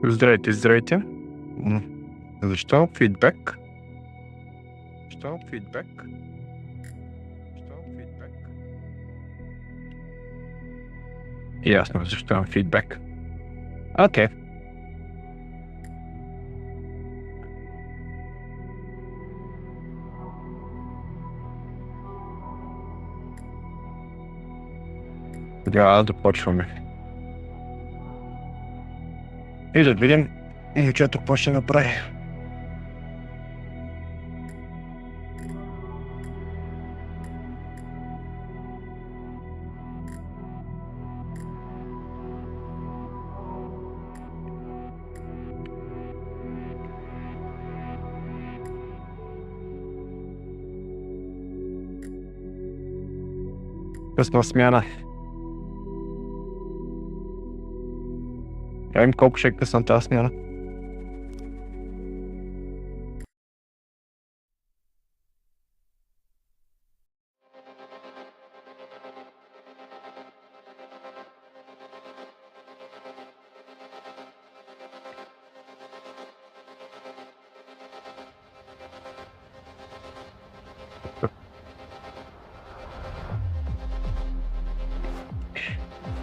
Здрасте. Зачитал фидбэк. Читал фидбэк. Читал фидбэк. Ясно, зачитал фидбэк. Окей. Ja, започваме. И да видим момчето какво ще направи. Късна смяна. Я им колко ще е късна тази смяна.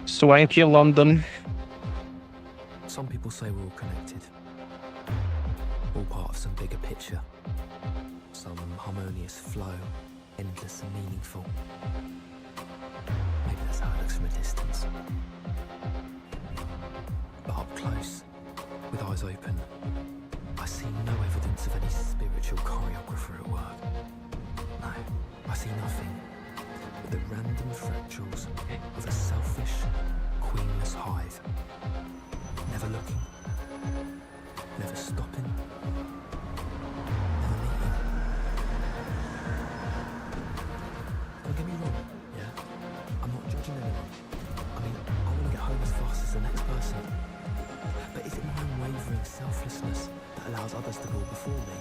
Swanky London. Some people say we're all connected, all part of some bigger picture, some harmonious flow, endless and meaningful. Maybe that's how it looks from a distance. But up close, with eyes open, I see no evidence of any spiritual choreographer at work. No, I see nothing but the random fractals of a selfish, queenless hive. Never looking, never stopping, never meeting. Don't get me wrong, yeah? I'm not judging anyone. I mean, I want to get home as fast as the next person. But is it my unwavering selflessness that allows others to go before me?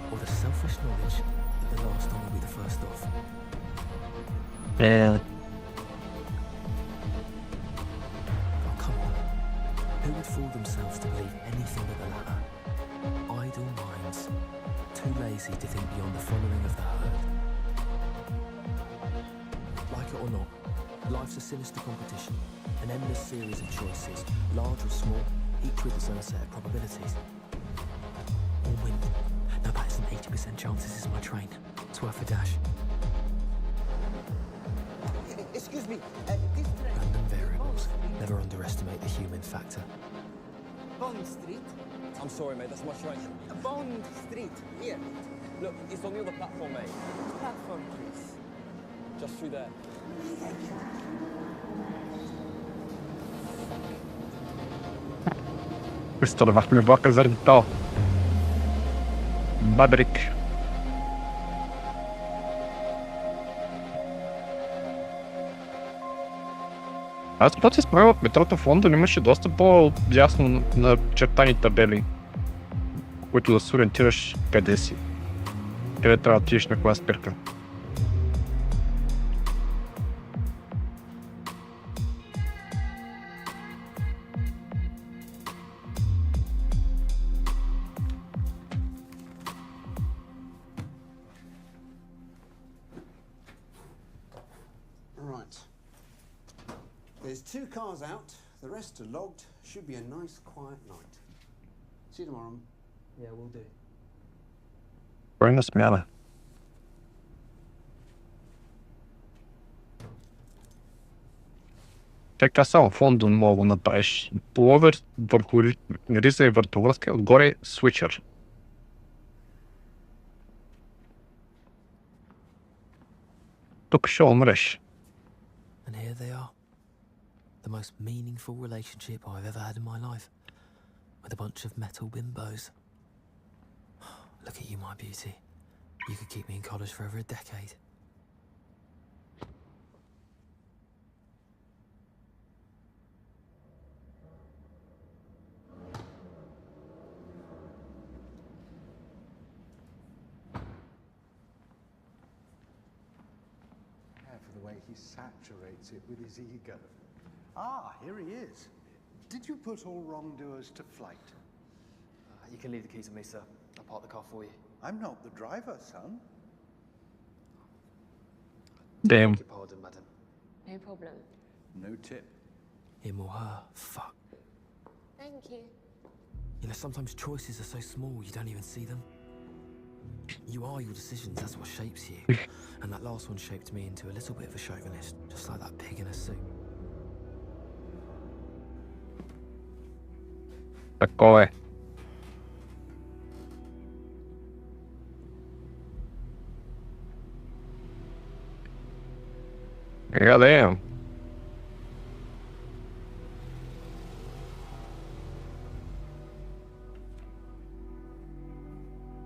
Or the selfish knowledge that the last one will be the first off? Yeah. Oh, come on. Who would fool themselves to believe anything but the latter? Idle minds, too lazy to think beyond the following of the herd. Like it or not, life's a sinister competition, an endless series of choices, large or small, each with its own set of probabilities. Or win. No, that isn't 80% chance this is my train. It's worth a dash. Excuse me, Random variables. Never underestimate the human factor. Bond Street? I'm sorry, mate, that's my train. Bond Street, here. Look, it's on the other platform, mate. Platform, please. Just through there. Questo da farmi poco zarito. Babrik. Аз когато се справя от метрото в Лондон имаше доста по-ясно на чертани табели, които да се ориентираш къде си. Къде трябва да отидеш на коя спирка. Right. There's 2 cars out. The rest are logged. Should be a nice, quiet night. See you tomorrow. Yeah, we'll do. Спойна смяна. Така само в Лондон мога да направиш пуловер върху риза и въртовръзка, отгоре свичър. Тук ще умреш. And here they are. The most meaningful relationship I've ever had in my life. With a bunch of metal bimbos. Look at you, my beauty. You could keep me in college for over a decade. For the way he saturates it with his ego. Ah, here he is. Did you put all wrongdoers to flight? You can leave the keys with me, sir. I'll park the car for you. I'm not the driver, son. Damn. Beg your pardon, madam. No problem. No tip. Him or her. Fuck. Thank you. You know, sometimes choices are so small you don't even see them. You are your decisions, that's what shapes you. And that last one shaped me into a little bit of a chauvinist, just like that pig in a suit. Такое. Гадаем.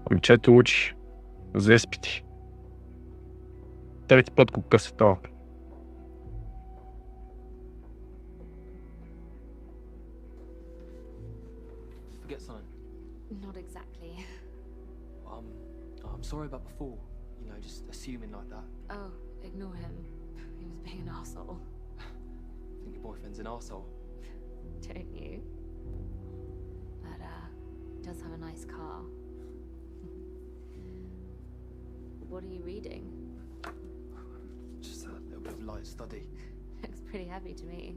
Обичайте учи. Заспите. Ставите платку к кассету. Forget something. Not exactly. I'm sorry about before. You know, just assuming like that. Oh, ignore him. He was being an arsehole. I think your boyfriend's an arsehole. Don't you? But, he does have a nice car. What are you reading? Just a little bit of light study. Looks pretty heavy to me.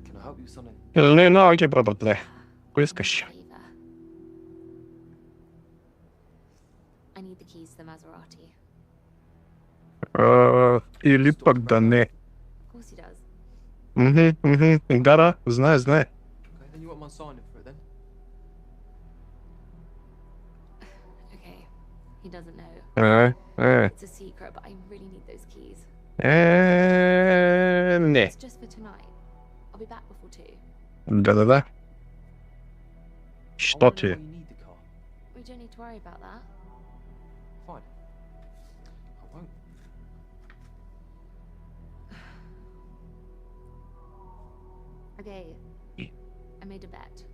Can I help you with something? Не, no, окей, бля. Выскочи. Favor. I need the keys to the Maserati. Или тогда не. Of course he does. Игра, знаю. Okay, then you want my signing for it then? Okay. He doesn't know. Не. It's a secret, but I really need those keys. Не. It's just for tonight. I'll be back before 2. Да-да-да. I Что wanna know ты? why you need the car. We don't need to worry about that. Fine. I won't. Okay. I made a bet.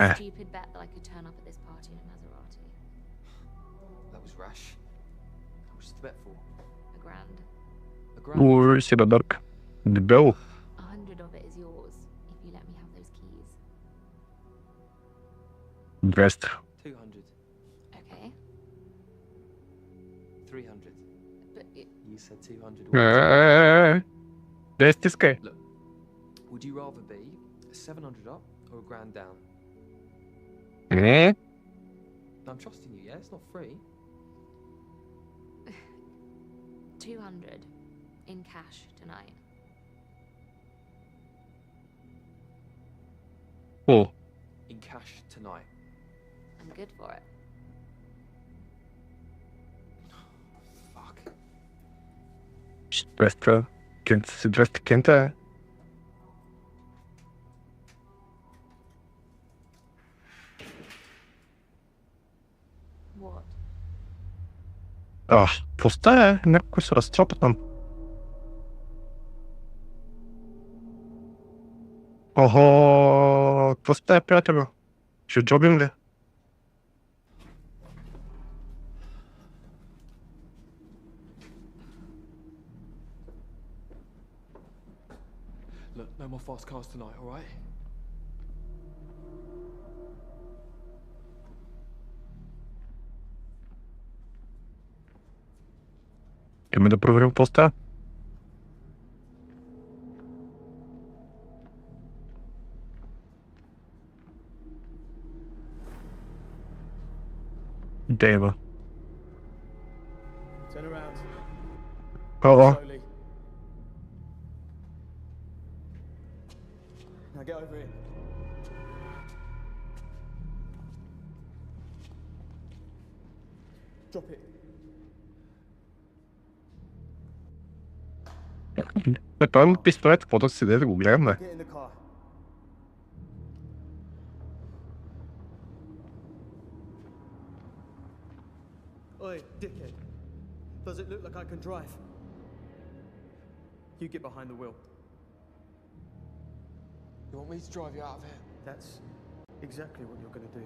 Ah. A stupid bet that I could turn up at this party in a Maserati. That was rash. How much is the bet for? $1,000. A grand? Ой, Сидодарка. Дебил. 100 of it is yours if you let me have those keys. Здрасте. 200. Okay. 300. But You said 200. Да, стискай. Look, would you rather be 700 up or a grand down? Не. I'm trusting you, yeah? It's not free. 200 in cash tonight. О, In cash tonight. I'm good for it. Fuck. Здрасте, Кента. What? Пустая, някой се разцопа там. Ого, какво сте, приятелю? Ще джобим ли? Look, no more fast cars tonight, alright? Имаме да проверим поста. Дейва. Turn around. Ого. Slowly. Now get over here. Drop it. Той има пистолет, какво да седе да го гледаме? Get in the car. Oi, dickhead. Does it look like I can drive? You get behind the wheel. You want me to drive you out of here? That's exactly what you're gonna do.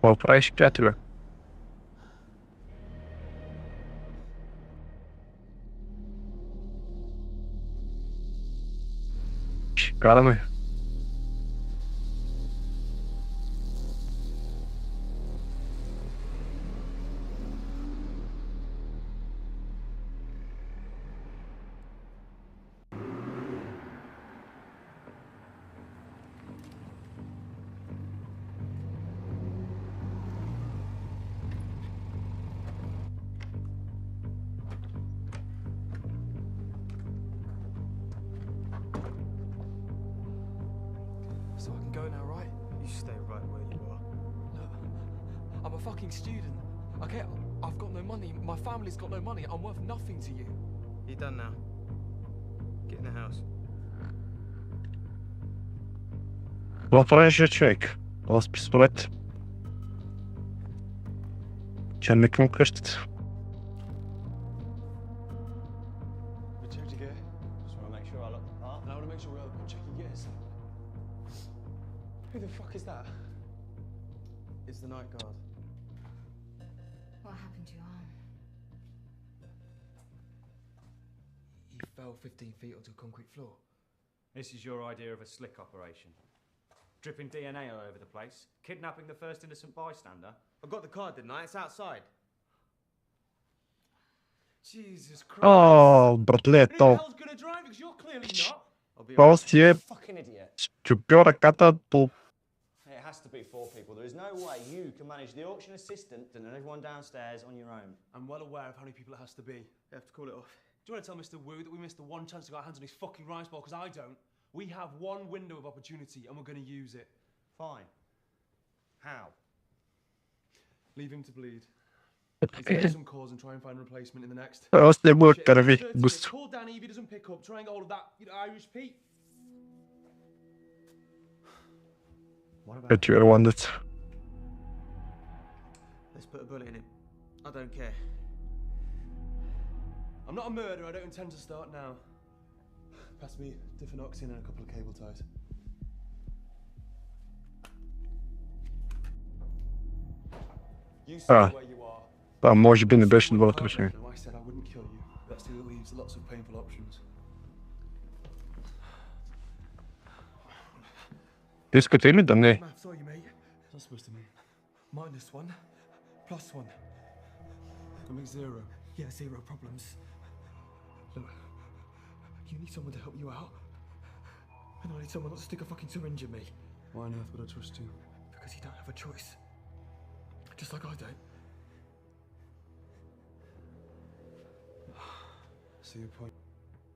Какво правиш, приятеле? Ще караме. So I can go now, right? You stay right where you are. Look, I'm a fucking student. Okay, I've got no money. My family's got no money. I'm worth nothing to you. You done now? Get in the house. Какво правиш, човек? Това с пистолет. Че към къщата. Return to gear. Just want to make sure I lock the part. And I want to make sure we're checking gears. Who the fuck is that? It's the night guard. What happened to your arm? He fell 15 feet onto a concrete floor. This is your idea of a slick operation. Dripping DNA all over the place. Kidnapping the first innocent bystander. I got the card, didn't I? It's outside. Jesus Christ. О, братле, Who the то. hell's gonna drive? Because you're clearly not. I'll be То си е Fucking idiot. щупил ръката по... It has to be 4 people. There is no way you can manage the auction assistant and everyone downstairs on your own. I'm well aware of how many people it has to be. You have to call it off. Do you want to tell Mr. Wu that we missed the one chance to get our hands on his fucking rice ball? Because I don't. We have one window of opportunity and we're going to use it. Fine. How? Leave him to bleed. Let's make some calls and try and find a replacement in the next. Просто не му Shit, кърви. 30 Густо. Call Danny if he doesn't pick up. Try and get hold of that Irish Pete. What about... Ето е ирландец. Let's put a bullet in him. I don't care. I'm not a murderer. I don't intend to start now. Pass me Diffenoxin and a couple of cable ties. You stay Ah. where you are. Това може би не беше доброто решение. No, I said I wouldn't kill you. That still leaves lots of painful options. Искате ли да не? Maths, are you, mate? What's that supposed to mean? -1, +1. That makes 0. Yeah, 0 problems. Look, you need someone to help you out. And I need someone not to stick a fucking syringe in me. Why on earth would I trust you? Because you don't have a choice. Just like I don't. See your point.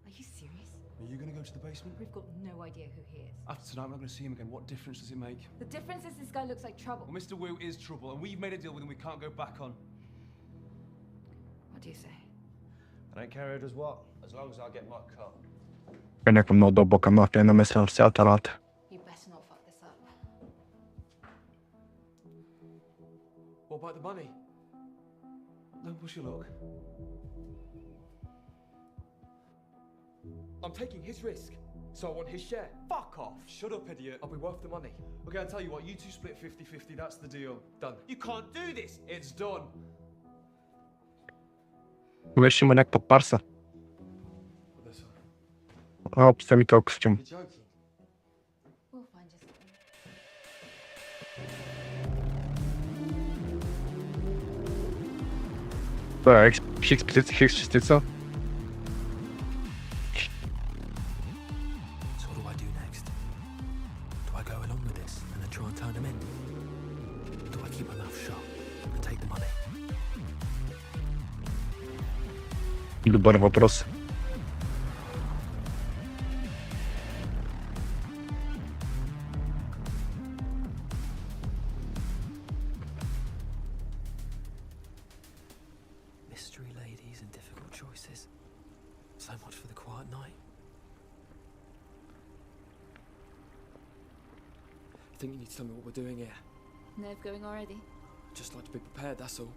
Are you serious? Are you going to go to the basement? We've got no idea who he is. After tonight, we're not going to see him again. What difference does it make? The difference is this guy looks like trouble. Well, Mr. Wu is trouble, and we've made a deal with him we can't go back on. What do you say? I don't care who does what, as long as I get my cut. Е някаква много дълбока мафия намесена в цялата работа. You better not fuck this up. What about the money? Don't push your luck. I'm taking his risk, so I want his share. Fuck off! Shut up, idiot. I'll be worth the money. Okay, I'll tell you what, you two split 50-50, that's the deal. Done. You can't do this. It's done. Беше има някаква парса. This one. Опс, сами този костюм. You're joking. We'll find you something. Това е хикс частица, хикс частица. So what do I do next? Do I go along with this and then try and turn him in? Do I keep my mouth shut and take the money? Добър въпрос. Mystery ladies and difficult choices. So much for the quiet night. I think you need to tell me what we're doing here. Nerve going already? Just like to be prepared, that's all.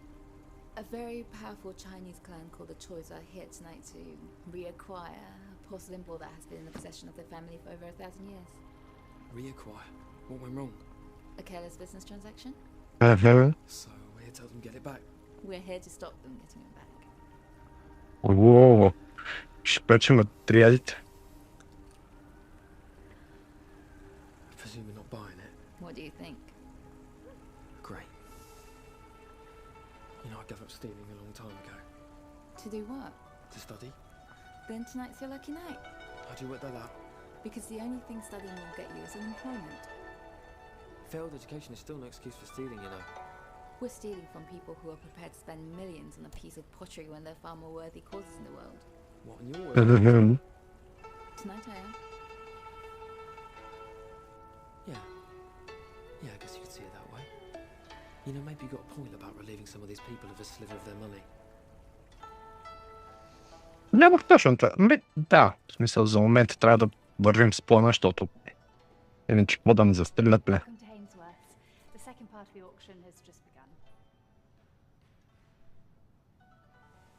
A very powerful Chinese clan called the Choi's are here tonight to reacquire a porcelain ball that has been in the possession of their family for over 1,000 years. Reacquire. What went wrong? A careless business transaction? Ага. So we're here to help them get it back. We're here to stop them getting it back. О, ще почвам отрядите. I presume you're not buying it. What do you think? Great. You know, I gave up stealing a long time ago. To do what? To study. Then tonight's your lucky night. How do you work that out? Because the only thing studying will get you is unemployment. Failed education is still no excuse for stealing, you know. We're stealing from people who are prepared to spend millions on a piece of pottery when there are far more worthy causes in the world. What, in your world? Tonight I am. Yeah. Yeah, I guess you could see it that way. You know, maybe you got a point about relieving some of these people of a sliver of their money. Няма точно това. Да, в смисъл за момента трябва да вървим с плана, защото иначе какво да ме застрелят, бе. Welcome to Hainsworth. The second part of the auction has just begun.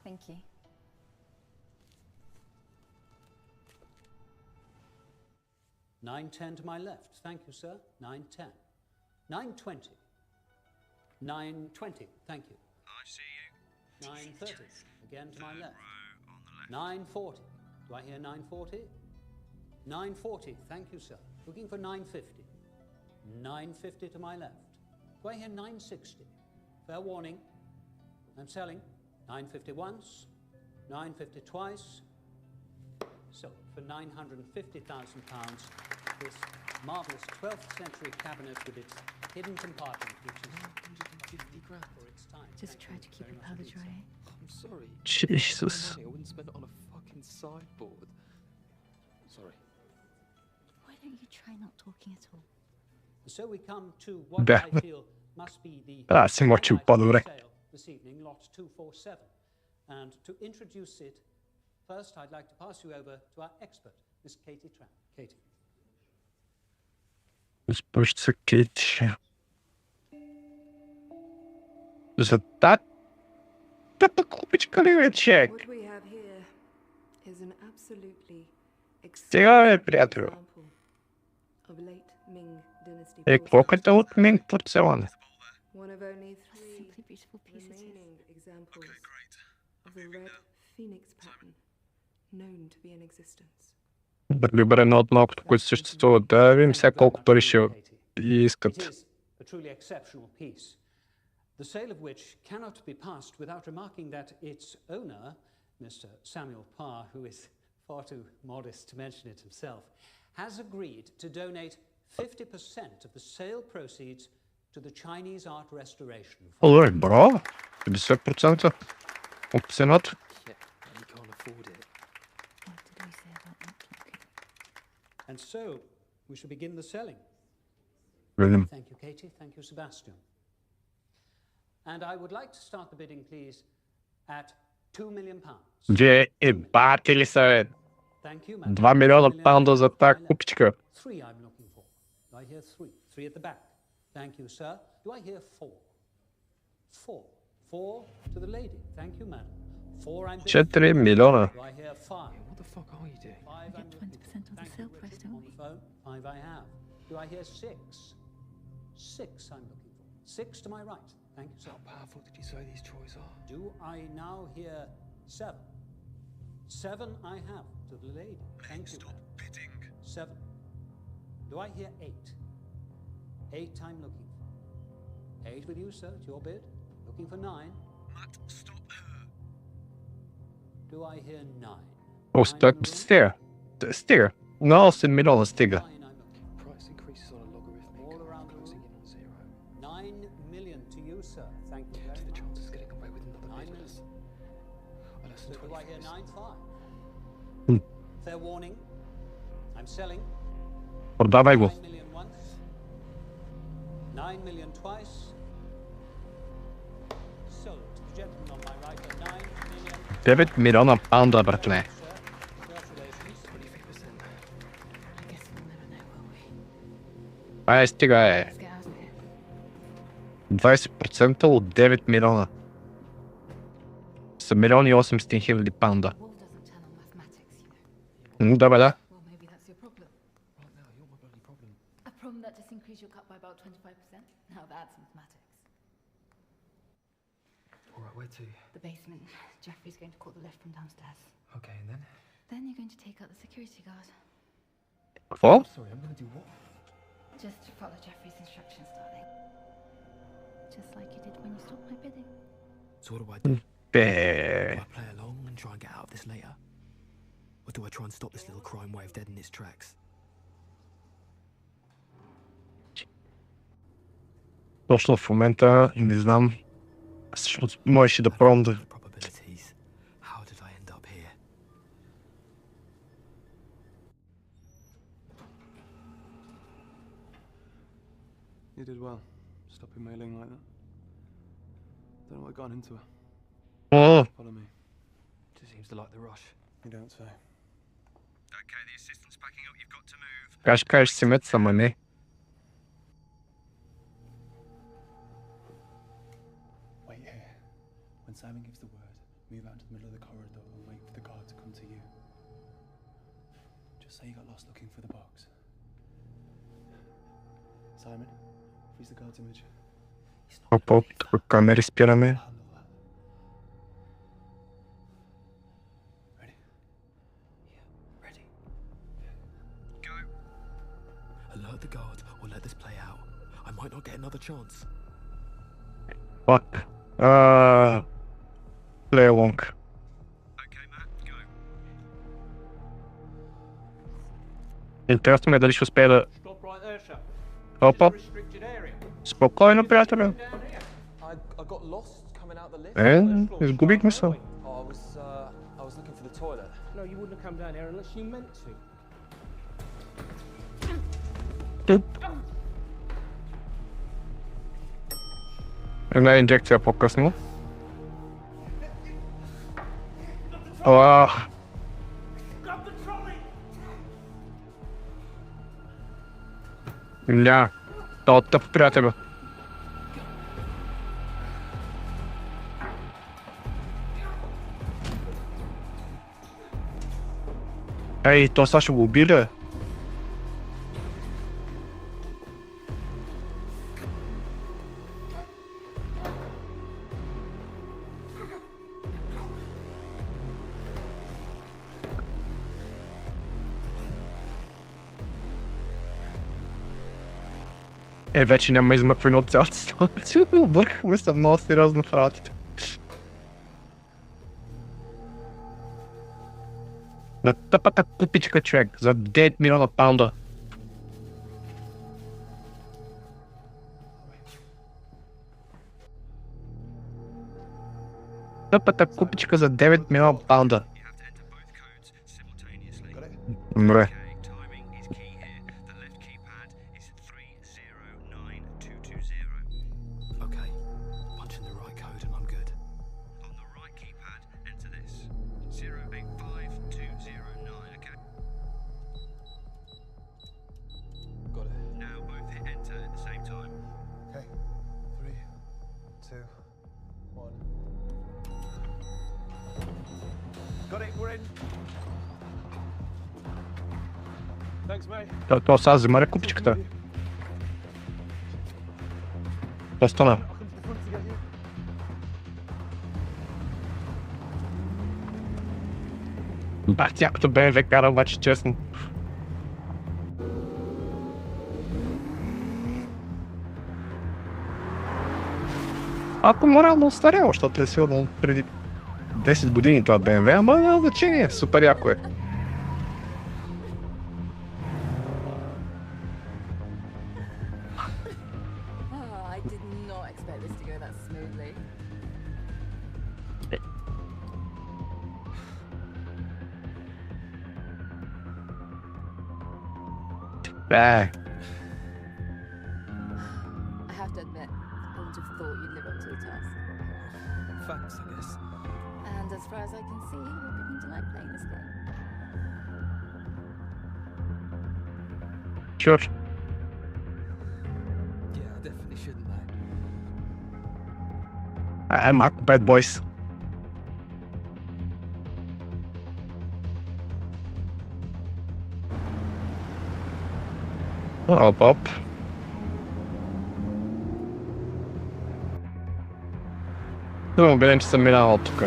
Thank you. $9.10 to my left. Thank you, sir. $9.10. $9.20. $9.20. Thank you. I see you. $9.30. Again to my left. $9.40. Do I hear $9.40? $9.40. Thank you, sir. Looking for $9.50. $9.50 to my left. Do I hear $9.60? Fair warning. I'm selling. $9.50 once. $9.50 twice. So, for £950,000, this marvellous 12th century cabinet with its hidden compartment, which is 150 grand. for its time. Just try to keep your powder dry. I'm sorry. Jesus. I wouldn't spend it on a fucking sideboard. Sorry. Why don't you try not talking at all? So we come to what Да. I feel must be the Си мълчи по-добре. sale this evening, lot 247. And to introduce it, first I'd like to pass you over to our expert, Miss Katie Tran. Katie. Госпожица Кейти. За тата купичка ли вече? What we have here is an absolutely Сега бе, приятел. example of late Ming dynasty Е, колкото от мен порцелана. One of only three Simply beautiful pieces. remaining examples of the red phoenix pattern known to be in existence. Добре, едно от малкото, които съществуват. Да видим сега колко пари ще искат. It is a truly exceptional piece, the sale of which cannot be passed without remarking that its owner, Mr. Samuel Parr, who is far too modest to mention it himself, has agreed to donate 50% of the sale proceeds to the Chinese Art Restoration Fund. Оле, браво! 50% от цената. Yeah, you can't afford it. What did we say about not talking? And so, we shall begin the selling. Видим. Thank you, Katie. Thank you, Sebastian. And I would like to start the bidding, please, at £2 million. Вие ебати ли са, бе? Thank you, madam. 2 милиона паунда за тази купичка. Three I'm looking for. Do I hear three? Three at the back. Thank you, sir. Do I hear four? Four. Four to the lady. Thank you, madam. Four I'm bidding 4 for. милиона. Do I hear five? What the fuck are you doing? Five We I'm get looking 20% for. of the Thank sale you, price, Richard, don't on we? the phone. Five I have. Do I hear six? Six I'm looking for. Six to my right. Thank you, sir. How powerful did you say these toys are? Do I now hear seven? Seven I have to the lady. Thank you, madam. Bidding. Seven. Do I hear eight? Eight I'm looking for. Eight with you, sir. It's your bid. Looking for nine. Matt, stop her. Do I hear nine? О, Nine стига. in the room? Стига. Стига. На 8 милиона стига. Nine I'm looking for. Price increases on a logarithmic. All around the closing room. in on zero. 9 million to you, sir. Thank you What's very the much. chances of getting away with another 9 bid? million. Less So than do I 20 hear figures. 9-5? Hmm. Fair warning. I'm selling. Продавай го. 9 million once. 9 million twice. Sold to the gentleman on my right for 9 million. 9 милиона паунда, братле. Sir, congratulations. 23%. I guess we'll never know, will we? Ай, стига, е. Let's get out of here. 20% от 9 милиона. Са 1 800 000 паунда. Wolf doesn't turn on mathematics, you know. Да, бе, да. Well, maybe that's your problem. Right now, you're my bloody problem. A problem that just increased your cut by about 25%? Now that's mathematics. Right, where to? The basement. Jeffrey's going to call the lift from downstairs. Okay, and then? Then you're going to take out the security guard. What? Sorry, I'm gonna do what? Just follow Jeffrey's instructions, darling. Just like you did when you stopped my bidding. So what do I do? Do Beh. I play along and try and get out of this later? Or do I try and stop this little crime wave dead in its tracks? Точно в момента не знам. Всъщност можеше да пробвам да... Probabilities. How did I end up here? You did well, stopping mailing like that. Don't know what got into her. О, Follow me. She seems to like the rush. You don't say. Okay, the assistant's packing up. You've got to move. кажеш си мет, ама не. Wait here. When Simon gives the word, move out to the middle of the corridor and wait for the guard to come to you. Just say you got lost looking for the box. Simon, freeze the guard's image. Оп, тук камери спираме. Alert the guard or let this play out. I might not get another chance. Fuck. Play along. Интересно ми е дали ще успее да... Опа. Спокойно, приятелю. I got lost coming out the lift. Изгубихме се. I was looking for the toilet. No, you wouldn't have come down here unless you meant to. Една инжекция по-късно. Ля, то тъп, приятелю. Ей, то сега ще го убили. Вече няма измъкване от цялата ситуация. Объркахме се много сериозно в работите. На тъпата купичка, човек, за 9 милиона паунда. Тъпата купичка за 9 милиона паунда. Добре. Got it, we're in. Thanks, mate. То сега взема ли купичката? То стана. Бах, тяхното БМВ кара, обаче честно. Ако морално остаряло, защото е сигурно преди 10 години това БМВ, ама няма значение, супер яко е. I did not expect this to go that smoothly. Beh. I have to admit, I wouldn't have thought you'd live up to the task. Thanks, I guess. And as far as I can see, you're beginning to like playing this game. Sure. Yeah, I definitely shouldn't, though. I'm bad boys. Oh, Bob. съм убеден, че съм минал от тук.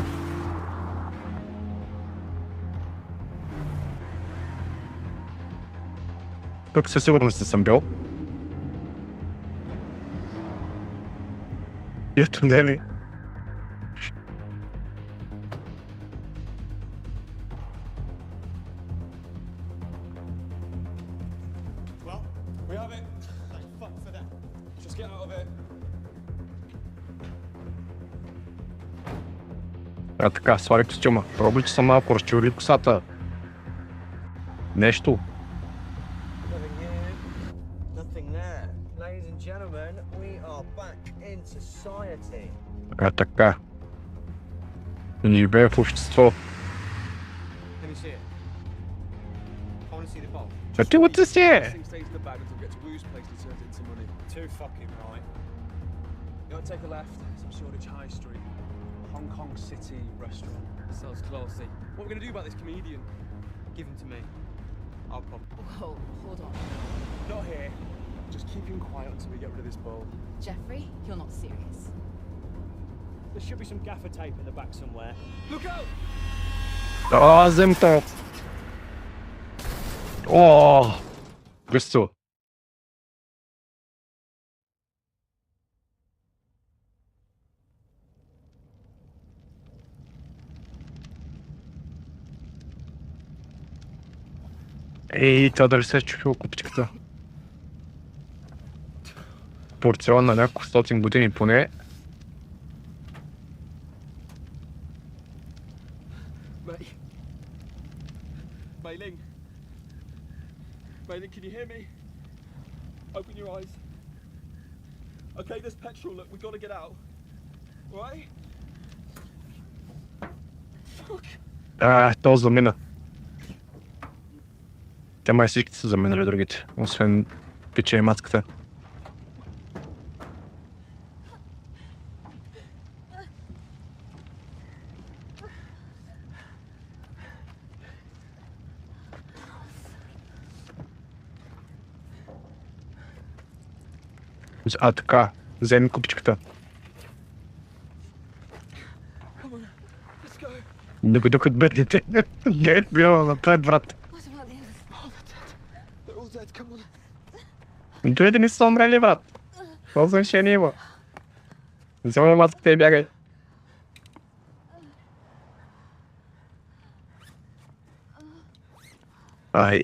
Тук със сигурност не съм бил. И тунели. Well, we have it. Thank fuck for that. Just get out of it. А така, сваля костюма. Пробвай, че съм малко разчури косата. Нещо. Nothing here, nothing there. Ladies and gentlemen, we are back in society. А така. Живея в общество. Let me see it. I want to see the bowl. А ти what is here? Thing stays in the bag until we get to Wu's place and turns it into money. Too fucking right. You gotta take a left, some Shoreditch High Street. Hong Kong City restaurant. Sounds classy. What are we gonna do about this comedian? Give him to me. I'll pop. Whoa, hold on. Not here. Just keep him quiet until we get rid of this bowl. Jeffrey, you're not serious. There should be some gaffer tape in the back somewhere. Look out! О, взем-то. О, красиво. Ей, това дали се е чупила купичката? Порцион на няколко стотин години поне. Mei-Ling. Mei-Ling, can you hear me? Open your eyes. Okay, there's petrol. Look, we gotta get out. Right? Fuck. То замина. Те май всички са заминали другите, освен пича и маската. А така, вземи купичката. Докато бъдете, не е било напред, брат. Дойде не са умрели, брат. Какво значение има? Вземай маската и бягай.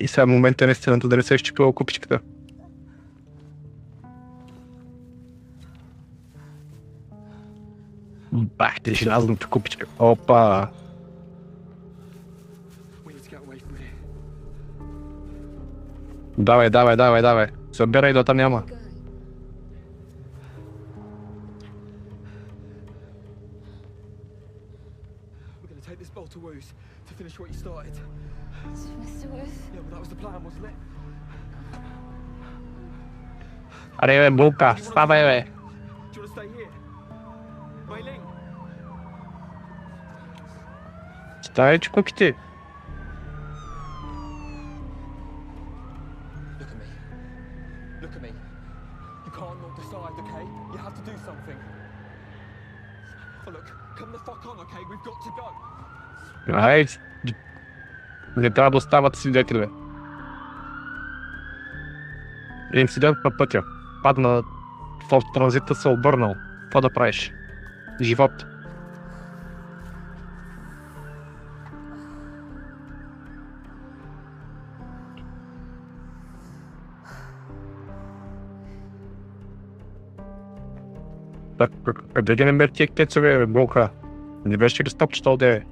И сега момента на истината да не се изчепила купичката. Бах, ти желязната купичка. Опа! Давай, давай, давай, давай. Събирай, дота няма. We're gonna take this bowl to Wu's to finish what you started. Mr. Woods? Yeah, well, that was the plan, wasn't it? Аре, бе, булка, ставай, бе. Do you want to stay here? Mei-Ling? Ставай, чукуките. Look at me. Look at me. You can't not decide, okay? You have to do something. Oh, look, come the fuck on, okay? We've got to go. Ай, не трябва да остават свидетели, бе. Инцидент на пътя. Падна в транзита, се обърнал. Какво да правиш? Живот. Так, къде ги намери тия кецове, бе, болка? Не беше ли стопчета одеве?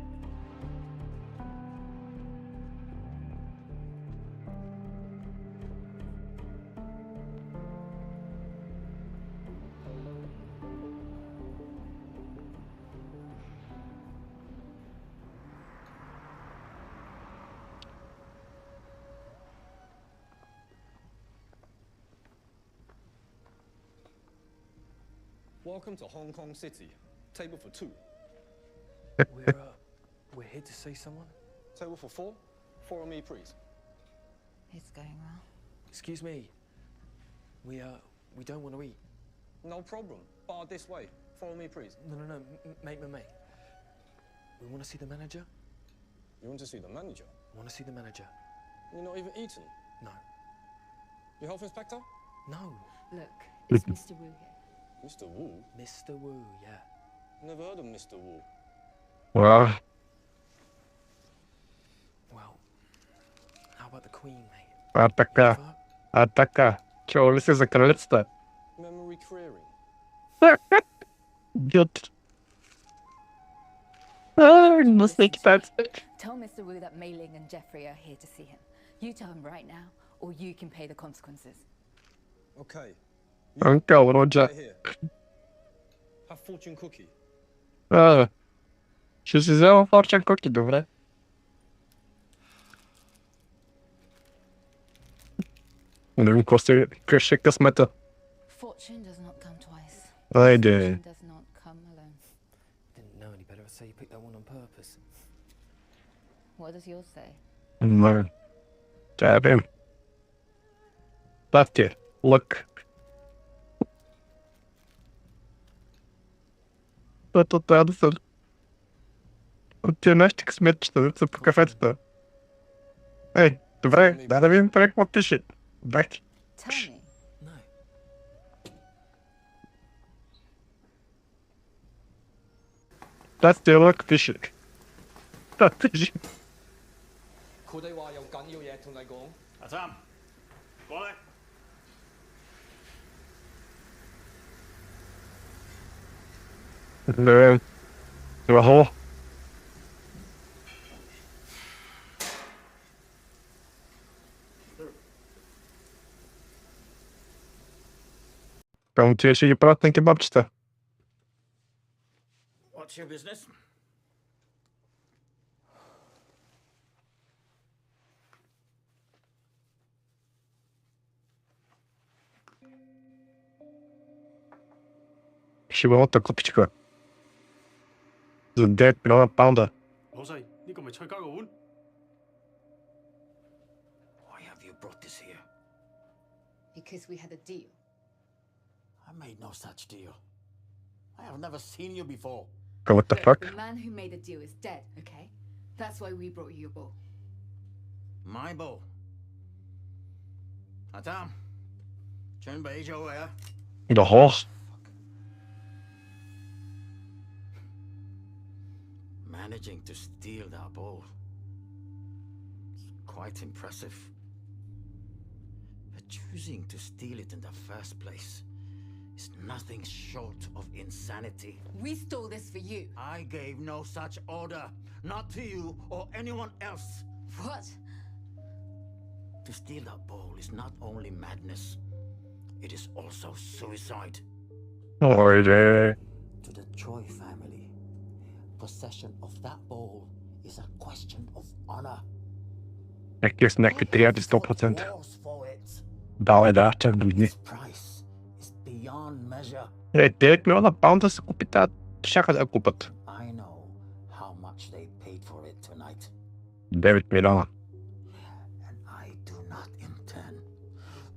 Welcome to Hong Kong City. Table for two. We're here to see someone? Table for four. Four on me, please. It's going well. Excuse me. We don't want to eat. No problem. Bar this way. Follow me, please. No, mate. We want to see the manager. You want to see the manager? I want to see the manager. You're not even eaten? No. Your health inspector? No. Look, it's Mr. Wu here. Mr. Wu? Mr. Wu, yeah. Never heard of Mr. Wu. Well, How about the Queen, mate? атака. Чё, улицы закрылись-то? Memory clearing. Идёт. Ну, китайцы. Tell Mr. Wu that Mei Ling and Jeffrey are here to see him. You tell him right now, or you can pay the consequences. Okay. Анка, вроде. Right here. Have fortune cookie. Що си взял форчан куки, добре? Не ми кости креше късмета. Fortune does not come twice. Айде. Fortune does not come alone. Didn't know any better. I'd say you picked that one on purpose. What does yours say? No. Jab him. Left you. Look. Тут Андерсон. От тия нашите късметчета, да са по кафетата. Ей, добре, дай да видим това какво пише. Бах. Tell me. No. That's the look pише. Това пише. 佢哋話有緊要嘢同你講。阿三，過嚟。Løven. Det var hårdt. Пълно ти ще ги правят на кебабчета. What's your business? Ще бъде от купичка. За 9 милиона паунда. 老細，呢個咪蔡家個碗。 Why have you brought this here? Because we had a deal. I made no such deal. I have never seen you before. What the fuck? The man who made the deal is dead, okay? That's why we brought you your bowl. My bowl. Adam, 準備咗未啊？ The horse. Managing to steal that bowl. It's quite impressive. But choosing to steal it in the first place is nothing short of insanity. We stole this for you. I gave no such order, not to you or anyone else. What? To steal that bowl is not only madness, it is also suicide. Oh, yeah. To the Choi family, possession of that bowl is a question of honor. Який снег підряді 100%. Дали да, чак дойди. Price is beyond measure. 9 милиона паунда се купи тази. Шаха да я купат. I know how much they paid for it tonight. 9 милиона. And I do not intend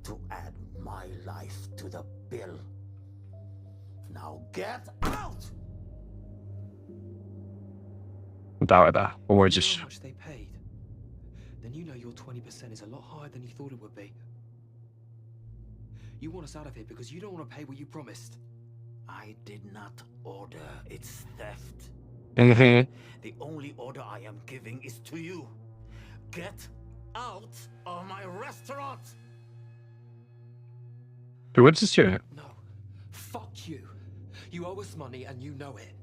to add my life to the bill. Now get out! Дали да, уводиш. How much they paid? Then you know your 20% is a lot higher than you thought it would be. You want us out of here because you don't want to pay what you promised. I did not order its theft. The only order I am giving is to you. Get out of my restaurant! Du willst es hier. No. Fuck you. You owe us money and you know it.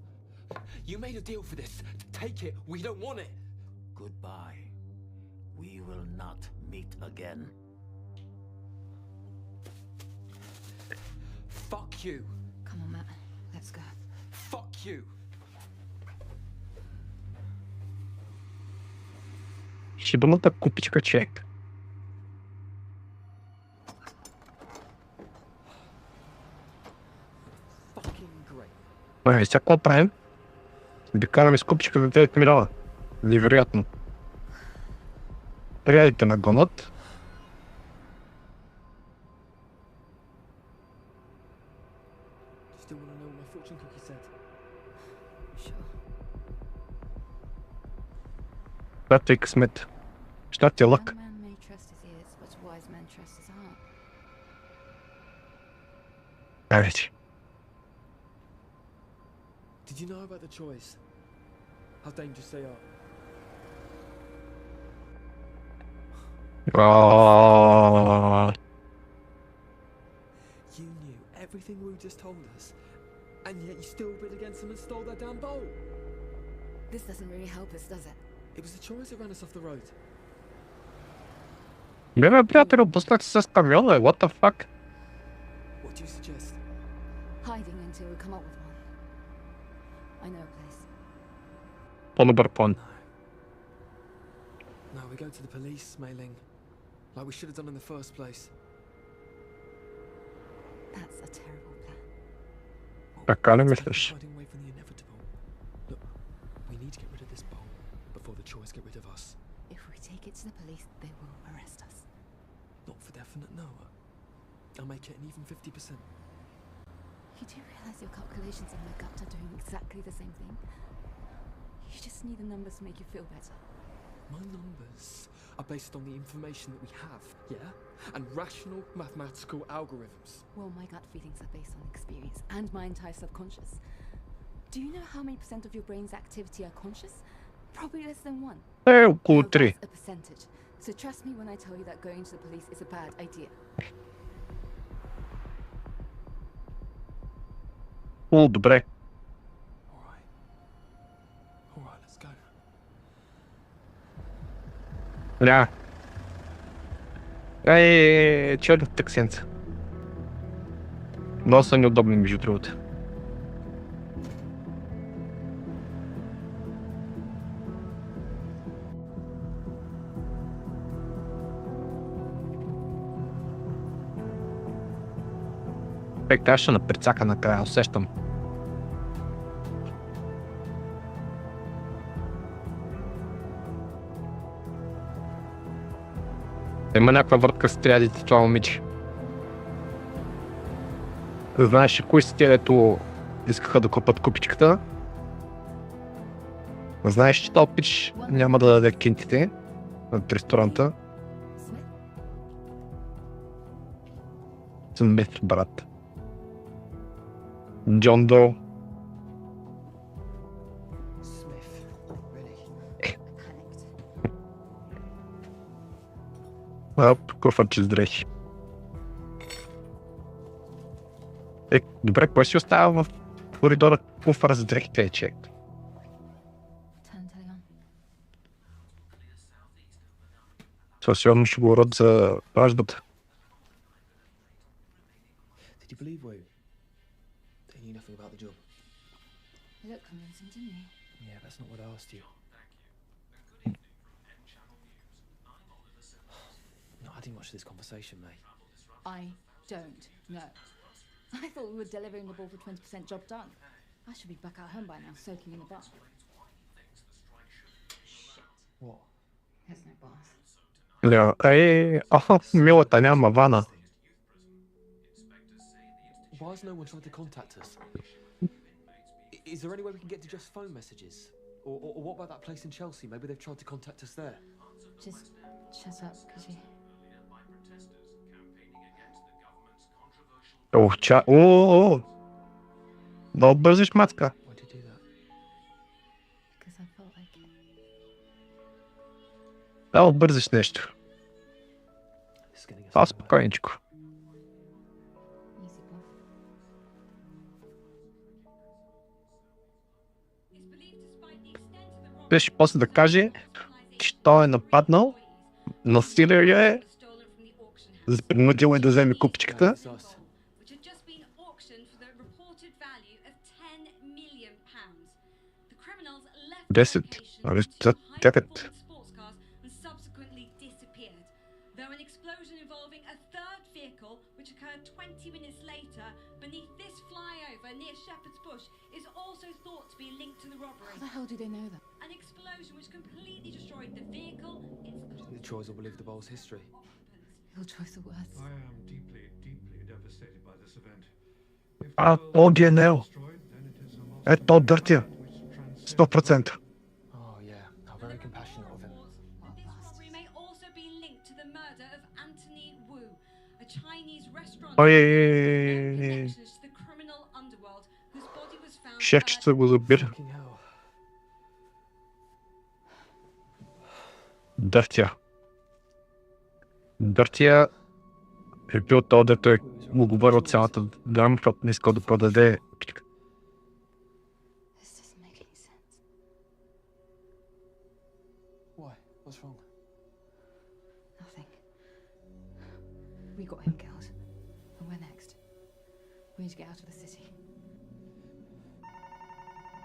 You made a deal for this. Take it. We don't want it. Goodbye. We will not meet again. Fuck you. Come on, Matt. Let's go. Fuck you. Ще було так купичка чек. Ой, сега какво правим? Обикараме с купичка за 9 милиона. Невероятно. Приятелите нагонят. Still want to know what my fortune cookie says? Щат и късмет. Щат и лък. Young man may trust his ears, but a wise man trusts his heart. Вече. Did you know about the choice? How dangerous they are? You knew everything Wu just told us, and yet you still bid against them and stole that damn boat. This doesn't really help us, does it? It was the choice that ran us off the road. Бе, приятелю, пуснах се с камиона, what the fuck? What do you suggest? Hiding until we come up with one. I know a place. По-добър план. No, we go to the police, Mei Ling. Like we should have done in the first place. That's a terrible plan. Така ли мислиш? Hiding away from the inevitable. Look, we need to get rid of this bowl before the choice get rid of us. If we take it to the police, they will arrest us. Not for definite, no. I'll make it an even 50%. You do realize your calculations and my gut are doing exactly the same thing? You just need the numbers to make you feel better. My numbers are based on the information that we have, yeah? And rational mathematical algorithms. Well, my gut feelings are based on experience and my entire subconscious. Do you know how many % of your brain's activity are conscious? Probably less than 1. Около 3. That's a percentage. So trust me when I tell you that going to the police is a bad idea. Добре. Alright, let's go. Ля. Чё ли таксенца? Доста неудобно, между другото. Трябваше да прецака накрая, усещам. Има някаква въртка с триадите това момиче. Знаеш ли кои са тия, дето искаха да купат купичката? Знаеш, че този пич няма да даде кинтите от ресторанта? Смит, брат. Джон Доу. Куфърче с дрехи. Добре, кой си остава в коридора куфър с дрехите е чек? Със сигурно ще го урод за раждата. Did you believe Wu? They knew nothing about the job. They look convincing, didn't they? Yeah, that's not what I asked you. Not adding much to this conversation, mate. I don't know. I thought we were delivering the ball for 20% job done. I should be back at home by now, soaking in the bath. What? There's no bath. Милата няма вана. Why has no one tried to contact us? Is there any way we can get to just phone messages? Or what about that place in Chelsea? Maybe they've tried to contact us there. Just shut up, could you? О, много бързиш, мацка. Why did you do that? Because I felt like it. Много бързиш нещо. Това спокойничко. Easy, bluff. Беше после да каже, че той е нападнал, насилил е, принудил е да вземе купчиката. 10, нали, 9. Though an explosion involving a third vehicle, which occurred 20 minutes later beneath this flyover near Shepherd's Bush, is also thought to be linked to the robbery. How the hell do they know that? An explosion which completely destroyed the vehicle. The Troys will believe the bowl's history. Your choice of words. I am deeply, deeply devastated by this event. ODNL. Ето дъртия. 100%. Oh yeah, how very compassionate of him. the murder of Anthony Wu, a Chinese restaurant Ой, connections to the criminal underworld whose body was found şefçisi bulup bir Fucking hell. Дъртия е бил то, дето е му говорил цялата драма, защото не искал да продаде. Why? What's wrong? Nothing. We got him killed. And where next? We need to get out of the city.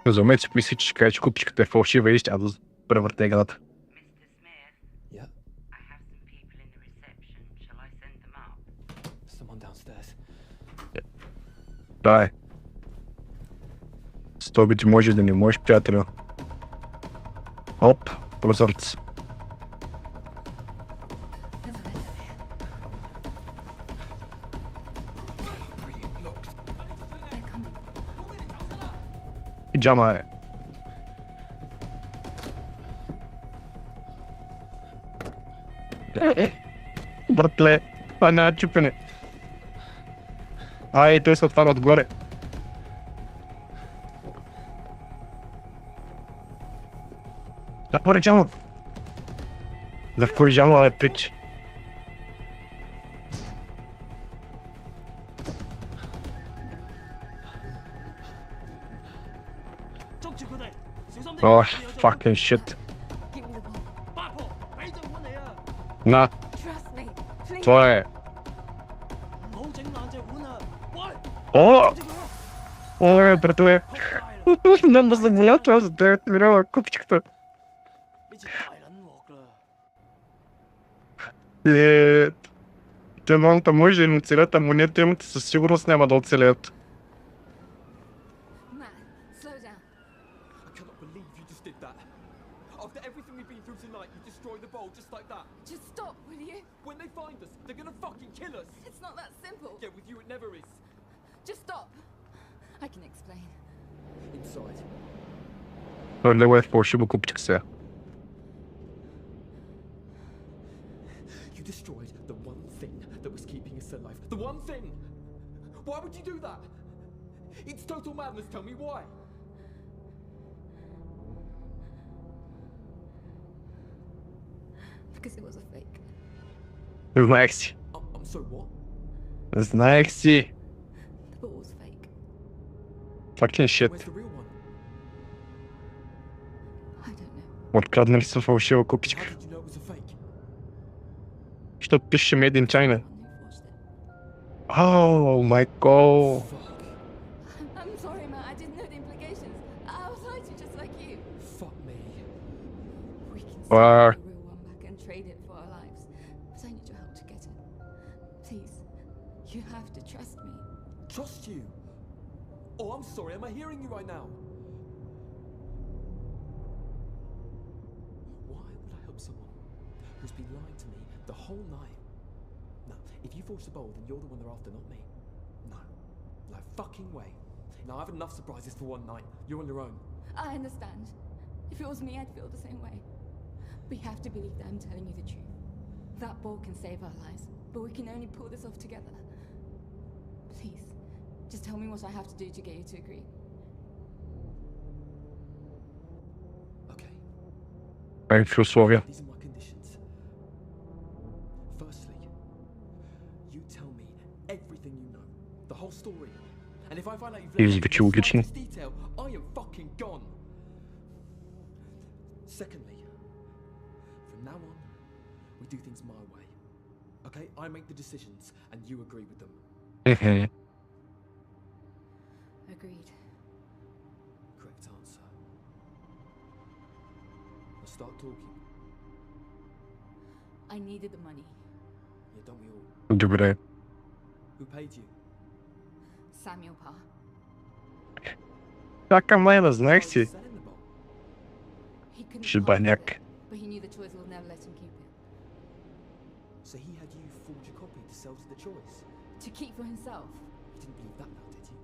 Разумеется, мисли, че ще каже, че купичката е фалшива и ще да превърте играта. Yeah. I have some people in the reception. Shall I send them up? Someone downstairs. Давай. Сто ти можеш да не можеш, приятелю. Оп, прозорец. Джама е. Братле, това не е чупене. Ай, той се отваря отгоре. Затвори джама. Затвори джама, бе, пич. Oh, fucking shit. На. Това е. О! О, братове. Не да заболя това за 9 милиона купичката. Те мамата може да им оцелят, а монетите им със сигурност няма да оцелят. After everything we've been through tonight, you destroy the bowl just like that. Just stop, will you? When they find us, they're gonna fucking kill us. It's not that simple. Yeah, with you it never is. Just stop. I can explain. Inside. Öyle фалшива купичка сега. You destroyed the one thing that was keeping us alive. The one thing! Why would you do that? It's total madness, tell me why. Because it was a fake. Знаех си. I'm so what? Знаех си. The ball was fake. Fucking shit. Where's the real one? I don't know. Откраднали са фалшива купичка. How did you know it was a fake? Защото пише Made in China. Oh my god. I'm sorry, man. I didn't know the implications. I was lied to just like you. Fuck me. We can Wow. steal the real one back and trade it for our lives. But I need your help to get it. Please. You have to trust me. Trust you? Oh, I'm sorry, am I hearing you right now? Why would I help someone who's been lying to me the whole night? No, if you forge the bowl, then you're the one they're after, not me. No. No fucking way. Now, I've had enough surprises for one night. You're on your own. I understand. If it was me, I'd feel the same way. We have to believe that I'm telling you the truth. That ball can save our lives, but we can only pull this off together. Please, just tell me what I have to do to get you to agree. Okay. Какви условия? These are my conditions. Firstly, you tell me everything you know. The whole story. And if I find out you've И left звучи out the логично. slightest detail, I am fucking gone. Secondly, from now on, we do things my way. Okay? I make the decisions and you agree with them. Agreed. Correct answer. Now start talking. I needed the money. Yeah, don't we all? Добре. Who paid you? Samuel Pa. Така майна, знаех си. Selling the bowl. He couldn't Шибаняк. part with it, but he knew the choice will never let him keep it. So he had you forge a copy to sell to the choice. To keep for himself. You didn't believe that now, did you?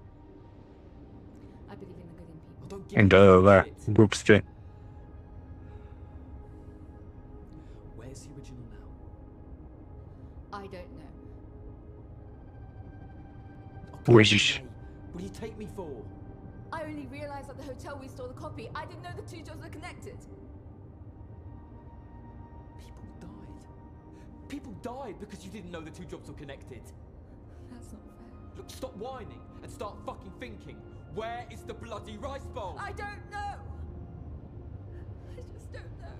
I believe in the good in people. Oh, don't give me Да, shit. глупости. Where's the original now? I don't know. Ужас. What do you take me for? I only realized at the hotel we stole the copy. I didn't know the two jobs were connected. People died because you didn't know the two jobs were connected. That's not fair. Look, stop whining and start fucking thinking. Where is the bloody rice bowl? I don't know. I just don't know.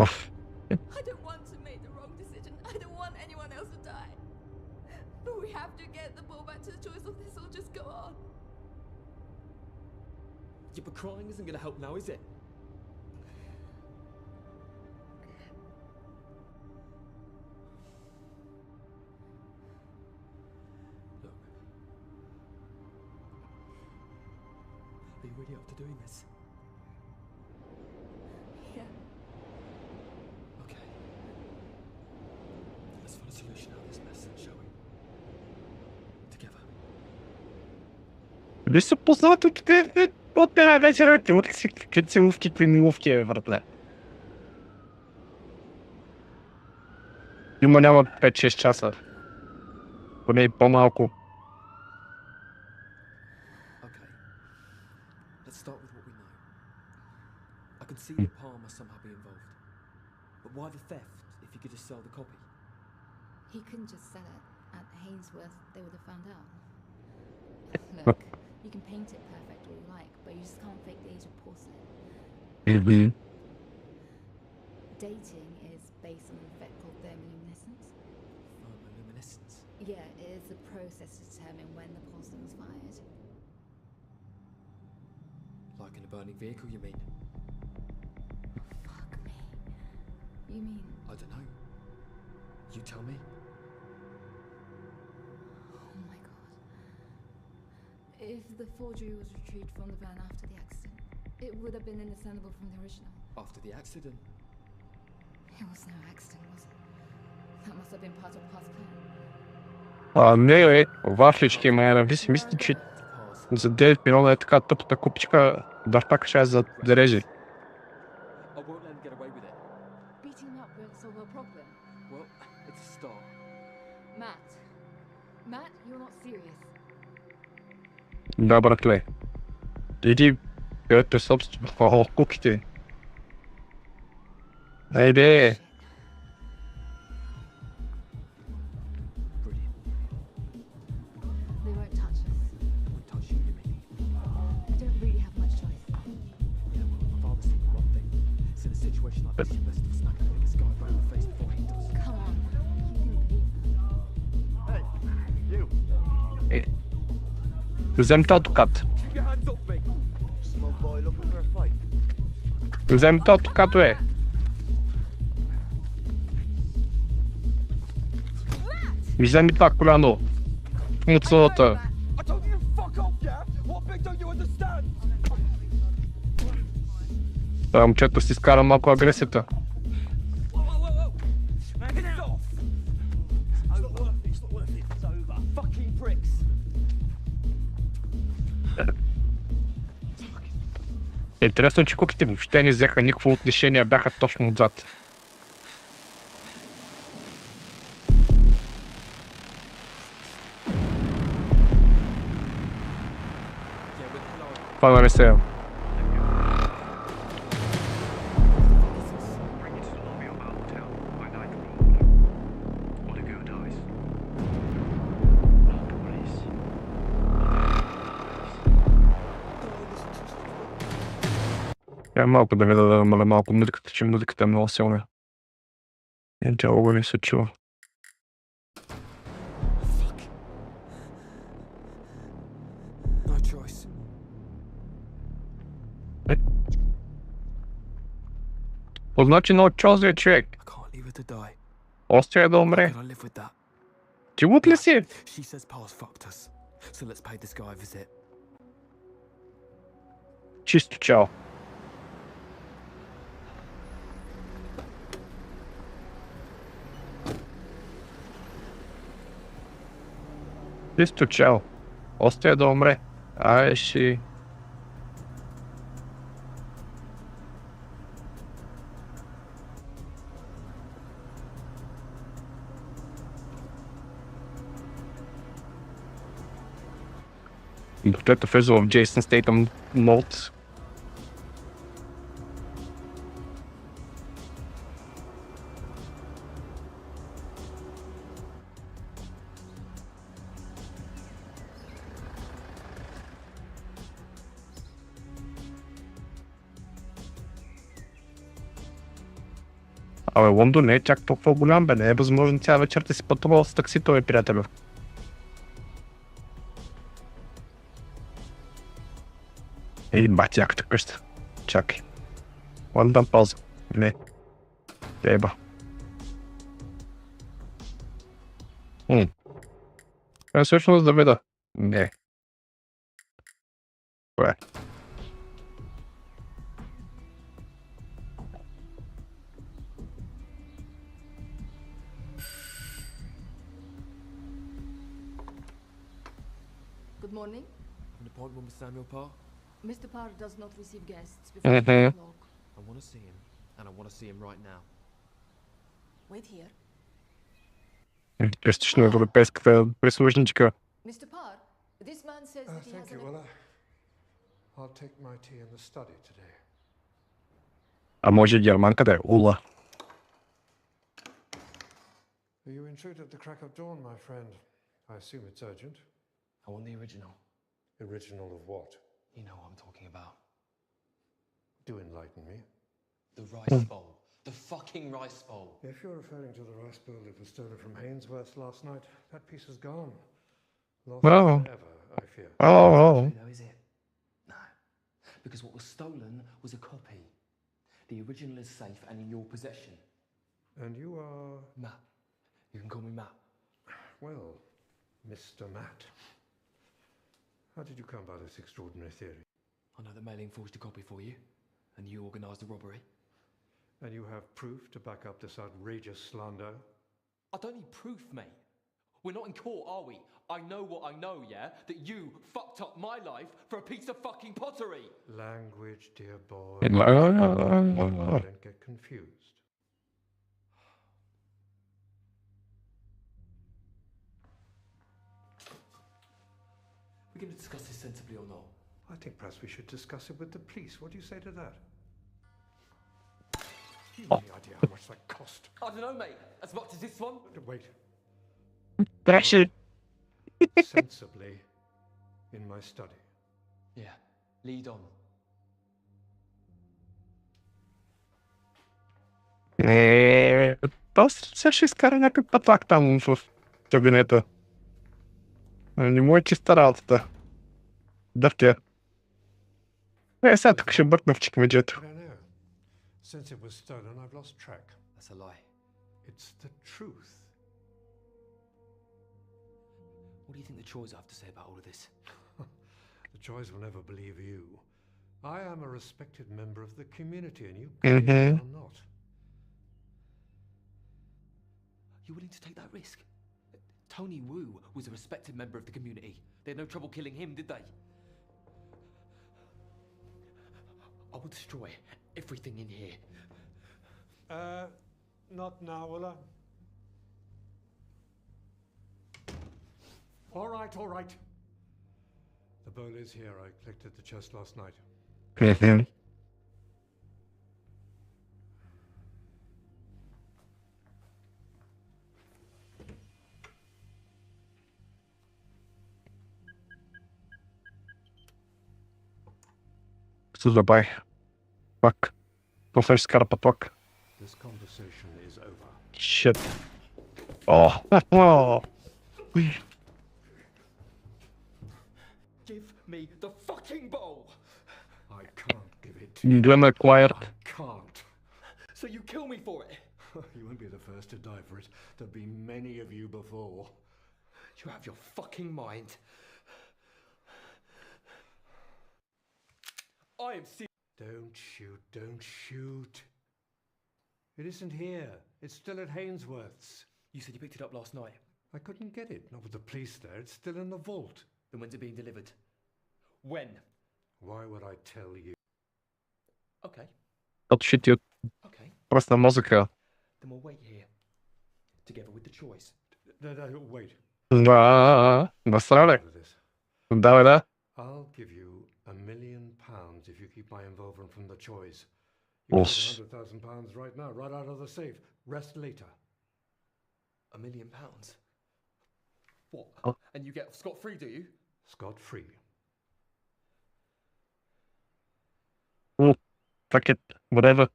Oof. I don't want to make the wrong decision. I don't want anyone else to die. But we have to get the ball back to the choice of this or just go on. Yeah, but crying isn't gonna help now, is it? Look. Are you really up to doing this? Yeah. Okay. Let's find a solution out of this mess, shall we? Together. Виж се познавате от една вечер, като целувки, тренировки, братле. Има няма 5-6 часа. Поне по-малко. Okay. Let's start with what we know. I can see that Palm must somehow be involved. But why the theft if he could just sell the copy? He couldn't just sell it. At Hainsworth, they would have found out. Look, you can paint it perfect all you like, but you just can't fake the age of porcelain. Dating is based on an effect called thermoluminescence. Thermoluminescence? Yeah, it is a process to determine when the porcelain was fired. Like in a burning vehicle, you mean? Fuck me. You mean? I don't know. You tell me. Oh my god. If the forgery was retrieved from the van after the accident, it would have been indiscernible from the original. After the accident? It was no accident, was it? That must have been part of past plan. Не, вафлички, ме мисля, че за 9 милиона е така тъпата купчика, да пак ще зареже. I won't let him get away with it. Beating him up won't solve our problem. Well, it's a start. Matt, you're not serious. Да, братле. Иди, пиете собствено куките. Айде. They won't touch us. Won't touch you, you mean? We don't really have much choice. Yeah, well, my father's thinking one thing. It's in a situation like this, you best smack the biggest guy right in the face before he does. Come on. You didn't believe Hey, you. Взем тотокат. Keep your hands off me. Small boy looking for a fight. Взем тотокат, бе. Вземи това коляно. Муцата. I told you to fuck off, yeah? What bit don't you understand? Това момчето си скара малко агресията. Whoa. Man, get off. It's not worth it. It's over. Fucking pricks. Интересно, че куките въобще не взеха никакво отношение, бяха точно отзад. Пана се. Я малко да ви да намаля малко музиката, че музиката е много силна. И тяло ми се чува. No choice. Значи no choice е човек. I can't leave her to die. Още е да умре. Can I live with that? Ти луд ли си? She says Pa's fucked us. So let's pay this guy a visit. Чисто чао. Чисто чао. Още е да умре. Ай си. Какой-то влизал в Джейсон Стейтъм мод. Абе, Лондон не е чак толкова голям, бе. Не е възможно цяла вечер да си пътувал с таксито, приятелю. Бати, яката къща. Чакай. Лондон пауза. Не. Еба. Всъщност да видя. Не. Кое? Good morning. An appointment with Samuel Parr? Mr. Parr does not receive guests before 3 o'clock. I want to see him, and I want to see him right now. Wait here. Частично европейската прислужничка. Mr. Parr, this man says that he Thank has you, an... Willa. I'll take my tea in the study today. А може германка да е Ула. You intrude at the crack of dawn, my friend. I assume it's urgent. I want the original. Original of what? You know what I'm talking about. Do enlighten me. The rice bowl. The fucking rice bowl. If you're referring to the rice bowl that was stolen from Hainsworth's last night, that piece is gone. Lost forever, I fear. No, is it? No. Because what was stolen was a copy. The original is safe and in your possession. And you are... Matt. You can call me Matt. Well, Mr. Matt. How did you come by this extraordinary theory? I know that Mailing forged a copy for you, and you organised the robbery. And you have proof to back up this outrageous slander? I don't need proof, mate. We're not in court, are we? I know what I know, yeah? That you fucked up my life for a piece of fucking pottery! Language, dear boy. Don't get confused. We're going to discuss this sensibly or not? I think perhaps we should discuss it with the police. What do you say to that? You have any idea how much that cost? I don't know, mate. As much as this one? Wait. Даже... Sensibly in my study. Yeah. Lead on. То все ще изкара някакъв пътлак там в кабинета. Не му е чиста работата. Да в тя. Сега тук ще бъркна в чекмеджето. Since it was stolen, I've lost track. That's a lie. It's the truth. What do you think the Troys have to say about all of this? The Troys will never believe you. I am a respected member of the community, and you clearly are not. You willing to take that risk? Tony Wu was a respected member of the community. They had no trouble killing him, did they? I will destroy everything in here. Not now, Willa. All right. The bowl is here. I collected the chest last night. Забай. Пак. После ще скара пътлак. This conversation is over. Shit. Oh. Give me the fucking bowl! I can't give it to you. Glenn acquired. I can't. So you kill me for it? You won't be the first to die for it. There've been many of you before. You have your fucking mind. I am serious. Don't shoot. It isn't here. It's still at Hainsworth's. You said you picked it up last night. I couldn't get it, not with the police there. It's still in the vault. Then when's it being delivered? When? Why would I tell you? Okay. Защото ще ти от Okay. просто мозъка. Then we'll wait here. Together with the choice. No, wait. Да, насраля. Давай, да. I'll give you £1 million if you keep my involvement from the choice. You Oof. get £100,000 right now, right out of the safe. Rest later. £1 million? What? Oh. And you get scot-free, do you? Scot-free. Oh, fuck it. Whatever.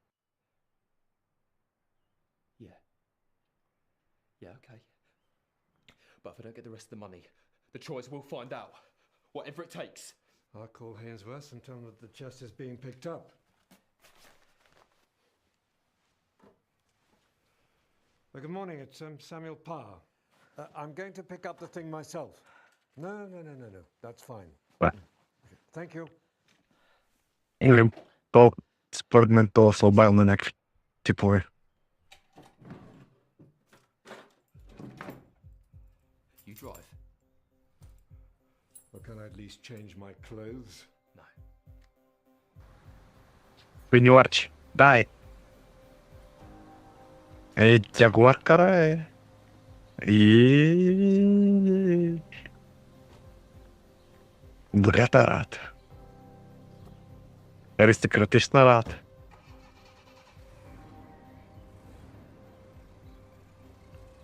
Yeah. Yeah, okay. But if I don't get the rest of the money, the choice will find out. Whatever it takes. I'll call Hainsworth and tell him that the chest is being picked up. Good morning, it's Samuel Parr. I'm going to pick up the thing myself. No, that's fine. Beh. Thank you. Ili to sportmento slobodno nekakvi tipovi. You drive? Or can I at least change my clothes? No. Penjuarci, dai. E Jaguar, cara, и... Богата рад. Аристократична рад.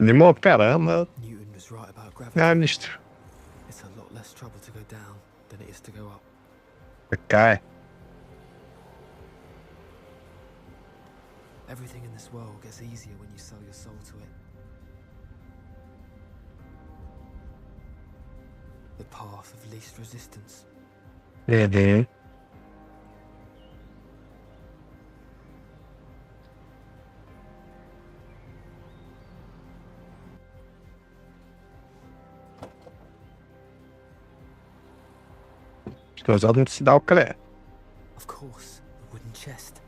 Не мога пера, ама... Newton was right about gravity. Няма нищо. It's a lot less trouble to go down than it is to go up. Така е. Everything in this world gets easier when you sell your soul to it. The path of least resistance. Е. Що задница си дал къде? Of course, the wooden chest.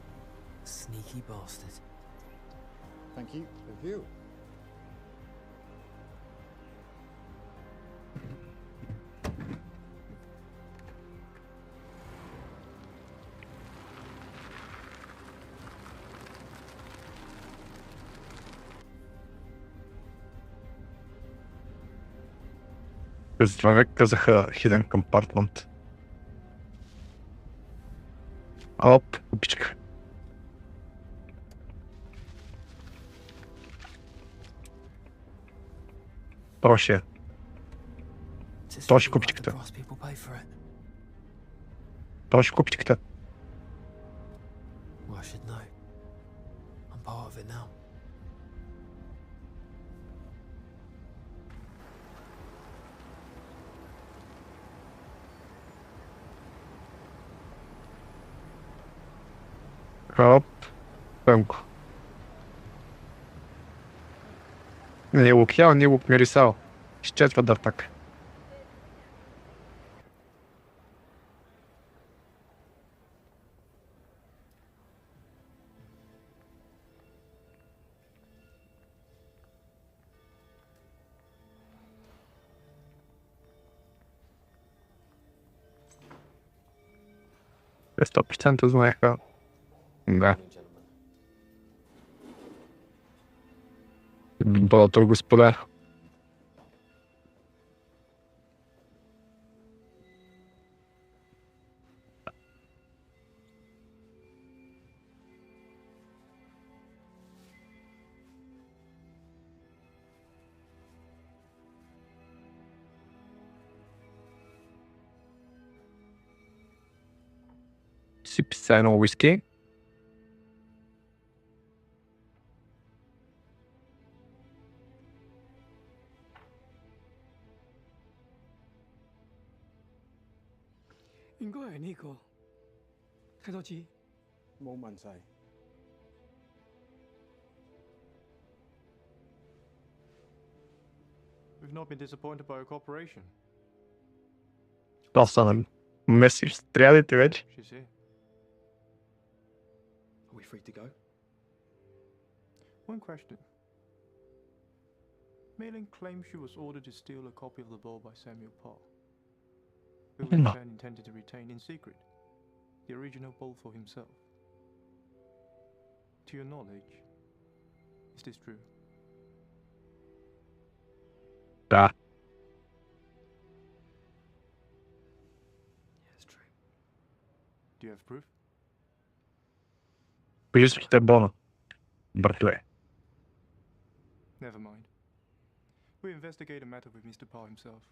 Sneaky bastard. Thank you. Thank you. През това век казаха Hidden Compartment. Оп, купичка. Проще. Точно купичката. Точно купичката. Well, I should know. I'm part of it now. Оп. Тъмко. Не лук ял, не лук нарисал. Изчезва дъртък. Те 100% знаеха. Да. Доброто, господа. Сипи се едно уиски.冇問世。We've not been disappointed by your cooperation. Това са на месиш стрелите вече. She's here. Are we free to go? One question. Mailing claims she was ordered to steal a copy of the ball by Samuel Parr, who in No. turn intended to retain in secret the original ball for himself. To your knowledge, is this true? Да. Do you have proof? Поискайте бона, братле. Never mind. We investigate a matter with Mr. Parr himself.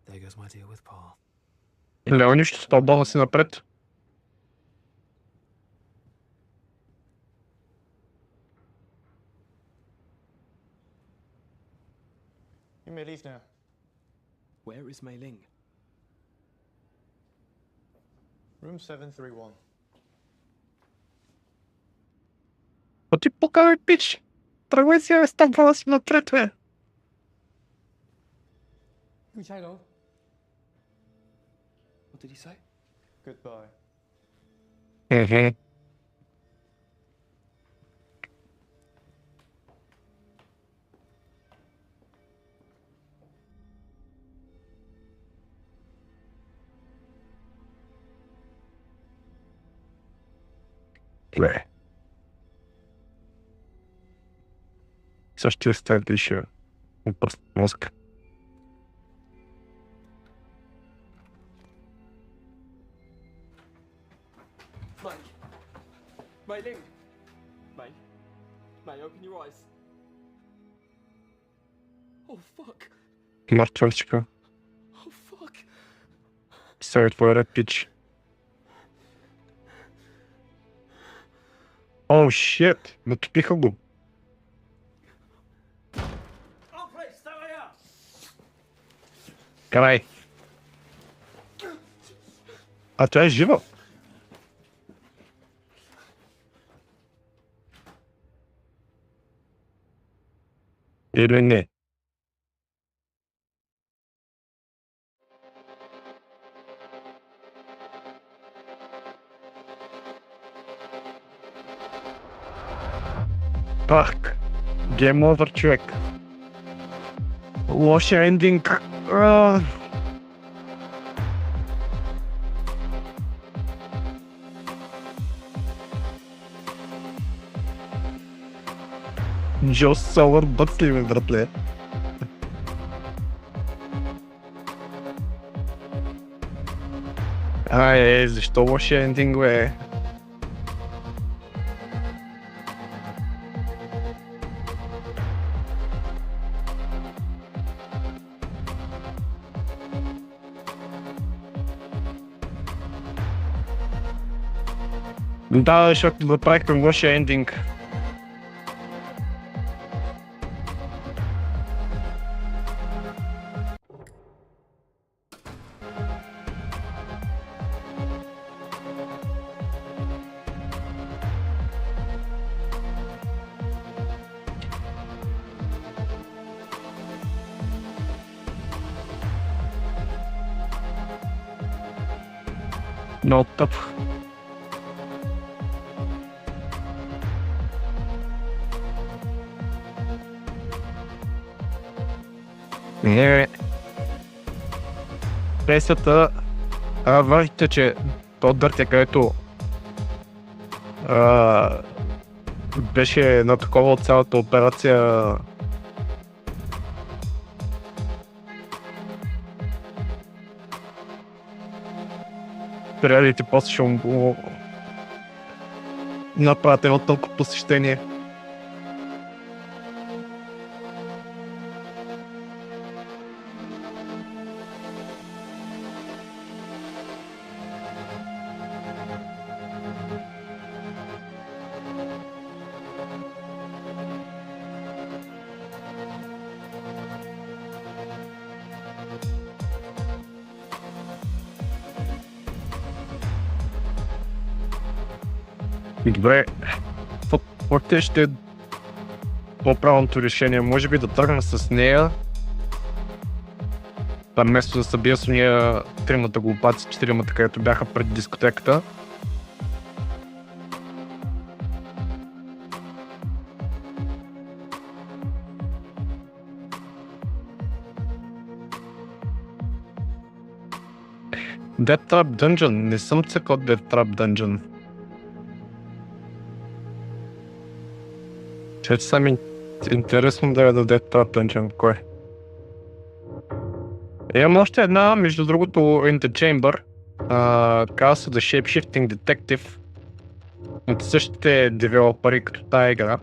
There goes my deal with Parr. Леони ще стал бона си напред. You may leave now. Where is Mei Ling? Room 731. О ти покажи, пич! Тръгвай си, стал бона си напред, бе! What did he say? Goodbye. Хе-хе. Бе. Също ще стане ще упръст мозък. Mei Ling! Mei, open your eyes. Oh, fuck. Мъртвърчика. Oh, fuck. Сега твой ред, пич. О, шит! Натопиха го. Карай. А тя е жива. Или не? Пак. Game over, човек. Лошия ендинг. Джо Сауър бъцли ме, братле. Защо лошия ендинг, бе? Да, защото направихме лошия ендинг. Много тъп. Пресата върхите, че то дъртя, където беше на такова от цялата операция. Приятелите после ще му направят едно толкова посещение. Добре, какво ще е по-правилното решение? Може би да тръгна с нея, вместо да събия с нея тримата глупаци, четиримата, където бяха пред дискотеката. Death Trap Dungeon. Не съм цъкал Death Trap Dungeon. Че сами интересно да е да Death Trap Dungeon. Кой? Имам още една, между другото, In the Chamber. Казва се The Shapeshifting Detective от същите девелопери като тая игра.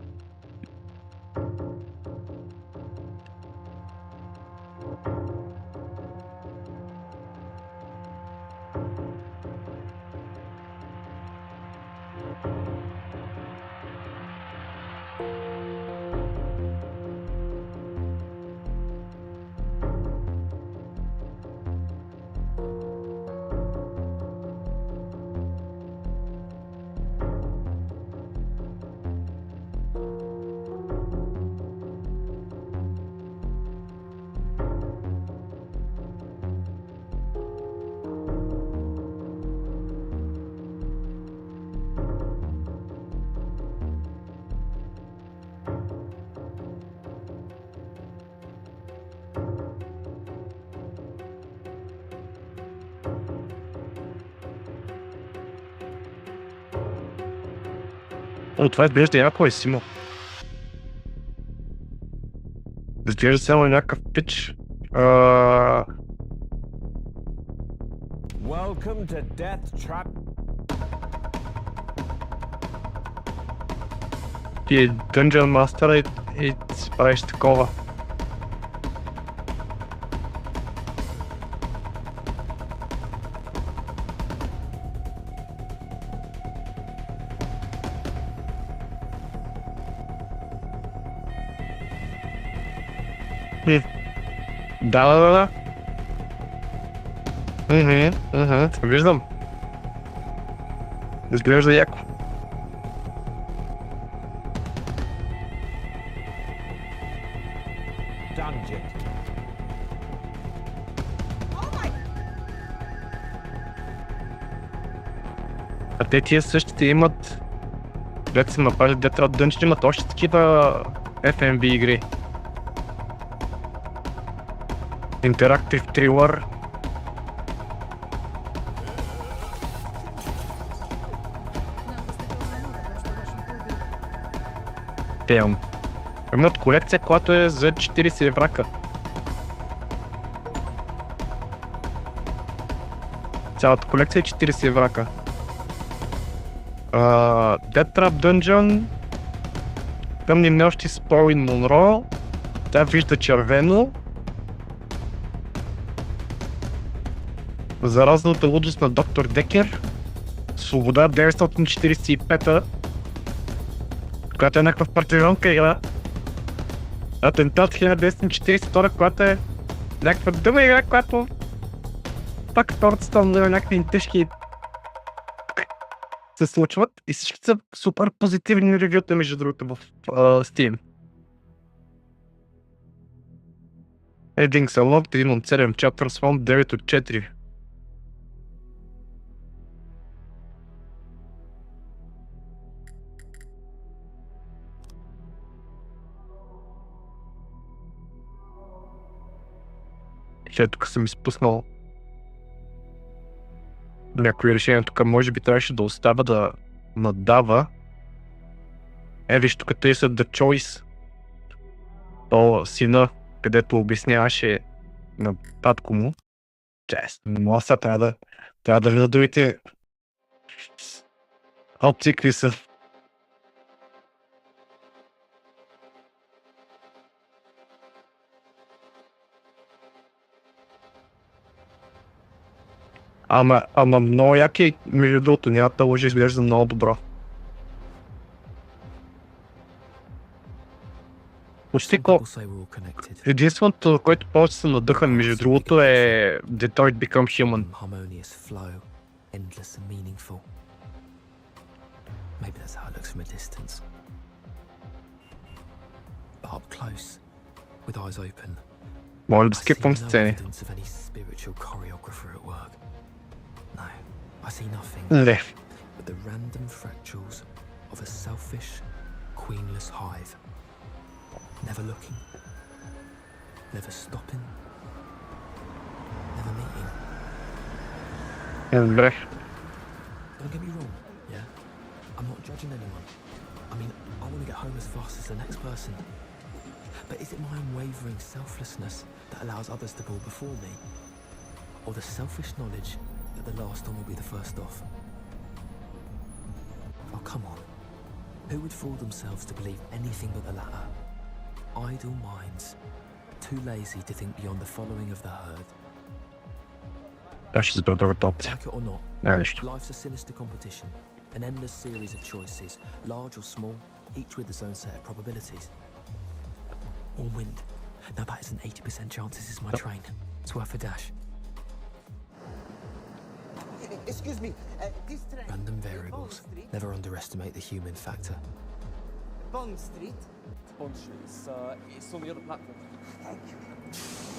О, това изглежда яко е, Симо. Изглежда само някакъв пич. Welcome to Death Trap. Ти е Dungeon Master и си правиш такова. Да. Виждам. Изглежда яко. Dungeon. А те тия същите имат... Дето се направили Death Trap Dungeon, имат още такива FMV игри. Interactive Thriller. Филм. Имат колекция, която е за 40 еврака. Цялата колекция е 40 еврака. Death Trap Dungeon. Тъмни нощи с Полин Монро. Тя вижда червено. Заразната лудост на доктор Декер. Свобода 945-та. Която е някаква партизанска игра. Атентат 1942, която е някаква друга игра, която пак втората на някакви тежки се случват и всички са супер позитивни ревюта, между другото, в Steam. Headings are locked, 1 от 7, chapters found 9 от 4. Тук съм изпуснал някои решения. Тук може би трябваше да оставя да надава. Виж, тук те са The Choice. То сина, където обясняваше на татко му. Честно, не мога сега, трябва да видя другите опции, какви са. Ама много яки, между другото, няма да лъжи, изглежда много добро. Почти единственото, което повече съм надъхан, между другото, е Detroit Become Human. Моля да скипвам сцени. I see nothing but the random fractals of a selfish, queenless hive. Never looking, never stopping, never meeting. Don't get me wrong, yeah? I'm not judging anyone. I mean, I want to get home as fast as the next person. But is it my unwavering selflessness that allows others to go before me? Or the selfish knowledge that the last one will be the first off. Oh, come on. Who would fool themselves to believe anything but the latter? Idle minds. Too lazy to think beyond the following of the herd. Als je ze doortopt. Like it or not, Juist. life's a sinister competition. An endless series of choices, large or small, each with its own set of probabilities. Or wind. Now that is an 80% chance this is my train. It's worth a dash. Excuse me, this train... Random variables. Never underestimate the human factor. Bond Street? Bond Street, it's on the other platform. Thank you.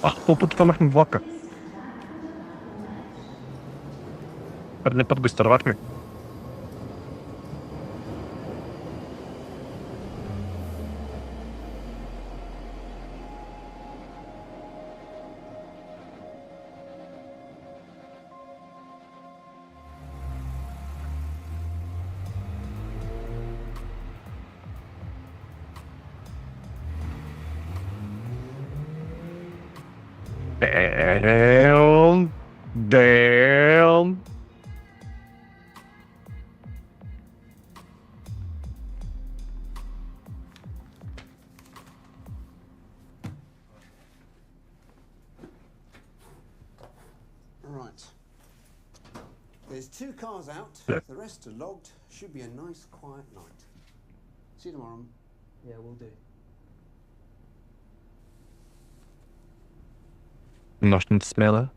Ach, попут там их влака. Не подбыстро вакми. Damn. Right. There's 2 cars out. The rest are logged. Should be a nice, quiet night. See you tomorrow. Yeah, we'll do. Нощните смела.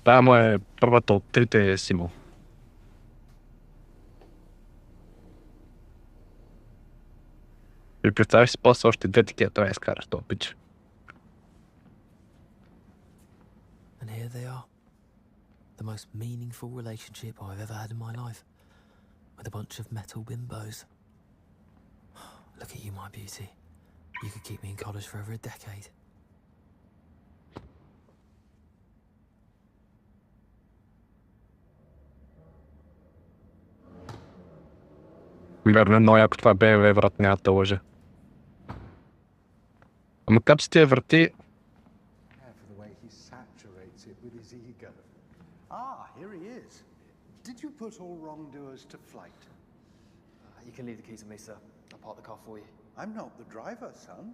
Това му е първата от трите Симо. И представяш си после още 2 такива, това изкараш този пич. And here they are. The most meaningful relationship I've ever had in my life. With a bunch of metal bimbos. Look at you, my beauty. You could keep me in college for over a decade. Верно, но ако това БМВ врат няма да лъжа. Ама как си тия врати? For the way he saturates it with his ego. Ah, here he is. Did you put all wrongdoers to flight? You can leave the keys to me, sir. I'll park the car for you. I'm not the driver, son.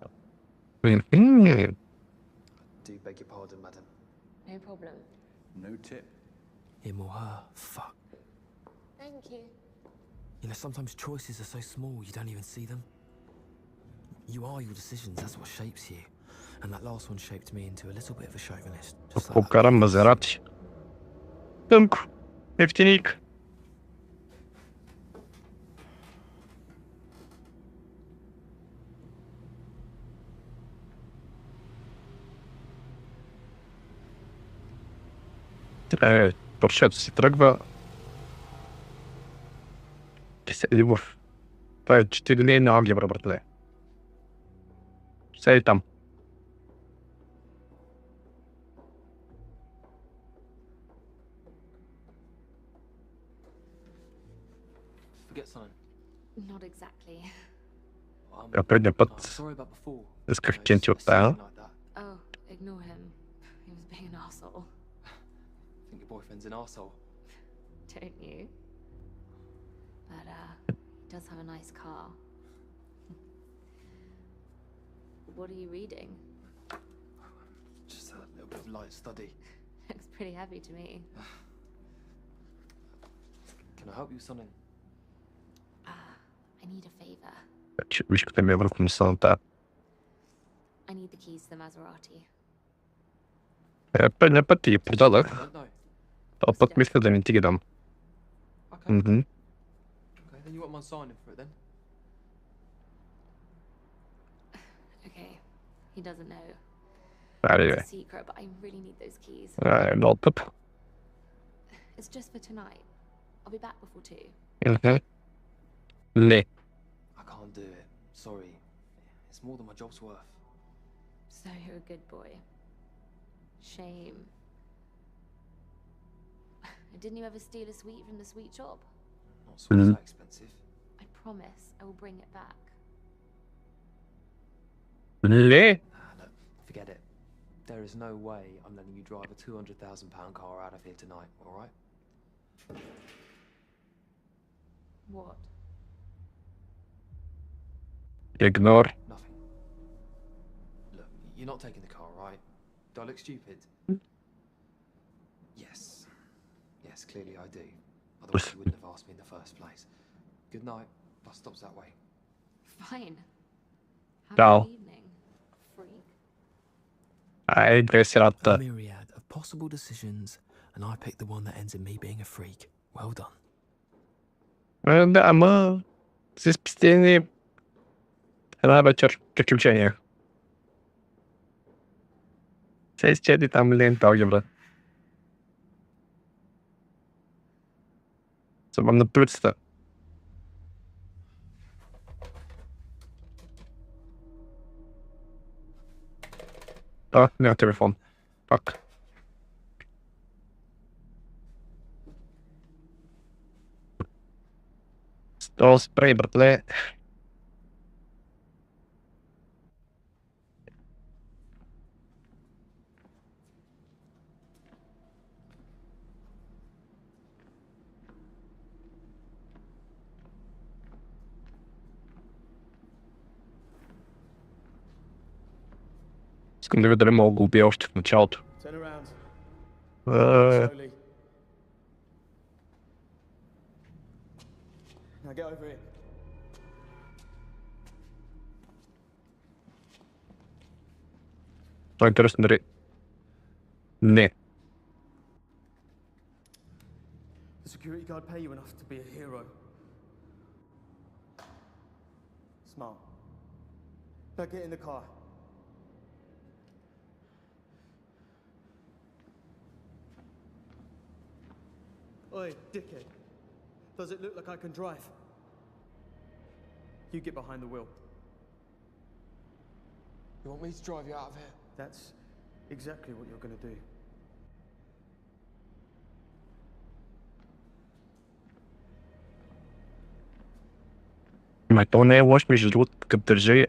Do beg your pardon, madam. No problem. No tip. Him or her. Fuck. Thank you. You know, sometimes choices are so small you don't even see them. You are your decisions, that's what shapes you. And that last one shaped me into a little bit of a chauvinist. Покарам Мазерати. Тънко. Ефтиник. Поршето си тръгва. Седи в... Това е 4-линейна алгебра, братле. Седи там. Forget something. Not exactly. Предния път исках кенти от тая. Oh, ignore him. He was being an arsehole. I think your boyfriend's an arsehole. Don't you? But, he does have a nice car. What are you reading? Just a little bit of light study. Looks pretty heavy to me. Can I help you with something? I need a favor. Вишката ми е върху мисълта. I need the keys to the Maserati. Предния път ти ги продадах. Този път мисля да не ти ги дам. Okay, then you won't mind signing for it then? Okay, he doesn't know. Anyway. It's a secret, but I really need those keys. Not up. It's just for tonight. I'll be back before 2. Okay. Le. I can't do it. Sorry. It's more than my job's worth. So you're a good boy. Shame. Didn't you ever steal a sweet from the sweet shop? Not sweets that expensive. I promise I will bring it back. Le. Look, forget it. There is no way I'm letting you drive a £200,000 car out of here tonight, all right? What? Ignore. Nothing. Look, you're not taking the car, right? Do I look stupid? Yes. Yes, clearly I do. Otherwise you wouldn't have asked me in the first place. Good night. Bus stop's that way. Fine. Have Ciao. a good evening, freak. A myriad of possible decisions, and I picked the one that ends in me being a freak. Well done. Да, мы с впечатлением на вечер приключения. Cześć, kiedy tam lenta algebra. Co mam na płytce? A, nie ma telefon. Fuck. Stol spray, bratle. Искам да видя дали мога да го убия още в началото. Turn around. Е, Slowly. Now get over it. Това е интересно дали... Не. The security guard pay you enough to be a hero. Smart. Now get in the car. Oi, dickhead. Does it look like I can drive? You get behind the wheel. You want me to drive you out of here? That's exactly what you're gonna do. Май, то не е лош, между другото, като държи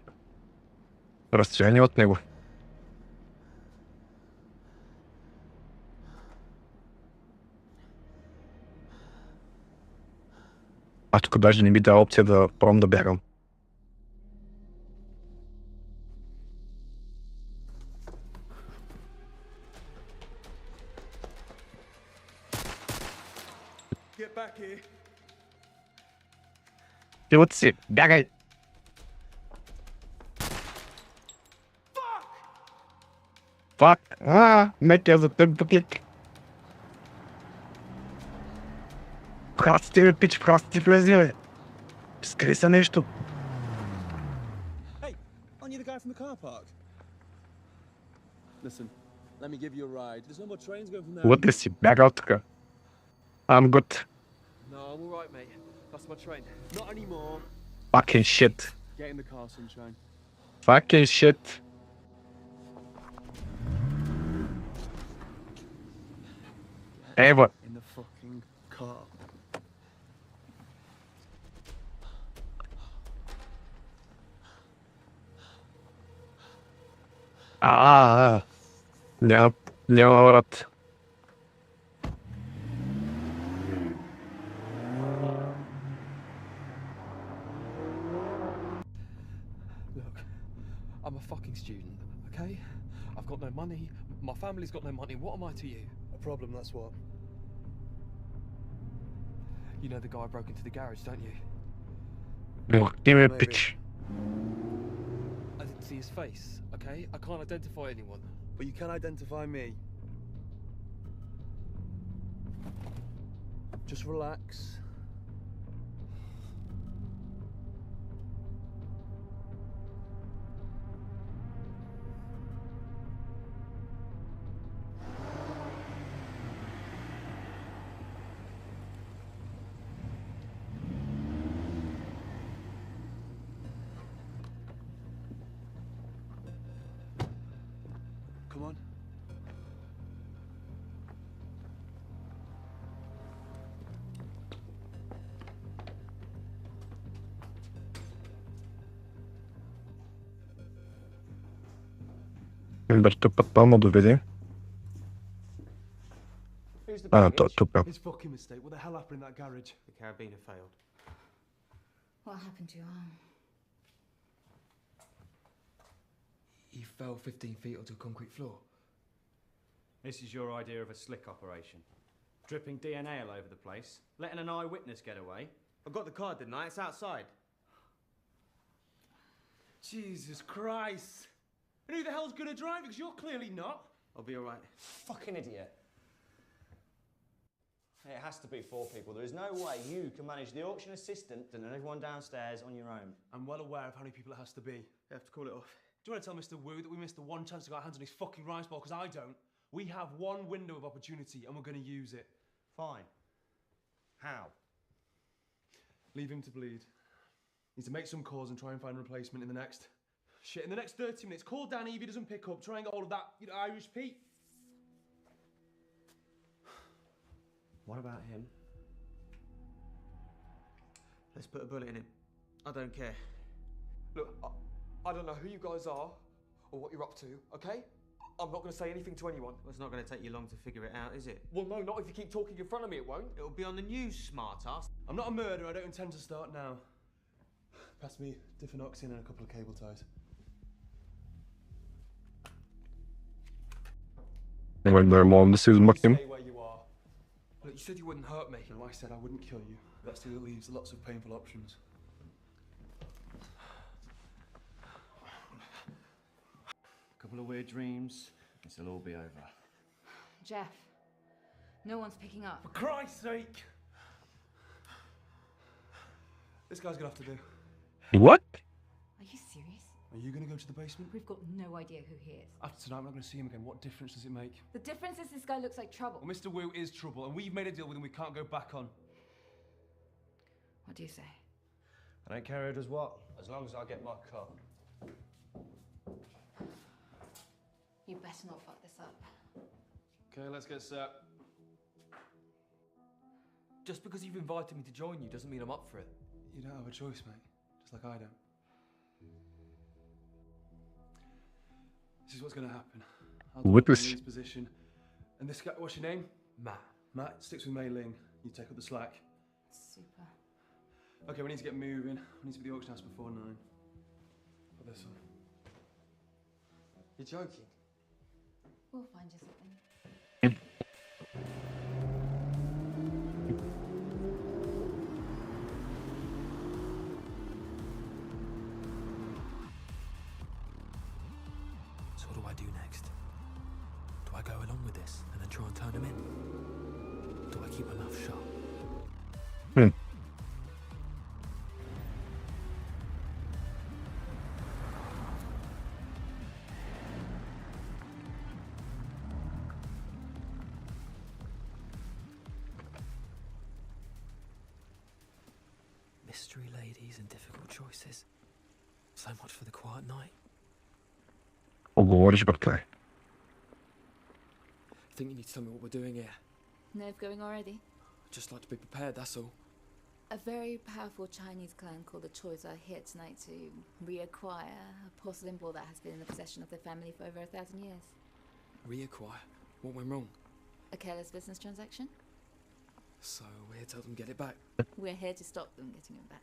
разстояние от него. Аз тук даже не ми дава опция да пробвам да бягам. Get back here. Пилът си, бягай! Фак! Метя за теб пакет. Прости ме, пич, прости влези, бе. Скри се нещо. Hey, aren't you the guy from the car park? Listen, let me give you a ride. There's no more trains going from there. Лътри си, бягал тук. I'm good. No, I'm alright, mate. That's my train. Not anymore. Fucking shit. Get in the car, sunshine. Fucking shit. Evo. In the fucking car. Няма врат. Look, I'm a fucking student, okay? I've got no money, my family's got no money, what am I to you? A problem, that's what. You know the guy who broke into the garage, don't you? Give me a bitch. I didn't see his face, okay? I can't identify anyone. But you can identify me. Just relax. Come on. Ümberto patlamma dovedi. Who's the Ah, baggage? top. His fucking mistake. What the hell happened in that garage? The carabiner failed. What happened to your arm? He fell 15 feet onto a concrete floor. This is your idea of a slick operation. Dripping DNA all over the place, letting an eyewitness get away. I got the card, didn't I? It's outside. Jesus Christ! And who the hell's gonna drive it? Because you're clearly not. I'll be alright. Fucking idiot. It has to be 4 people. There is no way you can manage the auction assistant and everyone downstairs on your own. I'm well aware of how many people it has to be. You have to call it off. Do you want to tell Mr. Wu that we missed the one chance to get our hands on his fucking rice ball? Because I don't. We have one window of opportunity and we're going to use it. Fine. How? Leave him to bleed. Need to make some calls and try and find a replacement in the next... Shit, in the next 30 minutes. Call Danny if he doesn't pick up. Try and get all of that, Irish Pete. What about him? Let's put a bullet in him. I don't care. Look, I don't know who you guys are or what you're up to, okay? I'm not going to say anything to anyone. Well, it's not going to take you long to figure it out, is it? Well, no, not if you keep talking in front of me, it won't. It'll be on the news, smartass. I'm not a murderer, I don't intend to start now. Pass me Diffenoxin and a couple of cable ties. Ben dermanını süzün bakayım. Stay where you are. Look, you said you wouldn't hurt me. No, I said I wouldn't kill you. That still leaves lots of painful options. A couple of weird dreams, this'll all be over. Jeff, no one's picking up. For Christ's sake! This guy's gonna have to do. What? Are you serious? Are you gonna go to the basement? We've got no idea who he is. After tonight, we're not gonna see him again. What difference does it make? The difference is this guy looks like trouble. Well, Mr. Wu is trouble, and we've made a deal with him we can't go back on. What do you say? I don't care who does what, as long as I get my cut. You better not fuck this up. Okay, let's get set. Just because you've invited me to join you doesn't mean I'm up for it. You don't have a choice, mate. Just like I don't. This is what's going to happen. I'll take May's position. And this guy, what's your name? Matt. Matt sticks with Mei Ling. You take up the slack. Super. Okay, we need to get moving. We need to be at the auction house before 9. Put this on. You're joking? We'll find you something. So what do I do next? Do I go along with this and then try and turn him in? Do I keep my mouth shut? Mystery ladies and difficult choices. So much for the quiet night. Говориш, братле. I think you need to tell me what we're doing here. Nerve going already? I'd just like to be prepared, that's all. A very powerful Chinese clan called the Choi's are here tonight to reacquire a porcelain ball that has been in the possession of their family for over 1,000 years. Reacquire? What went wrong? A careless business transaction? So we're here to help them get it back. We're here to stop them getting it back.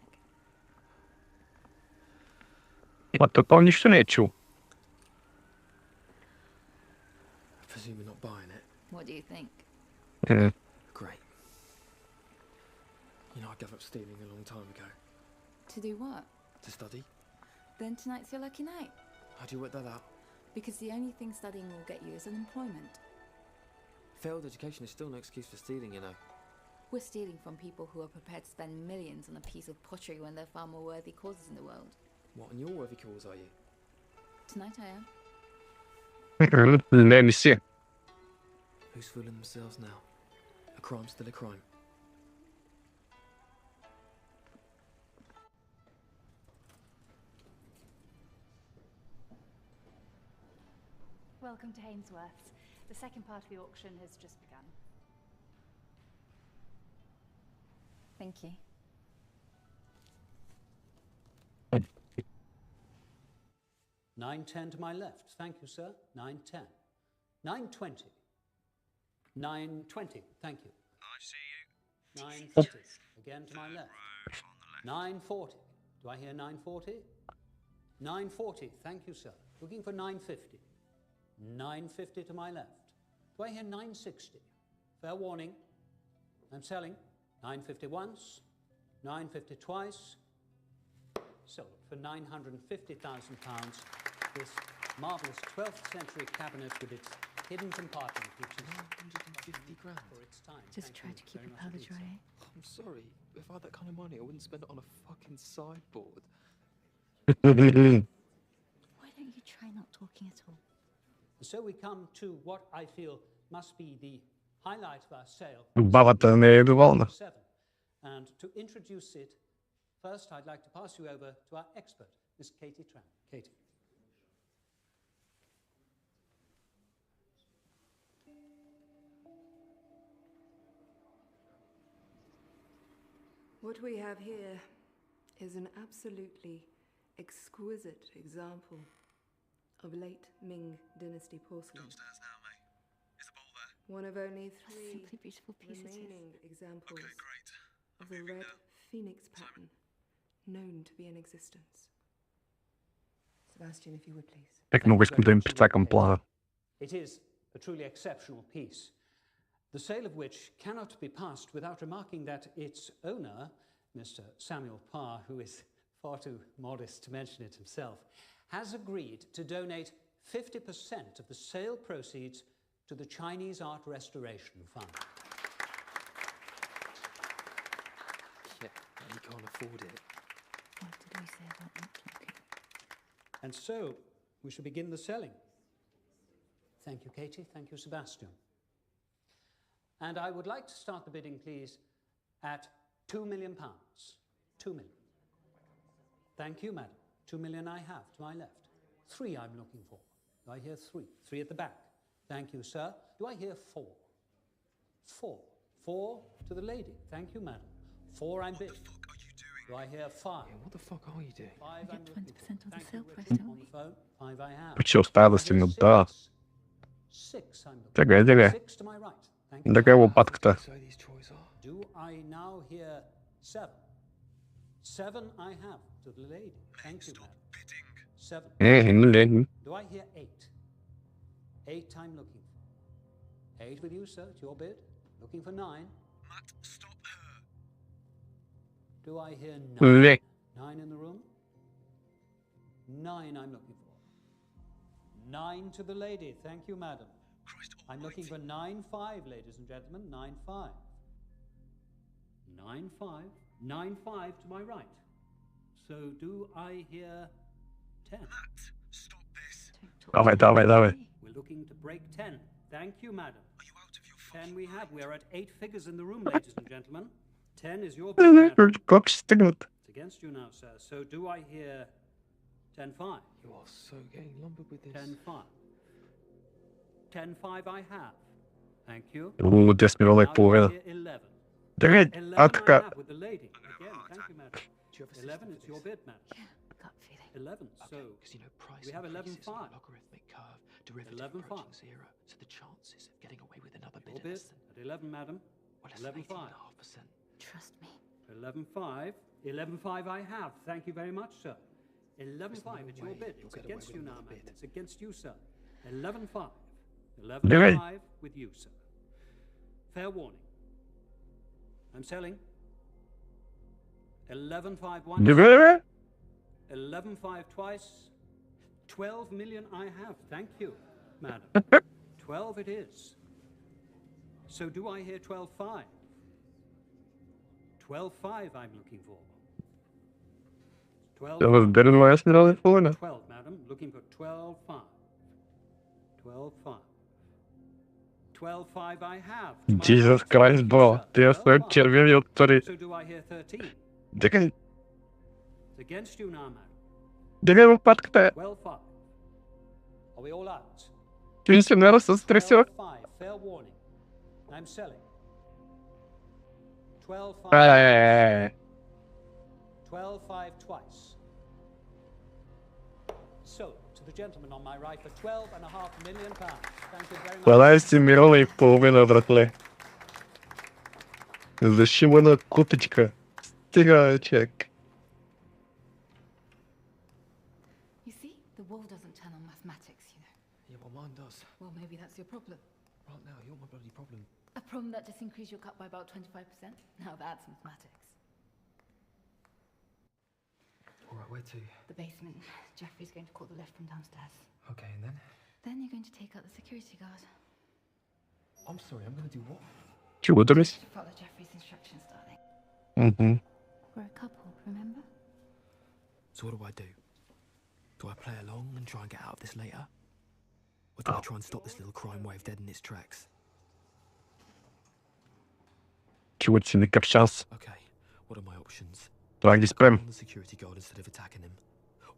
Ма то нищо не е чул. I presume you're not buying it. What do you think? Great. You know, I gave up stealing a long time ago. To do what? To study. Then tonight's your lucky night. How do you work that out? Because the only thing studying will get you is unemployment. Failed education is still no excuse for stealing, you know. We're stealing from people who are prepared to spend millions on a piece of pottery when there are far more worthy causes in the world. What, and your worthy cause are you? Tonight I am. Let me see. Who's fooling themselves now? A crime's still a crime. Welcome to Hainsworth's. The second part of the auction has just begun. Thank you. 910 to my left. Thank you, sir. 910. 920. 920. Thank you. I see you. 940. Again to my left. 940. Do I hear 940? 940. Thank you, sir. Looking for 950. 950 to my left. Do I hear 960? Fair warning. I'm selling. 950 once. 950 twice. Sold for £950,000. This marvellous 12th century cabinet with its hidden compartment, which is 150 grand for its time. Just try to keep your powder dry. I'm sorry. If I had that kind of money, I wouldn't spend it on a fucking sideboard. Why don't you try not talking at all? So we come to what I feel must be the highlight of our sale. Баба-то не бывало. And to introduce it, first I'd like to pass you over to our expert, Miss Katie Tran. Katie. What we have here is an absolutely exquisite example of late Ming Dynasty porcelain. Downstairs now, mate. Is the bowl there? One of only three Simply beautiful piece it is. remaining examples Okay, great. of the red phoenix pattern known to be in existence. Sebastian, if you would please. Jak mogłeś mi dojść taką plachę? It is a truly exceptional piece, the sale of which cannot be passed without remarking that its owner, Mr. Samuel Parr, who is far too modest to mention it himself, has agreed to donate 50% of the sale proceeds to the Chinese Art Restoration Fund. Yeah, he can't afford it. What did we say about not talking? And so, we shall begin the selling. Thank you, Katie. Thank you, Sebastian. And I would like to start the bidding, please, at £2 million. 2 million. Thank you, madam. 2 million I have to my left. 3 I'm looking for. Do I hear 3? 3 at the back. Thank you, sir. Do I hear 4? 4. 4 to the lady. Thank you, madam. 4 I'm bidding. Do I hear 5? Yeah, what the fuck are you doing? 5 We I'm get looking 20% for. of the Thank sale you, price, Richard. don't On we? the phone. 5 I have. Почему осталось ему, да. 6 I'm looking Czekaj, for. czekaj. 6 to my right. Thank you. Taka łopatka. Do I now hear 7? 7 I have to the lady. Thank you, madam. 7. Nie. Do I hear 8? 8 I'm looking for. 8 with you, sir. It's your bid. Looking for 9. Matt, stop her. Do I hear 9? Nie. 9 in the room? 9 I'm looking for. 9 to the lady. Thank you, madam. I'm looking for 9-5, ladies and gentlemen. 9-5. 9-5. 9-5 to my right. So do I hear 10? Matt, stop this. Dawaj. We're looking to break 10. Thank you, madam. Are you out of your 10 we have. We're at 8 figures in the room, ladies and gentlemen. 10 is your bid, madam. Как стегнут? It's against you now, sir. So do I hear 10-5? You are so getting lumbered with this. 10-5. 10-5 I have. Thank you. 10 миллионов Now do I половина. hear 11? Догадь, 11 I атка. have with the lady. Again, thank you, madam. 11, it's your bid, madam. Gut feeling. 11, so Because you know price we have increases 11-5. in a logarithmic curve, derivative 11-5. approaching zero. So the chances of getting away with another Your bid are bid less than at 11, madam. well, less than 11-5. 18.5%. Trust me. 11-5. 11-5 I have. Thank you very much, sir. 11-5, it's your bid. you'll It's get away against with you now, another madam. bid. It's against you, sir. 11-5. Давай. 11-5 with you, sir. Fair warning. I'm selling. 11-5 once. 11-5 twice. 12 million I have. Thank you, madam. 12 it is. So do I hear 12-5? 12-5 I'm looking for. 12. Dat was beter dan wat hij voor. 12, madam. Looking for 12-5. 12-5. 12-5 I have. Jesus Christ, bro. Ty jest tak czerwieni od który. So do I hear 13? Догадь. It's against you now, madam. Догадь łopatka. 12-5. Are we all out? Пенсионер со стресёк. 12-5. Fair warning. I'm selling. 12-5. 12-5 twice. Sold to the gentleman on my right for £12.5 million. Thank you very much. 12 миллиона и половина, братле. Зачем она куточка? Стига, чек. You see, the wall doesn't turn on mathematics, you know. Yeah, well, mine does. Well, maybe that's your problem. Right now, you're my bloody problem. A problem that just increased your cut by about 25%? Now that's mathematics. All right, where to? The basement. Jeffrey's going to call the lift from downstairs. Okay, and then? Then you're going to take out the security guard. I'm sorry, I'm going to do what? Чего дались? Follow Jeffrey's instructions, darling. Угу. We're a couple, remember? So what do? Do I play along and try and get out of this later? Or do I try and stop this little crime wave dead in its tracks? Чего тебе не как шанс? Okay, what are my options? Давай здесь прям. On the security guard instead of attacking him.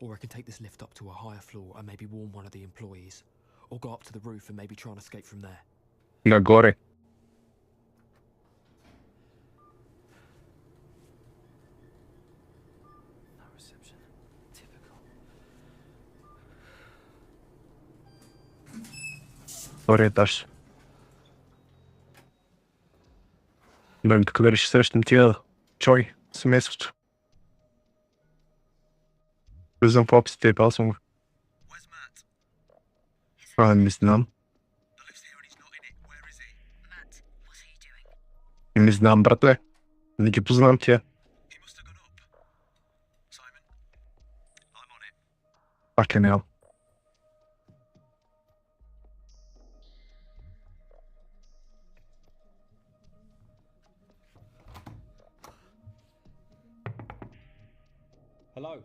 Or I can take this lift up to a higher floor and maybe warn one of the employees. Or go up to the roof and maybe try and escape from there. На горы. No reception. Typical. Второй этаж. Блин, как говоришь, срочно тебе чой семейство. Bizim Fox tape alsam. Не знам. Не знам, братле. Не ги познам тя. Fucking hell. Hello.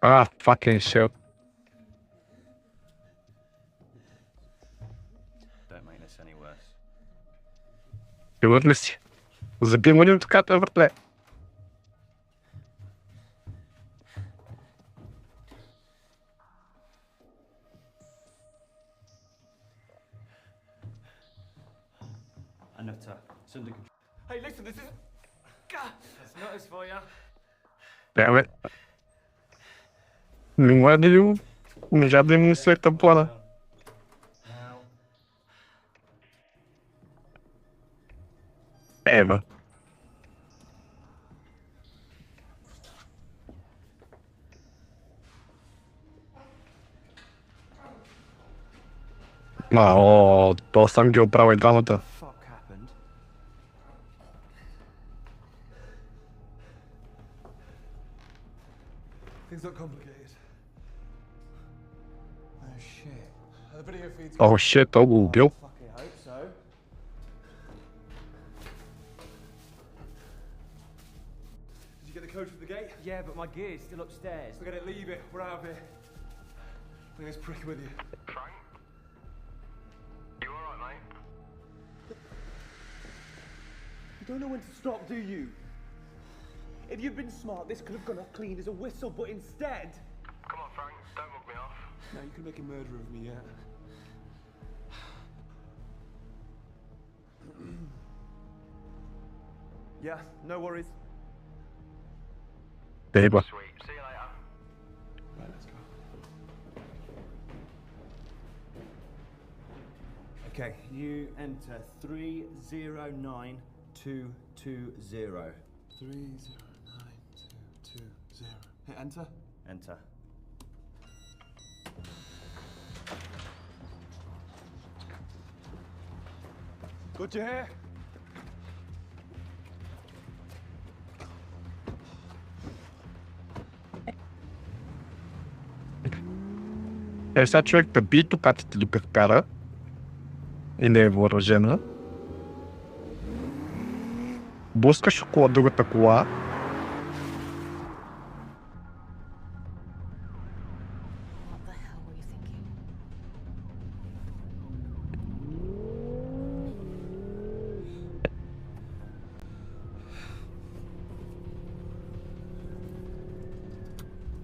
Ah, fucking shit. Don't make this any worse. Сигурности. Забей моню тката, братле. Enough talk. It's under control. Hey, listen, this is... That's notice for you. Damn it. Не младил. Не жадный му света плана. Ева. О, то сам ги оправи двамата. Things look complicated. Oh shit. The video feed's О, shit, то го убил. Fucking hope so. Did you get the code for the gate? Yeah, but my gear's still upstairs. Forget it, leave it. We're out of here. Look at this prick with you. Frank? You alright, mate? You don't know when to stop, do you? If you'd been smart, this could have gone off clean as a whistle, but instead... Come on, Frank, don't mug me off. No, you can make a murderer of me yet. Yeah, no worries. Baby. Sweet, see you later. Right, let's go. Okay, you enter 309220. 309220. Hit enter. Enter. Good to hear. Сега човек да би токатите докато кара и не е въоръжена. Блъскаш около другата кола.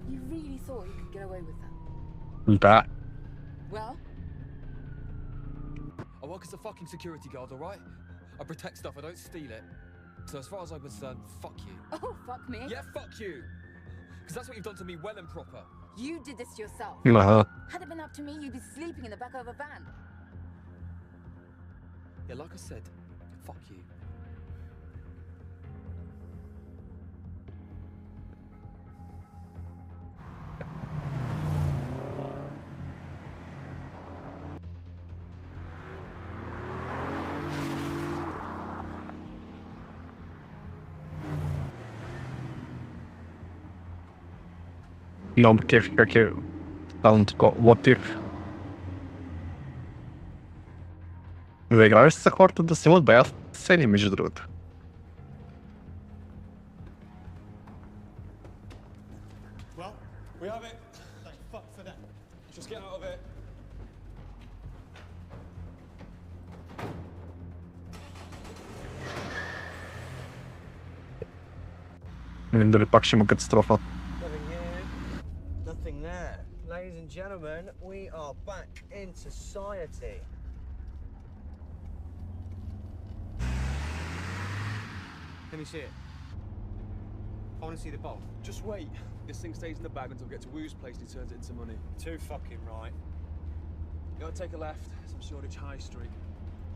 You really thought you could get away with that? Да. Well? I work as a fucking security guard, alright? I protect stuff, I don't steal it. So as far as I'm concerned, fuck you. Oh, fuck me. Yeah, fuck you! Because that's what you've done to me well and proper. You did this to yourself. Ага. Had it been up to me, you'd be sleeping in the back of a van. Yeah, like I said, fuck you. Много тех, как и там такой what if. Заиграешь с хората да снимат бая сцени, между другото. Well, we have it. Thank fuck for that. Just get out of it. Дали пак ще има катастрофа. Nothing here, nothing there. Ladies and gentlemen, we are back in society. Let me see it. I want to see the bowl. Just wait. This thing stays in the bag until we get to Wu's place and he turns it into money. Too fucking right. You gotta take a left. Some Shoreditch High Street.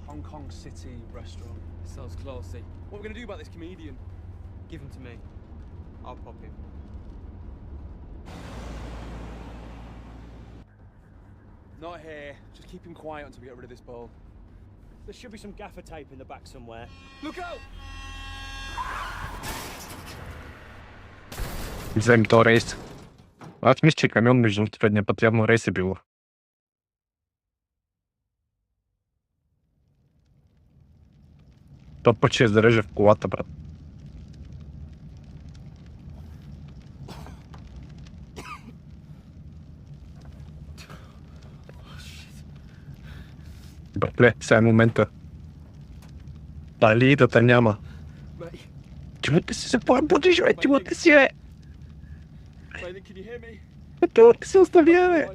Hong Kong City restaurant. Sounds classy. What are we gonna do about this comedian? Give him to me. I'll pop him. Not here. Just keep him quiet until we get rid of this bowl. There should be some gaffer tape in the back somewhere. Look out! Взаим то рейс. Аз мисля, че камион между предния път явно рейс е било. Тот път ще зарежа в колата, брат. Братле, сега е момента. Дали идата няма. Чувате си се по-будиш, бе, чувате си, бе. Brandon, can you hear me? Чувате се оставя, бе.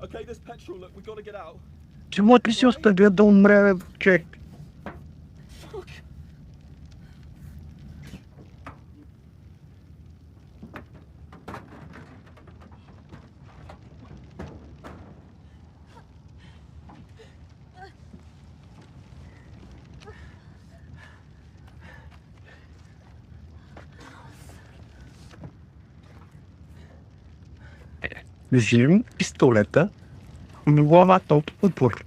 Okay, there's petrol. Look, we gotta get out. Чувате си оставя да умре, бе, човек. Взимам пистолета в главата от отвор.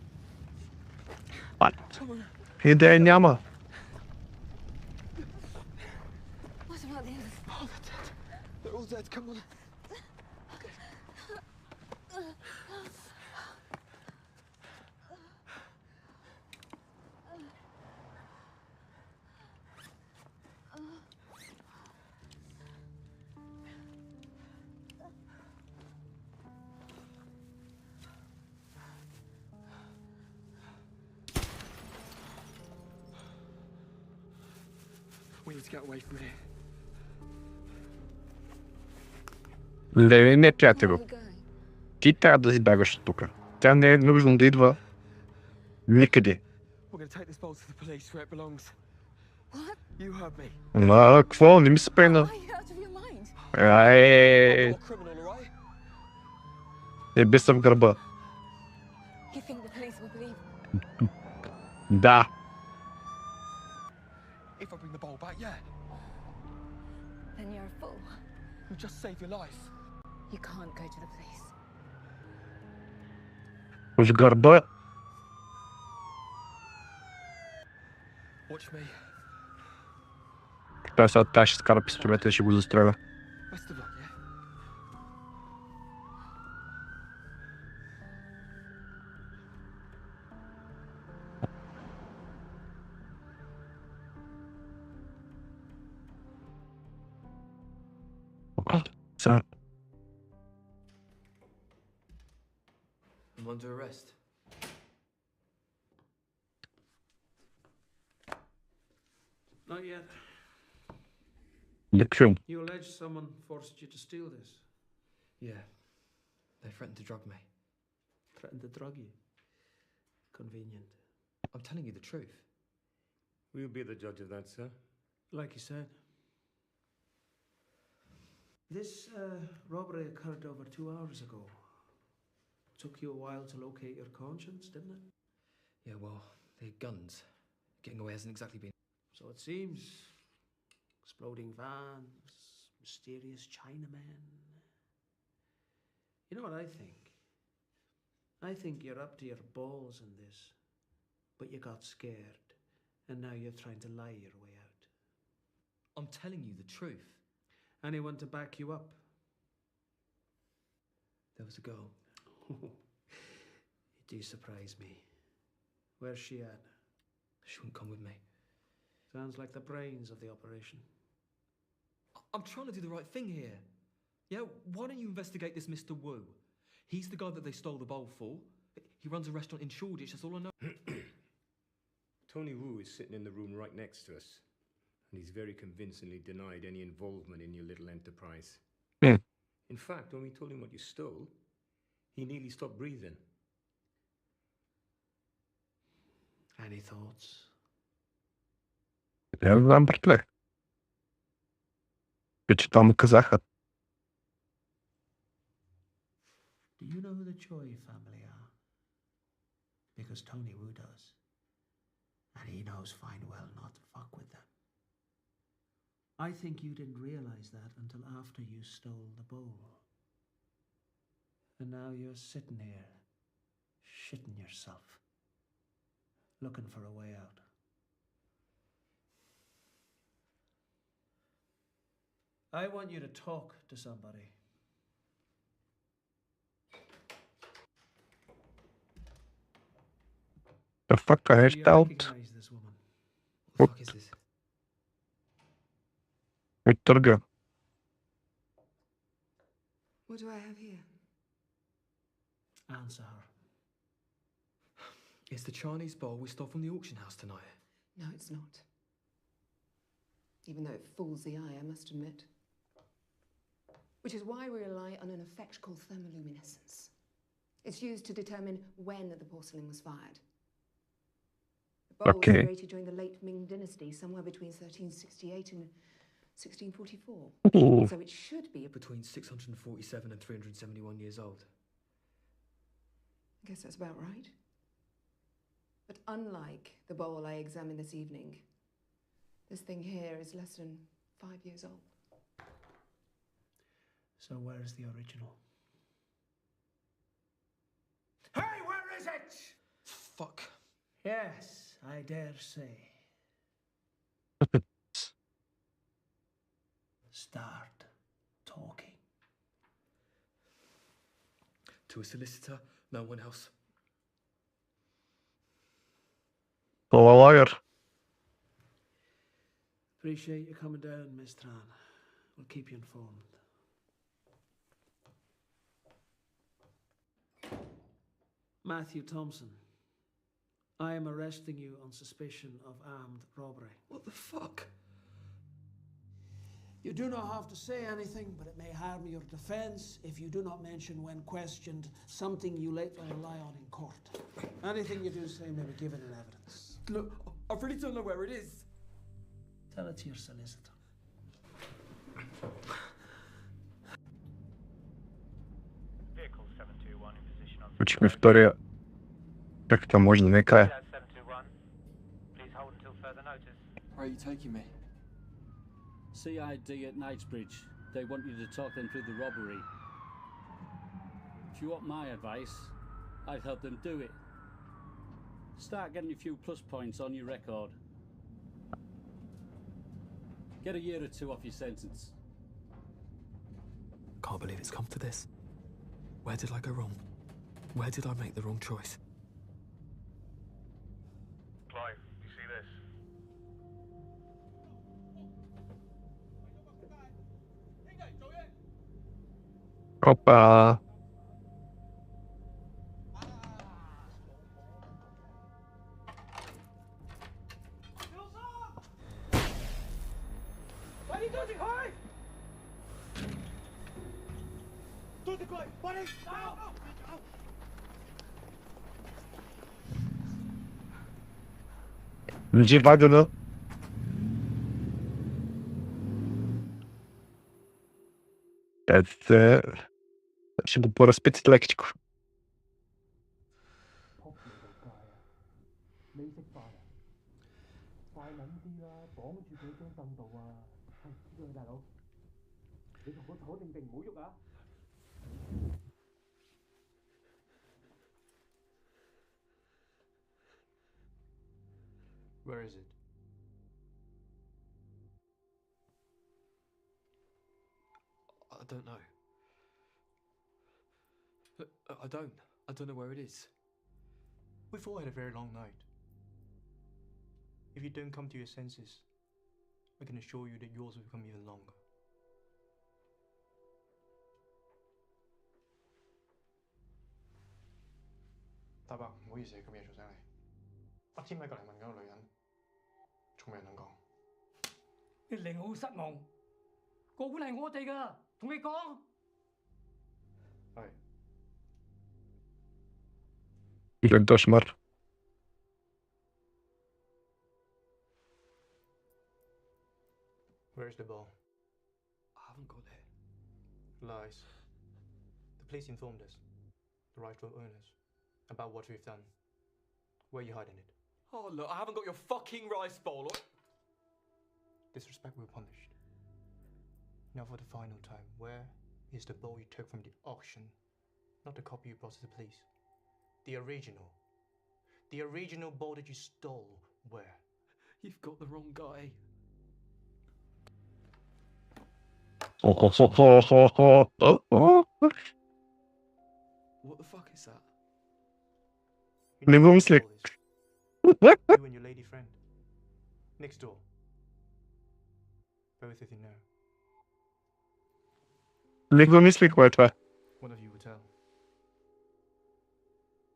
И да я няма. What about the others? Oh, they're dead. They're all dead. Come on. We need to get away from here. Леви, не, приятелю. Ти трябва да избягаш от тук. Тя не е нужно да идва никъде. We're gonna take this bowl to the police where it belongs. What? You heard me. Ма, какво? Не ми се пена. Are you out of your mind? Ай, I'm not a criminal, alright? е без в гърба. You think the police will believe? Да. If I bring the bowl back, yeah. Then you're a fool. You'll just save your life. You can't go to the police. В гърба. Watch me. Той сега ще скара пистолета и ще го застреля. Best of luck, yeah? Сега. I'm under arrest. Not yet. Не чуем. You allege someone forced you to steal this. Yeah. They threatened to drug me. Threatened to drug you. Convenient. I'm telling you the truth. We'll be the judge of that, sir. Like you said. This robbery occurred over 2 hours ago. Took you a while to locate your conscience, didn't it? Yeah, well, they're guns. Getting away hasn't exactly been... So it seems. Exploding vans, mysterious Chinamen. You know what I think? I think you're up to your balls in this, but you got scared, and now you're trying to lie your way out. I'm telling you the truth. Anyone to back you up? There was a girl. You do surprise me. Where's she at? She wouldn't come with me. Sounds like the brains of the operation. I'm trying to do the right thing here. Yeah, why don't you investigate this Mr. Wu? He's the guy that they stole the bowl for. He runs a restaurant in Shoreditch, that's all I know. Tony Wu is sitting in the room right next to us, and he's very convincingly denied any involvement in your little enterprise. In fact, when we told him what you stole, he nearly stopped breathing. Any thoughts? Я знам, братле. Почитал ми казаха. Do you know who the Choi family are? Because Tony Wu does. And he knows fine well not to fuck with them. I think you didn't realize that until after you stole the bowl. And now you're sitting here, shitting yourself, looking for a way out. I want you to talk to somebody. The fuck I Do heard you out. recognize this woman? What the fuck is this? Uit Turga. What do I have here? Answer her. It's the Chinese bowl we stole from the auction house tonight. No, it's not. Even though it fools the eye, I must admit. Which is why we rely on an effect called thermoluminescence. It's used to determine when the porcelain was fired. The bowl was created during the late Ming dynasty, somewhere between 1368 and 1644. Ooh. So it should be Between 647 and 371 years old. I guess that's about right. But unlike the bowl I examined this evening, this thing here is less than 5 years old. So where's the original? Hey, where is it? Fuck. Yes, I dare say. Start talking. To a solicitor, no one else. To a lawyer. Appreciate you coming down, Miss Tran. We'll keep you informed. Matthew Thompson, I am arresting you on suspicion of armed robbery. What the fuck? You do not have to say anything, but it may harm your defence if you do not mention when questioned something you later rely on in court. Anything you do say may be given in evidence. Look, I really don't know where it is. Tell it to your solicitor. Vehicle 721 in position on... Включи Виктория. Как это можно, века? 721. Please hold until further notice. Where are you taking me? CID at Knightsbridge. They want you to talk them through the robbery. If you want my advice, I'd help them do it. Start getting a few plus points on your record. Get a year or two off your sentence. Can't believe it's come to this. Where did I go wrong? Where did I make the wrong choice? Clive, you see this? Опа. Gdzie Wagner? Ще го поразпитат лекичко. 你食飯啊？快撚啲啦，綁住佢張凳度啊！係知道佢大佬，你同我坐定定，唔好喐啊！ Where is it? I don't know. I don't know where it is. We've all had a very long night. If you don't come to your senses, I can assure you that yours will become even longer. Đại伯，唔好意思，咁夜嘈醒你。阿天喺隔離問緊個女人，仲未能講。你令我好失望，個碗係我哋㗎，同你講。係。Блин, кошмар. Where's the ball? I haven't got it. Lies. The police informed us, the rightful owners, about what we've done. Where are you hiding it? Oh, look, I haven't got your fucking rice bowl. Disrespect will be punished. Now for the final time, where is the bowl you took from the auction? Not the copy you brought to the police. The original. The original bowl that you stole. Where? You've got the wrong guy. What What the fuck is that? Не вымысли. You and your lady friend. Next door. Both of you know. Не вымысли кое-что. One of you will tell.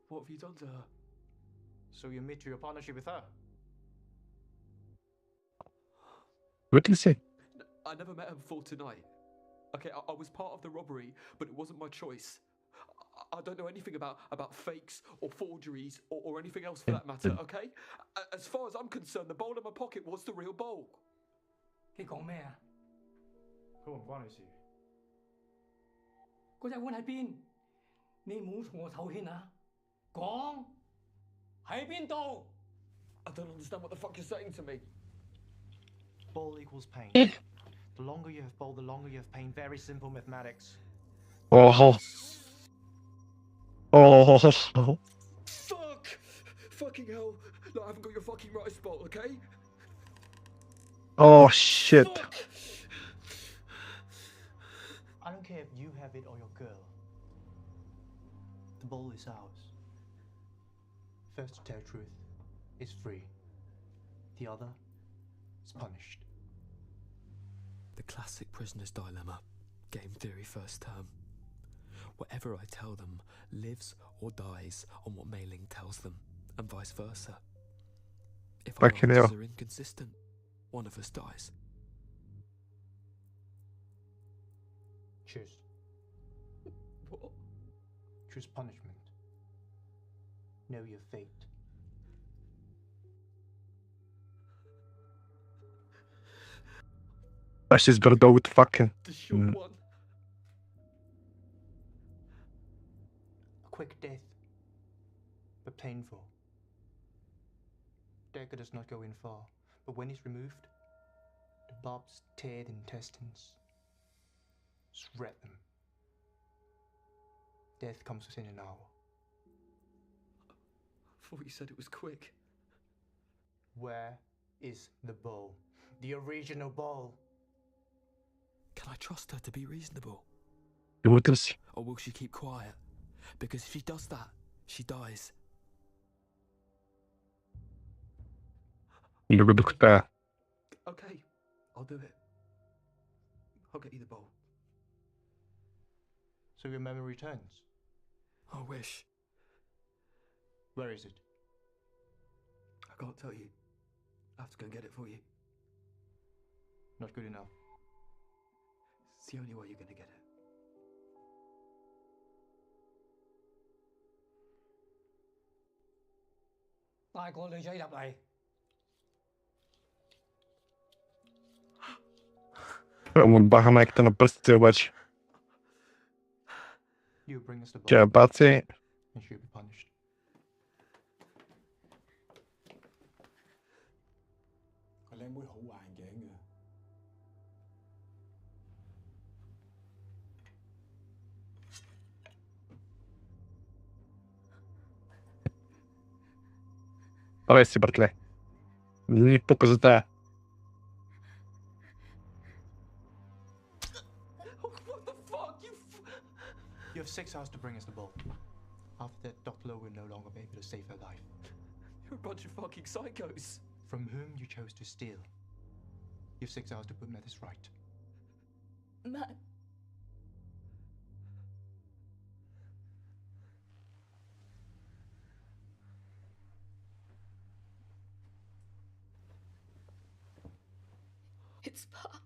What have you done to her? So you admit to your partnership with her? What did he say? I never met her before tonight. Okay, I was part of the robbery, but it wasn't my choice. I don't know anything about fakes or forgeries or anything else for that matter, okay? As far as I'm concerned, the bowl in my pocket was the real bowl. 你講咩啊？佢唔關你事。嗰隻碗喺邊？你唔好同我透軒啊！講喺邊度 I don't understand what the fuck you're saying to me. Ball equals pain. The longer you have ball, the longer you have pain. Very simple mathematics. Oh. Fuck! Fucking hell. Look, I haven't got your fucking rice bowl, okay? Oh shit. Fuck! I don't care if you have it or your girl. The ball is ours. First to tell truth is free. The other is punished. The classic prisoner's dilemma. Game theory first term. Whatever I tell them lives or dies on what Mei Ling tells them, and vice versa. If our Fucking answers hell. are inconsistent, one of us dies. Choose. What? Choose punishment. Know your fate. That's just Bordeaux with fucking. The short one. A quick death, but painful. Dagger does not go in far, but when it's removed, the barbs tear the intestines, shred them. Death comes within an hour. I thought you said it was quick. Where is the bowl? The original bowl. Can I trust her to be reasonable? What is? Or will she keep quiet? Because if she does that, she dies. Okay, I'll do it. I'll get you the bowl. So your memory returns. I wish. Where is it? I can't tell you. I have to go and get it for you. Not good enough. It's the only way you're going to get it.帶個女仔入嚟。Moet baggermaken ten een best te watch. You bring us the bowl. Care about it. And she'll be punished. Cái lem mũi hổ hoài vậy ngờ. Давай си, братле. Не ни пука за тая. What the fuck? You have 6 hours to bring us the bowl. After that, Dr. Lowe will no longer be able to save her life. You're a bunch of fucking psychos. From whom you chose to steal. You have 6 hours to put matters right. Matt. It's Pa.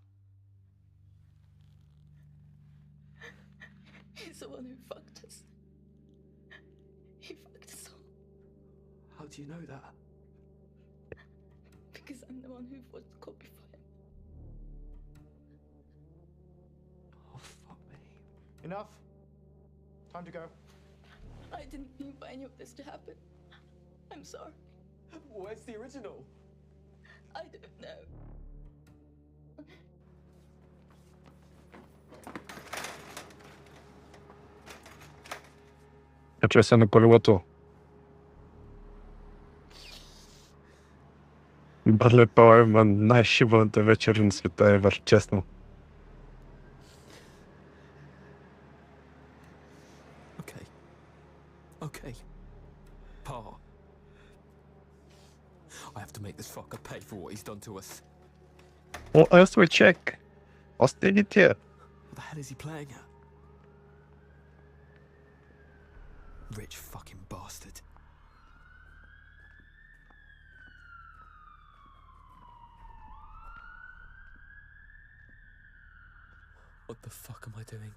He's the one who fucked us. He fucked us all. How do you know that? Because I'm the one who forged the copy for him. Oh, fuck me. Enough. Time to go. I didn't mean for any of this to happen. I'm sorry. Where's the original? I don't know. Качва се на колелото. Братле, това е най-шибаната вечер на света, Евър, честно. Okay. Okay. Pa. I have to make this fucker pay for what he's done to us. What else we check? What's the detail? What the hell is he playing at? Rich fucking bastard. What the fuck am I doing?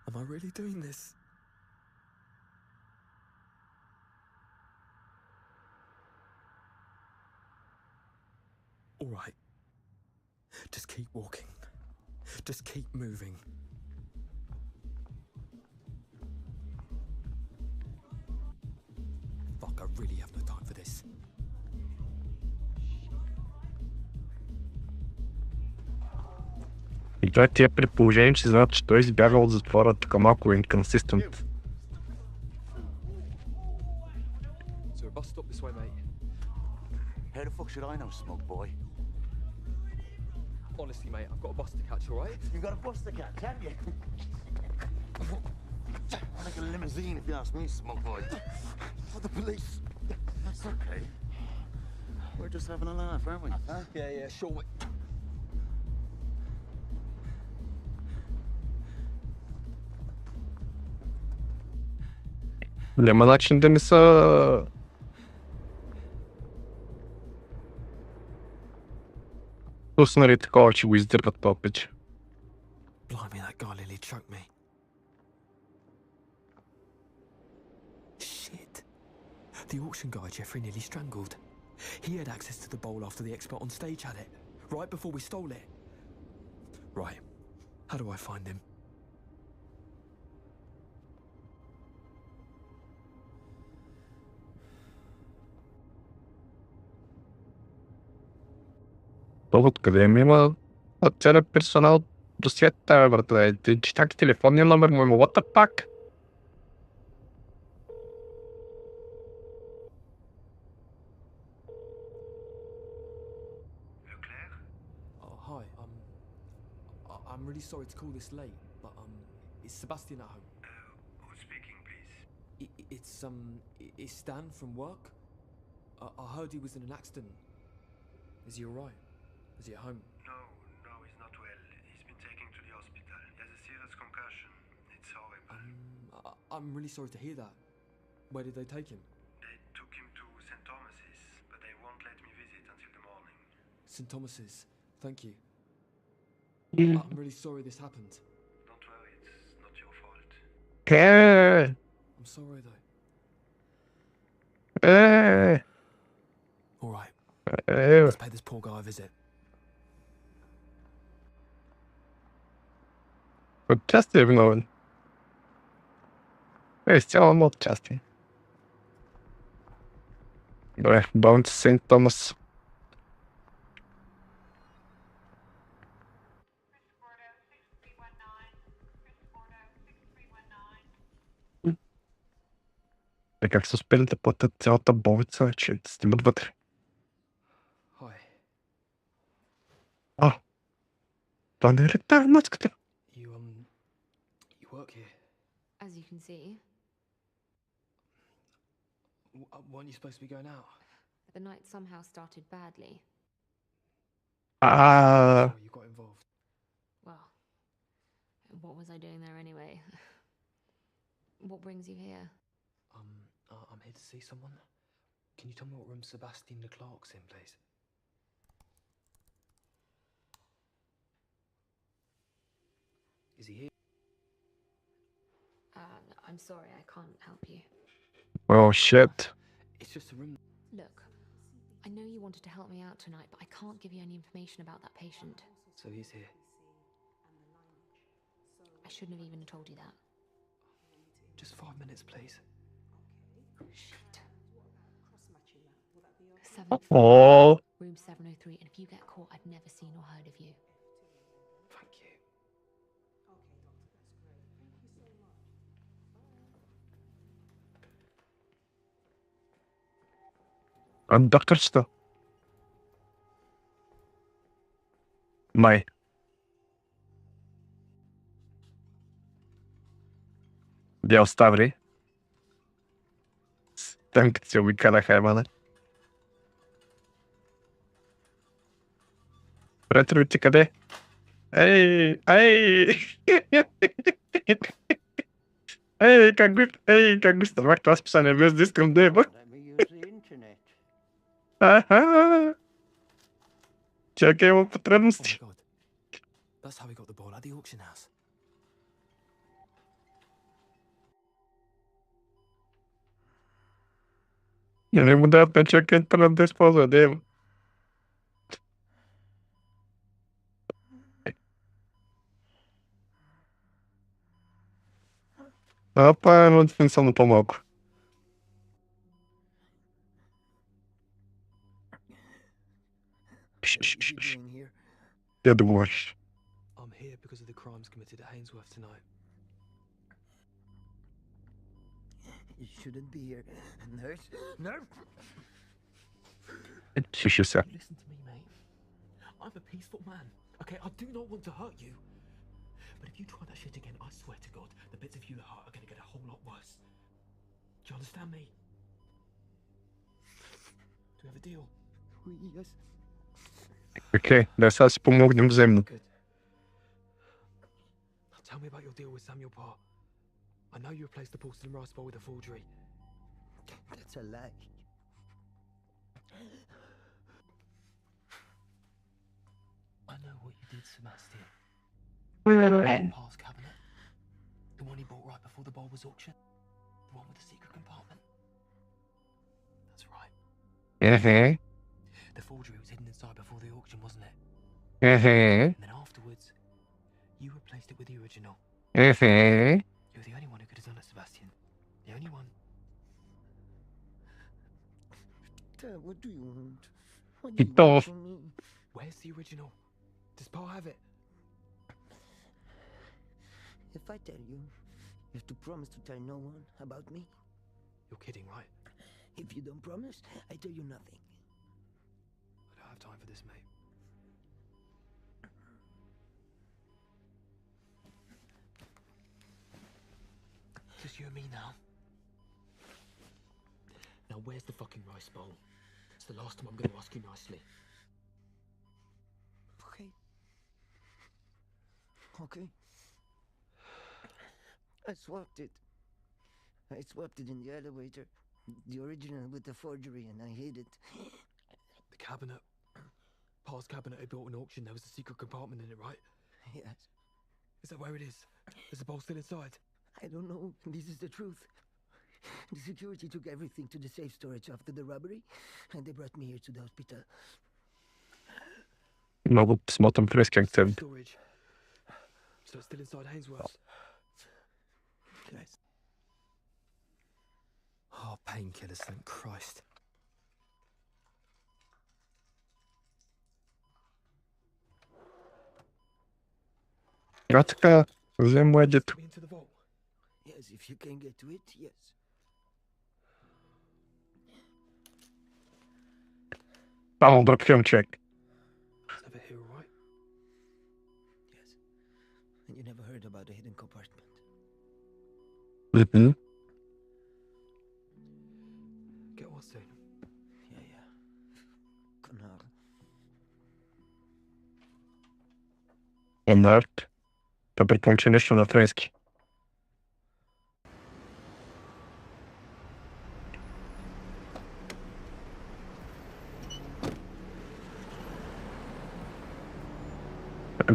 Am I really doing this? All right. Just keep walking. Just keep moving. Fuck, I really have no time for this. И това тия при положение, че знаят, че той избяга от затвора, така малко inconsistent. So a bus stop this way, mate. How the fuck should I know, smug boy? Honestly, mate, I've got a bus to catch, all right? You got a bus to catch, have you? Like a limousine, if you ask me, smug boy. For the police. That's okay. We're just having a laugh, aren't we? Huh? Yeah, sure. Няма начин да не са... Пуснали такова, че го издирват повече. Blimey, that guy nearly choked me. Shit. The auction guy Jeffrey nearly strangled. He had access to the bowl after the expert on stage had it, right before we stole it. Right. How do I find him? Това откъде ми има целият персонал до света, братле. Че чак телефонния номер му има, what the fuck? Oh, hi. I'm really sorry to call this late, but is Sebastian at home? Who's speaking, please? It's Stan from work. I heard he was in an accident. Is he alright? Is he at home? No, he's not well. He's been taken to the hospital. He has a serious concussion. It's horrible. I'm really sorry to hear that. Where did they take him? They took him to St. Thomas's, but they won't let me visit until the morning. St. Thomas's. Thank you. Yeah. I'm really sorry this happened. Don't worry, it's not your fault. I'm sorry though. Alright. Let's pay this poor guy a visit. Отчасти виновен. Сделано отчасти. Добре, болница Сейнт Томас. Как са успели да платят цялата болница, че да снимат вътре? Hi. Това не е ли тази мацката? You work here. As you can see, Weren't you supposed to be going out? the night somehow started badly. Sorry you got involved. Well, what was I doing there anyway? What brings you here? I'm here to see someone. Can you tell me what room Sebastian Leclerc's in, please? Is he here? I'm sorry, I can't help you. Oh shit. It's just a room. Look, I know you wanted to help me out tonight, but I can't give you any information about that patient. So he's here. I shouldn't have even told you that. Just 5 minutes, please. Shit. Oh. Room 703, and if you get caught, I've never seen or heard of you. Thank you. Докторчето. Май. Де оставри? Там като се обикаляха, емане. Приятелите къде? Ей! Как го ставах това списание, без да искам да еба? Чакай, има потребности. That's how we got the ball at the auction house. Не му дадат на човека интернет да използва, да има. Но не съм на по-малко. Я да говориш. I'm here because of the crimes committed at Hainsworth tonight. You shouldn't be here. Nurse? Nurse? Тишися. Listen to me, mate. I'm a peaceful man. Okay, I do not want to hurt you. But if you try that shit again, I swear to God, the bits of you that hurt are going to get a whole lot worse. Do you understand me? Do we have a deal? Yes. Окей, да сега си помогнем взаимно. Good. Now tell me about your deal with Samuel Parr. I know you replaced the porcelain rice bowl with a forgery. That's a lie. I know what you did, Sebastian. Parr's cabinet. The one he bought right before the bowl was auctioned. The one with the secret compartment. That's right. The forgery was hidden inside before the auction, wasn't it? And then afterwards, you replaced it with the original. You're the only one who could have done it, Sebastian. The only one. Dad, what do you want? What do Get you want off. from me? Where's the original? Does Parr have it? If I tell you, you have to promise to tell no one about me. You're kidding, right? If you don't promise, I tell you nothing. I don't have time for this, mate. Just you and me now. Now where's the fucking rice bowl? It's the last time I'm going to ask you nicely. Okay. Okay. I swapped it. I swapped it in the elevator. The original with the forgery, and I hid it. The cabinet. Parr's cabinet I bought in auction. There was a secret compartment in it, right? Yes. Is that where it is? Is the bowl still inside? I don't know. This is the truth. The security took everything to the safe storage after the robbery, and they brought me here to the hospital. Много смотрим пресс как Storage. So it's still inside Hainsworth. Yes. Oh, painkillers, thank Christ. Краtka взаимодействует. Into the vault. Yes, if you can get to it, yes. Там вдруг film check. It's over here, all right? Yes. And you never heard about the hidden compartment? Mhm. Get well soon. Yeah, yeah. Canard. Коннект. To приключи нещо на френски.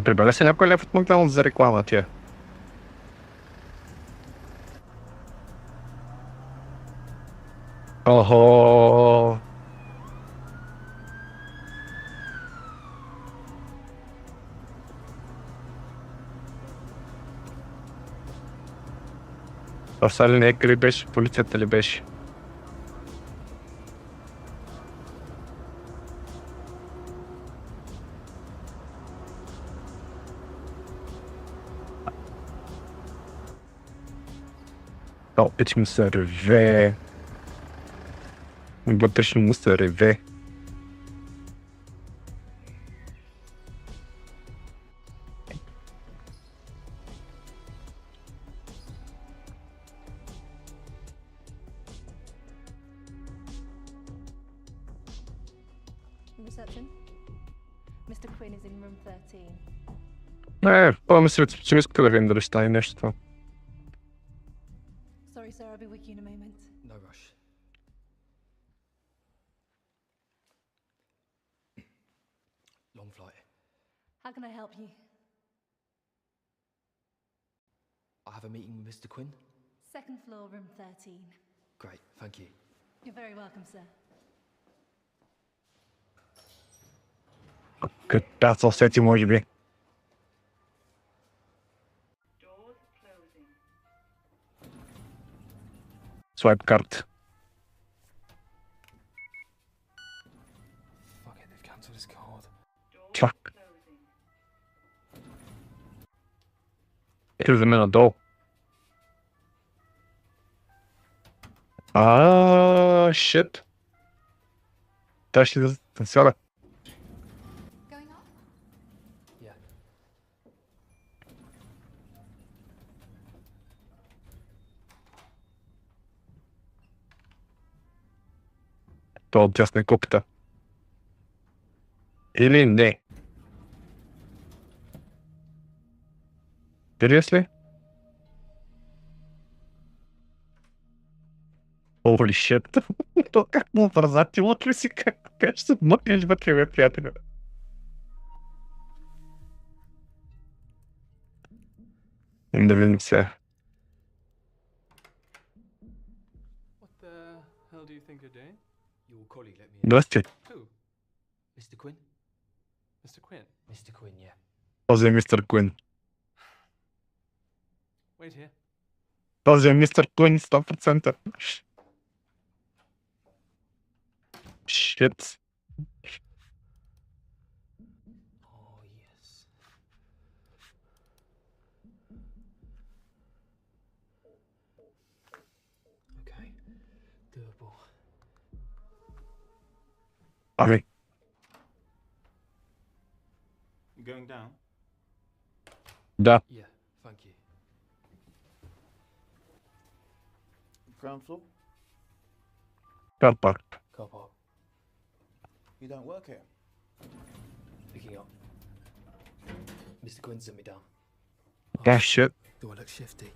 Прибере се някой лев от Макдоналдс за реклама тия. Охо. В Салинека ли беше? Полицията ли беше? Опитвам се реве. Вътрешно му се реве. Reception. Mr. Quinn is in room 13. Помня си специалистка да видим дали стане нещо това. Sorry, sir, I'll be with you in a moment. No rush. Long flight. How can I help you? I have a meeting with Mr. Quinn. Second floor, room 13. Great, thank you. You're very welcome, sir. Кататься усети може би. Свайп карт. Fuck it, they've cancelled his card. Fuck. Влизаме надолу. Shit. Та ще да танцора. Yeah. То от тясна копита. Или не? Seriously? Holy shit. То как му вързати от ли си, как ще се мъкнеш вътре, бе, приятелю? Да видим сега. What the hell do you think you're doing? Your colleague let me in. Здрасти. Who? Mr. Quinn? Mr. Quinn. Mr. Quinn, yeah. Този е мистер Куин. Wait here. Този е мистер Куин 100%. Shit. Oh, yes. Okay. Doable. Ами. You going down? Да. Yeah, thank you. Ground floor? Car park. Car park. You don't work here? Picking up. Mr. Quinn sent me down. Yeah, shit. Do I look shifty?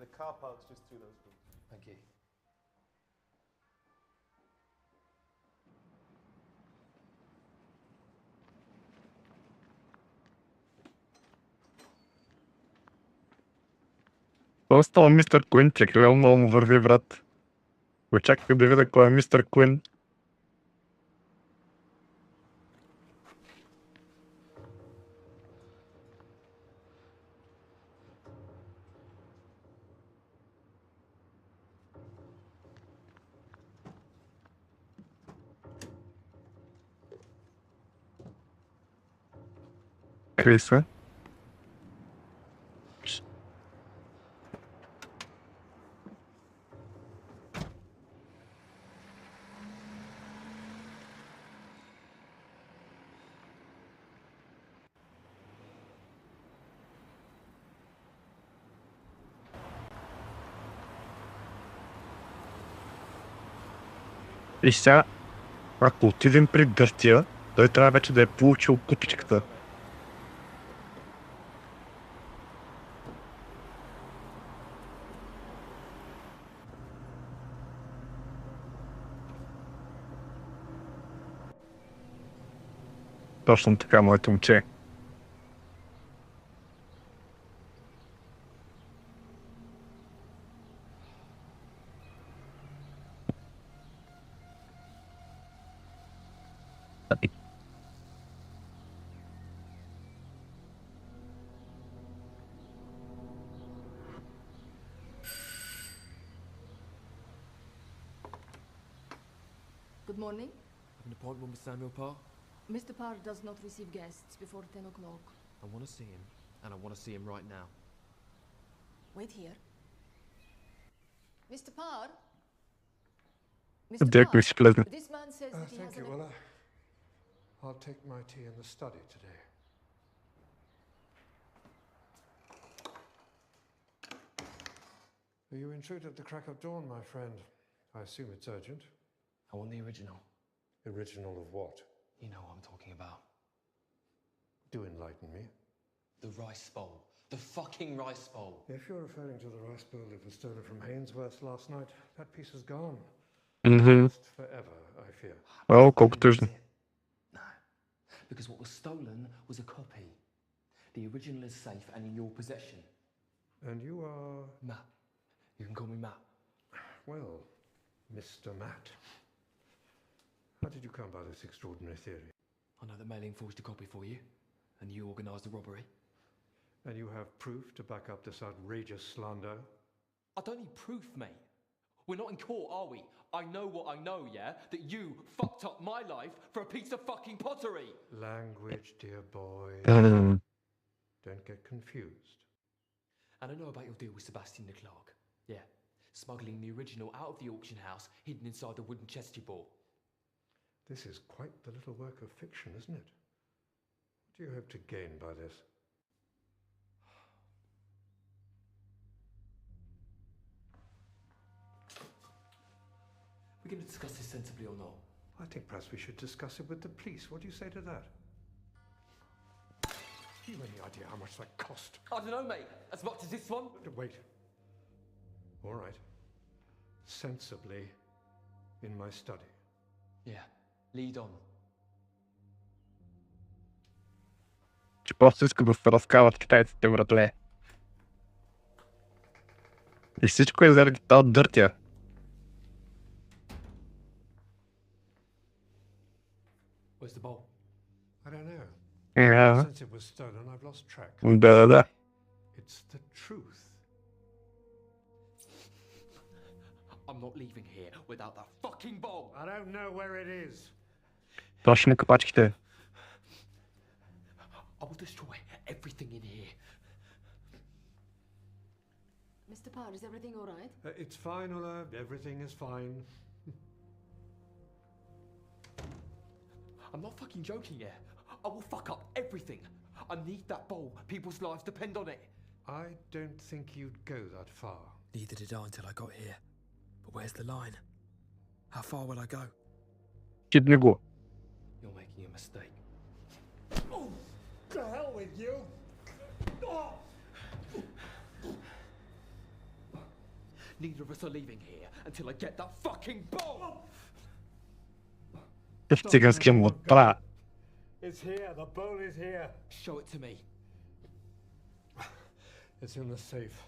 The car park's just through those rooms. Thank you. Това става мистер Куин, чекай, много му върви, брат. Очаквах да видя кой е мистер Куин. Открой се. И сега, ако отидем при Гъртия, той трябва вече да е получил купичката. Точно така, моето момче. Good morning. Have an appointment with Samuel Parr? Mr. Parr does not receive guests before 10 o'clock. I want to see him, and I want to see him right now. Wait here. Mr. Parr? Dirk is pleasant. This man says that he Thank has you. an... Well, I'll take my tea in the study today. You intrude at the crack of dawn, my friend. I assume it's urgent. I want the original. Original of what? You know what I'm talking about. Do enlighten me. The rice bowl. The fucking rice bowl. If you're referring to the rice bowl that was stolen from Hainsworth last night, that piece is gone. Lost forever, I fear. Well, колкото виждам. Because what was stolen was a copy. The original is safe and in your possession. And you are... Matt. You can call me Matt. Well, Mr. Matt. How did you come by this extraordinary theory? I know that Mailing forged a copy for you, and you organised the robbery. And you have proof to back up this outrageous slander? I don't need proof, mate. We're not in court, are we? I know what I know, yeah? That you fucked up my life for a piece of fucking pottery! Language, dear boy. Don't get confused. And I know about your deal with Sebastian the Clark. Yeah. Smuggling the original out of the auction house, hidden inside the wooden chest you bought. This is quite the little work of fiction, isn't it? What do you hope to gain by this? We're going to discuss this sensibly or not? I think perhaps we should discuss it with the police. What do you say to that? Have you any idea how much that cost? I don't know, mate. As much as this one? Wait. All right. Sensibly in my study. Yeah. Lead on. Че просто иска да се разкарват китайците, братле. И всичко е заради тази Дъртия. Where's the bowl? I don't know. Yeah. Since it was stolen, I've lost track. Да. It's the truth. I'm not leaving here without that fucking bowl. I don't know where it is. Точно капачките. I will destroy everything in here. Mr. Parr, is everything all right? It's fine, Ola. Everything is fine. I'm not fucking joking here. I will fuck up everything. I need that bowl. People's lives depend on it. I don't think you'd go that far. Neither did I until I got here. But where's the line? How far will I go? Кидни го. You're making a mistake. Oh, to hell with you! Oh. Neither of us are leaving here until I get that fucking bowl! Цигански му отправя. It's here. The bowl is here. Show it to me. It's in the safe.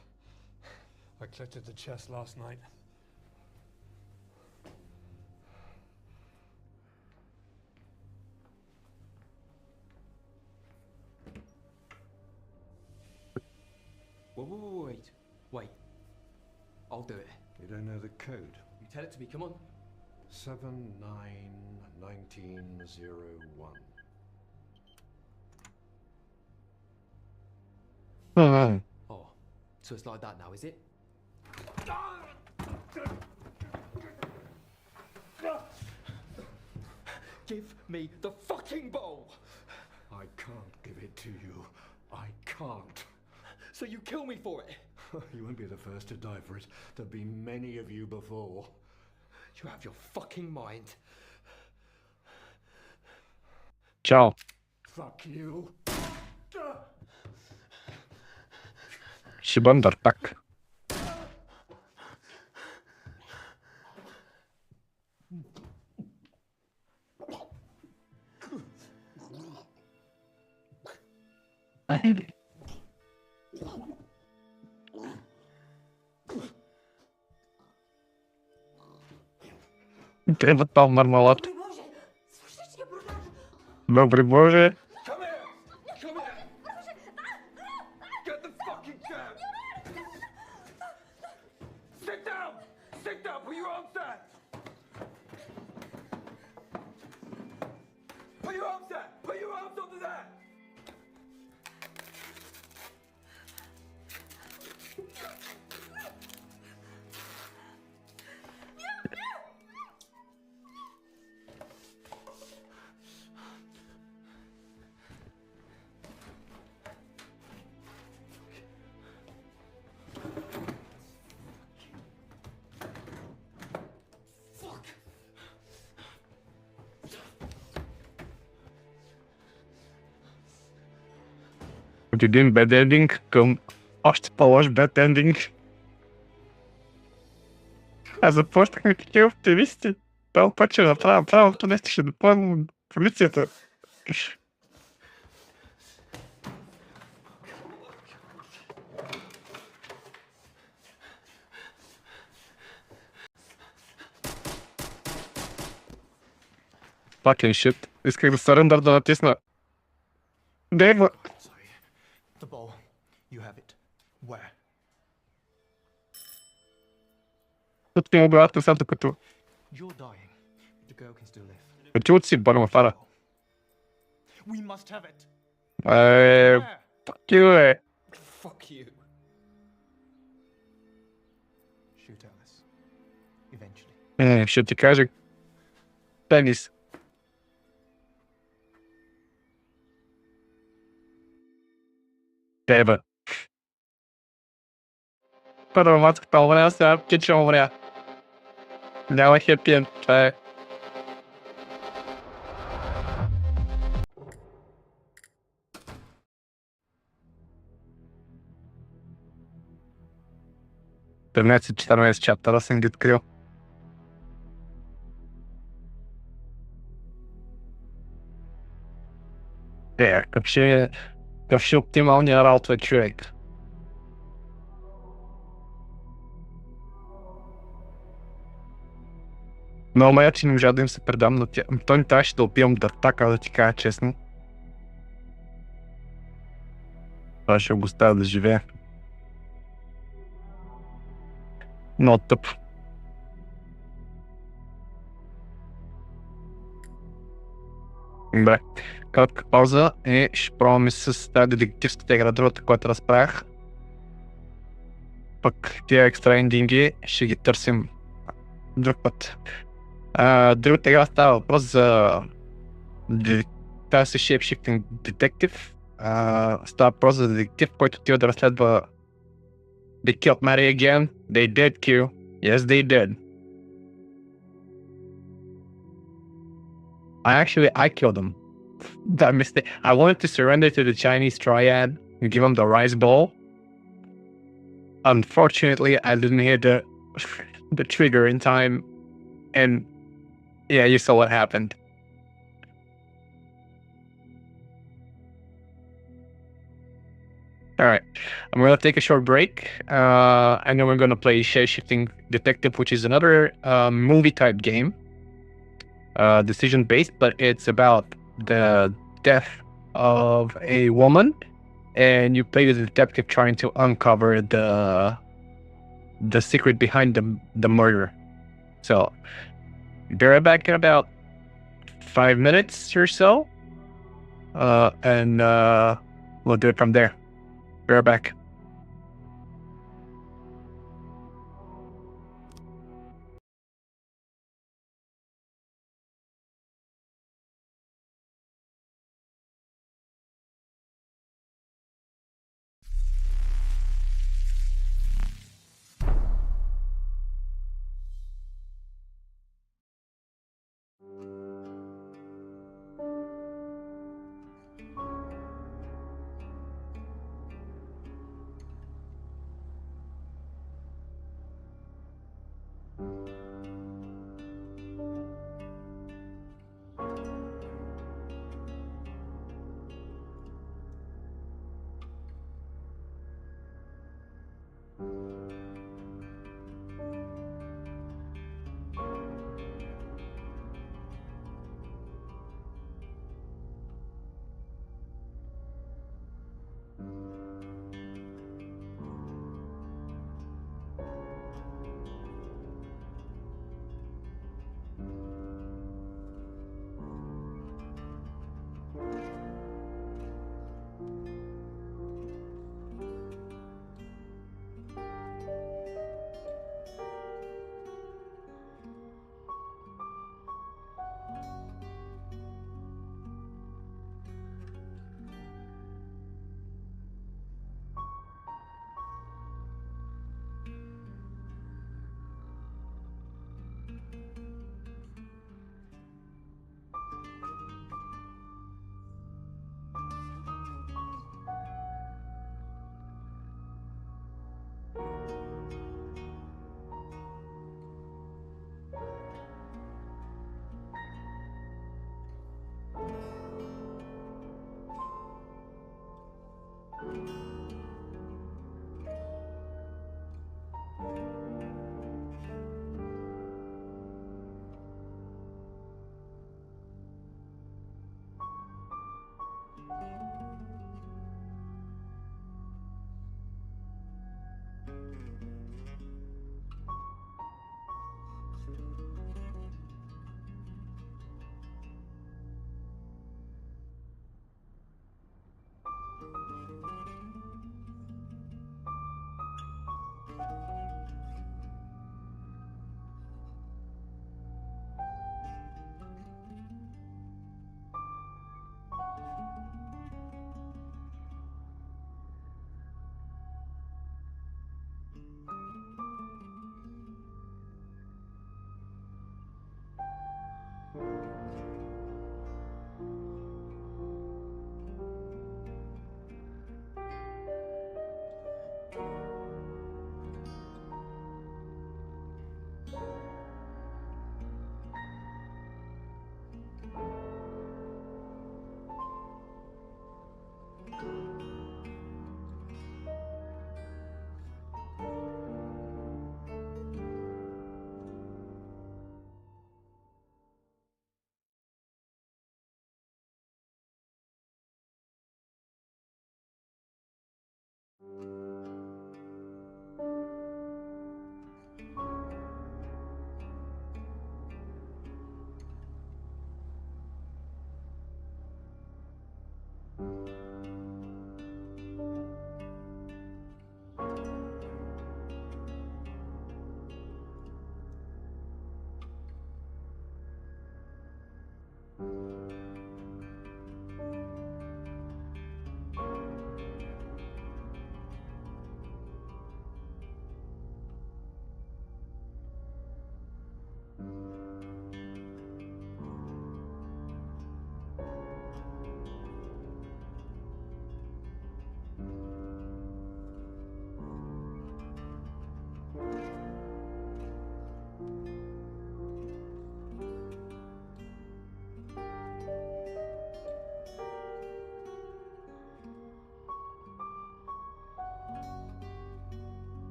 I collected the chest last night. Wait. I'll do it. You don't know the code? You tell it to me, come on. 791901. Oh, so it's like that now, is it? Give me the fucking bowl! I can't give it to you. I can't. So you kill me for it? You won't be the first to die for it. There've been many of you before. You have your fucking mind. Ciao. Fuck you. Ще бъндър, так. Трябва там мармалад. Добре Боже. Get the fucking chair! Sit down! Sit down! Put your arms down! Put your arms down! Put your arms onto that! От един bad ending към още по-лош bad ending. Аз започнахме такива оптимисти. Това път ще направя правилното нещо, ще допълним полицията. Fucking shit. Исках да surrender да натисна. Дейва. The bowl. You have it. Where? Тут не обратно сега като... You're dying. The girl can still live. Като от си бъдем фара. We must have it. Fuck you, Fuck you. Shoot Alice. Eventually. Ще ти кажа. Пенис. Дева. Първо матката умря, сега птича умря. Няма хепи енд, това е. Певнеци 14 чаптера съм ги открил. Какъв ще оптималния раут, човек? Много ме че не можа да им се предам, но той не трябваше да опивам дъртака, да ти кажа честно. Това ще го оставя да живее. Много тъп. Добре. Кратка пауза и ще пробваме с тази детективската игра, другата, която разправях. Пък тия екстра ендинги ще ги търсим друг път. Другата игра става въпрос за тази shape-shifting детектив. Става въпрос за детектив, който отива да разследва They killed Maddie again. They did, Q. Yes, they did. I killed them. That mistake. I wanted to surrender to the Chinese triad and give them the rice bowl. Unfortunately, I didn't hit the trigger in time, and yeah, you saw what happened. All right, I'm gonna take a short break, and then we're gonna play Shape-Shifting Detective, which is another movie-type game, decision-based, but it's about the death of a woman, and you play the detective trying to uncover the secret behind the murder. So, be right back in about 5 minutes or so, and we'll do it from there. We're back.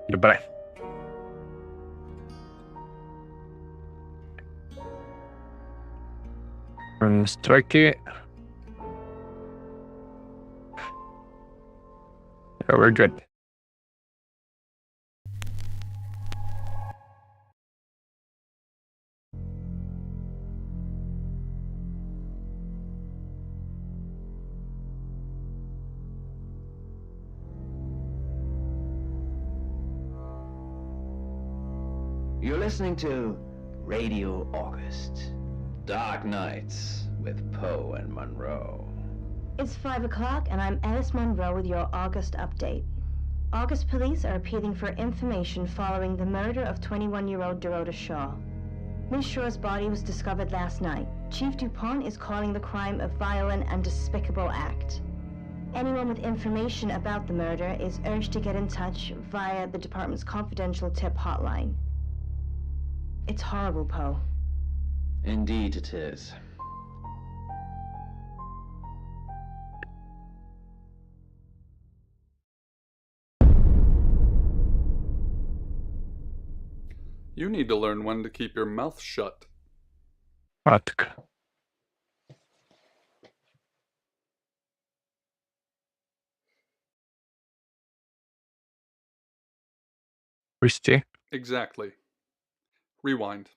Добре. Настройки. Yeah, we're good. You're listening to Radio August. Dark Nights with Poe and Monroe. It's 5 o'clock, and I'm Alice Monroe with your August update. August police are appealing for information following the murder of 21-year-old Dorota Shaw. Miss Shaw's body was discovered last night. Chief DuPont is calling the crime a violent and despicable act. Anyone with information about the murder is urged to get in touch via the department's confidential tip hotline. It's horrible, Poe. Indeed it is. You need to learn when to keep your mouth shut. Artık. Christy. Exactly. Rewind.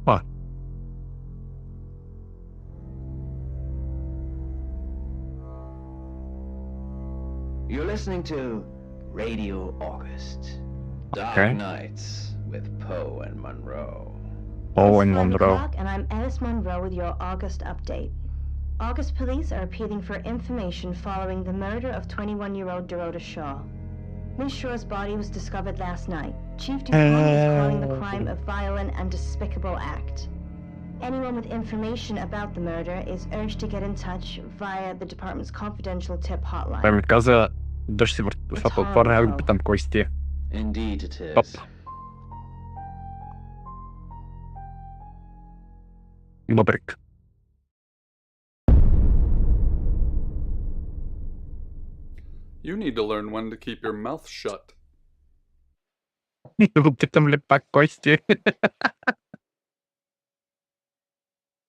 What? You're listening to Radio August. Dark Okay. Nights with Poe and Monroe. Poe and It's 5 Monroe. o'clock, and I'm Alice Monroe with your August update. August police are appealing for information following the murder of 21-year-old Dorota Shaw. Miss Shaw's body was discovered last night. Chief DuPont is calling the crime a violent and despicable act. Anyone with information about the murder is urged to get in touch via the department's confidential tip hotline. Той ми каза да ще си въртата отворена, аз го питам кой сте. Indeed it is. Топ. Има брик. You need to learn when to keep your mouth shut. Да го питам ли пак кой сте?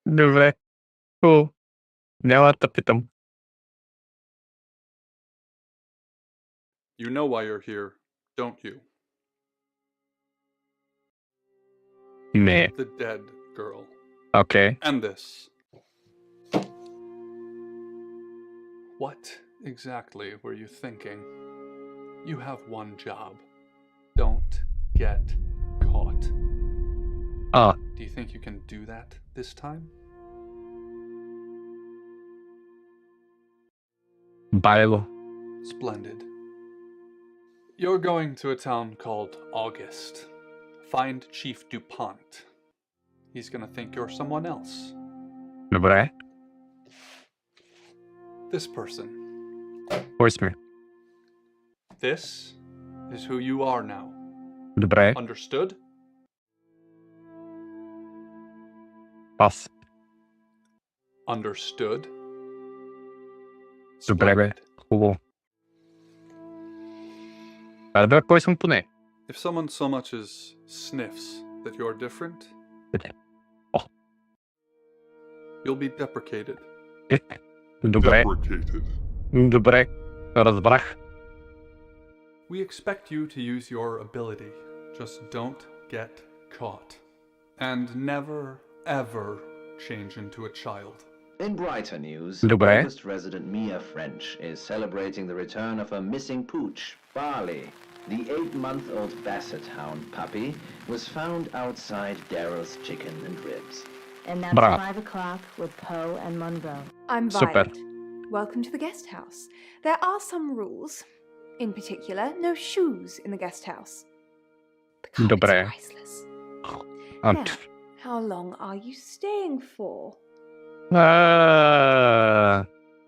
Добре. Хубаво. Няма да питам. You know why you're here, don't you? Не. The dead girl. Okay. And this. What exactly were you thinking? You have one job. Don't get caught. Ah. Do you think you can do that this time? Bible. Splendid. You're going to a town called August. Find Chief DuPont. He's gonna think you're someone else. Добре. This person. Voice me. This is who you are now. Добре. Understood? Пас. Understood? Добре, бе. Хубаво. Да, кой съм поне? If someone so much as sniffs that you're different, Oh. you'll be deprecated. Добре. Добре. Разбрах. We expect you to use your ability. Just don't get caught. And never, ever change into a child. In brighter news, Добре. August resident Mia French is celebrating the return of her missing pooch, Barley. The 8-month-old Basset Hound puppy was found outside Daryl's Chicken and Ribs. And that's Bra. 5 o'clock with Poe and Monroe. I'm Super. Violet. Welcome to the guest house. There are some rules. In particular, no shoes in the guest house. The carpet's Добре. priceless. А, Now, how long are you staying for?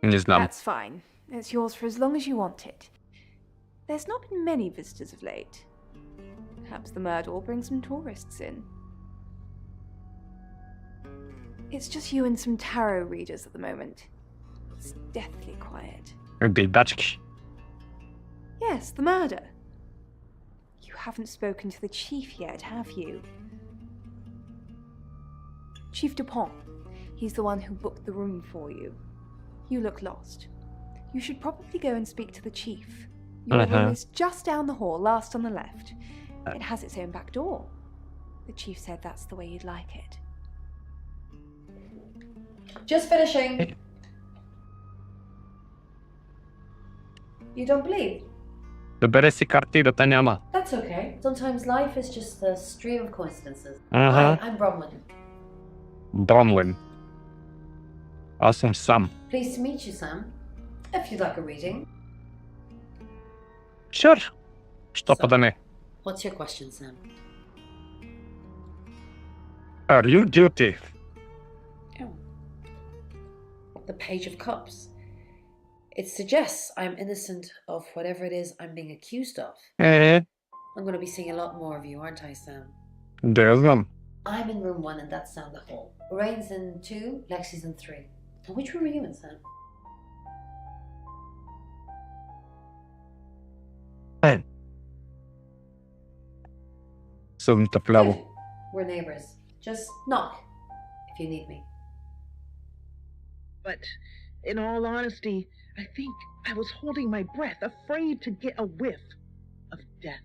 Не знам. That's fine. It's yours for as long as you want it. There's not been many visitors of late. Perhaps the murder will bring some tourists in. It's just you and some tarot readers at the moment. It's deathly quiet. Бейдачки. Yes, the murder. You haven't spoken to the chief yet, have you? Chief DuPont. He's the one who booked the room for you. You look lost. You should probably go and speak to the chief. Your room is just down the hall, last on the left. It has its own back door. The chief said that's the way you'd like it. Just finishing. You don't believe? Добере си картидата, няма. That's okay. Sometimes life is just a stream of coincidences. Ага. Hi, I'm Bronwyn. Бронлин. Аз съм сам. Pleased to meet you, Sam. If you'd like a reading. Sure. Що па да не? What's your question, Sam? Are you guilty? The Page of Cups. It suggests I'm innocent of whatever it is I'm being accused of. I'm going to be seeing a lot more of you, aren't I, Sam? Да, знам. I'm in room 1 and that's down the hall. Rain's in 2, Lexi's in 3. Which room are you in, Sam? Seventh level. Good. We're neighbours. Just knock if you need me. But in all honesty, I think I was holding my breath, afraid to get a whiff of death.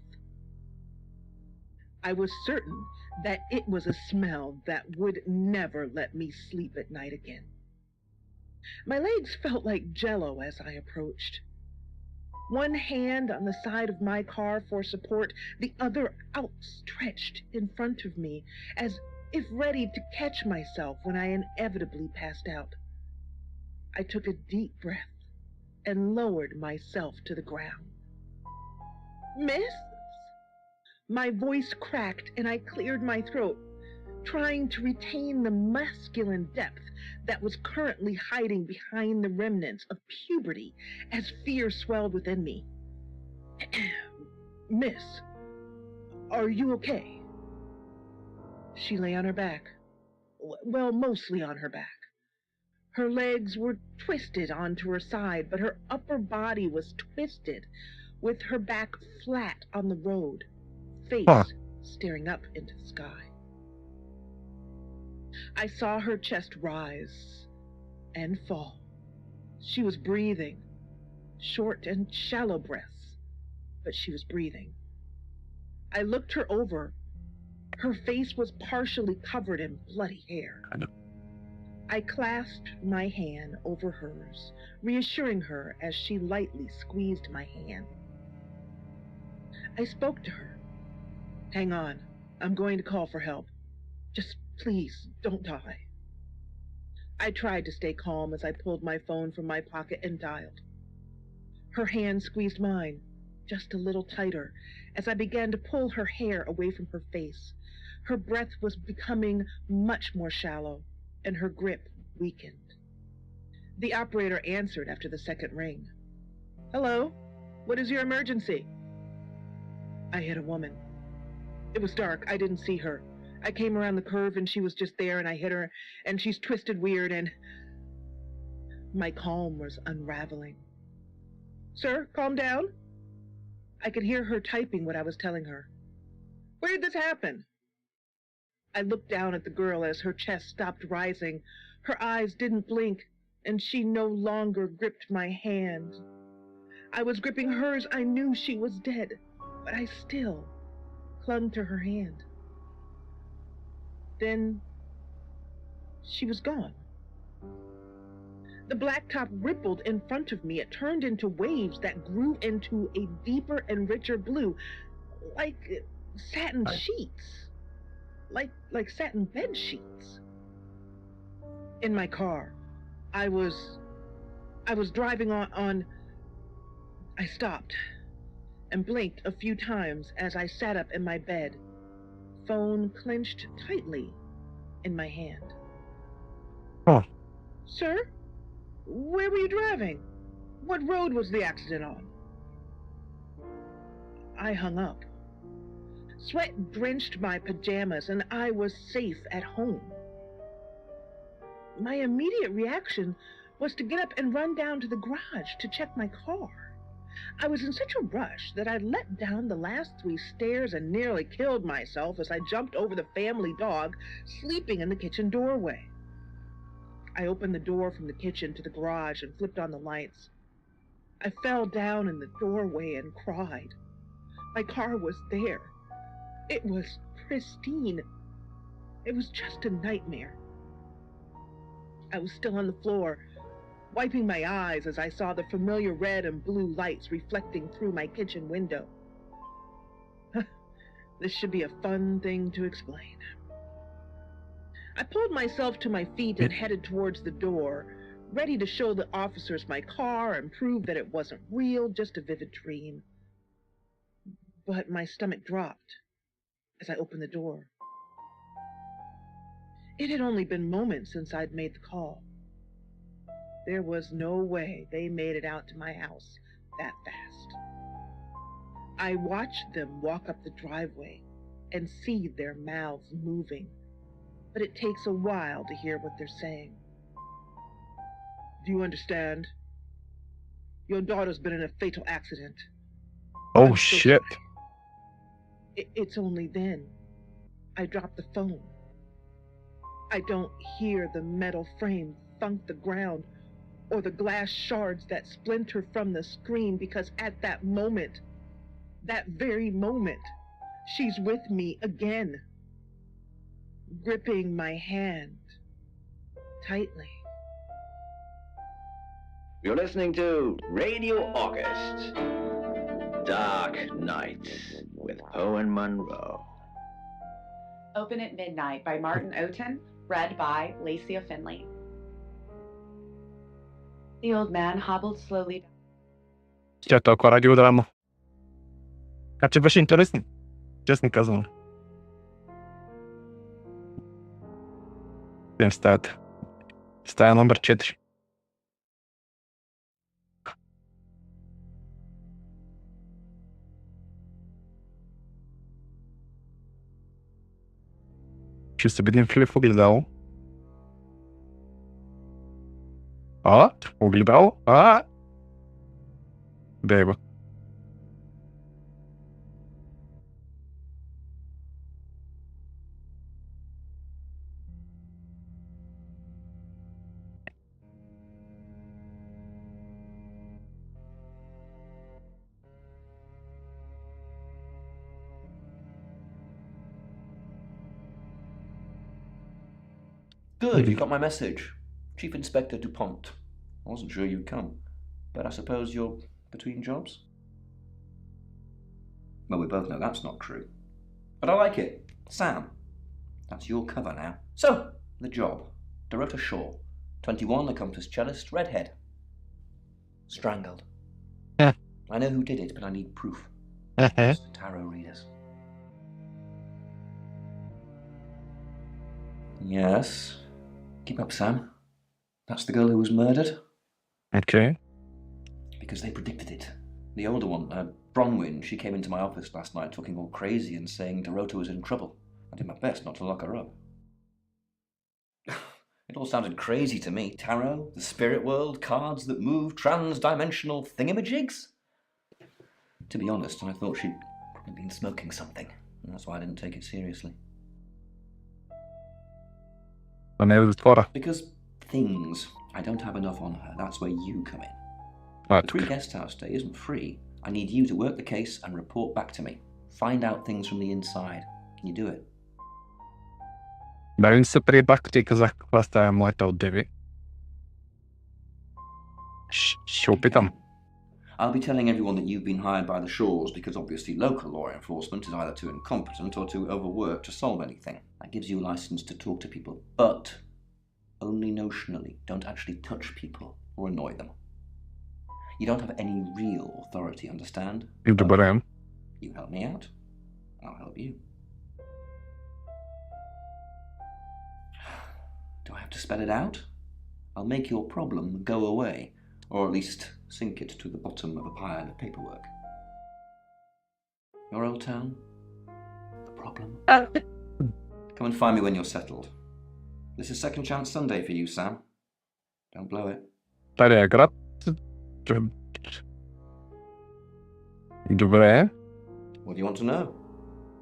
I was certain that it was a smell that would never let me sleep at night again. My legs felt like jello as I approached. One hand on the side of my car for support, the other outstretched in front of me, as if ready to catch myself when I inevitably passed out. I took a deep breath and lowered myself to the ground. Miss? My voice cracked and I cleared my throat, trying to retain the masculine depth that was currently hiding behind the remnants of puberty as fear swelled within me. Miss, are you okay? She lay on her back. Well, mostly on her back. Her legs were twisted onto her side, but her upper body was twisted, with her back flat on the road, face staring up into the sky. I saw her chest rise and fall. She was breathing, short and shallow breaths, but she was breathing. I looked her over. Her face was partially covered in bloody hair. I clasped my hand over hers, reassuring her as she lightly squeezed my hand. I spoke to her. Hang on, I'm going to call for help. Just please, don't die. I tried to stay calm as I pulled my phone from my pocket and dialed. Her hand squeezed mine, just a little tighter, as I began to pull her hair away from her face. Her breath was becoming much more shallow, and her grip weakened. The operator answered after the second ring. Hello? What is your emergency? I hit a woman. It was dark. I didn't see her. I came around the curve and she was just there and I hit her and she's twisted weird and... My calm was unraveling. Sir, calm down. I could hear her typing what I was telling her. Where did this happen? I looked down at the girl as her chest stopped rising. Her eyes didn't blink and she no longer gripped my hand. I was gripping hers. I knew she was dead, but I still clung to her hand. Then she was gone. The blacktop rippled in front of me. It turned into waves that grew into a deeper and richer blue, like satin sheets, like satin bed sheets. In my car, I was driving on. I stopped and blinked a few times as I sat up in my bed, phone clenched tightly in my hand. Sir? Where were you driving? What road was the accident on? I hung up. Sweat drenched my pajamas and I was safe at home. My immediate reaction was to get up and run down to the garage to check my car. I was in such a rush that I let down the last 3 stairs and nearly killed myself as I jumped over the family dog sleeping in the kitchen doorway. I opened the door from the kitchen to the garage and flipped on the lights. I fell down in the doorway and cried. My car was there. It was pristine. It was just a nightmare. I was still on the floor, wiping my eyes as I saw the familiar red and blue lights reflecting through my kitchen window. This should be a fun thing to explain. I pulled myself to my feet and headed towards the door, ready to show the officers my car and prove that it wasn't real, just a vivid dream. But my stomach dropped as I opened the door. It had only been moments since I'd made the call. There was no way they made it out to my house that fast. I watched them walk up the driveway and see their mouths moving, but it takes a while to hear what they're saying. Do you understand? Your daughter's been in a fatal accident. Oh shit. It's only then I drop the phone. I don't hear the metal frame thunk the ground or the glass shards that splinter from the screen, because at that moment, that very moment, she's with me again, gripping my hand tightly. You're listening to Radio August, Dark Nights with Poe and Monroe. Open at Midnight by Martin Oten, read by Lacey Finley. The old man hobbled slowly. Тя толкова радиодрама. Така че беше интересно. Честно казвам. Идем в стаята. Стая номер 4. Ще се видим в огледало. Огледало? Беба. Good, you got my message. Chief Inspector DuPont. I wasn't sure you'd come, but I suppose you're between jobs? Well, we both know that's not true. But I like it. Sam. That's your cover now. So, the job. Dorota Shaw. 21, accomplished cellist, redhead. Strangled. Yeah. I know who did it, but I need proof. Tarot readers. Yes. Keep up, Sam. That's the girl who was murdered. Okay. Because they predicted it. The older one, Bronwyn, she came into my office last night talking all crazy and saying Dorota was in trouble. I did my best not to lock her up. It all sounded crazy to me. Tarot, the spirit world, cards that move, trans-dimensional thingamajigs. To be honest, I thought she'd probably been smoking something, and that's why I didn't take it seriously. Because things, I don't have enough on her. That's where you come in. Right. The free guest house stay isn't free. I need you to work the case and report back to me. Find out things from the inside. Can you do it? Дали не се приебах, като ти казах каква стая моята от Деви? Ще опитам. I'll be telling everyone that you've been hired by the Shaws because obviously local law enforcement is either too incompetent or too overworked to solve anything. That gives you a license to talk to people, but only notionally. Don't actually touch people or annoy them. You don't have any real authority, understand? Добре. You help me out, I'll help you. Do I have to spell it out? I'll make your problem go away, or at least sink it to the bottom of a pile of paperwork. Your old town? The problem? Come and find me when you're settled. This is Second Chance Sunday for you, Sam. Don't blow it. Стария град. Добре. What do you want to know?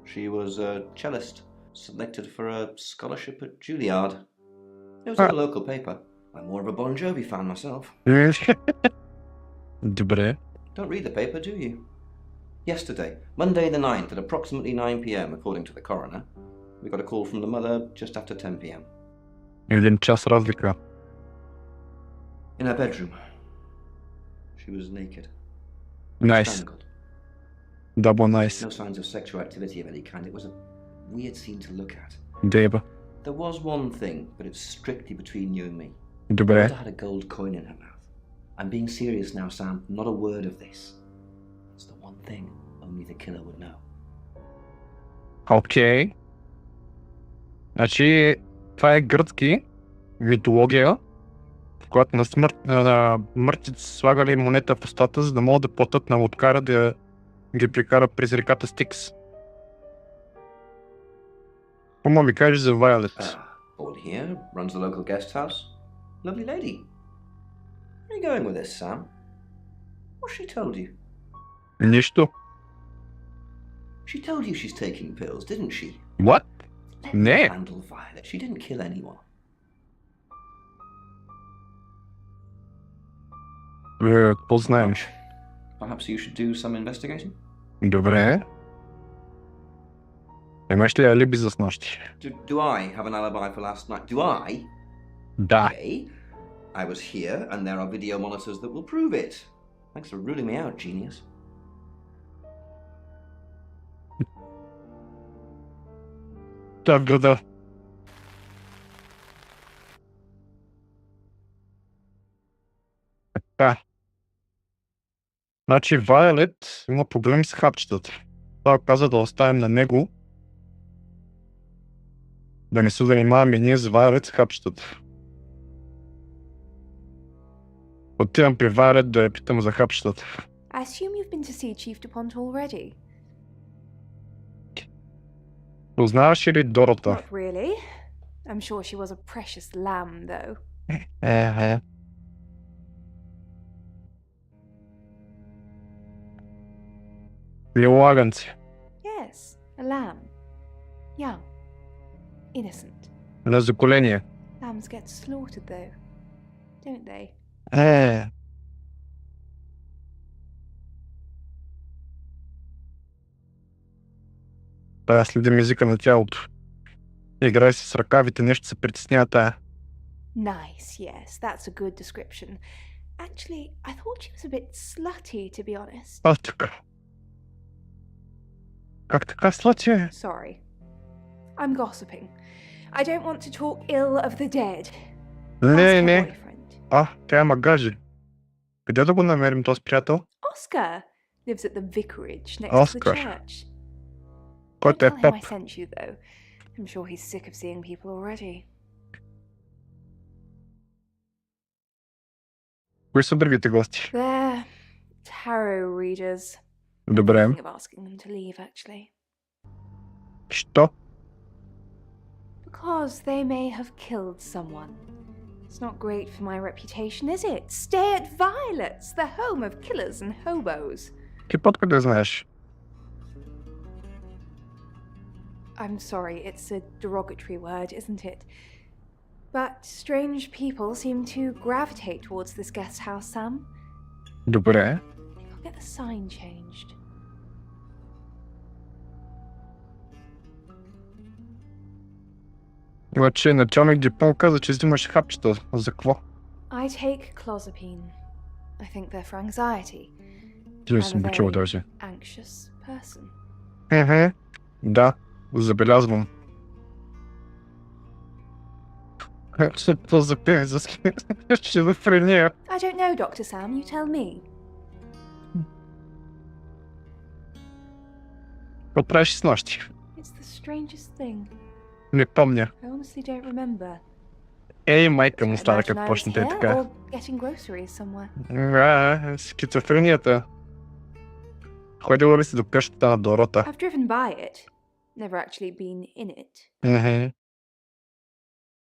She was a cellist, selected for a scholarship at Juilliard. It was in a local paper. I'm more of a Bon Jovi fan myself. Добре. Don't read the paper, do you? Yesterday, Monday the 9th at approximately 9 p.m, according to the coroner, we got a call from the mother just after 10 p.m. 1 час разлика. In her bedroom. She was naked. Nice. Strangled. Double nice. No signs of sexual activity of any kind. It was a weird scene to look at. Деба. There was one thing, but it's strictly between you and me. Добре. Dorota had a gold coin in her mouth. I'm being serious now, Sam. Not a word of this. It's the one thing only the killer would know. Окей. Значи, това е гръцки митология, в която на мъртвици слагали монета в устата, за да могат да платят на лодкара да ги прекара през реката Стикс. Какво ми кажеш за Violet? Born here, runs the local guest house. Lovely lady. Where are you going with this, Sam? What's she told you? Нищо. She told you she's taking pills, didn't she? What? Let me Не. handle Violet. She didn't kill anyone. Какво знаем? Perhaps you should do some investigating? Добре. Имаш ли алиби за снощи? Do I have an alibi for last night? Do I? Да. Okay. I was here, and there are video monitors that will prove it. Thanks for ruling me out, genius. Да, в града. Така. Значи Вайолет има проблеми с хапчетата. Това каза да оставим на него. Да не се занимаваме ние с Вайолет с хапчетата. Отивам при Вайолет да я питам за хапчетата. I assume you've been to see Chief DuPont already. Познаваш ли Дорота? Not really. I'm sure she was a precious lamb, though. Прилаганци. Yes, a lamb. Young. Innocent. На заколение. Lambs get slaughtered, though, don't they? Да, следим езика на тялото. Играй си с ръкавите, нещо се притеснява тая. Nice, yes, that's a good description. Actually, I thought she was a bit slutty, to be honest. А, така. Как така слати? Sorry. I'm gossiping. I don't want to talk ill of the dead. Не. А, тя има гадже. Къде да го намерим този приятел? Oscar lives at the vicarage next to the Oscar. church. Който е Tell him поп. I sent you, though. I'm sure he's sick of seeing people already. Кои са другите гости? They're tarot readers. Добре. Thinking of asking them to leave, actually. Що? Because they may have killed someone. It's not great for my reputation, is it? Stay at Violet's, the home of killers and hobos. Ти откъде знаеш? I'm sorry, it's a derogatory word, isn't it? But strange people seem to gravitate towards this guest house, Sam. Добре. Maybe I'll get the sign changed. Иначе началник Дипон каза, че взимаш хапчета. За какво? I take clozapine. I think they're for anxiety. Ти не I'm съм a го чул very даже. anxious person. Да, забелязвам. Какво за пее за шизофрения? I don't know, Dr. Sam, you tell me. Какво правиш с нощи? It's the strangest thing. Не помня. I honestly don't remember. Ей, майка му I стара imagine като I was почнете here така. or getting groceries somewhere. Скизофренията. Ходила ли си до къщата на Дорота? I've driven by it. Never actually been in it.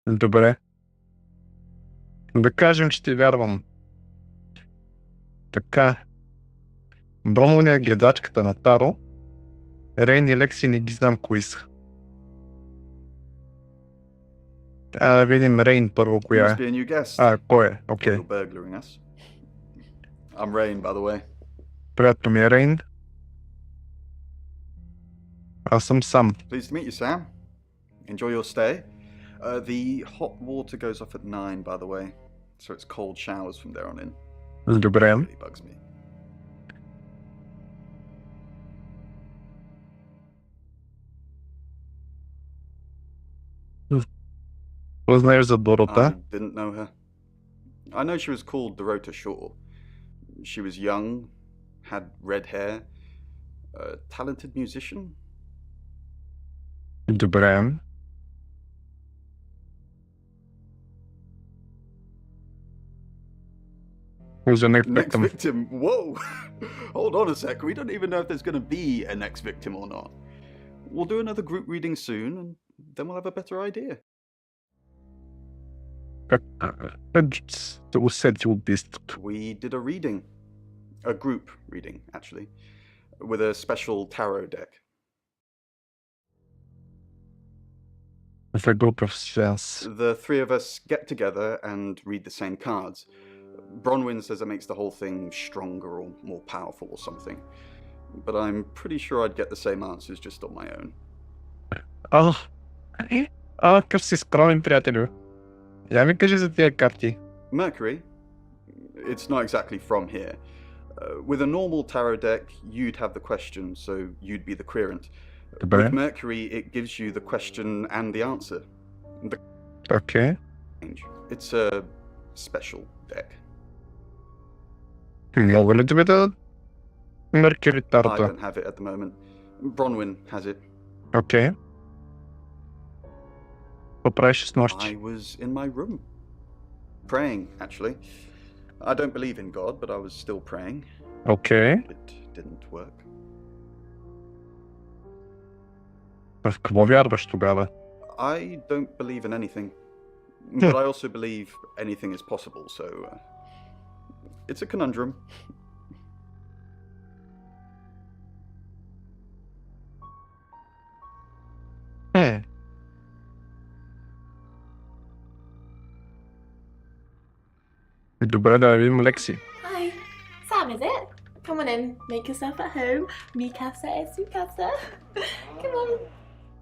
Добре. Да кажем, че ти вярвам. Така. Бромоня е гледачката на Таро. Рейн и Лекси не ги знам кои са. Да видим Рейн първо коя Must be е. a new guest. Кой е? Окей. You're burglaring us. I'm Rain, by the way. Приятно ми е Рейн. Аз съм Сам. Pleased to meet you, Sam. Enjoy your stay. The hot water goes off at 9, by the way, so it's cold showers from there on in. Добре. Really bugs me. Какво знаеш за Дорота? I didn't know her. I know she was called Dorota Shaw. She was young, had red hair, a talented musician. Добре. Who's the next Next victim? victim? Whoa! Hold on a sec. We don't even know if there's going to be a next victim or not. We'll do another group reading soon, and then we'll have a better idea. We did a reading. A group reading, actually. With a special tarot deck. With a group of friends. The three of us get together and read the same cards. Bronwyn says it makes the whole thing stronger or more powerful or something. But I'm pretty sure I'd get the same answers just on my own. Какъв си скромен, приятелю. Я ми кажи за тия карти. Mercury? It's not exactly from here. With a normal tarot deck, you'd have the question, so you'd be the querent. With Mercury, it gives you the question and the answer. Okay. It's a special deck. Мога ли да видя Mercury I тарото? don't have it at the moment. Bronwyn has it. Okay. Какво правиш с нощи? I was in my room. Praying, actually. I don't believe in God, but I was still praying. Okay. It didn't work. В какво вярваш тогава? I don't believe in anything. But I also believe anything is possible, so... it's a conundrum. Добре, да видим Лекси. Hi, Sam, is it? Come on in, make yourself at home. Mi casa es su casa. Come on.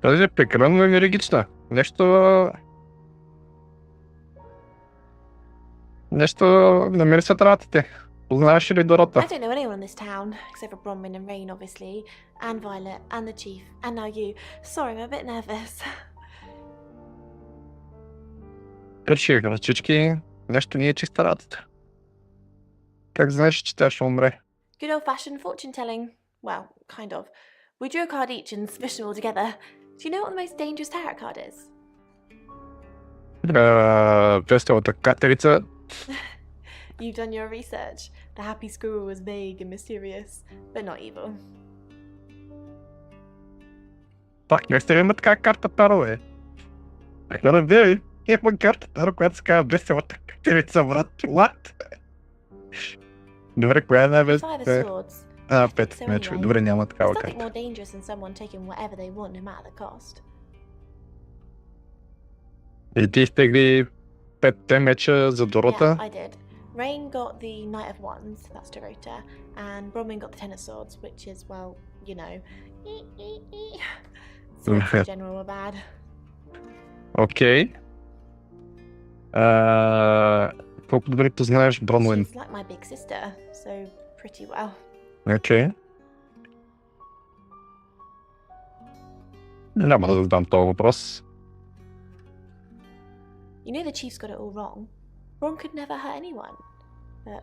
Тази е прекалено енергична. Нещо намери се работите. Познаваш ли Дорота? I don't know anyone in this town, except for Bronwyn and Rain, obviously, and Violet, and the Chief, and now you. Sorry, I'm a bit nervous. Реших, ръчички, нещо ни е чиста работа. Как знаеш, че тя ще умре? Good old-fashioned fortune-telling. Well, kind of. We drew a card each and smushed them all together. Do you know what the most dangerous tarot card is? Веселата катерица. You've done your research. The happy squirrel was vague and mysterious, but not evil. Пак не сте има така карта Таро, е. Да вие, има карта Таро, която се казва веселата катерица, брат. What? Добре, коя е най-веселата? Five of Swords. Пет So мечове. anyway, Добре, няма there's такава nothing карта. more dangerous than someone taking whatever they want, no matter the cost. И ти изтегли петте меча за Дорота. Yeah, I did. Rain got the Knight of Wands, that's Dorota, and Bronwyn got the Ten of Swords, which is, well, you know, swords in general are bad. Окей. Колко добре знаеш Бронвин? She's like my big sister, so pretty well. Окей. Няма да задам този въпрос. You know the Chief's got it all wrong. Ron could never hurt anyone. But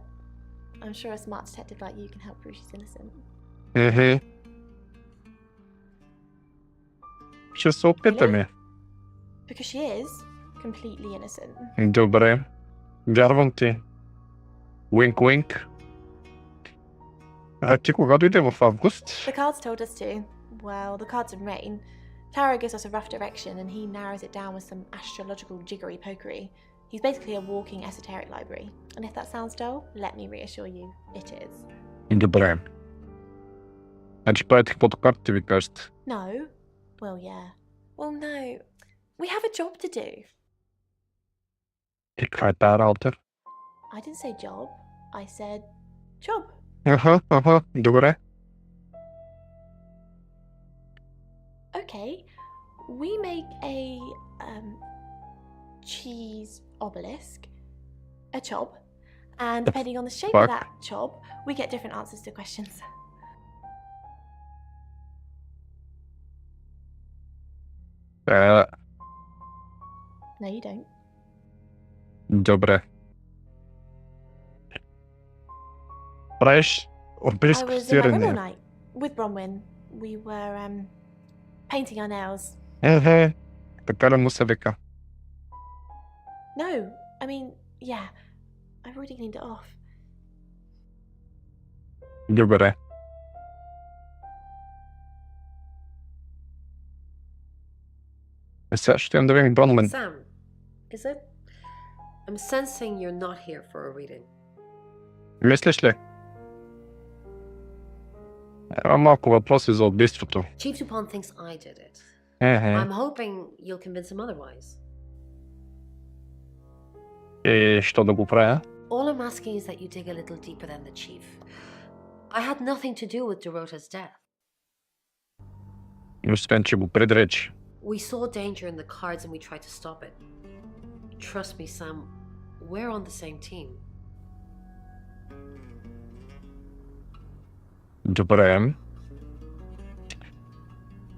I'm sure a smart detective like you can help prove she's innocent. Ще се опитаме. Because she is completely innocent. Добре. Вярвам ти. Wink, wink. А ти кога дойде в август? The cards told us to. Well, the cards in Rain. Tarot gives us a rough direction and he narrows it down with some astrological jiggery pokery. He's basically a walking esoteric library. And if that sounds dull, let me reassure you, it is. Добре. Значи правите каквото картите ви кажат. No? Well, yeah. Well, no. We have a job to do. И каква е тази работа? I didn't say job. I said job. Добре. Okay. We make a cheese obelisk, a chob, and depending on the shape of that chob, we get different answers to questions. No, you don't. Добре. Правиш I обриск was in my room all стиране. night with Bronwyn. We were painting our nails. Така ли му се вика? No, I mean, yeah. I've already cleaned it off. Добре. Сега ще имам да видим Бронвин. Sam, is it? I'm sensing you're not here for a reading. Мислиш ли? Малко въпроси за убийството. Chief Dupont thinks I did it. I'm hoping you'll convince him otherwise. И що да го правя? All I'm asking is that you dig a little deeper than the chief. I had nothing to do with Dorota's death. Освен, че го предречи. We saw danger in the cards and we tried to stop it. Trust me, Sam, we're on the same team. Добре.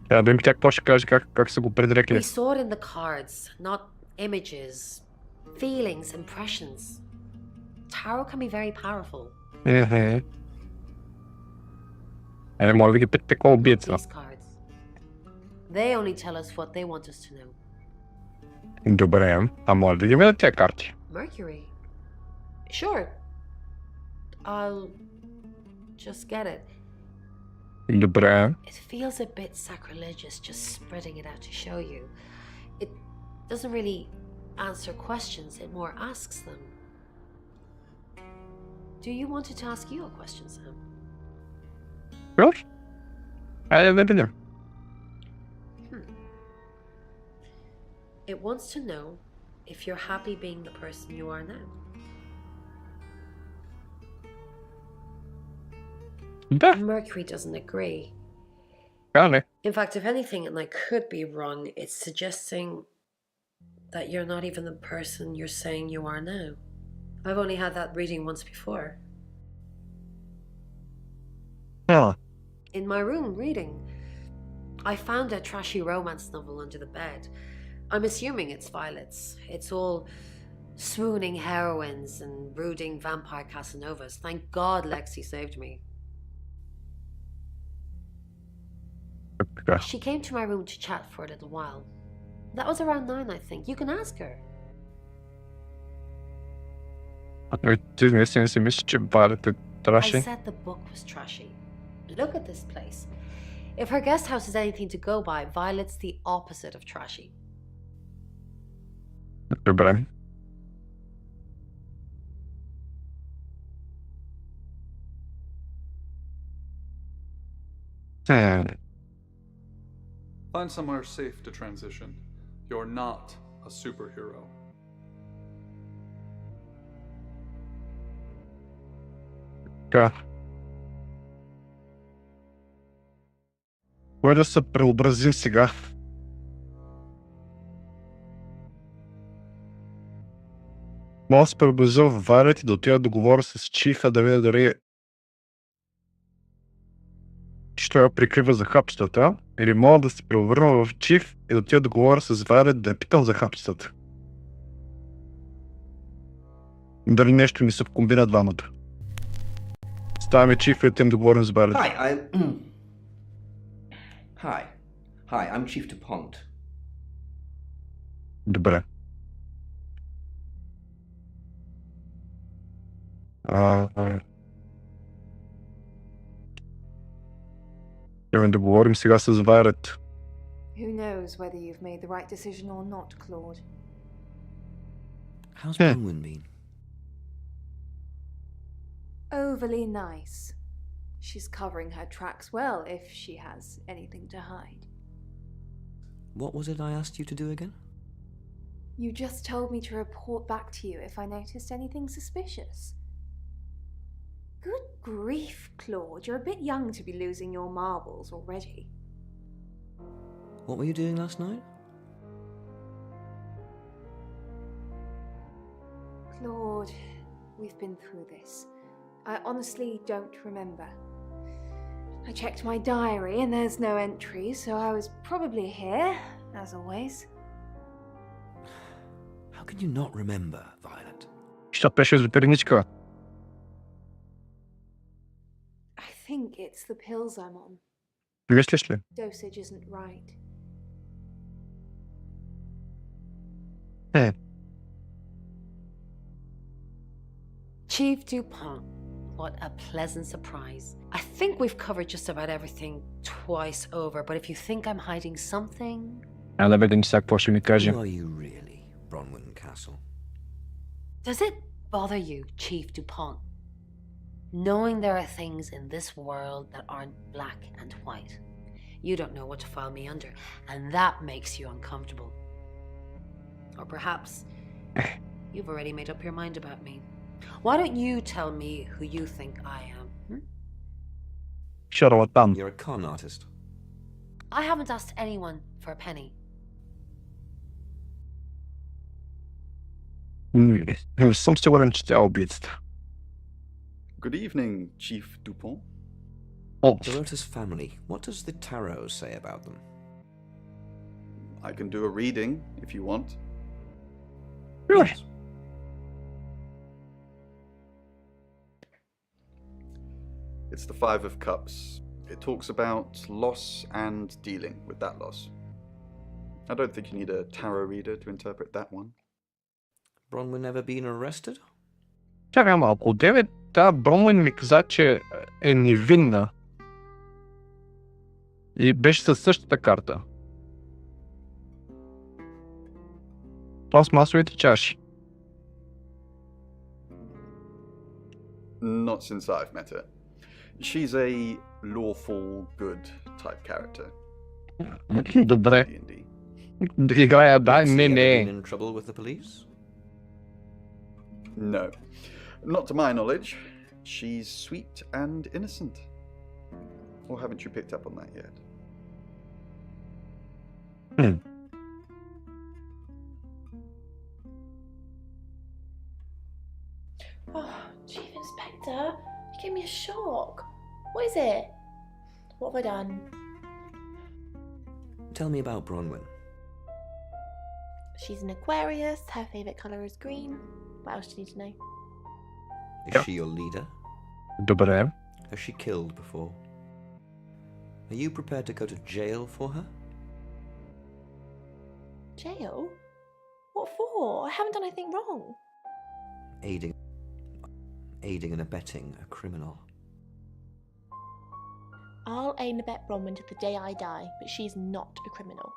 Да видим тя какво ще каже, как са го предрекли. We saw it in the cards, not images, feelings, impressions. Tarot can be very powerful. Може да ги питате кой убийца. These cards. They only tell us what they want us to know. Добре, а може да ги видят тези карти? Mercury? Sure. I'll just get it. Добре. It feels a bit sacrilegious just spreading it out to show you. It doesn't really answer questions, it more asks them. Do you want it to ask you a question, Sam? Sure. Айде да видим. It wants to know if you're happy being the person you are now. Да. Mercury doesn't agree. Really? In fact, if anything, and I could be wrong, it's suggesting that you're not even the person you're saying you are now. I've only had that reading once before. Yeah. In my room, reading. I found a trashy romance novel under the bed. I'm assuming it's Violet's. It's all swooning heroines and brooding vampire Casanovas. Thank God Lexi saved me. She came to my room to chat for a little while. That was around 9, I think. You can ask her. Ти наистина си мислиш, че Violet е траши? I said the book was trashy. Look at this place. If her guest house is anything to go by, Violet's the opposite of trashy. Добре. Find somewhere safe to transition. You're not a superhero. Така. Кое да се преобразим сега? Мога да се преобразя в Violet и да отида да говоря с Чифа, да видя дали що я прикрива за хапчетата, или мога да се превърна в Чиф и да отида да говоря с Violet, да я питам за хапчетата. Дали нещо ни се комбина двамата. Ставаме Чиф и отидем да говорим с Violet. Hi, I'm Chief Dupont. Добре. Трябва да говорим сега с Violet. Who knows whether you've made the right decision or not, Claude? How's Bronwyn been? Overly nice. She's covering her tracks well if she has anything to hide. What was it I asked you to do again? You just told me to report back to you if I noticed anything suspicious. Good grief, Claude. You're a bit young to be losing your marbles already. What were you doing last night? Claude, we've been through this. I honestly don't remember. I checked my diary and there's no entry, so I was probably here, as always. How can you not remember, Violet? Що пише з переничка? I think it's the pills I'm on. Мислиш ли? Dosage isn't right. Chief Dupont, what a pleasant surprise. I think we've covered just about everything twice over, but if you think I'm hiding something... Да видим сега какво ще ми каже. Who are you really, Bronwyn Castle? Does it bother you, Chief DuPont, knowing there are things in this world that aren't black and white? You don't know what to file me under, and that makes you uncomfortable. Or perhaps you've already made up your mind about me. Why don't you tell me who you think I am? Charlatan. You're a con artist. I haven't asked anyone for a penny. Som stjórnczyć obiec. Good evening, Chief DuPont. Dorota's family. What does the tarot say about them? I can do a reading if you want. Yes. It's the Five of Cups. It talks about loss and dealing with that loss. I don't think you need a tarot reader to interpret that one. Bronwyn never been arrested? Чакай малко, одеве та Бронвин ми каза, че е невинна. И беше със същата карта. Пластмасовите чаши. Not since I've met her. She's a lawful, good type character. Добре. Играя, да, не. Been in trouble with the police? No. Not to my knowledge. She's sweet and innocent. Or haven't you picked up on that yet? Oh, Chief Inspector, you gave me a shock. What is it? What have I done? Tell me about Bronwyn. She's an Aquarius, her favourite colour is green. What else do you need to know? Is she your leader? Добре. Has she killed before? Are you prepared to go to jail for her? Jail? What for? I haven't done anything wrong. Aiding and abetting a criminal. I'll aid and abet Bronwyn to the day I die, but she's not a criminal.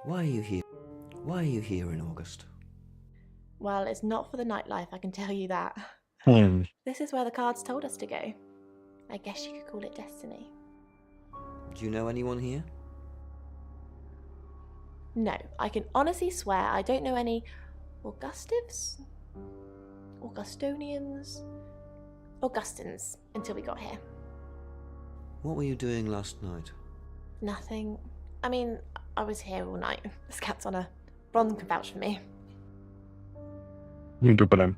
Why are you here? Why are you here in August? Well, it's not for the nightlife, I can tell you that. This is where the cards told us to go. I guess you could call it destiny. Do you know anyone here? No, I can honestly swear I don't know any Augustives? Augustonians? Augustins until we got here. What were you doing last night? Nothing. I mean, I was here all night. This cat's on a Bron can vouch for me. Добре.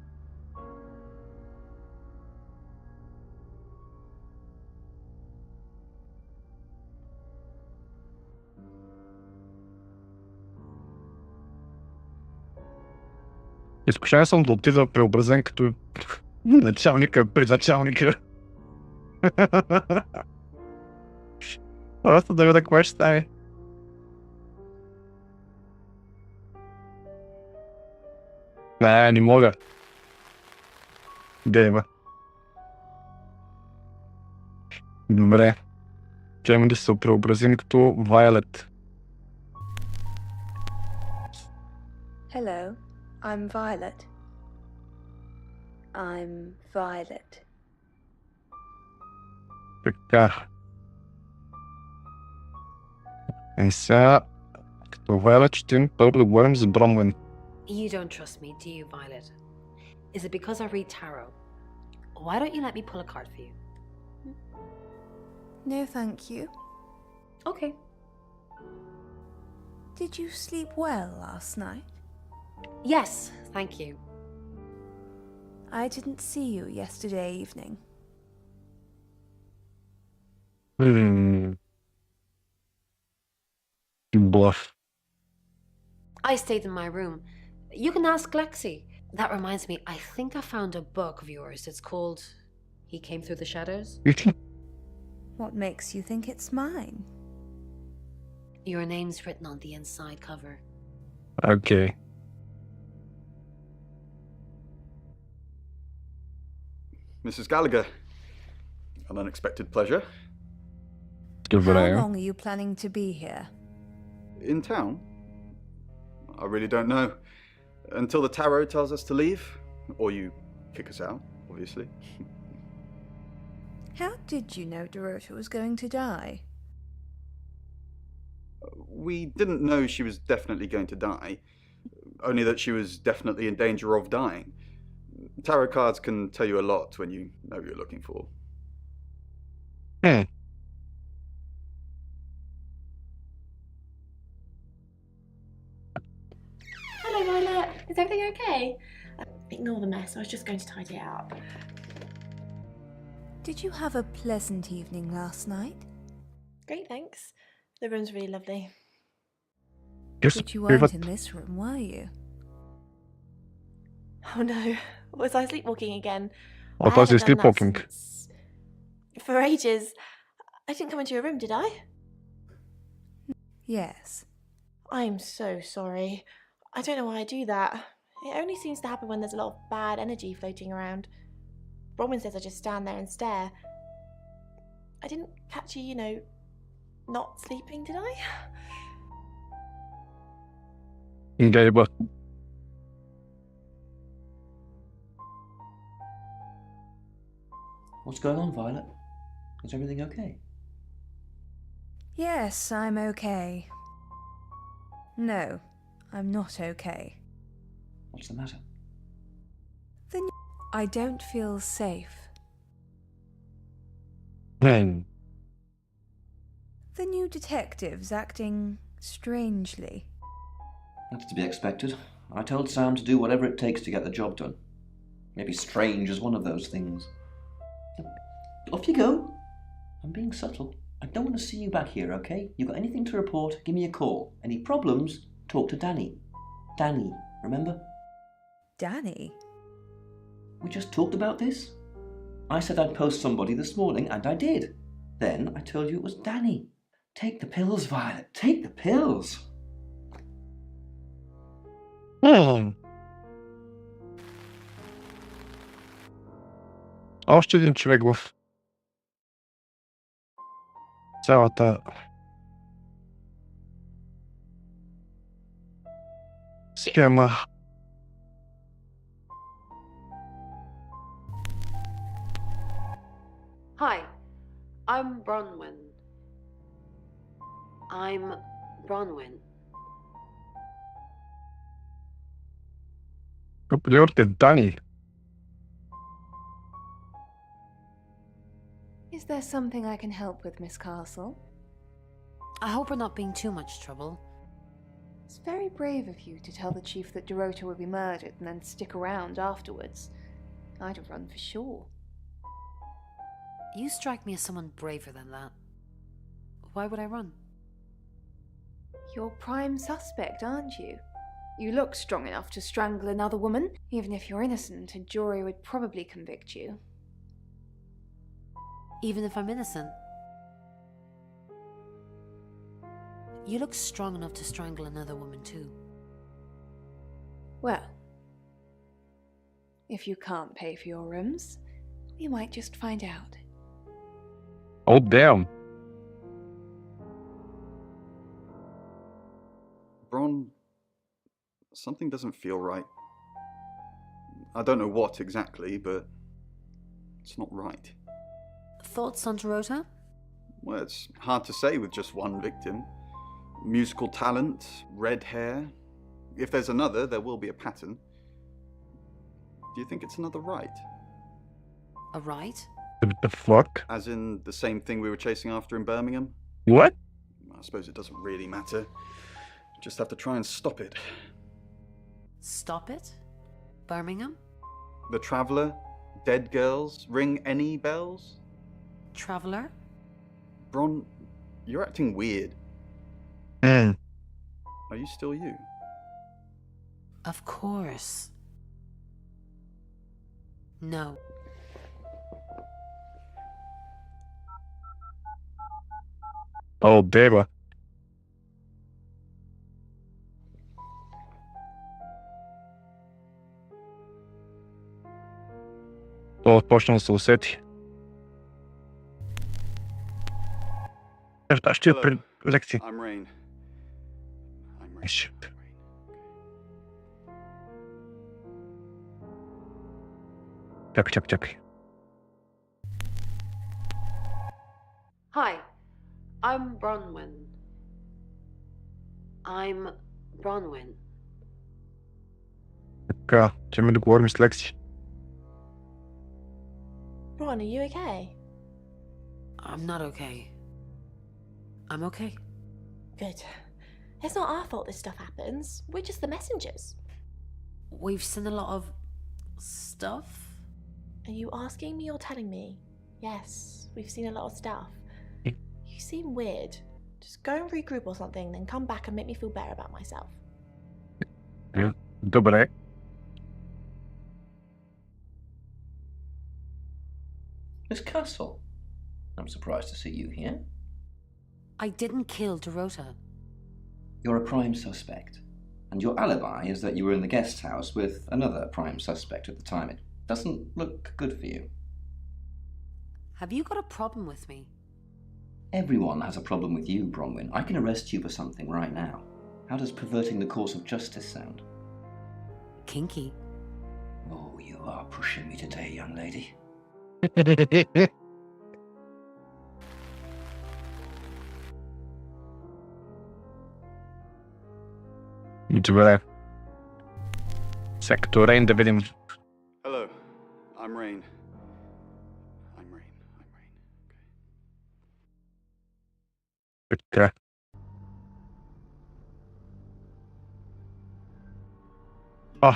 Изкушен съм да отида преобразен като началника при началника. Просто да видя какво ще стане. Не мога. Де има? Добре. Чакаме да се преобразим като Violet. Hello, I'm Violet. I'm Violet. Така. И сега, като Violet, ще първо да говорим за Бронвин. You don't trust me, do you, Violet? Is it because I read tarot? Why don't you let me pull a card for you? No, thank you. Okay. Did you sleep well last night? Yes, thank you. I didn't see you yesterday evening. Bluff. I stayed in my room. You can ask Lexi. That reminds me, I think I found a book of yours. It's called He Came Through the Shadows. What makes you think it's mine? Your name's written on the inside cover. Okay. Mrs. Gallagher, an unexpected pleasure. How long are you planning to be here? In town? I really don't know. Until the tarot tells us to leave, or you kick us out, obviously. How did you know Dorota was going to die? We didn't know she was definitely going to die, only that she was definitely in danger of dying. Tarot cards can tell you a lot when you know what you're looking for. Hmm. Hello, Violet. Is everything okay? Ignore the mess. I was just going to tidy it up. Did you have a pleasant evening last night? Great, thanks. The room's really lovely. But you weren't in this room, were you? Oh no. Was I sleepwalking again? I thought you were sleepwalking. For ages. I didn't come into your room, did I? Yes. I'm so sorry. I don't know why I do that. It only seems to happen when there's a lot of bad energy floating around. Bronwyn says I just stand there and stare. I didn't catch you, not sleeping, did I? Okay, but What's going on, Violet? Is everything okay? Yes, I'm okay. No, I'm not okay. What's the matter? I don't feel safe. Hmm. The new detective's acting strangely. That's to be expected. I told Sam to do whatever it takes to get the job done. Maybe strange is one of those things. Off you go. I'm being subtle. I don't want to see you back here, okay? You got anything to report, give me a call. Any problems, talk to Danny. Danny, remember? Danny? We just talked about this. I said I'd post somebody this morning, and I did. Then I told you it was Danny. Take the pills, Violet. Take the pills. Още един човек в цялата схема. Hi, I'm Bronwyn. I'm Bronwyn. Приорите Дани. Is there something I can help with, Miss Castle? I hope we're not being too much trouble. It's very brave of you to tell the chief that Dorota would be murdered and then stick around afterwards. I'd have run for sure. You strike me as someone braver than that. Why would I run? You're prime suspect, aren't you? You look strong enough to strangle another woman. Even if you're innocent, a jury would probably convict you. Even if I'm innocent? You look strong enough to strangle another woman too. Well, if you can't pay for your rooms, we might just find out. Oh, damn. Bron, something doesn't feel right. I don't know what exactly, but it's not right. Thoughts on Dorota? Well, it's hard to say with just one victim. Musical talent, red hair. If there's another, there will be a pattern. Do you think it's another right? A right? The fuck? As in the same thing we were chasing after in Birmingham? What? I suppose it doesn't really matter. Just have to try and stop it. Stop it? Birmingham? The Traveller? Dead girls? Ring any bells? Traveller? Bron, you're acting weird. Mm. Are you still you? Of course. No. Oh, Deva. То почна да се усети. Ще при лекции. I'm Rain. Shit. Чакай. Hi, I'm Bronwyn. I'm Bronwyn. Така, че ми договорим с Лекси. Ron, are you okay? I'm not okay. I'm okay. Good. It's not our fault this stuff happens. We're just the messengers. We've seen a lot of stuff. Are you asking me or telling me? Yes, we've seen a lot of stuff. You seem weird. Just go and regroup or something, then come back and make me feel better about myself. Добре. Miss Castle, I'm surprised to see you here. I didn't kill Dorota. You're a prime suspect, and your alibi is that you were in the guest house with another prime suspect at the time. It doesn't look good for you. Have you got a problem with me? Everyone has a problem with you, Bronwyn. I can arrest you for something right now. How does perverting the course of justice sound? Kinky. Oh, you are pushing me today, young lady. Добре. Сектор Рейн да видим. Hello, I'm Rain. I'm Rain. Така.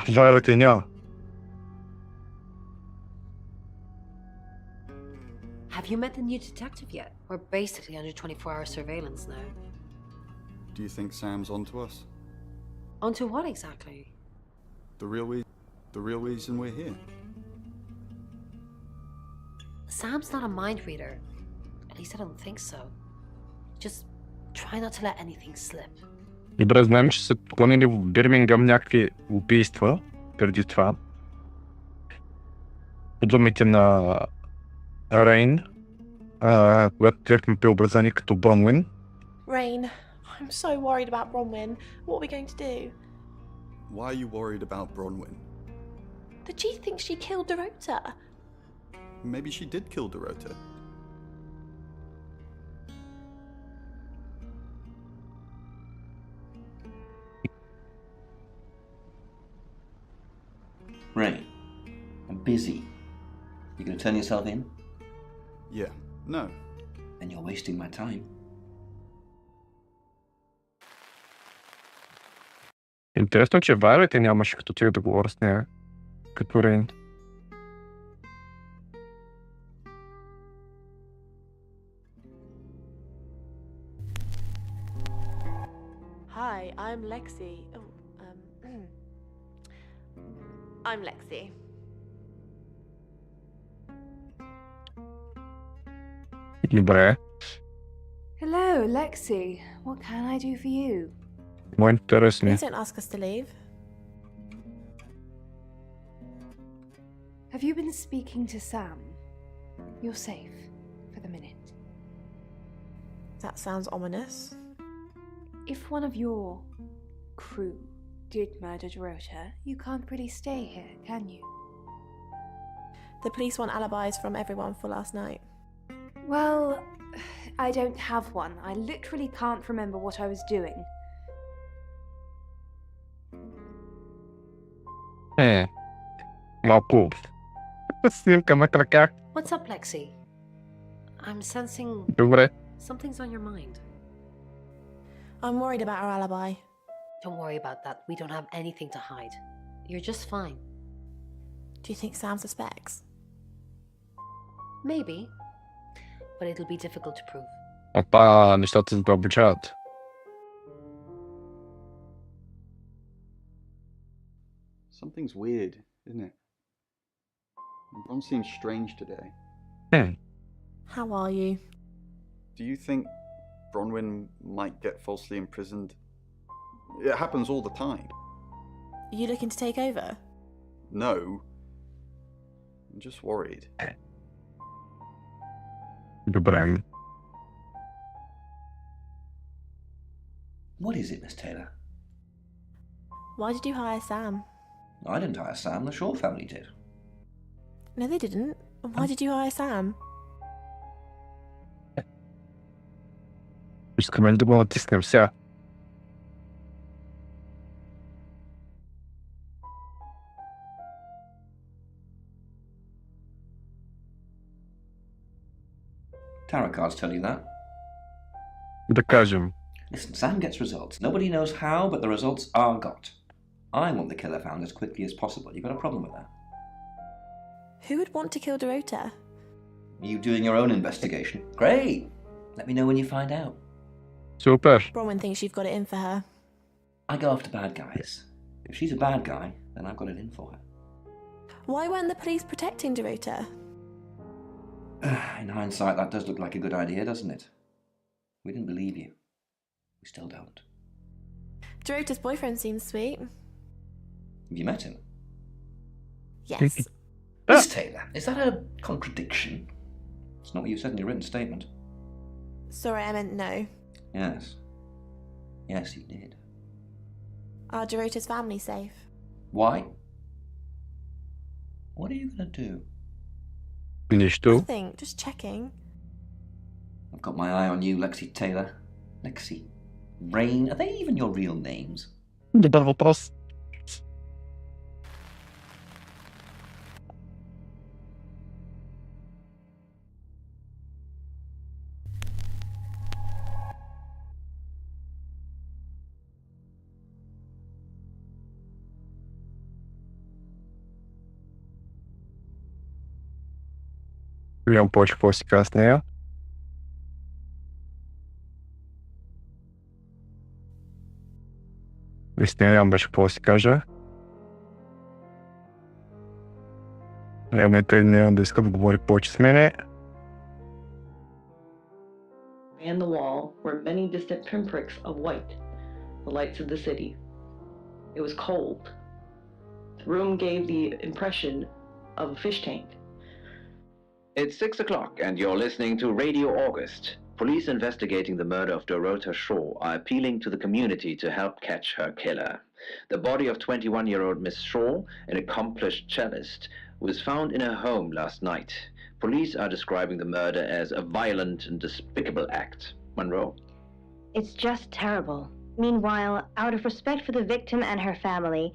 Violet няма. Have you met the new detective yet? We're basically under 24-hour surveillance now. Do you think Sam's onto us? Onto what exactly? The real reason we're here. Sam's not a mind reader. At least I don't think so. Just try not to let anything slip. Добре, знаем, че са клонили в Бирмингъм някакви убийства преди това. По думите на Рейн, когато директно преобразени като Бронвин. Rain, I'm so worried about Bronwyn. What are we going to do? Why are you worried about Bronwyn? The chief thinks she killed Dorota. Maybe she did kill Dorota. Rain, I'm busy. You gonna turn yourself in? Yeah, no. Then you're wasting my time. Интересно, че Violet нямаше като тях да говоря с нея. Като Рейн. Hi, I'm Lexi. I'm Lexi. Добре. Hello, Lexi. What can I do for you? More интересно. Please don't ask us to leave. Have you been speaking to Sam? You're safe for the minute. That sounds ominous. If one of your crew did murder Dorota, you can't really stay here, can you? The police want alibis from everyone for last night. Well, I don't have one. I literally can't remember what I was doing. Малко. Снимка на краках. What's up, Lexi? I'm sensing Добре. something's on your mind. I'm worried about our alibi. Don't worry about that. We don't have anything to hide. You're just fine. Do you think Sam suspects? Maybe. But it'll be difficult to prove. Опа, нещата се заобичават. Something's weird, isn't it? Bron seems strange today. How are you? Do you think Bronwyn might get falsely imprisoned? It happens all the time. Are you looking to take over? No. I'm just worried. Добре. What is it, Miss Taylor? Why did you hire Sam? I didn't hire Sam, the Shaw family did. No, they didn't. Why did you hire Sam? Искаме да го натиснем сега. Tarot cards tell you that. Да кажем. Listen, Sam gets results. Nobody knows how, but the results are got. I want the killer found as quickly as possible. You got a problem with that? Who would want to kill Dorota? You doing your own investigation? Great! Let me know when you find out. Super. Bronwyn thinks you've got it in for her. I go after bad guys. If she's a bad guy, then I've got it in for her. Why weren't the police protecting Dorota? In hindsight, that does look like a good idea, doesn't it? We didn't believe you. We still don't. Dorota's boyfriend seems sweet. Have you met him? Yes. Miss Taylor, is that a contradiction? It's not what you said in your written statement. Sorry, I meant no. Yes. Yes, you did. Are Dorota's family safe? Why? What are you going to do? Нищо. Nothing, just checking. I've got my eye on you, Lexi Taylor. Lexi. Rain, are they even your real names? Добър въпрос. Видям повече какво си казва с нея. Наистина нямам беше какво си кажа. Реално няма да иска да говори повече с мене. And the wall were many distant pinpricks of white, the lights of the city. It was cold. The room gave the impression of a fish tank. It's 6 o'clock and you're listening to Radio August. Police investigating the murder of Dorota Shaw are appealing to the community to help catch her killer. The body of 21-year-old Miss Shaw, an accomplished cellist, was found in her home last night. Police are describing the murder as a violent and despicable act. Monroe? It's just terrible. Meanwhile, out of respect for the victim and her family,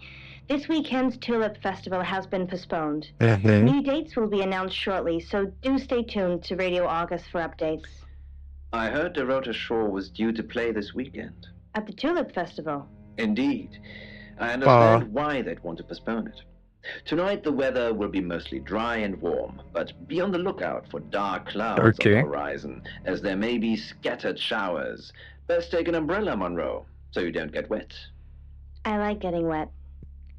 this weekend's Tulip Festival has been postponed. New dates will be announced shortly, so do stay tuned to Radio August for updates. I heard Dorota Shaw was due to play this weekend. At the Tulip Festival? Indeed. I understand why they'd want to postpone it. Tonight the weather will be mostly dry and warm, but be on the lookout for dark clouds on the horizon, as there may be scattered showers. Best take an umbrella, Monroe, so you don't get wet. I like getting wet.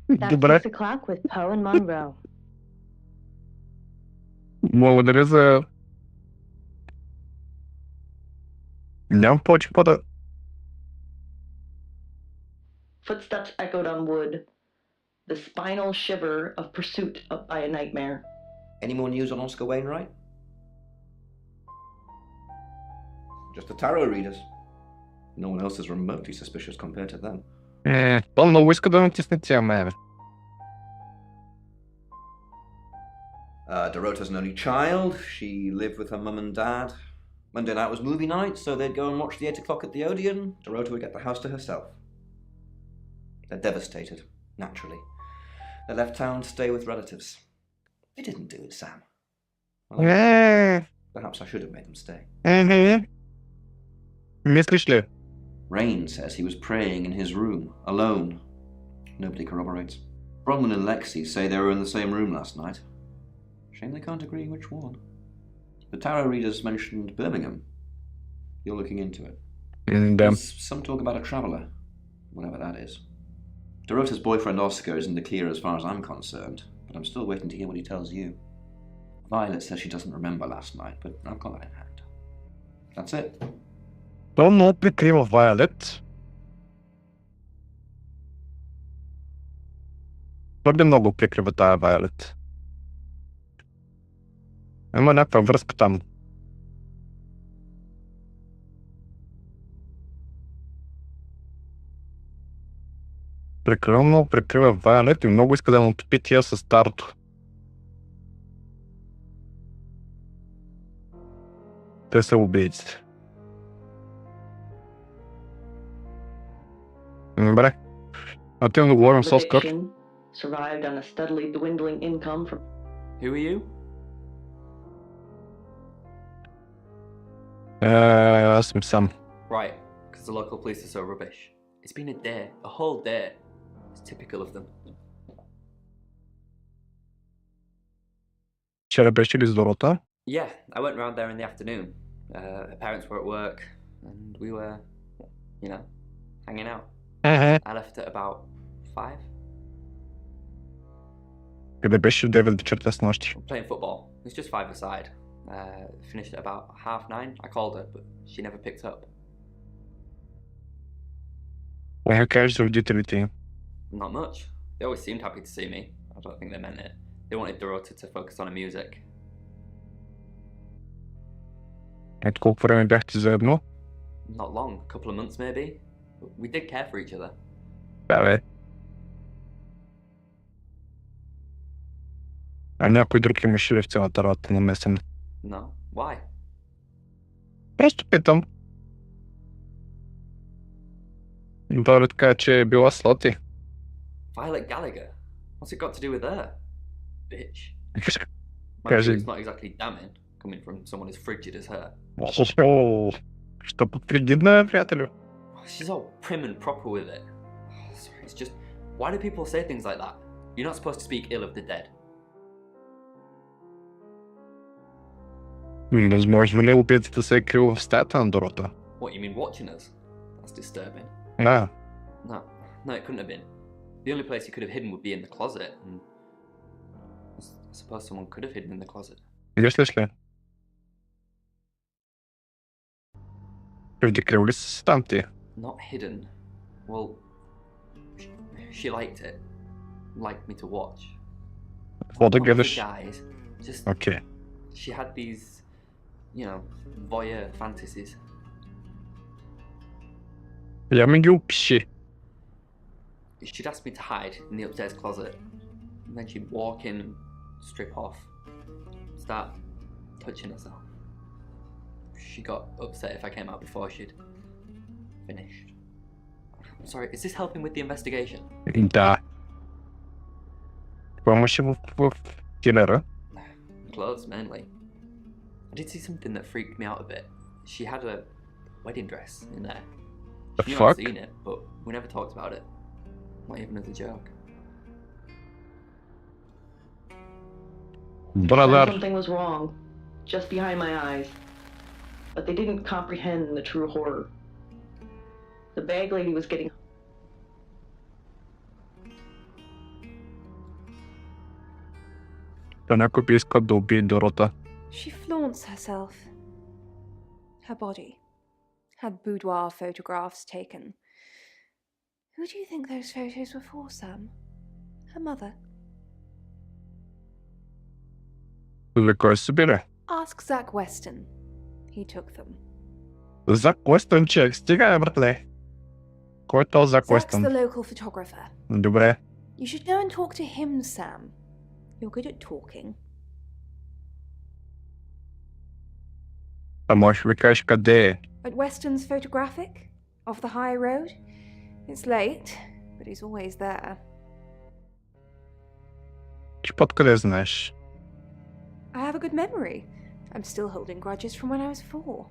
That's 6 o'clock with Poe and Monroe. Благодаря за... Нямам повече да... Footsteps echoed on wood, the spinal shiver of pursuit up by a nightmare. Any more news on Oscar Wainwright? Just the tarot readers. No one else is remotely suspicious compared to them. То много иска да натисне тя мене. Dorota's an only child. She lived with her mum and dad. Monday night was movie night, so they'd go and watch the 8 o'clock at the Odeon. Dorota would get the house to herself. They're devastated, naturally. They left town to stay with relatives. They didn't do it, Sam. Well, perhaps I should have made them stay. Мислиш ли? Rain says he was praying in his room, alone. Nobody corroborates. Bronwyn and Lexi say they were in the same room last night. Shame they can't agree which one. The tarot readers mentioned Birmingham. You're looking into it. There's some talk about a traveller, whatever that is. Dorota's boyfriend Oscar is in the clear as far as I'm concerned, but I'm still waiting to hear what he tells you. Violet says she doesn't remember last night, but I've got that in hand. That's it. То много прикрива Violet. Твърде много прикрива тая Violet. Има някаква връзка там. Прекалено много прикрива Violet и много иска да му пипи тия със старото. Те са убийците. Добре. Отивам да говорим с Оскар. Eviction, survived on a steadily dwindling income from. Who are you? Аз съм сам. Right, because the local police are so rubbish. It's been a day, a whole day. It's typical of them. Вчера беше ли с Дорота? Yeah, I went round there in the afternoon. Her parents were at work, and we were, you know, hanging out. I left at about 5. Къде беше в 9 вечерта с нощи? Playing football. It was just 5-a-side. Finished at about 9:30. I called her, but she never picked up. Какво кажеш за родителите им? Not much. They always seemed happy to see me. I don't think they meant it. They wanted Dorota to focus on her music. Ето колко време бяхте заедно? Not long, a couple of months maybe. But we did care for each other. Да, бе. А някой друг имаше ли в цялата работа намесен? No. Why? Просто питам. Добре така, че е била с Лоти. Violet Gallagher? What's it got to do with her? Bitch. My Кажи. it's not exactly damning, coming from someone as frigid as her. Що по-фригидна, приятелю? She's all prim and proper with it. Sorry, it's just... Why do people say things like that? You're not supposed to speak ill of the dead. Възможно ли убийцата се е крил в стаята на Дорота? What, you mean watching us? That's disturbing. Да. No, it couldn't have been. The only place he could have hidden would be in the closet, and I suppose someone could have hidden in the closet. Видиш ли? Крил ли си там ти? Not hidden. Well, she liked it. Liked me to watch. Какво да Not for гледаш? guys. Just Окей. she had these, you know, voyeur fantasies. Я ми ги опиши. She'd ask me to hide in the upstairs closet, and then she'd walk in and strip off, start touching herself. She got upset if I came out before she'd finished. I'm sorry, is this helping with the investigation? Да. Какво имаше в килера? Clothes, mainly. I did see something that freaked me out a bit. She had a wedding dress in there. The She knew fuck? I'd seen it, but we never talked about it. Not even as a joke. Brother. Something was wrong, just behind my eyes. But they didn't comprehend the true horror. The bag lady was getting. Да някой би искал да убие Дорота. She flaunts herself. Her body. Had boudoir photographs taken. Who do you think those photos were for, Sam? Her mother? За кой се бире? Ask Zach Weston. He took them. Зак Уестън, че стига, братле. Кой е този Зак Zach's Уестън? the local photographer. Добре. You should go and talk to him, Sam. You're good at talking. А можеш да ми кажеш къде е? At Weston's Photographic? Off the high road? It's late, but he's always there. Ти под къде знаеш? I have a good memory. I'm still holding grudges from when I was 4.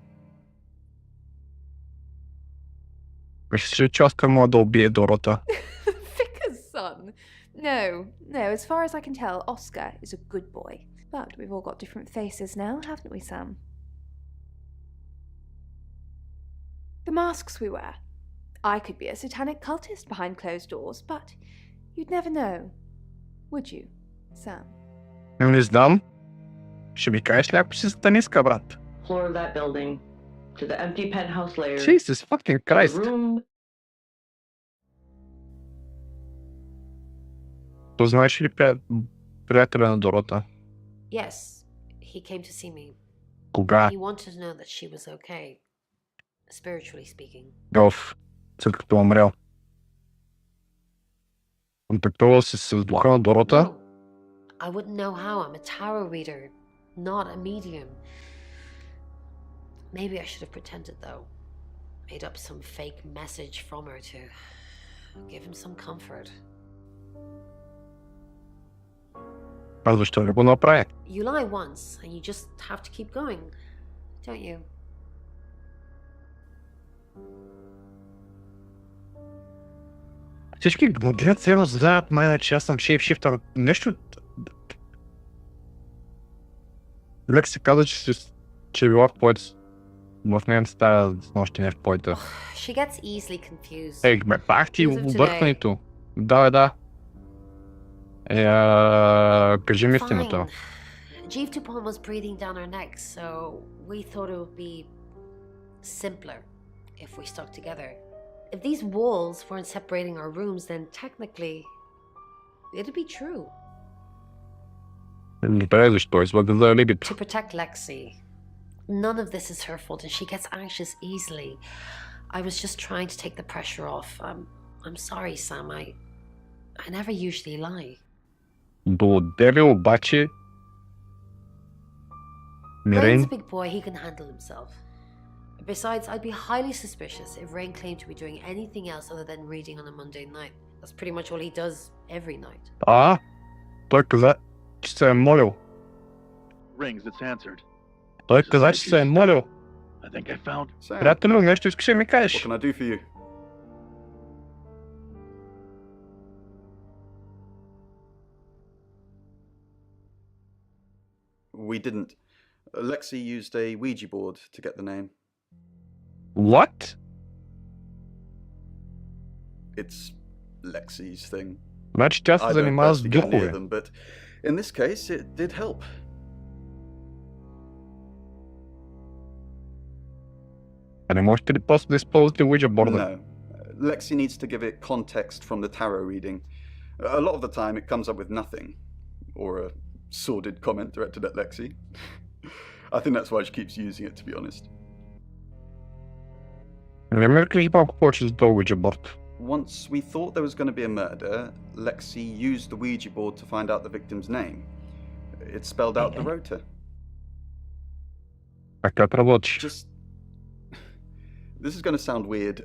Мислиш, че Оскар мога да убие Дорота? Vicar's son! No, as far as I can tell, Oscar is a good boy. But we've all got different faces now, haven't we, Sam? The masks we wear. I could be a satanic cultist behind closed doors, but you'd never know. Would you, Sam? Не знам. Ще ми кажеш ли, ако си сатанистка, брат? Floor of that building, to the empty penthouse layer. Jesus fucking Christ. Room. Познаеш ли приятеля на Дорота? Yes, he came to see me. Кога? He wanted to know that she was okay, spiritually speaking. След като умрял. Контактувал си с духа на Дорота? I wouldn't know how. I'm a tarot reader, not a medium. Maybe I should have pretended, though. Made up some fake message from her to give him some comfort. Разве что любого проект. You lie once, and you just have to keep going, don't you? Всички гледат се знаят мен, че аз съм шейпшифтър. Нещо... Лек се каза, че била в поет. В нея стая с нощи не в поета. She gets easily confused. Ей, бах ти объркването. Да. Кажи ми истината. Jeeve Dupont was breathing down her neck, so we thought it would be simpler if we stuck together. If these walls weren't separating our rooms, then technically it'd be true. Добре, защо излагам либит? To protect Lexi. None of this is her fault, and she gets anxious easily. I was just trying to take the pressure off. I'm sorry, Sam. I never usually lie. Благодаря обаче. Rain's a big boy, he can handle himself. Besides, I'd be highly suspicious if Rain claimed to be doing anything else other than reading on a Monday night. That's pretty much all he does every night. Той каза, че се е молил. Rings, it's answered. Той каза, че се е молил. I think I found... Приятелю, нещо искаш да ми кажеш? What can I do for you? We didn't. Lexi used a Ouija board to get the name. What? It's Lexi's thing. Значи тя се занимава с духове. But in this case, it did help. А не можете ли просто да използвате Ouija board? No. Lexi needs to give it context from the tarot reading. A lot of the time it comes up with nothing. Or a sordid comment directed at Lexi. I think that's why she keeps using it, to be honest. Once we thought there was going to be a murder, Lexi used the Ouija board to find out the victim's name. It spelled out the rota. Just... This is going to sound weird.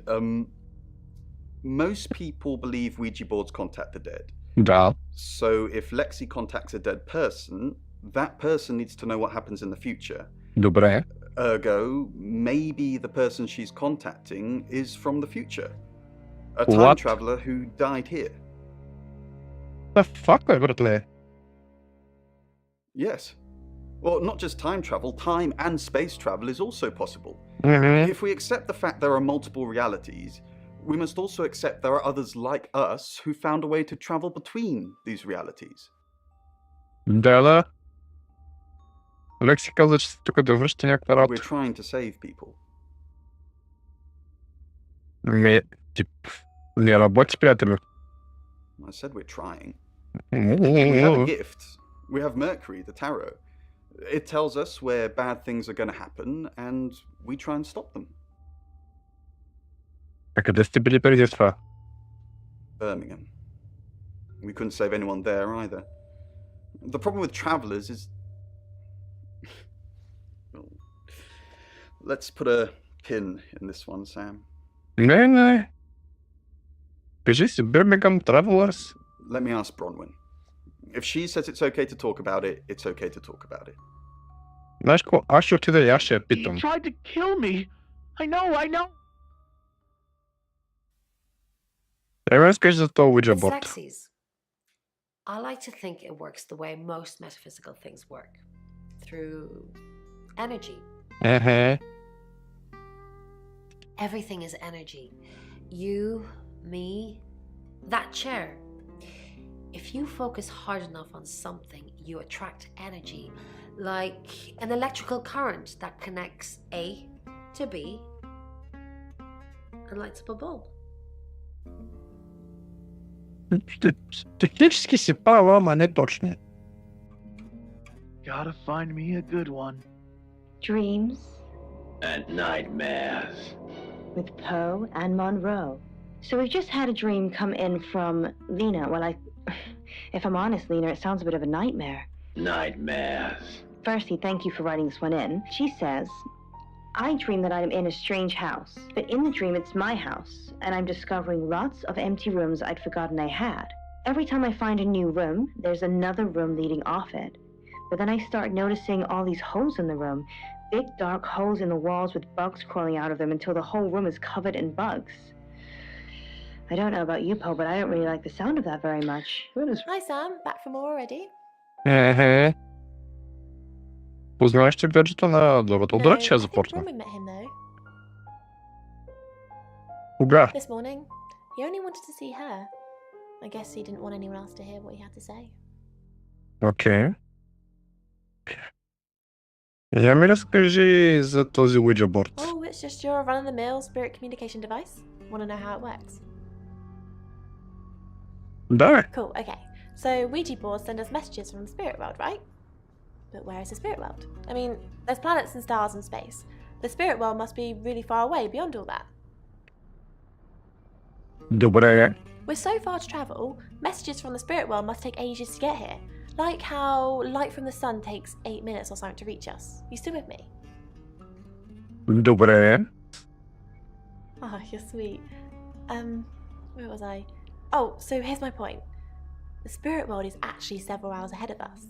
Most people believe Ouija boards contact the dead. Да. So if Lexi contacts a dead person, that person needs to know what happens in the future. Добре. Ergo, maybe the person she's contacting is from the future. A time What? traveler who died here. The fuck, братле? Yes. Well, not just time travel, time and space travel is also possible. If we accept the fact there are multiple realities, we must also accept there are others like us who found a way to travel between these realities. Да. Лекси каза, че тук да връща някаква работа. We're trying to save people. Не работи, приятелю. I said we're trying. We have a gift. We have Mercury, the tarot. It tells us where bad things are going to happen, and we try and stop them. А къде сте били преди това? Birmingham. We couldn't save anyone there either. The problem with travelers is... Let's put a pin in this one, Sam. Не. Кажи си, Birmingham Travelers. Let me ask Bronwyn. If she says it's okay to talk about it, it's okay to talk about it. Знаеш какво, аз ще отида и аз ще я питам. He tried to kill me. I know. Трябва да скажеш за този Ouija It's board. Lexi's. I like to think it works the way most metaphysical things work. Through energy. Everything is energy. You, me, that chair. If you focus hard enough on something, you attract energy, like an electrical current that connects A to B and lights up a bulb. Технически си права, ама не точно. Gotta find me a good one. Dreams And nightmares. with Poe and Monroe. So we've just had a dream come in from Lena. Well, if I'm honest, Lena, it sounds a bit of a nightmare. Nightmares. Firstly, thank you for writing this one in. She says, I dream that I'm in a strange house, but in the dream it's my house, and I'm discovering lots of empty rooms I'd forgotten I had. Every time I find a new room, there's another room leading off it. But then I start noticing all these holes in the room, big dark holes in the walls with bugs crawling out of them until the whole room is covered in bugs. I don't know about you, Poe, but I don't really like the sound of that very much. Hi Sam, back for more already? Познаваш, че гаджето на другото. No, Добре, че я I think започна. Bronwyn met him though. Кога? This morning. He only wanted to see her. I guess he didn't want anyone else to hear what he had to say. Окей. Я ми разкажи за този Ouija board. Oh, it's just your run-of-the-mill spirit communication device? Want to know how it works? Да, бе. Cool, okay. So Ouija boards send us messages from the spirit world, right? But where is the spirit world? I mean, there's planets and stars in space. The spirit world must be really far away beyond all that. Добре. With so far to travel, messages from the spirit world must take ages to get here. Like how light from the sun takes 8 minutes or something to reach us. You still with me? Добре. Oh, you're sweet. Where was I? Oh, so here's my point. The spirit world is actually several hours ahead of us.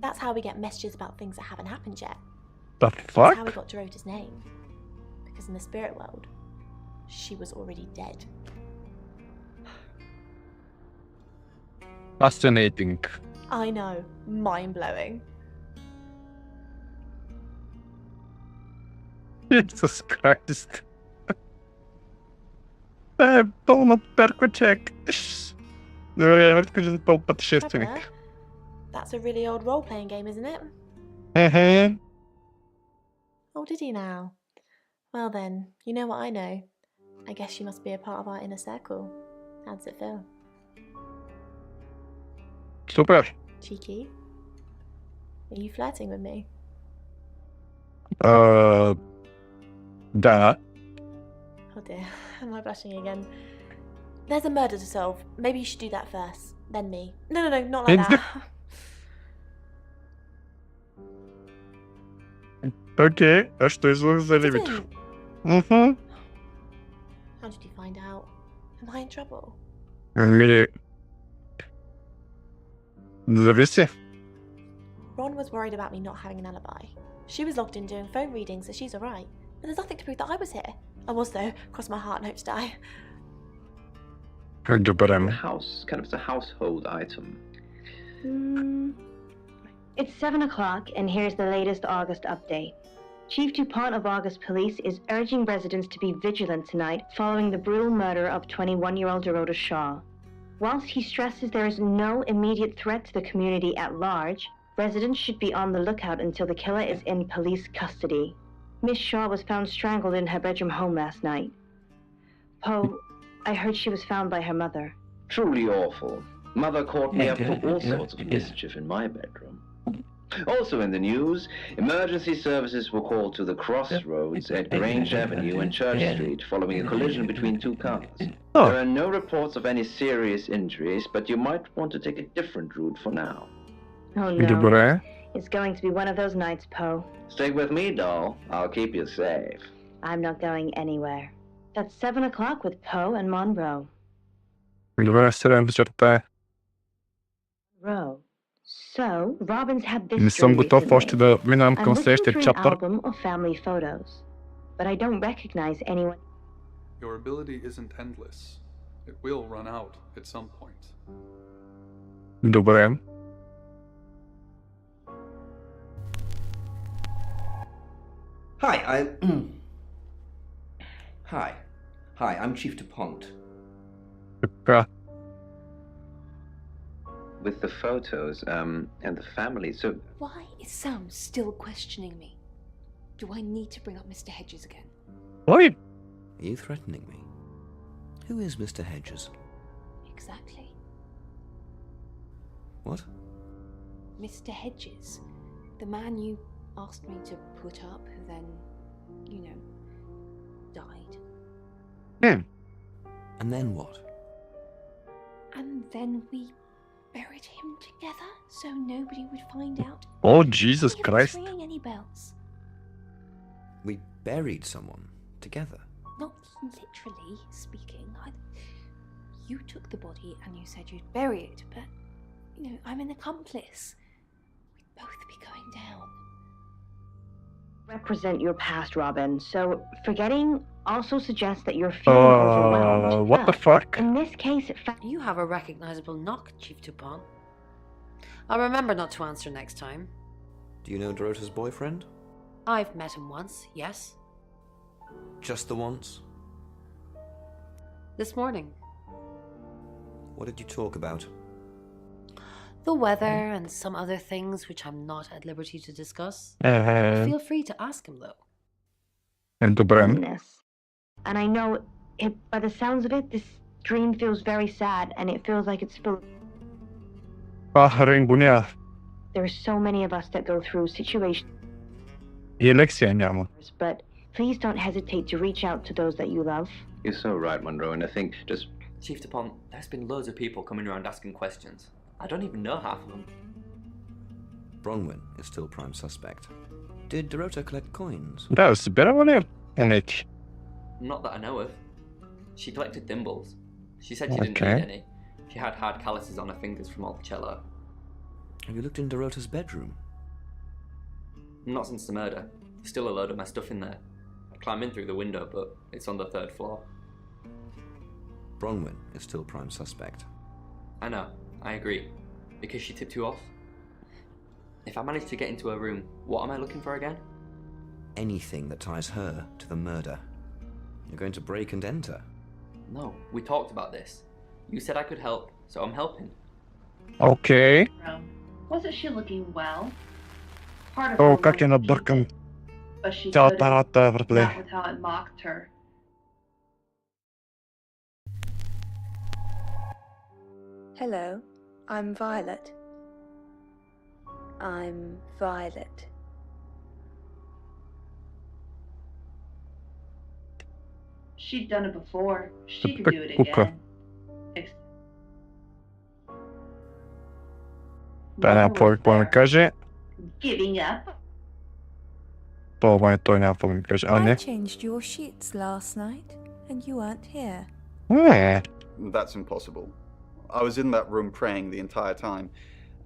That's how we get messages about things that haven't happened yet. The That's fuck? how we got Dorota's name. Because in the spirit world, she was already dead. Fascinating. I know. Mind-blowing. Jesus Christ. Пълна перка чек. Добре, разкажи за пълн пътешественик. That's a really old role-playing game, isn't it? Oh, did you now? Well then, you know what I know. I guess you must be a part of our inner circle. How does it feel? Супер. Cheeky? Are you flirting with me? Да. Oh dear, am I blushing again? There's a murder to solve. Maybe you should do that first, then me. No, not like that. Окей, а что из за левитов? How did you find out? Am I in trouble? Зависи. Ron was worried about me not having an alibi. She was logged in doing phone readings, so she's alright. But there's nothing to prove that I was here. I was though. Cross my heart and hope to die. House, kind of it's a household item. It's 7 o'clock, and here's the latest August update. Chief DuPont of August Police is urging residents to be vigilant tonight following the brutal murder of 21-year-old Dorota Shaw. Whilst he stresses there is no immediate threat to the community at large, residents should be on the lookout until the killer is in police custody. Miss Shaw was found strangled in her bedroom home last night. Poe, I heard she was found by her mother. Truly awful. Mother caught me up for all sorts of mischief in my bedroom. Also in the news, emergency services were called to the crossroads at Grange Avenue and Church Street following a collision between two cars. There are no reports of any serious injuries, but you might want to take a different route for now. Oh no. It's going to be one of those nights, Poe. Stay with me, doll. I'll keep you safe. I'm not going anywhere. That's 7 o'clock with Poe and Monroe. Добре, седем вечерта. Monroe. So, Robin's had this Не съм готов още да минавам към I'm looking следващия through an чаптър. album of family photos, but I don't recognize anyone. Your ability isn't endless. It will run out at some point. Добре. Hi, I'm Chief DuPont. Така. With the photos, and the family, so... Why is Sam still questioning me? Do I need to bring up Mr. Hedges again? Why? Are you threatening me? Who is Mr. Hedges? Exactly. What? Mr. Hedges. The man you asked me to put up, who then, died. And then what? And then we buried him together so nobody would find out. Oh, Jesus None of us Christ. ringing any bells. We buried someone together. Not literally speaking. You took the body and you said you'd bury it, but, I'm an accomplice. We'd both be going down. Represent your past, Robin, so forgetting also suggests that you're feeling overwhelmed. What the But fuck? in this case, You have a recognizable knock, Chief Dupont. I'll remember not to answer next time. Do you know Dorota's boyfriend? I've met him once, yes. Just the once? This morning. What did you talk about? The weather and some other things which I'm not at liberty to discuss. Feel free to ask him, though. Добре. and I know it, by the sounds of it, this dream feels very sad, and it feels like it's spilled. Ringuня. There are so many of us that go through situations, И Алексия няма. but please don't hesitate to reach out to those that you love. You're so right, Monroe, and I think just... Chief Dupont, there's been loads of people coming around asking questions. I don't even know half of them. Bronwyn is still prime suspect. Did Dorota collect coins? Да, събирала ли енеки? Not that I know of. She collected thimbles. She said she didn't Okay. need any. She had hard calluses on her fingers from all the cello. Have you looked in Dorota's bedroom? Not since the murder. There's still a load of my stuff in there. I climb in through the window, but it's on the 3rd floor. Bronwyn is still prime suspect. I know, I agree. Because she tipped you off. If I manage to get into her room, what am I looking for again? Anything that ties her to the murder. You're going to break and enter. No, we talked about this. You said I could help, so I'm helping. Okay. Wasn't she looking well? Part of О, her как я was набъркам but she цялата couldn't, работа, not братле. with how it mocked her. Hello, I'm Violet. I'm Violet. She'd done it before. She could do it Кука. again. Да, няма какво ми каже. Giving up? Той няма какво ми каже. А, I не. changed your sheets last night, and you weren't here. That's impossible. I was in that room praying the entire time,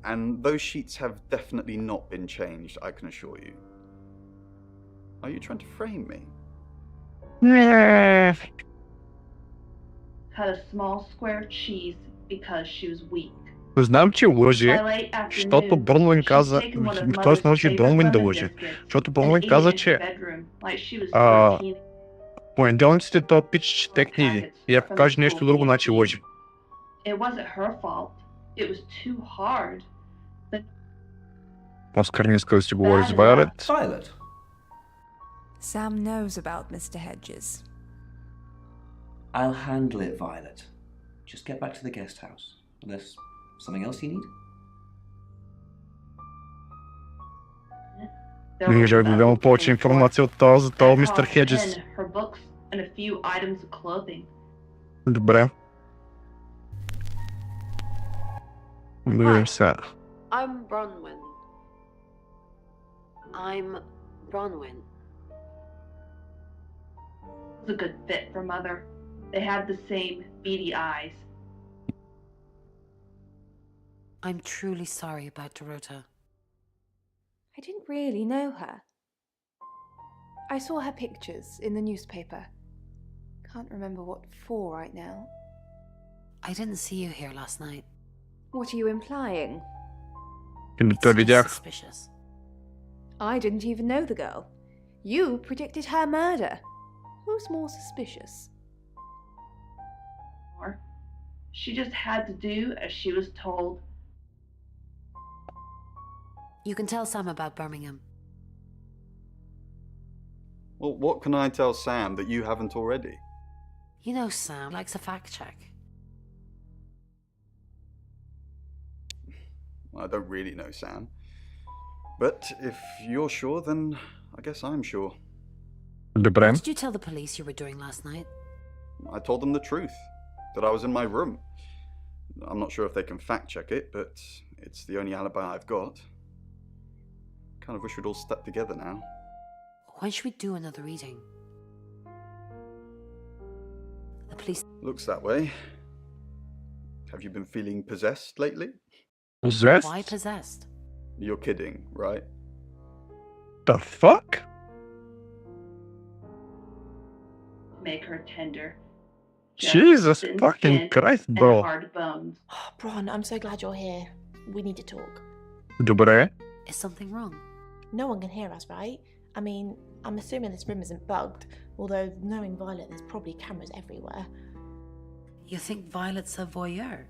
and those sheets have definitely not been changed, I can assure you. Are you trying to frame me? Cut a small square cheese because she was weak. Знам, че лъже, защото Бронвин каза... Той научи Бронвин да лъже. Защото Бронвин каза, че... понеделниците той пич чете книги. И ако каже нещо друго, значи лъже. It wasn't her fault. It was too hard. Оскар не иска да си говори с Violet. Violet. Sam knows about Mr. Hedges. I'll handle it, Violet. Just get back to the guest house. Unless something else you need? Може да дадем повече информация от този, за този мистер Хеджес. Her books and a few items of clothing. Добре. Да видим сега. I'm Bronwyn. I'm Bronwyn. It was a good fit for Mother. They had the same beady eyes. I'm truly sorry about Dorota. I didn't really know her. I saw her pictures in the newspaper. Can't remember what for right now. I didn't see you here last night. What are you implying? Не видях. Suspicious. I didn't even know the girl. You predicted her murder. Who's more suspicious? She just had to do as she was told. You can tell Sam about Birmingham. Well, what can I tell Sam that you haven't already? You know Sam likes a fact check. I don't really know Sam. But if you're sure, then I guess I'm sure. Добре. What did you tell the police you were doing last night? I told them the truth, that I was in my room. I'm not sure if they can fact check it, but it's the only alibi I've got. Kind of wish we'd all stuck together now. When should we do another reading? The police... Looks that way. Have you been feeling possessed lately? Possessed? Why possessed? You're kidding, right? The fuck? Make her tender. Jesus thin fucking skin Christ, and bro. hard bones. Oh, Bron, I'm so glad you're here. We need to talk. Dobre. Is something wrong? No one can hear us, right? I mean, I'm assuming this room isn't bugged, although knowing Violet, there's probably cameras everywhere. You think Violet's a voyeur?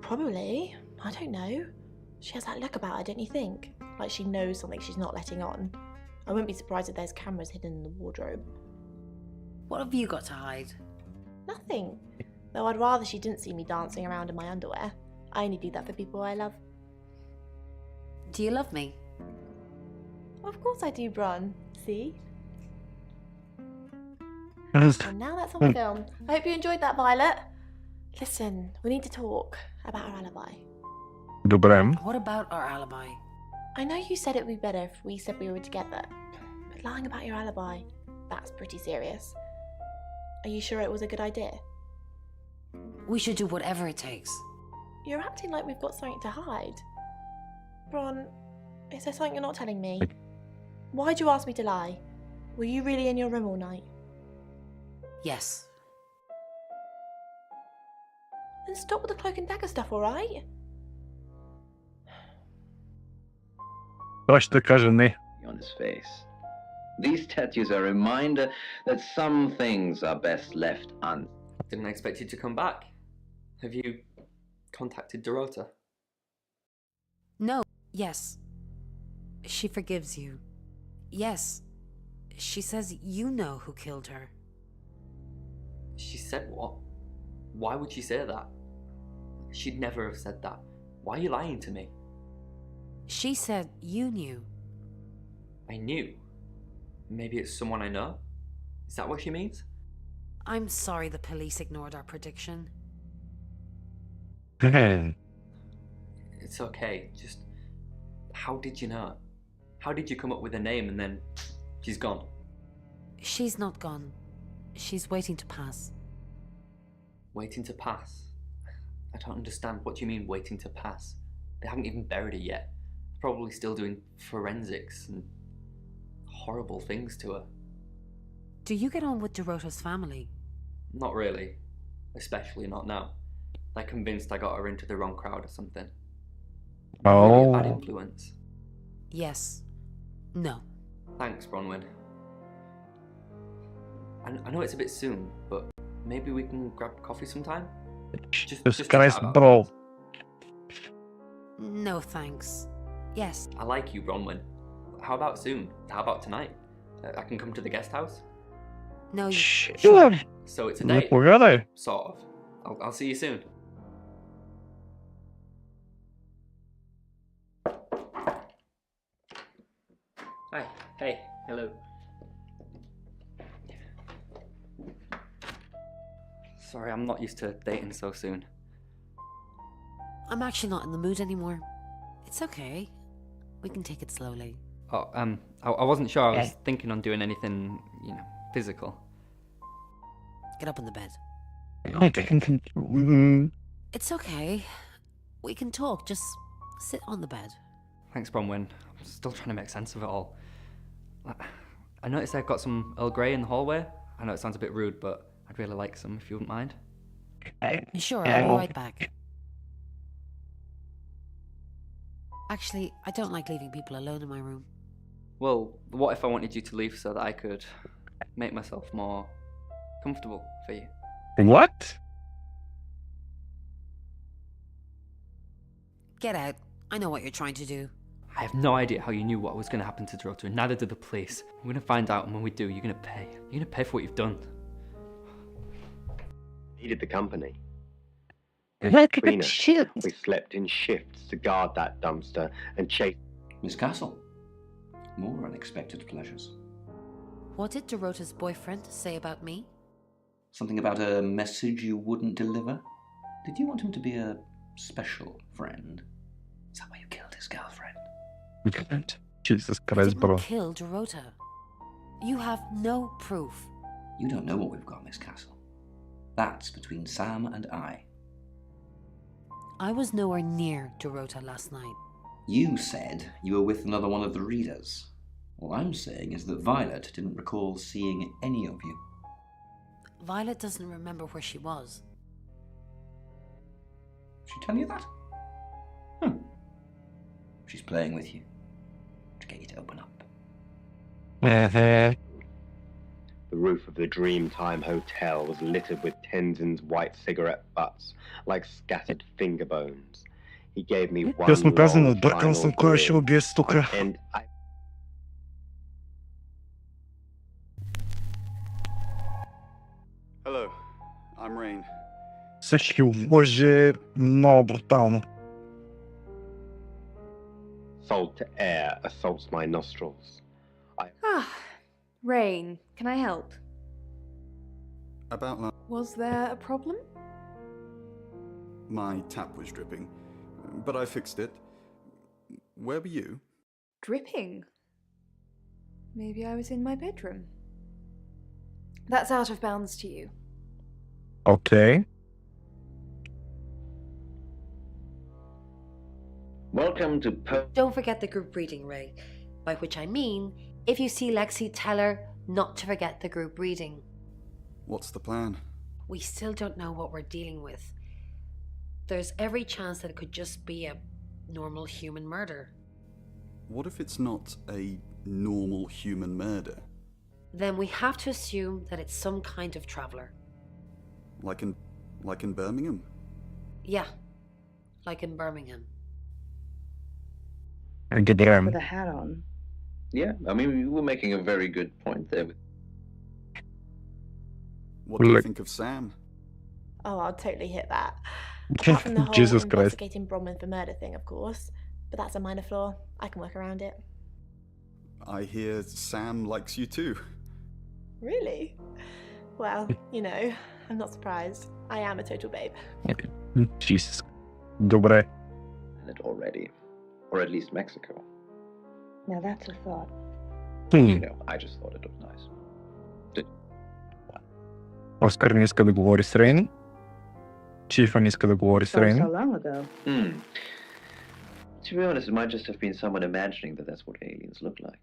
Probably. I don't know. She has that look about her, don't you think? Like she knows something she's not letting on. I wouldn't be surprised if there's cameras hidden in the wardrobe. What have you got to hide? Nothing. Though I'd rather she didn't see me dancing around in my underwear. I only do that for people I love. Do you love me? Of course I do, Bron. See? Yes. And now that's on film. I hope you enjoyed that, Violet. Listen, we need to talk about our alibi. Dobre. What about our alibi? I know you said it would be better if we said we were together, but lying about your alibi, that's pretty serious. Are you sure it was a good idea? We should do whatever it takes. You're acting like we've got something to hide. Bron, is there something you're not telling me? Why'd you ask me to lie? Were you really in your room all night? Yes. Then stop with the cloak and dagger stuff, alright? Що ж ти каже не? On his face. These tattoos are a reminder that some things are best left un. Didn't expect you to come back. Have you contacted Dorota? No. Yes. She forgives you. Yes. She says you know who killed her. She said what? Why would she say that? She'd never have said that. Why are you lying to me? She said you knew. I knew. Maybe it's someone I know? Is that what she means? I'm sorry the police ignored our prediction. It's okay, just... How did you know? How did you come up with a name and then she's gone? She's not gone. She's waiting to pass. Waiting to pass? I don't understand. What do you mean, waiting to pass? They haven't even buried her yet. They're probably still doing forensics and horrible things to her. Do you get on with Dorota's family? Not really. Especially not now. They're convinced I got her into the wrong crowd or something. Really a bad influence. Yes. No. Thanks, Bronwyn. I know it's a bit soon, but maybe we can grab coffee sometime? Jesus Christ, bro. No thanks. Yes. I like you, Bronwyn. How about soon? How about tonight? I can come to the guest house? No, you... Sure. So it's a date? Поградай. Sort of. I'll see you soon. Hi. Hey. Hello. Sorry, I'm not used to dating so soon. I'm actually not in the mood anymore. It's okay. We can take it slowly. Oh, I wasn't sure. I was thinking on doing anything, physical. Get up in the bed. It's okay. We can talk. Just sit on the bed. Thanks, Bronwyn. I'm still trying to make sense of it all. I noticed I've got some Earl Grey in the hallway. I know it sounds a bit rude, but I'd really like some if you wouldn't mind. Sure, I'll be right back. Actually, I don't like leaving people alone in my room. Well, what if I wanted you to leave so that I could make myself more comfortable for you? What? Get out. I know what you're trying to do. I have no idea how you knew what was going to happen to Dorota, and neither did the police. We're going to find out, and when we do, you're going to pay. You're going to pay for what you've done. Needed the company. Between us, we slept in shifts to guard that dumpster and chase. Miss Castle, more unexpected pleasures. What did Dorota's boyfriend say about me? Something about a message you wouldn't deliver? Did you want him to be a special friend? Is that why you killed his girlfriend? Jesus I Christ, did bro. not kill Dorota. You have no proof. You don't know what we've got, Miss Castle. That's between Sam and I. I was nowhere near Dorota last night. You said you were with another one of the readers. All I'm saying is that Violet didn't recall seeing any of you. Violet doesn't remember where she was. She tell you that? She's playing with you to get you to open up. The roof of the Dreamtime Hotel was littered with Tenzin's white cigarette butts, like scattered finger bones. He gave me one Честно казано, long бъркал final съм кой ще grin, убие тук. and I... Hello, I'm Rain. Всички лъже много брутално. Salt to air assaults my nostrils. Rain, can I help? About Was there a problem? my tap was dripping, but I fixed it. Where were you? Dripping? Maybe I was in my bedroom. That's out of bounds to you. Okay. Welcome to Don't forget the group reading, Ray. By which I mean, if you see Lexi, tell her not to forget the group reading. What's the plan? We still don't know what we're dealing with. There's every chance that it could just be a normal human murder. What if it's not a normal human murder? Then we have to assume that it's some kind of traveller. Like in Birmingham? Yeah, like in Birmingham. Good name. With a hat on. Yeah, I mean, you were making a very good point there. What do you think of Sam? Oh, I'll totally hit that. Apart from the whole Jesus Christ. investigating Bronwyn for murder thing, of course. But that's a minor flaw. I can work around it. I hear Sam likes you too. Really? Well, you know, I'm not surprised. I am a total babe. Jesus. Добре. It already. Or at least Mexico. Now that's a thought. You know, I just thought it was nice. Оскар не иска да говори с Рейн. Чифа не иска да говори с So Рейн. long ago. To be honest, it might just have been someone imagining that that's what aliens look like.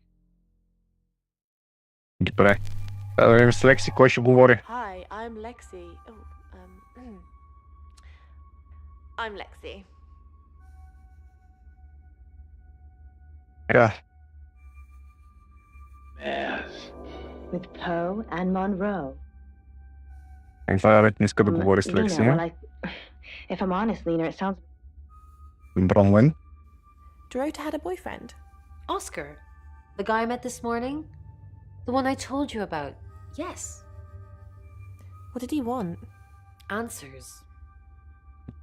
Добре. С Лекси кой ще говори? Hi, I'm Lexi. I'm Lexi. Yeah. With Poe and Monroe. Вайолет не иска да говори с Lena, Лекси. well, if I'm honest, Lena, it sounds... Бронвен. Dorota had a boyfriend. Oscar, the guy I met this morning? The one I told you about. Yes. What did he want? Answers.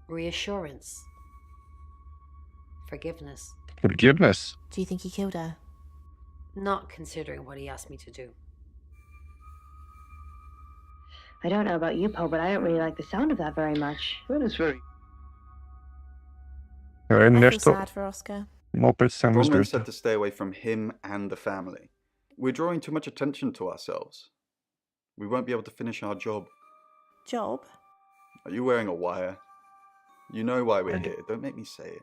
Reassurance. Forgiveness. Forgiveness. Do you think he killed her? Not considering what he asked me to do. I don't know about you, Poe, but I don't really like the sound of that very much. Well, it's very... I feel sad for Oscar. Bronwyn said to stay away from him and the family. We're drawing too much attention to ourselves. We won't be able to finish our job. Job? Are you wearing a wire? You know why we're here. Don't make me say it.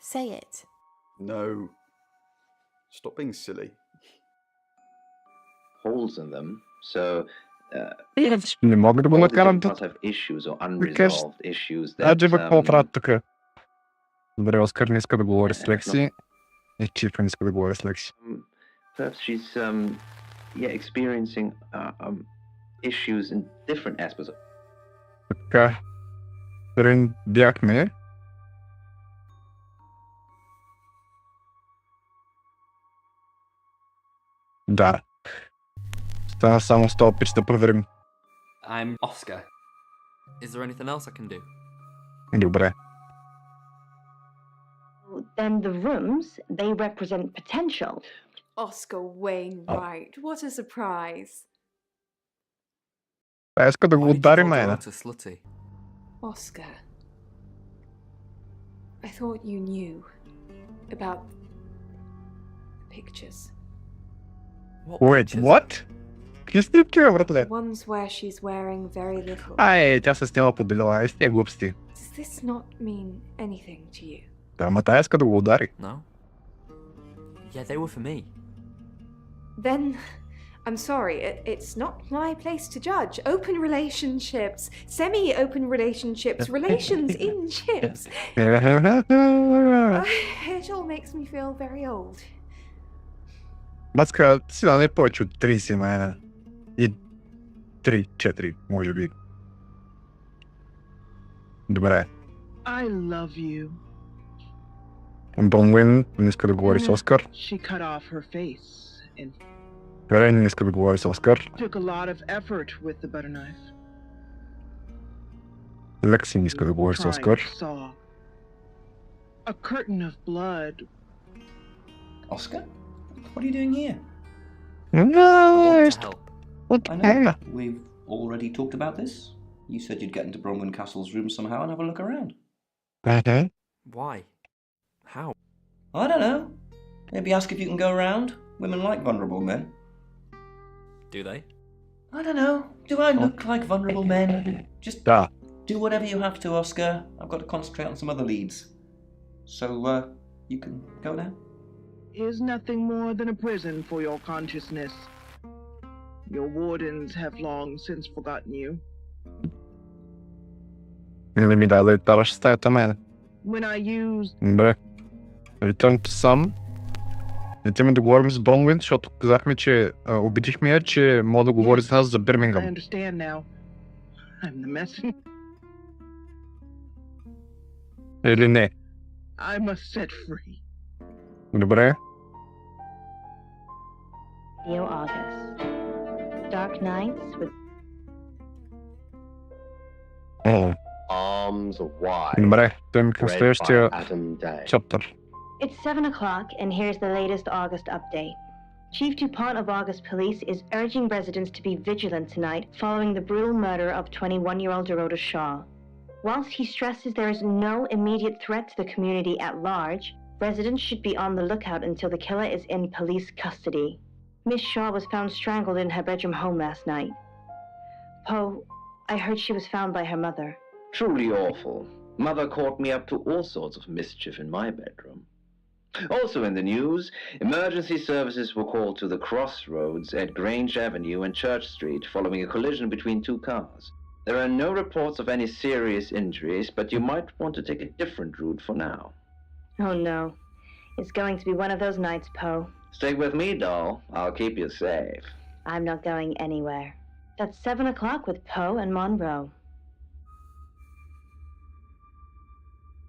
Say it. No. Stop being silly. Holes in them, so... Не мога да го накарам да... must have issues or unresolved issues that... Аджи какво правят тук? Добре, Оскар не иска да говори с Лекси. И Чифа не иска да говори с Лекси. Perhaps she's, experiencing issues in different aspects of... Така. Рен бяхме. Да. Стана само с този пич да проверим. I'm Oscar. Is there anything else I can do? Добре. Then the rooms, they represent potential. Oscar Wainwright, what a surprise. Иска да го удари мене. Slutty. Oscar, I thought you knew about the pictures. Wait, what? Can you still care about that? Ones where she's wearing very little. Ай, тя се сняла по белила, с тези глупости. Does this not mean anything to you? Ама тая иска да го удари. No. Yeah, they were for me. Then, I'm sorry, it's not my place to judge. Open relationships, semi-open relationships, relations in ships. It all makes me feel very old. Бацка, си да не повече от 30, мая. И 3-4, може би. Добре. I love you. Бронвин не иска да говори с Оскар. She cut off her face and Рен не иска да говори с Оскар. took a lot of effort with the butter knife. Лекси не иска да говори с Оскар. Saw a curtain of blood. Oscar? What are you doing here? No, I know. We've already talked about this. You said you'd get into Bronwyn Castle's room somehow and have a look around. Okay. Why? How? I don't know. Maybe ask if you can go around. Women like vulnerable men. Do they? I don't know. Do I look like vulnerable men? Just do whatever you have to, Oscar. I've got to concentrate on some other leads. So, you can go now? Is nothing more than a prison for your consciousness. Your wardens have long since forgotten you. Или ми дай да даваш стаята мене. When I used... Добре. Return to Sun. Идеме да говорим с Бронвин, защото казахме, че убедихме я, че мога да говори с нас за I Бирмингъм. understand now. I'm the messenger. Или не? I must set free. Добре. Yo, August. Dark nights with Arms wide. Добре, тъм към Read следващия by Adam Day. чаптър. It's 7 o'clock, and here's the latest August update. Chief DuPont of August Police is urging residents to be vigilant tonight following the brutal murder of 21-year-old Dorota Shaw. Whilst he stresses there is no immediate threat to the community at large, residents should be on the lookout until the killer is in police custody. Miss Shaw was found strangled in her bedroom home last night. Poe, I heard she was found by her mother. Truly awful. Mother caught me up to all sorts of mischief in my bedroom. Also in the news, emergency services were called to the crossroads at Grange Avenue and Church Street following a collision between two cars. There are no reports of any serious injuries, but you might want to take a different route for now. Oh no. It's going to be one of those nights, Poe. Stay with me, doll. I'll keep you safe. I'm not going anywhere. That's 7 o'clock with Poe and Monroe.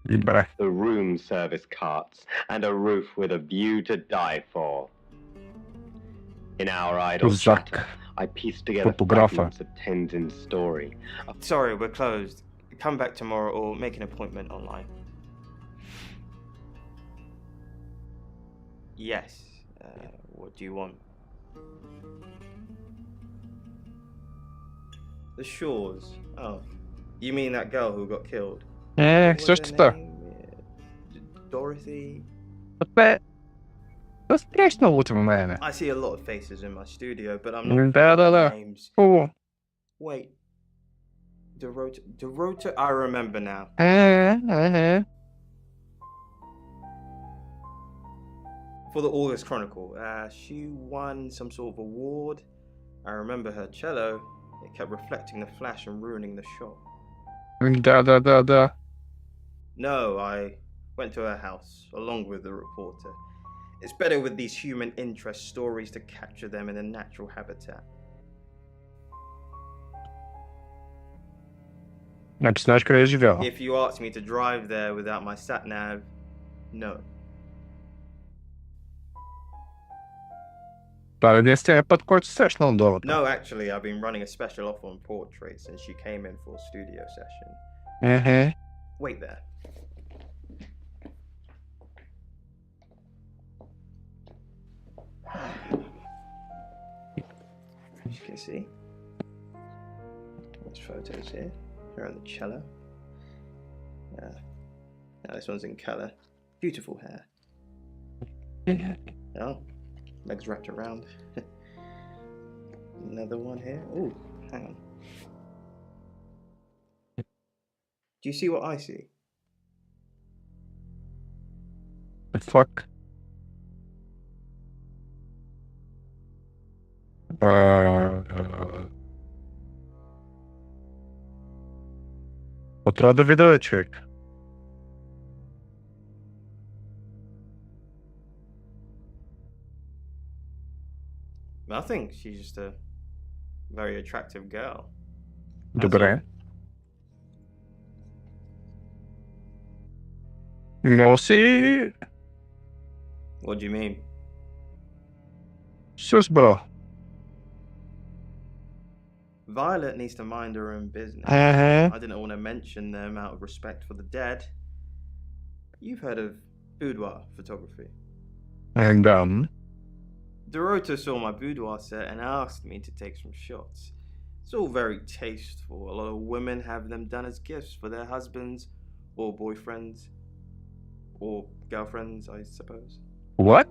The room service carts and a roof with a view to die for. In our idle chatter, I pieced together fragments of Tenzin's story. Sorry, we're closed. Come back tomorrow or make an appointment online. Yes. What do you want? The Shores. Oh. You mean that girl who got killed? Същата. Dorothy? Това страшно утре мене. I see a lot of faces in my studio, but I'm not Да. names. О. Wait. Dorota, I remember now. For the August Chronicle, she won some sort of award. I remember her cello. It kept reflecting the flash and ruining the shot. Да. No, I went to her house, along with the reporter. It's better with these human interest stories to capture them in a natural habitat. Значи знаеш къде е живяла. If you asked me to drive there without my sat-nav, no. Това е единствения път, който срещнал Дората. No, actually, I've been running a special offer on portraits since she came in for a studio session. Wait there. As you can see, there's photos here. Here on the cello. Now this one's in colour. Beautiful hair. Oh, legs wrapped around. Another one here. Oh, hang on. Do you see what I see? The fuck? What other video trick? Nothing. She's just a very attractive girl. Добре. Носи... What do you mean? Sus, bro. Violet needs to mind her own business. Uh-huh. I didn't want to mention them out of respect for the dead. You've heard of boudoir photography. And Dorota saw my boudoir set and asked me to take some shots. It's all very tasteful. A lot of women have them done as gifts for their husbands or boyfriends or girlfriends, I suppose. What?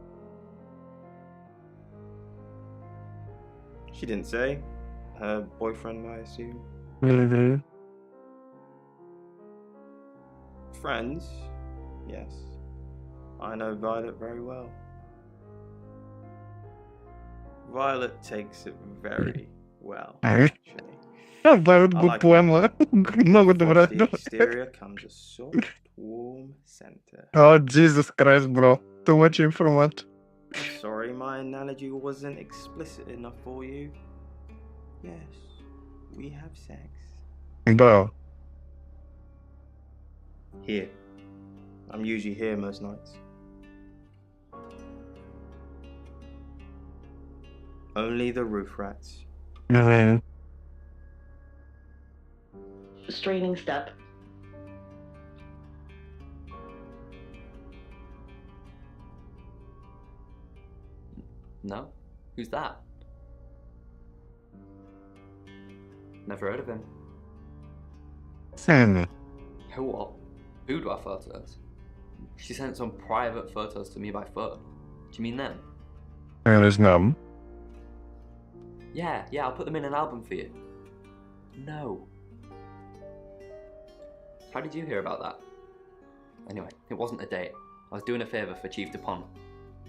She didn't say. Her boyfriend, I assume. Mm-hmm. Friends, yes. I know Violet very well. Violet takes it very well, actually. Very good poem. Много добре. The exterior comes a soft, warm center. Oh, Jesus Christ, bro. Too much information. I'm sorry my analogy wasn't explicit enough for you. Yes, we have sex. Bro. Here. I'm usually here most nights. Only the roof rats. Mm-hmm. Straining step. No? Who's that? Never heard of him. Who what? Boudoir photos? She sent some private photos to me by phone. Do you mean them? And his name? Yeah, I'll put them in an album for you. No. How did you hear about that? Anyway, it wasn't a date. I was doing a favour for Chief Dupont.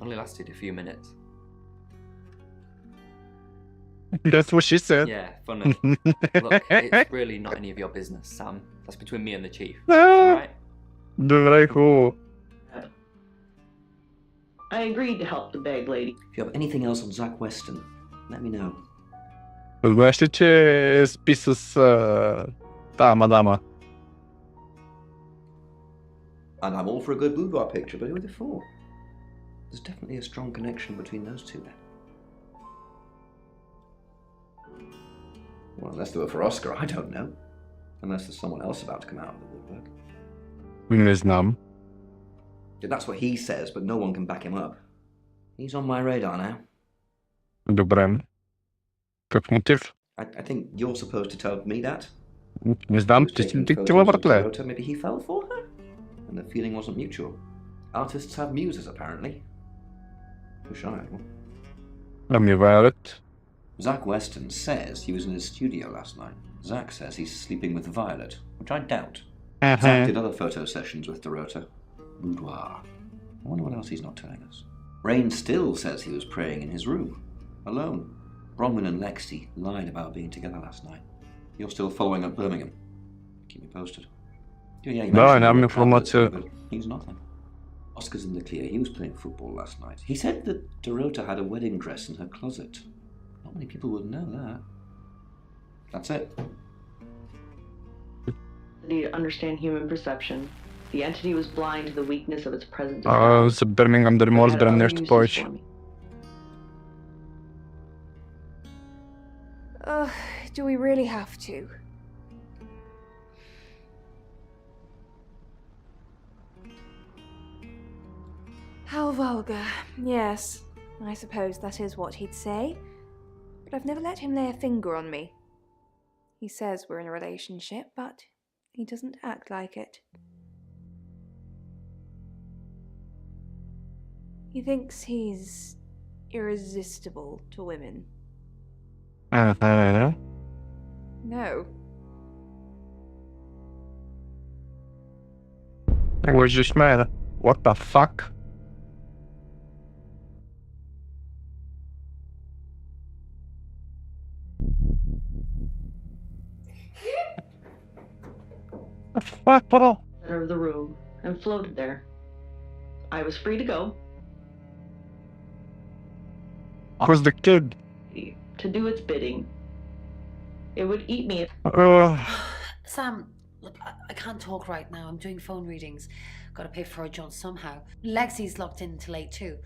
Only lasted a few minutes. That's what she said. Yeah, funny. Look, it's really not any of your business, Sam. That's between me and the Chief. Ah. Alright? Very cool. I agreed to help the bag lady. If you have anything else on Zach Weston, let me know. Знаете, че спи с тази мадама? And I'm all for a good boudoir picture, but who are they for? There's definitely a strong connection between those two then. Well, unless they were for Oscar, I don't know. Unless there's someone else about to come out of the woodwork. Не знам. Yeah, that's what he says, but no one can back him up. He's on my radar now. Добре. Какъв мотив? I think you're supposed to tell me that. Не знам, ти си диктила, братле. Maybe he fell for her? And the feeling wasn't mutual. Artists have muses, apparently. Wish I had one. Ами, Violet. Zach Weston says he was in his studio last night. Zach says he's sleeping with Violet, which I doubt. Zach did other photo sessions with Dorota. Boudoir. I wonder what else he's not telling us. Rain still says he was praying in his room, alone. Bronwyn and Lexi lied about being together last night. You're still following up Birmingham. Keep me posted. Да, нямам информация. He's nothing. Oscar's in the clear. He was playing football last night. He said that Dorota had a wedding dress in her closet. Not many people would know that. That's it. To understand human perception, the entity was blind to the weakness of its present. За Бирмингам дали може да разберем нещо повече. Do we really have to? How vulgar. Yes, I suppose that is what he'd say. But I've never let him lay a finger on me. He says we're in a relationship, but he doesn't act like it. He thinks he's irresistible to women. No. Where's your smile? What the fuck? The fuck, bro? Center of the room and floated there. I was free to go, Who's the kid? to do its bidding. It would eat me. Sam, look, I can't talk right now. I'm doing phone readings. Gotta pay for a job somehow. Lexi's locked in till 8 too.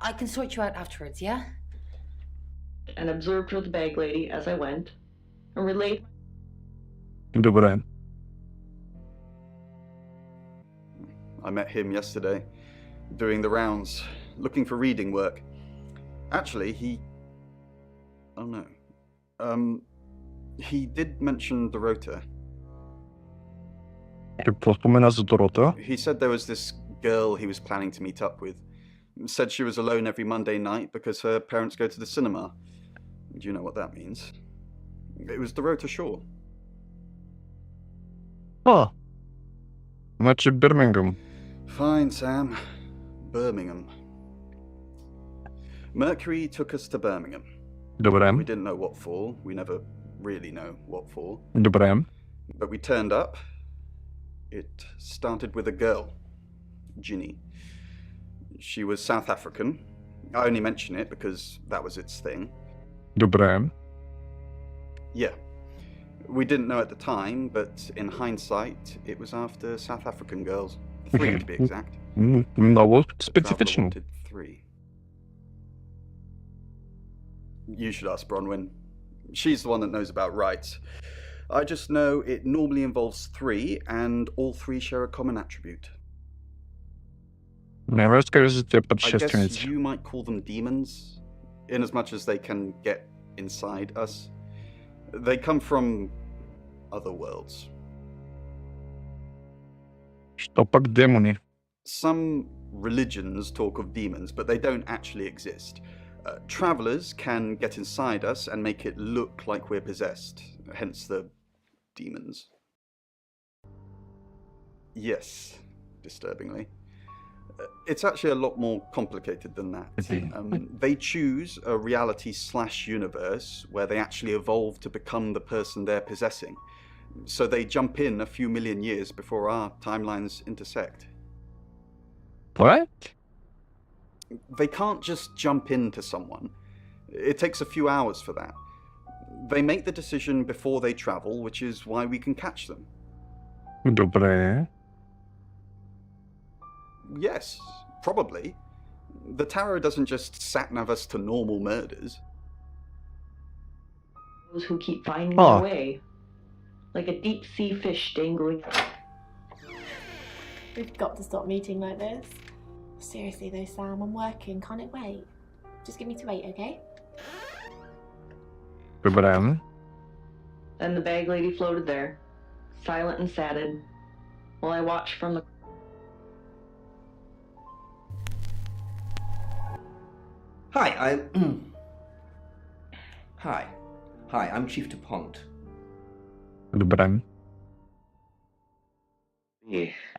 I can sort you out afterwards, yeah? And observed her, the bag lady, as I went, and relayed. Добре. I met him yesterday, doing the rounds, looking for reading work. Actually, oh no. He did mention Dorota. He said there was this girl he was planning to meet up with. Said she was alone every Monday night because her parents go to the cinema. Do you know what that means? It was Dorota Shaw. Oh. Much Birmingham. Fine, Sam. Birmingham. Mercury took us to Birmingham. Добре. We didn't know what for. We never really know what for. Добре. But we turned up. It started with a girl, Ginny. She was South African. I only mention it because that was its thing. Добре. Yeah. We didn't know at the time, but in hindsight, it was after South African girls. 3 to be exact. Много специфично. 3. You should ask Bronwyn. She's the one that knows about rights. I just know it normally involves 3, and all 3 share a common attribute. Не разкажете I предшественици. guess you might call them demons, in as much as they can get inside us. They come from other worlds. Що пък демони? Some religions talk of demons, but they don't actually exist. Travelers can get inside us and make it look like we're possessed, hence the demons. Yes, disturbingly. It's actually a lot more complicated than that. They choose a reality/universe where they actually evolve to become the person they're possessing. So they jump in a few million years before our timelines intersect. What? They can't just jump into someone. It takes a few hours for that. They make the decision before they travel, which is why we can catch them. Добре. Yes, probably. The tarot doesn't just sat-nav us to normal murders. Those who keep finding Oh. their way, like a deep-sea fish dangling. We've got to stop meeting like this. Seriously though, Sam, I'm working. Can't it wait? Just give me to 8, okay? Добре. And the bag lady floated there, silent and saddened, while I watched from the. Hi, Hi, I'm Chief DuPont. Добре.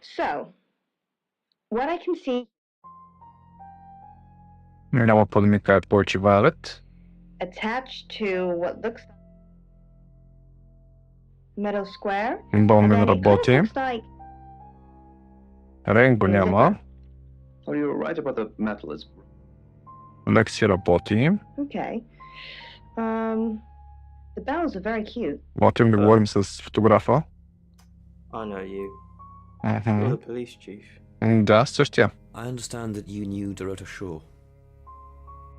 So, what I can see Няма какво да ми кажат повече, Вайлет. attached to what looks metal square. Бомбен and then it kind of работи. looks like Рен го няма. Oh, you were right about the metal. It's Лекси работи. okay. The bells are very cute. Можем да говорим с фотографа. I know you. Мгм. You're the police chief. Да, същия. I understand that you knew Dorota Shaw.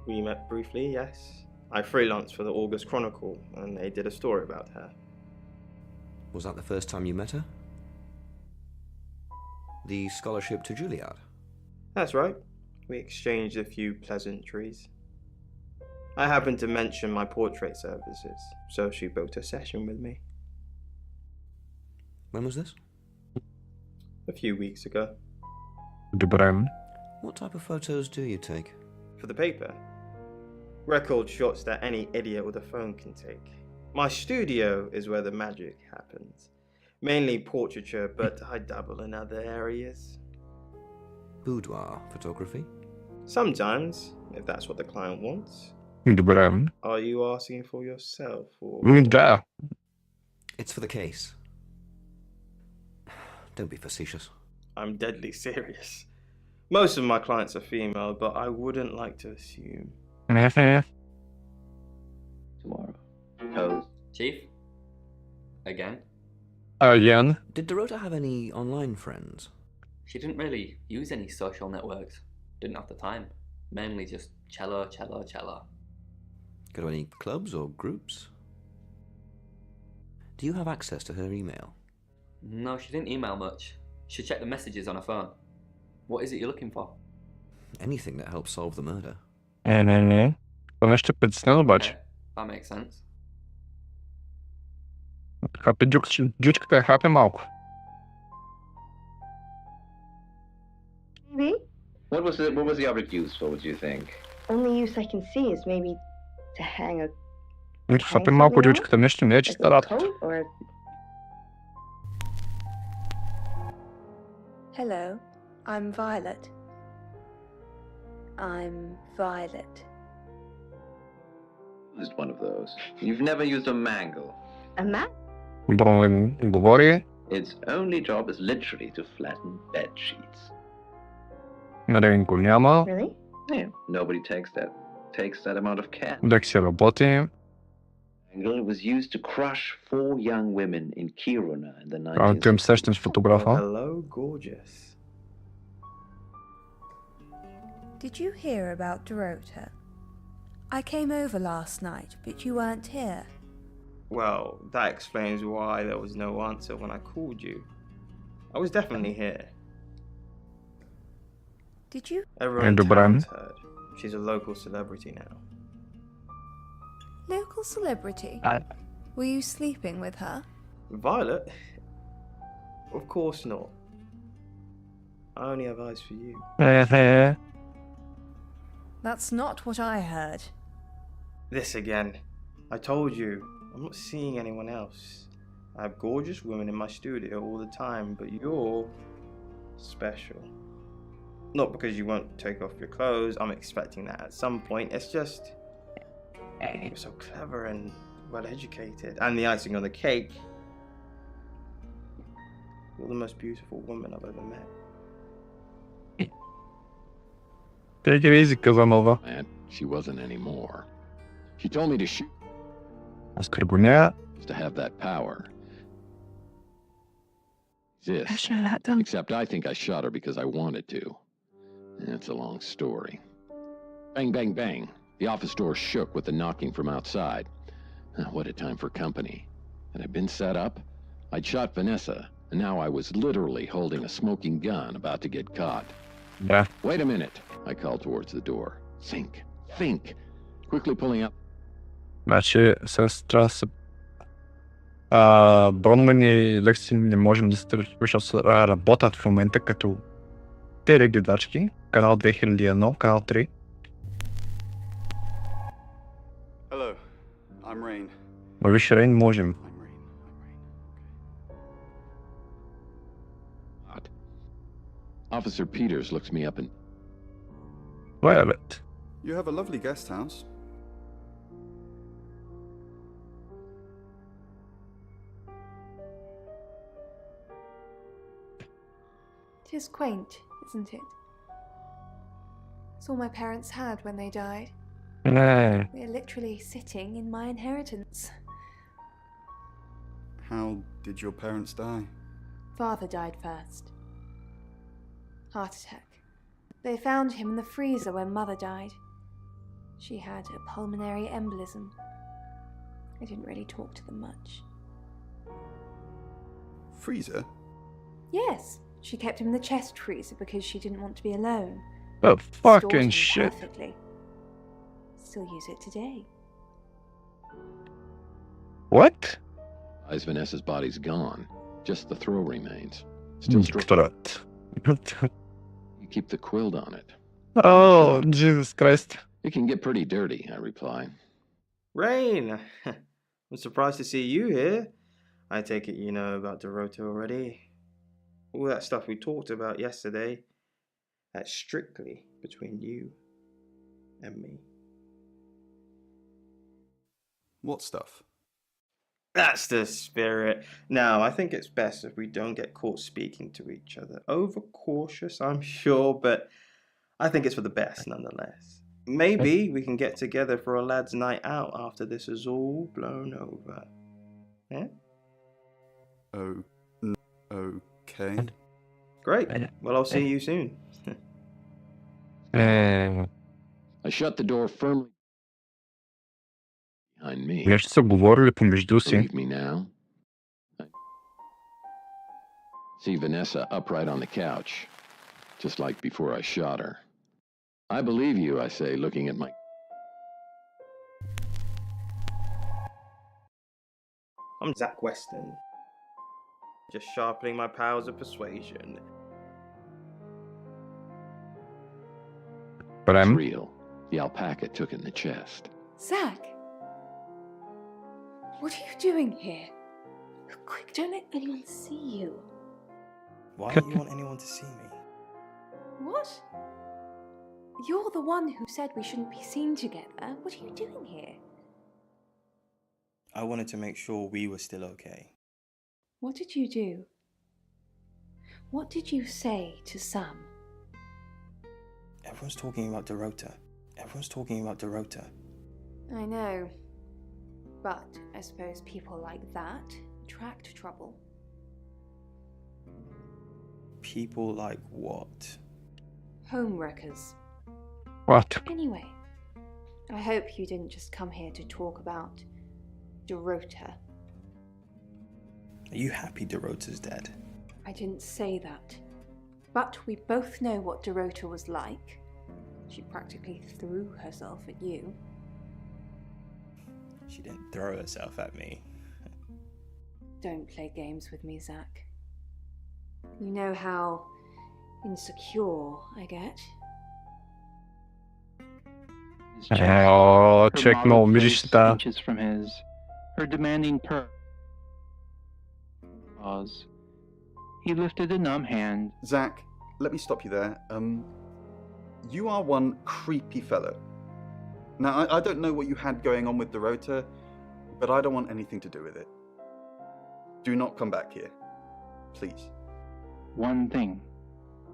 We met briefly, yes. I freelanced for the August Chronicle, and they did a story about her. Was that the first time you met her? The scholarship to Juilliard? That's right. We exchanged a few pleasantries. I happened to mention my portrait services, so she booked a session with me. When was this? A few weeks ago. Добре. What type of photos do you take? For the paper? Record shots that any idiot with a phone can take. My studio is where the magic happens. Mainly portraiture, but I dabble in other areas. Boudoir photography? Sometimes, if that's what the client wants. Добре. Are you asking for yourself or... Да. It's for the case. Don't be facetious. I'm deadly serious. Most of my clients are female, but I wouldn't like to assume. Tomorrow. Pose. Chief? Again? Again? Did Dorota have any online friends? She didn't really use any social networks. Didn't have the time. Mainly just cello. Go to any clubs or groups? Do you have access to her email? No, she didn't email much. She checked the messages on her phone. What is it you're looking for? Anything that helps solve the murder. Не. Това нещо е притеснено обаче. That makes sense. Хапе дючката, хапе малко. Maybe. What was the object used for, what do you think? Only use I can see is maybe to hang a Хапе малко дючката, нещо не е чиста работа. coat or... Hello, I'm Violet. I'm Violet. Used one of those. You've never used a mangle. A map? Говори. Its only job is literally to flatten bed sheets. Нарен го няма. Really? Yeah, nobody takes that amount of care. Дек си работи. Mangle was used to crush 4 young women in Kiruna in the 19th Правилно им сещам с фотографа. Hello, gorgeous. Did you hear about Dorota? I came over last night, but you weren't here. Well, that explains why there was no answer when I called you. I was definitely here. Did you? Everyone in town's heard. She's a local celebrity now. Local celebrity? Were you sleeping with her? Violet? Of course not. I only have eyes for you. That's not what I heard. This again. I told you, I'm not seeing anyone else. I have gorgeous women in my studio all the time, but you're special. Not because you won't take off your clothes, I'm expecting that at some point. It's just, you're so clever and well educated. And the icing on the cake, you're the most beautiful woman I've ever met. Take it easy, Casanova. And she wasn't anymore. She told me to shoot. Оскорбуня. To have that power. Except I think I shot her because I wanted to. It's a long story. Bang, bang, bang. The office door shook with the knocking from outside. What a time for company. Had I been set up? I'd shot Vanessa, and now I was literally holding a smoking gun about to get caught. Yeah. Wait a minute, I called towards the door. Think. Quickly pulling up. Значи, сестра се... Бронман и Лекси не можем да се защото работят в момента като телегледачки. Канал 2001, канал 3. Hello, I'm Rain. Виж, Рейн, можем. Officer Peters looks me up and... Violet. You have a lovely guest house. It is quaint, isn't it? It's all my parents had when they died. No. We're literally sitting in my inheritance. How did your parents die? Father died first. Heart attack. They found him in the freezer when Mother died. She had a pulmonary embolism. I didn't really talk to them much. Freezer? Yes, she kept him in the chest freezer because she didn't want to be alone. Oh, Stored fucking him shit. perfectly. Still use it today. What? Vanessa's body's gone. Just the throw remains. Still Doctorate. You keep the quilt on it. Oh, Jesus Christ. It can get pretty dirty, I reply. Rain, I'm surprised to see you here. I take it you know about Dorota already. All that stuff we talked about yesterday, that's strictly between you and me. What stuff? That's the spirit. Now, I think it's best if we don't get caught speaking to each other. Overcautious, I'm sure, but I think it's for the best nonetheless. Maybe we can get together for a lad's night out after this is all blown over. Yeah? Okay. Great. Well, I'll see you soon. I shut the door firmly behind me. Я что говорю помежду си. Believe me now? See Vanessa upright on the couch, just like before I shot her. I believe you, I say, looking at my... I'm Zach Weston. Just sharpening my powers of persuasion. But It's real. The alpaca took in the chest. Zach! What are you doing here? Quick, don't let anyone see you. Why don't you want anyone to see me? What? You're the one who said we shouldn't be seen together. What are you doing here? I wanted to make sure we were still okay. What did you do? What did you say to Sam? Everyone's talking about Dorota. Everyone's talking about Dorota. I know. But I suppose people like that attract trouble. People like what? Homewreckers. What? Anyway, I hope you didn't just come here to talk about Dorota. Are you happy Dorota's dead? I didn't say that. But we both know what Dorota was like. She practically threw herself at you. She didn't throw herself at me. Don't play games with me, Zach. You know how insecure I get. O, czeknął, widzisz ta. Inches from his, her demanding pause. He lifted a numb hand. Zach, let me stop you there. You are one creepy fellow. Now, I don't know what you had going on with Dorota, but I don't want anything to do with it. Do not come back here. Please. One thing.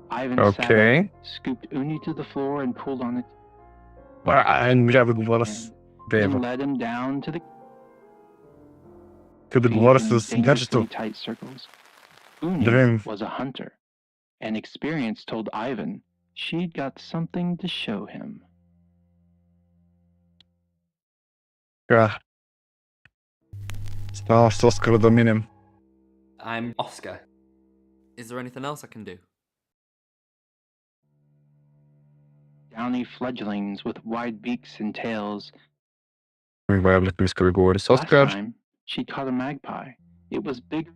Ivan sat Okay. up, scooped Uni to the floor and pulled on it. En ja wyglądasz Then led him down to the Ty wyglądasz z gadżetów. tight circles. Uni Dream. was a hunter, and experience told Ivan she'd got something to show him. Ja. Stała z Oskar Dominem. I'm Oscar. Is there anything else I can do? Downy fledglings with wide beaks and tails. Виявляють міської говори з Last Оскар. time, she caught a magpie. It was bigger.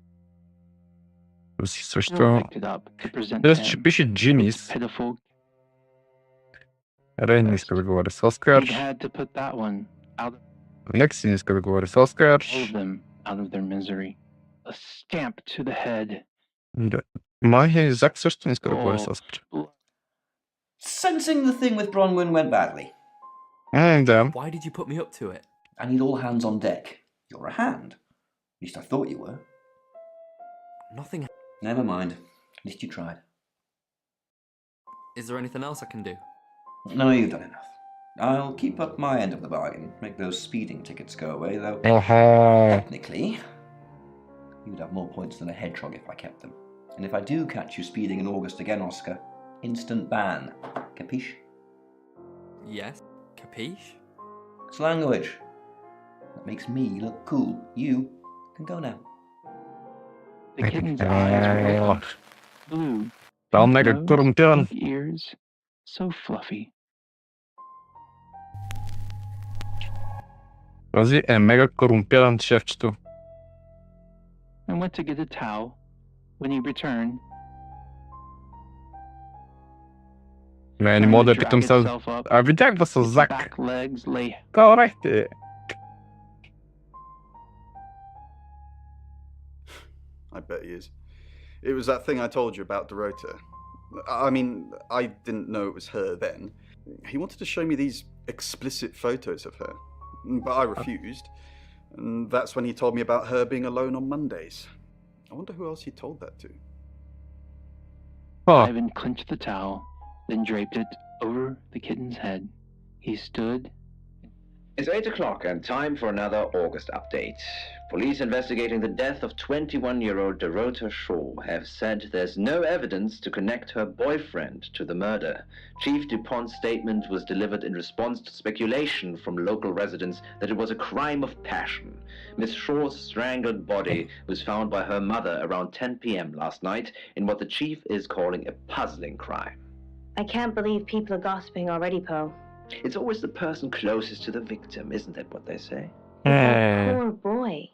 Все, Still що... picked it up to present Teraz to ci him. pisze Jimmy's. Pitiful. Рейн міської говори з Оскар. He'd had to put that one out. Lexi міської говори з Оскар. All of them out of their misery. A stamp to the head. Магія Зак също міської говори з Оскар. Sensing the thing with Bronwyn went badly. Да. Why did you put me up to it? I need all hands on deck. You're a hand. At least I thought you were. Nothing. Never mind. At least you tried. Is there anything else I can do? No, you've done enough. I'll keep up my end of the bargain, make those speeding tickets go away, though technically, you'd have more points than a hedgehog if I kept them. And if I do catch you speeding in August again, Oscar, instant ban. Capiche? Yes. Capiche? It's language. That makes me look cool. You can go now. The kitten's eyes were open, blue, Там pink мега nose, корумпиран. pink ears, so fluffy. Този е мега корумпиран шефчето. I went to get a towel. When he returned, Не, не мога да питам се. Видях го с Зак. Коректе. I bet he is. It was that thing I told you about Dorota. I mean, I didn't know it was her then. He wanted to show me these explicit photos of her, but I refused. And that's when he told me about her being alone on Mondays. I wonder who else he told that to. Ivan clinched the towel, then draped it over the kitten's head. He stood. It's 8 o'clock and time for another August update. Police investigating the death of 21-year-old Dorota Shaw have said there's no evidence to connect her boyfriend to the murder. Chief DuPont's statement was delivered in response to speculation from local residents that it was a crime of passion. Miss Shaw's strangled body was found by her mother around 10 p.m. last night in what the chief is calling a puzzling crime. I can't believe people are gossiping already, Poe. It's always the person closest to the victim, isn't that what they say? That poor boy.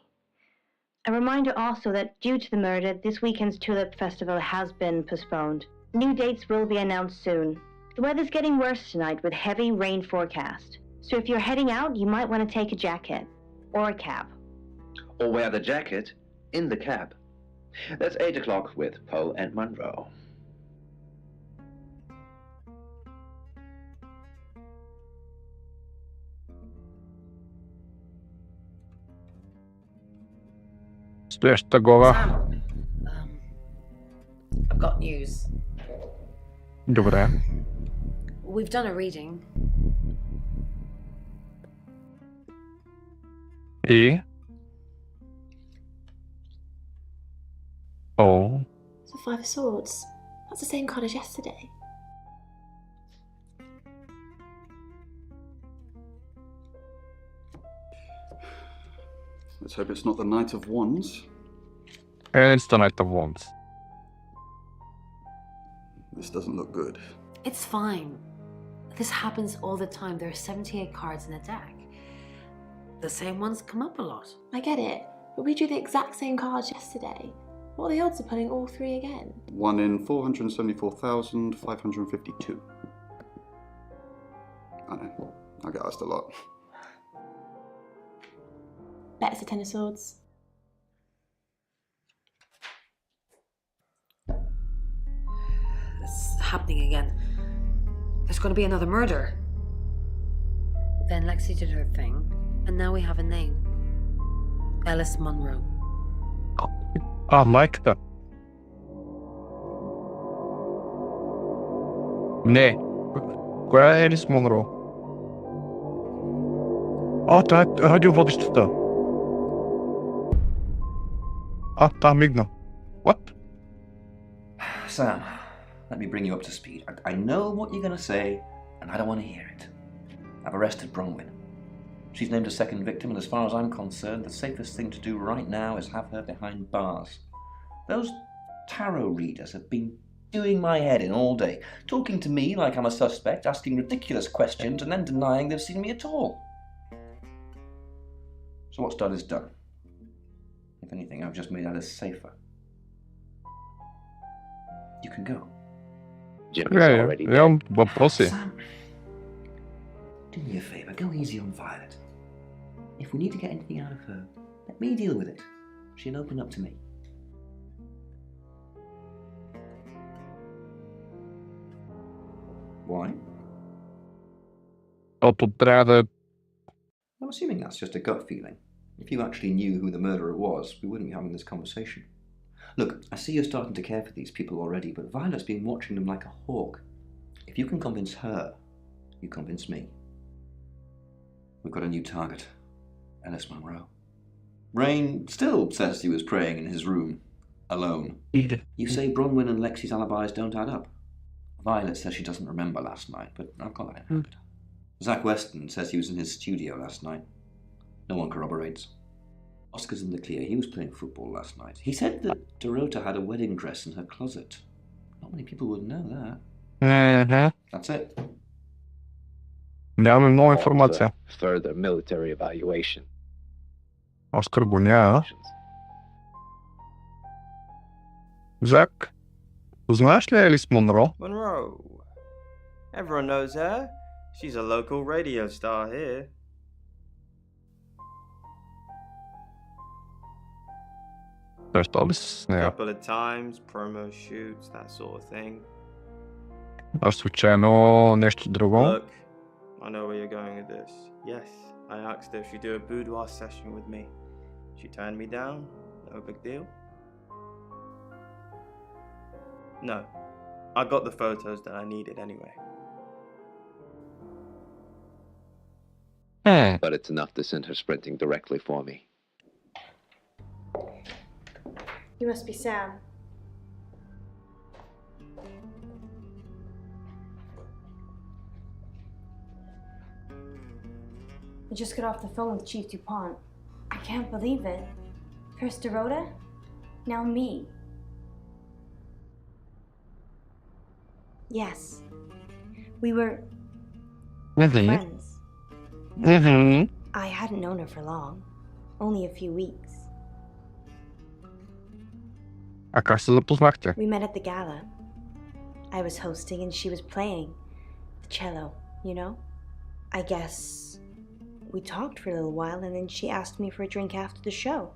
A reminder also that due to the murder, this weekend's Tulip Festival has been postponed. New dates will be announced soon. The weather's getting worse tonight with heavy rain forecast. So if you're heading out, you might want to take a jacket. Or a cab. Or wear the jacket in the cab. That's 8 o'clock with Poe and Monroe. Следващата глава. I've got news. Добре. We've done a reading. И? Oh. It's the Five of Swords. That's the same card as yesterday. Let's hope it's not the Knight of Wands. And it's the Knight of Wands. This doesn't look good. It's fine. This happens all the time. There are 78 cards in a deck. The same ones come up a lot. I get it, but we drew the exact same cards yesterday. What are the odds of pulling all three again? 1 in 474,552. I know. I get asked a lot. Bet it's a Ten of Swords. It's happening again. There's going to be another murder. Then Lexi did her thing, and now we have a name. Alice Munro. Майката. Не. Коя е Елис Монро? Това е радиоводещата. Та мигна. What? Sam, let me bring you up to speed. I know what you're going to say, and I don't want to hear it. I've arrested Bronwyn. She's named a second victim, and as far as I'm concerned, the safest thing to do right now is have her behind bars. Those tarot readers have been doing my head in all day, talking to me like I'm a suspect, asking ridiculous questions, and then denying they've seen me at all. So what's done is done. If anything, I've just made Alice safer. You can go. Въпроси. Sam, do me a favor, go easy on Violet. If we need to get anything out of her, let me deal with it. She'll open up to me. Why? I'm assuming that's just a gut feeling. If you actually knew who the murderer was, we wouldn't be having this conversation. Look, I see you're starting to care for these people already, but Violet's been watching them like a hawk. If you can convince her, you convince me. We've got a new target. Alice Munro. Rain still says he was praying in his room, alone. You say Bronwyn and Lexi's alibis don't add up. Violet says she doesn't remember last night, but I've got that in hand. Zach Weston says he was in his studio last night. No one corroborates. Oscar's in the clear. He was playing football last night. He said that Dorota had a wedding dress in her closet. Not many people would know that. That's it. Нямаме много информация. Further military evaluation. Оскар го няма. Зак, знаеш ли Елис Монро? Monroe. Everyone knows her. She's a local radio star here. There's always, yeah. Couple of times, promo shoots, that sort of thing. А случайно нещо друго? Look, I know where you're going with this. Yes, I asked her if she'd do a boudoir session with me. She turned me down. No big deal. No, I got the photos that I needed anyway. But it's enough to send her sprinting directly for me. You must be Sam. I just got off the phone with Chief DuPont. I can't believe it. First Dorota, now me. Yes. We were friends. I hadn't known her for long. Only a few weeks. А как се запознахте? We met at the gala. I was hosting and she was playing the cello, you know? I guess we talked for a little while and then she asked me for a drink after the show.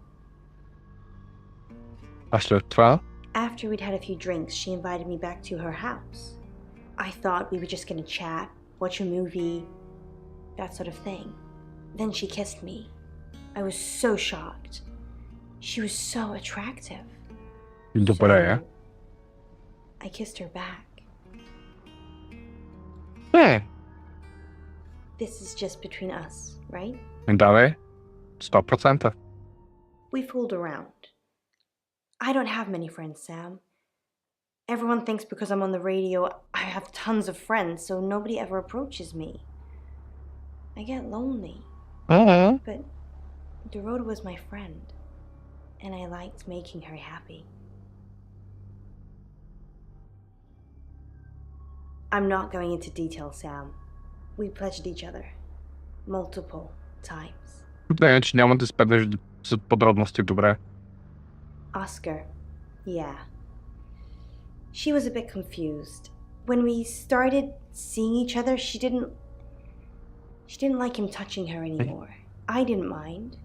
А след това? After we'd had a few drinks, she invited me back to her house. I thought we were just gonna chat, watch a movie, that sort of thing. Then she kissed me. I was so shocked. She was so attractive. Добре. I kissed her back. This is just between us, right? Да, бе. 100%. We fooled around. I don't have many friends, Sam. Everyone thinks because I'm on the radio, I have tons of friends, so nobody ever approaches me. I get lonely. But Dorota was my friend, and I liked making her happy. I'm not going into detail, Sam. We pledged each other. Multiple times. Не, че няма да спаднеш с подробности, добре. Oscar. Yeah. She was a bit confused. When we started seeing each other, she didn't like him touching her anymore. I didn't mind.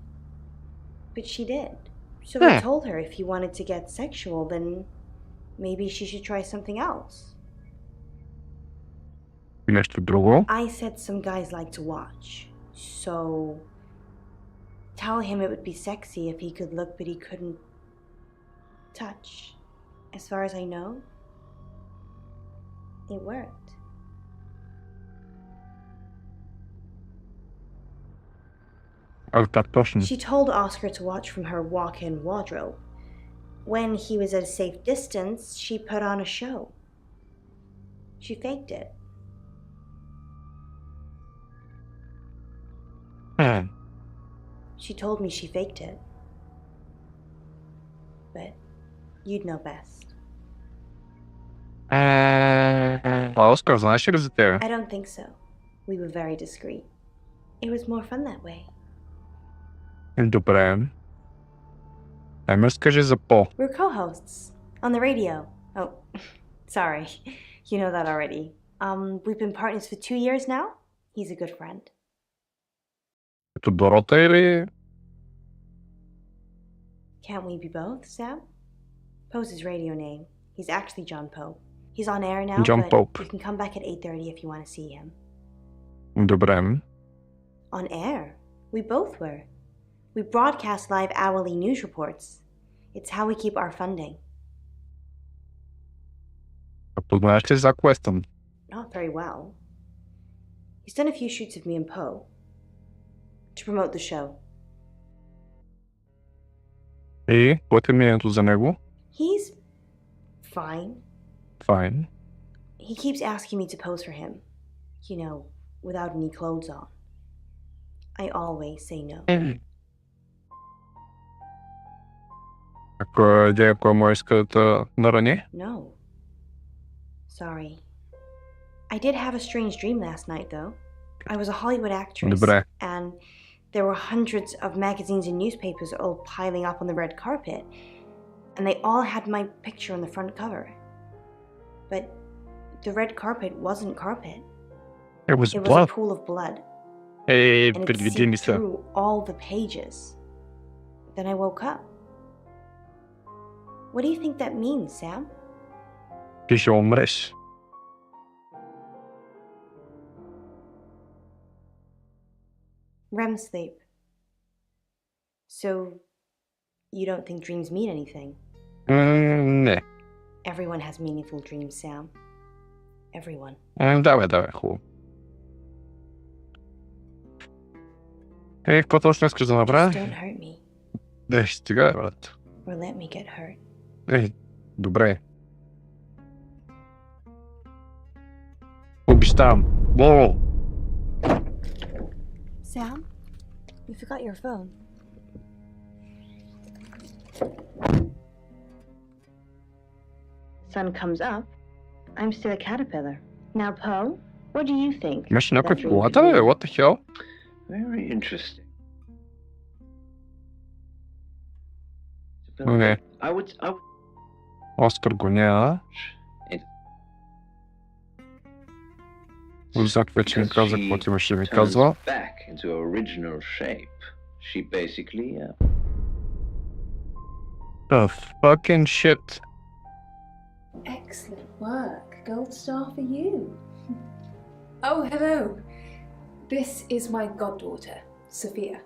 But she did. So I told her if he wanted to get sexual, then maybe she should try something else. Нещо друго? I said some guys like to watch. So tell him it would be sexy if he could look but he couldn't touch. As far as I know, it worked. Oh, that person. She told Oscar to watch from her walk-in wardrobe. When he was at a safe distance, she put on a show. She faked it. She told me she faked it. But you'd know best. Oscar, знаеш ли за тебе? I don't think so. We were very discreet. It was more fun that way. Добре. Ами разкажи за По. We're co-hosts on the radio. Oh, sorry. You know that already. We've been partners for 2 years now. He's a good friend. Като Дорота или... Can't we be both, Sam? Poe's his radio name. He's actually John Poe. He's on air now, John but Pope. you can come back at 8:30 if you want to see him. Добре. On air? We both were. We broadcast live hourly news reports. It's how we keep our funding. А познаеш ли за Weston? Not very well. He's done a few shoots of me and Poe to promote the show. И какво е мнението за него? He's fine. Fine. He keeps asking me to pose for him. You know, without any clothes on. I always say no. Ако му иска да нарани? No. Sorry. I did have a strange dream last night, though. I was a Hollywood actress. Добре. And there were hundreds of magazines and newspapers all piling up on the red carpet. And they all had my picture on the front cover. But The red carpet wasn't carpet. It was It was blood. a pool of blood. And And it переведи seeped Лиса. through all the pages. Then I woke up. What do you think that means, Sam? Ты еще умрешь. REM sleep. So, you don't think dreams mean anything? Не. Everyone has meaningful dreams, Sam. Everyone. Давай, ху. Какво точно искаш да Just направиш? don't hurt me. Стига, брат. Or let me get hurt. Добре. Обещавам. Воу. Sam, you forgot your phone. Sun comes up. I'm still a caterpillar. Now, Poe, what do you think? Имаш някой в that dream колата, could бе? mean? What the hell? Very interesting. Не. I would Оскар го няма. Узак вече ми каза каквото имаше ми turns казва. back into original shape. She basically The fucking shit. Excellent work. Gold star for you. Oh, hello. This is my goddaughter, Sophia.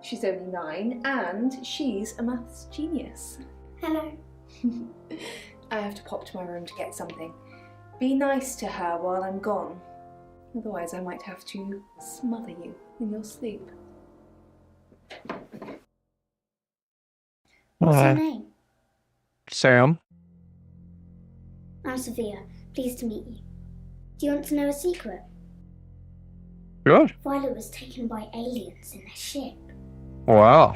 She's only 9 and she's a maths genius. Hello. I have to pop to my room to get something. Be nice to her while I'm gone. Otherwise I might have to smother you in your sleep. What's your name? Sam. I'm Sophia. Pleased to meet you. Do you want to know a secret? Sure. Violet was taken by aliens in their ship. Wow.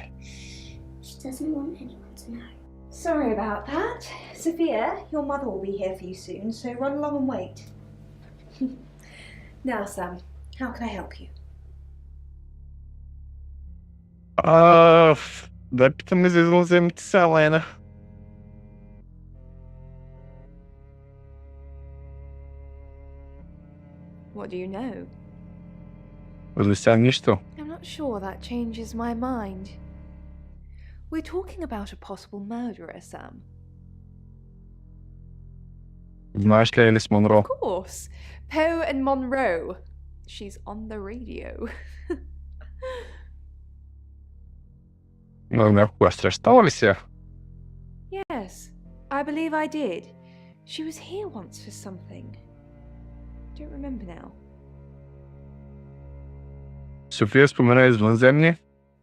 She doesn't want anyone to know. Sorry about that. Sophia, your mother will be here for you soon, so run along and wait. Now, Sam, how can I help you? Да питаме за извънземните са, Лена. What do you know? Лиса нищо. I'm not sure that changes my mind. We're talking about a possible murderer, Sam. Знаеш ли Елис Монро? Of course. Poe and Monroe. She's on the radio. Но някога срещала ли се? Yes, I believe I did. She was here once for something. Don't remember now. София спомена извънземни?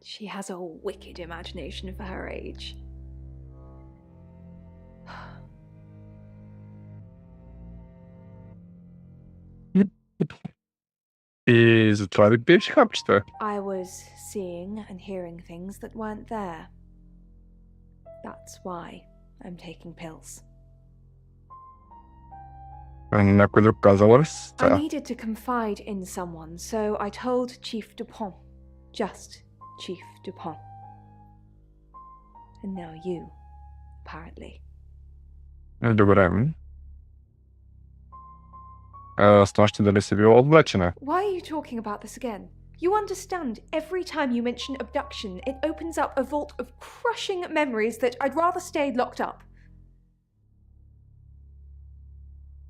She has a wicked imagination for her age. И затова да пиеш хапчета. I was seeing and hearing things that weren't there. That's why I'm taking pills. Някой друг казал ли си? I needed to confide in someone, so I told Chief Dupont. Just Chief Dupont. And now you, apparently. Добре. С нощи дали си била облечена? Why are you talking about this again? You understand, every time you mention abduction, it opens up a vault of crushing memories that I'd rather stay locked up.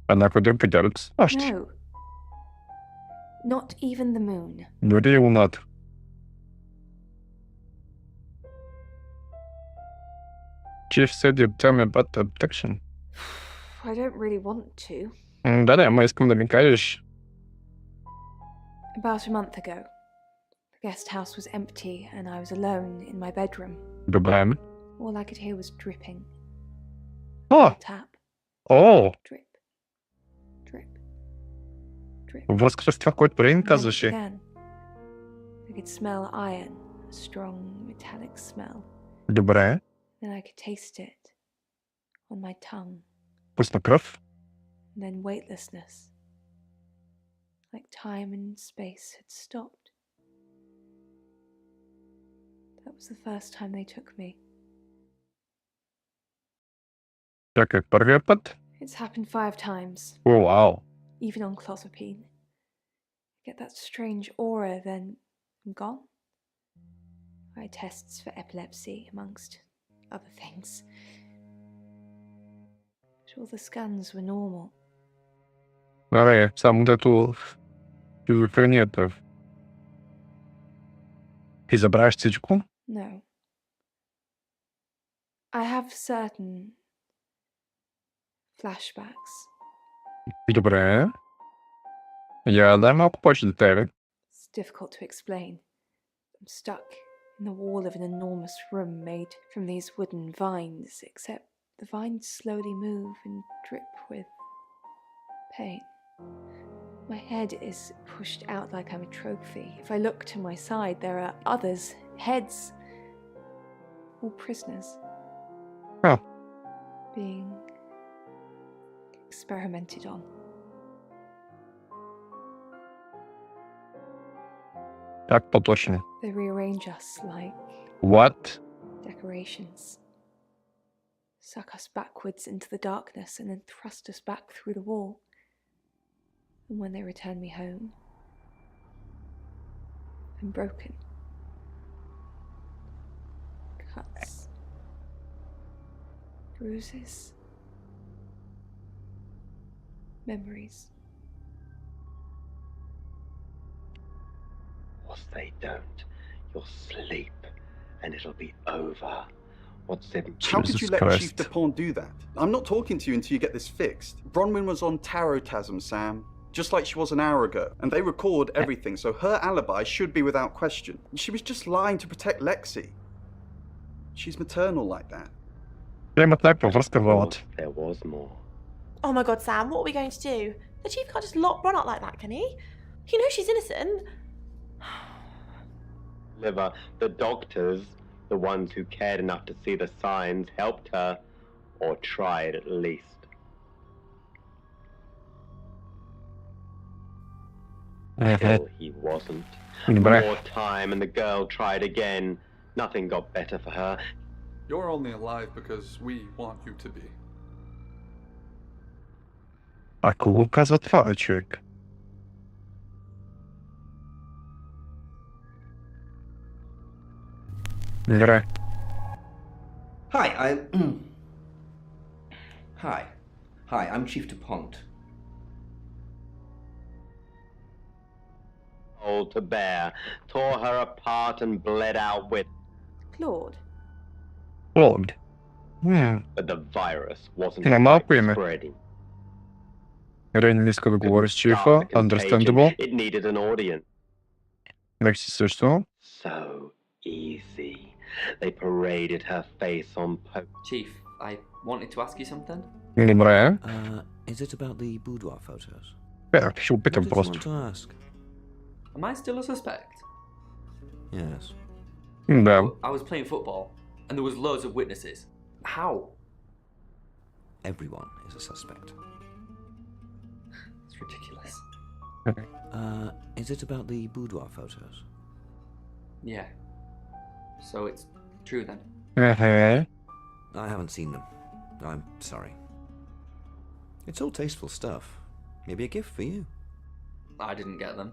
Някой друг видял ли си нощи? No. Not even the moon. Дори и луната. Chief said you'd tell me about the abduction. I don't really want to. Да, ама искам да ми кажеш. About a month ago, the guest house was empty and I was alone in my bedroom. Добре. All I could hear was dripping. О! Tap. О! Drip. Drip. Drip. Във връзка с това, което преди ми And then it казваше. began. I could smell iron, a strong metallic smell. Добре. Then I could taste it on my tongue. Пусна кръв. And then weightlessness. Like time and space had stopped. That was the first time they took me. Чакай, първия път? It It's happened 5 times. Oh, wow. Even on clozapine. Get that strange aura, then I'm gone. Eye tests for epilepsy, amongst other things. But all the scans were normal. Давай, сам вот эту шизофрению-то. Ты забираешь птичку? No. I have certain flashbacks. Добре. Дай малко повече детайли. It's difficult to explain. I'm stuck in the wall of an enormous room made from these wooden vines, except the vines slowly move and drip with pain. My head is pushed out like I'm a trophy. If I look to my side, there are others, heads, all prisoners. Oh. Being experimented on. Так поточно. They rearrange us like What? decorations. Suck us backwards into the darkness and then thrust us back through the wall. And when they return me home, I'm broken. Cuts. Bruises. Memories. What they don't, you'll sleep, and it'll be over. What's in... How could you let Chief DuPont do that? I'm not talking to you until you get this fixed. Bronwyn was on Tarotasm, Sam. Just like she was an hour ago. And they record everything, so her alibi should be without question. She was just lying to protect Lexi. She's maternal like that. There was more. Oh my god, Sam, what are we going to do? The chief can't just lock Ron up like that, can he? You know she's innocent. Liver, the doctors, the ones who cared enough to see the signs, helped her, or tried at least. Still, he wasn't. More time and the girl tried again. Nothing got better for her. You're only alive because we want you to be. А кого казатва, человек? Игра. Hi, Hi, I'm Chief DuPont. All to bear, tore her apart and bled out with. Claude. Claude. Yeah. But the virus wasn't spreading. Английского говорит Чифа, understandable. It needed an audience. Lexi, что? So easy. They paraded her face on Chief, I wanted to ask you something. Добре. Is it about the boudoir photos? Еще питам What did you просто. want to ask? Am I still a suspect? Yes. Да. I was playing football, and there was loads of witnesses. How? Everyone is a suspect. It's ridiculous. Is it about the boudoir photos? Yeah. So it's true then? I haven't seen them. I'm sorry. It's all tasteful stuff. Maybe a gift for you. I didn't get them.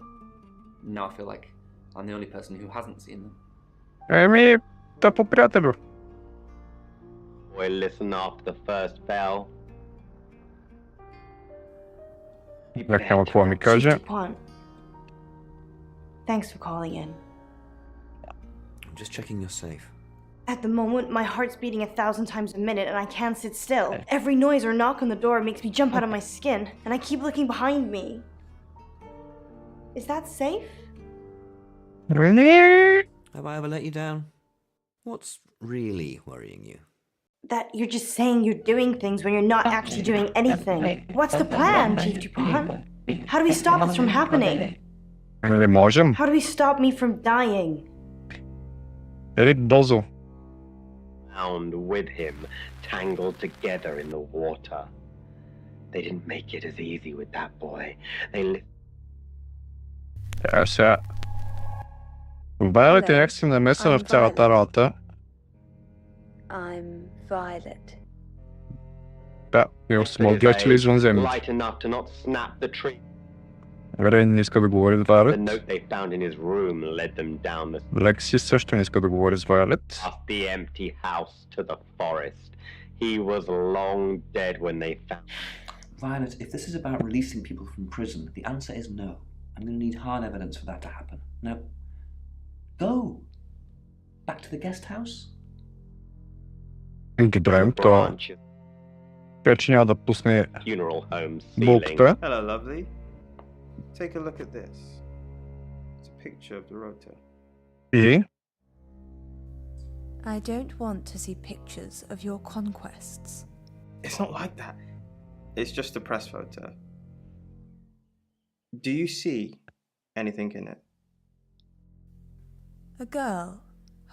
Now I feel like I'm the only person who hasn't seen them. Ми да поприятелю. Boy, listen after the first bell. Як там Аквамі каже. DuPont. Thanks for calling in. I'm just checking you're safe. At the moment, my heart's beating 1,000 times a minute and I can't sit still. Every noise or knock on the door makes me jump out of my skin, and I keep looking behind me. Is that safe? Have I ever let you down? What's really worrying you? That you're just saying you're doing things when you're not actually doing anything. What's the plan, Chief DuPont? How do we stop this from happening? Не можем. How do we stop me from dying? Рид дозу. Found with him, tangled together in the water. They didn't make it as easy with that boy. They Сега. Violet е някакси намесена в цялата работа. I'm Violet. Да, и смогачили извънземни. Light enough to not snap the tree. Рейн не иска да говори с The Вайлет. note they found in his room led them down the Лекси също не иска да говори с Вайлет. past the empty house to the forest. He was long dead when they found. Violet, if this is about releasing people from prison, the answer is no. I'm going to need hard evidence for that to happen. Now, go! Back to the guest house? Добре, то... Вече няма да пусне Funeral home булката. Hello, lovely. Take a look at this. It's a picture of the rota. И... I don't want to see pictures of your conquests. It's not like that. It's just a press photo. Do you see anything in it? A girl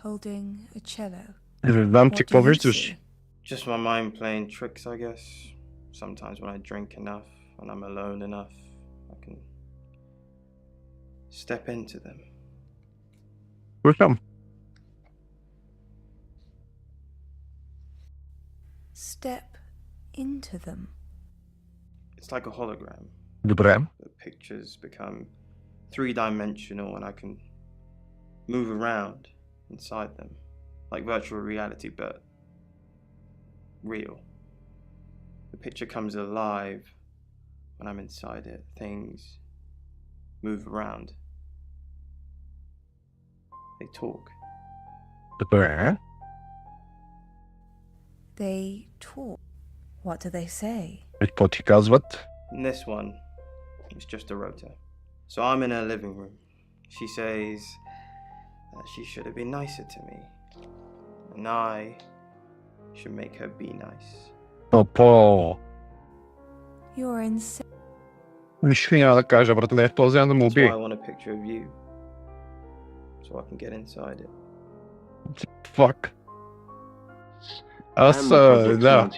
holding a cello. Не знам ти какво виждаш. Just my mind playing tricks, I guess. Sometimes when I drink enough and I'm alone enough, I can step into them. Слушам. Step into them. It's like a hologram. Добре. The pictures become three-dimensional and I can move around inside them. Like virtual reality, but real. The picture comes alive when I'm inside it. Things move around. They talk. Добре. They talk. What do they say? И какво ти казват? And this one is just a rota. So I'm in her living room. She says that she should have been nicer to me. And I should make her be nice. Опо. You're insane. Нищо няма да кажа, братле. Този да му That's убие. why I want a picture of you. So I can get inside it. Fuck. Аз, да.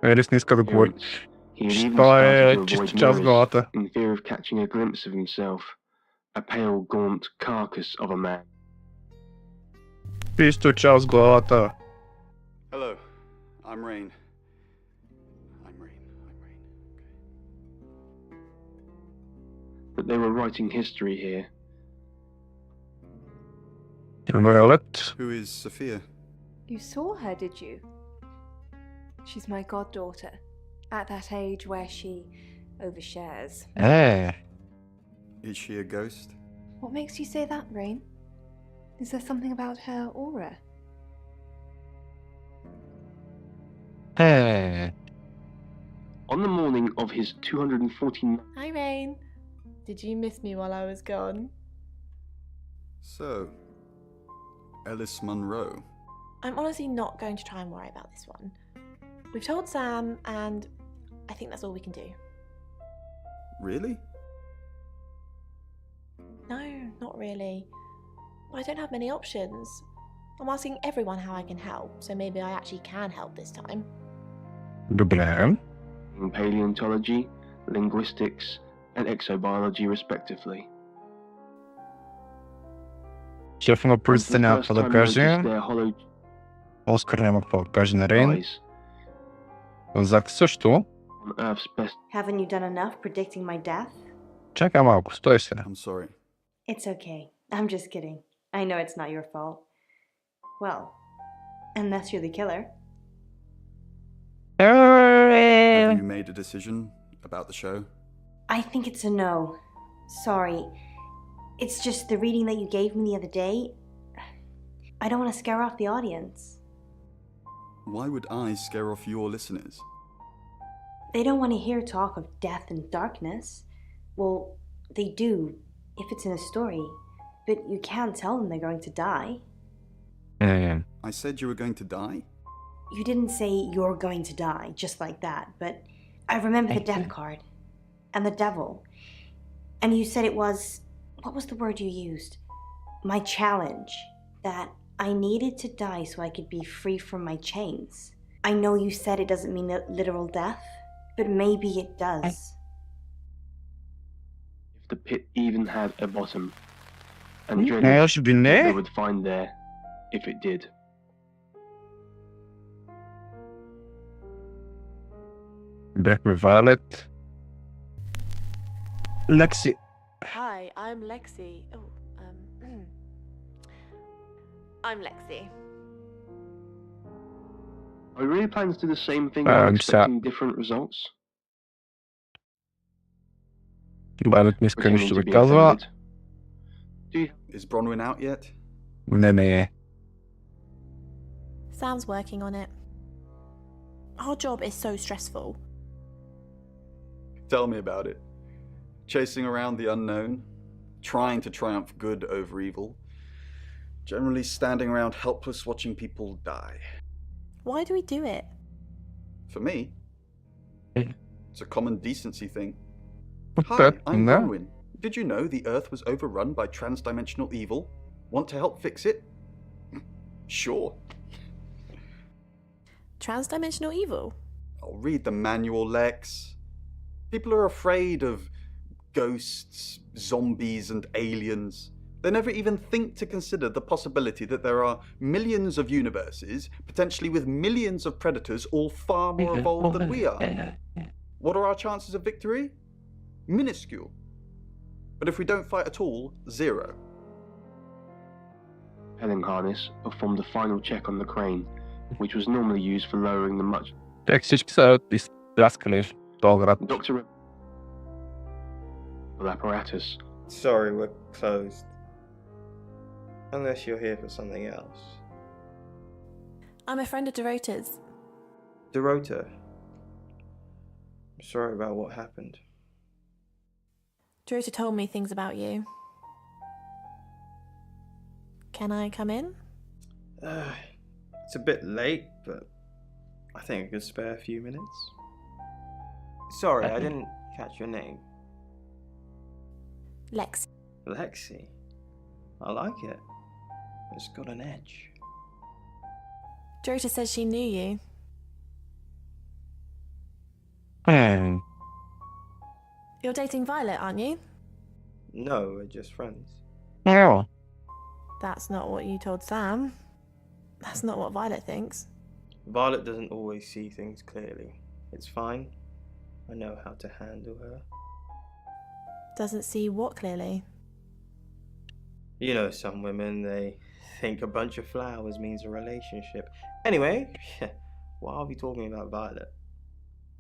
Елис не иска да говори. Това е чисто част в главата. In fear of catching a glimpse of himself, a pale, gaunt carcass of a man. Чисто част в главата. Hello, I'm Rain. But they were writing history here. Violet. Who is Sophia? You saw her, did you? She's my goddaughter. At that age where she overshares. Eh. Is she a ghost? What makes you say that, Rain? Is there something about her aura? Eh. On the morning of his 249th... Hi, Rain. Did you miss me while I was gone? So, Ellis Munro. I'm honestly not going to try and worry about this one. We've told Sam, and I think that's all we can do. Really? No, not really. I don't have many options. I'm asking everyone how I can help, so maybe I actually can help this time. Добре. In paleontology, linguistics, and exobiology, respectively. Шеф на полицията няма какво да каже. Оскар няма какво да каже на Рейн. Зак също. Haven't you done enough predicting my death? Чакай малко, стой се. I'm sorry. It's okay. I'm just kidding. I know it's not your fault. Well, unless you're the killer. Have you made a decision about the show? I think it's a no. Sorry. It's just the reading that you gave me the other day. I don't want to scare off the audience. Why would I scare off your listeners? They don't want to hear talk of death and darkness. Well, they do, if it's in a story. But you can't tell them they're going to die. I said you were going to die? You didn't say you're going to die, just like that, but I remember the death card. And the devil. And you said it was... What was the word you used? My challenge. That I needed to die so I could be free from my chains. I know you said it doesn't mean literal death, but maybe it does. If the pit even had a bottom, and Should be they would find there if it did. Back with Violet. Lexi. Hi, I'm Lexi. Oh, I'm Lexi. Are we really planning to do the same thing I'm while expecting different results? Violet misskündigt Pretending to be recover. offended. Is Bronwyn out yet? Nee. Sam's working on it. Our job is so stressful. Tell me about it. Chasing around the unknown, trying to triumph good over evil, generally standing around helpless watching people die. Why do we do it? For me, it's a common decency thing. Hi, But I'm no. Bronwyn. Did you know the Earth was overrun by trans-dimensional evil? Want to help fix it? Sure. Transdimensional evil? I'll read the manual, Lex. People are afraid of ghosts, zombies, and aliens. They never even think to consider the possibility that there are millions of universes, potentially with millions of predators, all far more evolved than we are. What are our chances of victory? Minuscule. But if we don't fight at all, 0. Helling harness performed the final check on the crane, which was normally used for lowering the much. Tekstjes is draskelig. Doctor apparatus. Sorry, we're closed. Unless you're here for something else. I'm a friend of Dorota's. Dorota. I'm sorry about what happened. Dorota told me things about you. Can I come in? It's a bit late, but I think I could spare a few minutes. Sorry, I didn't catch your name. Lexi. Lexi. I like it. It's got an edge. Dorota says she knew you. You're dating Violet, aren't you? No, we're just friends. Yeah. That's not what you told Sam. That's not what Violet thinks. Violet doesn't always see things clearly. It's fine. I know how to handle her. Doesn't see what clearly? You know, some women, they think a bunch of flowers means a relationship. Anyway, why are we talking about Violet?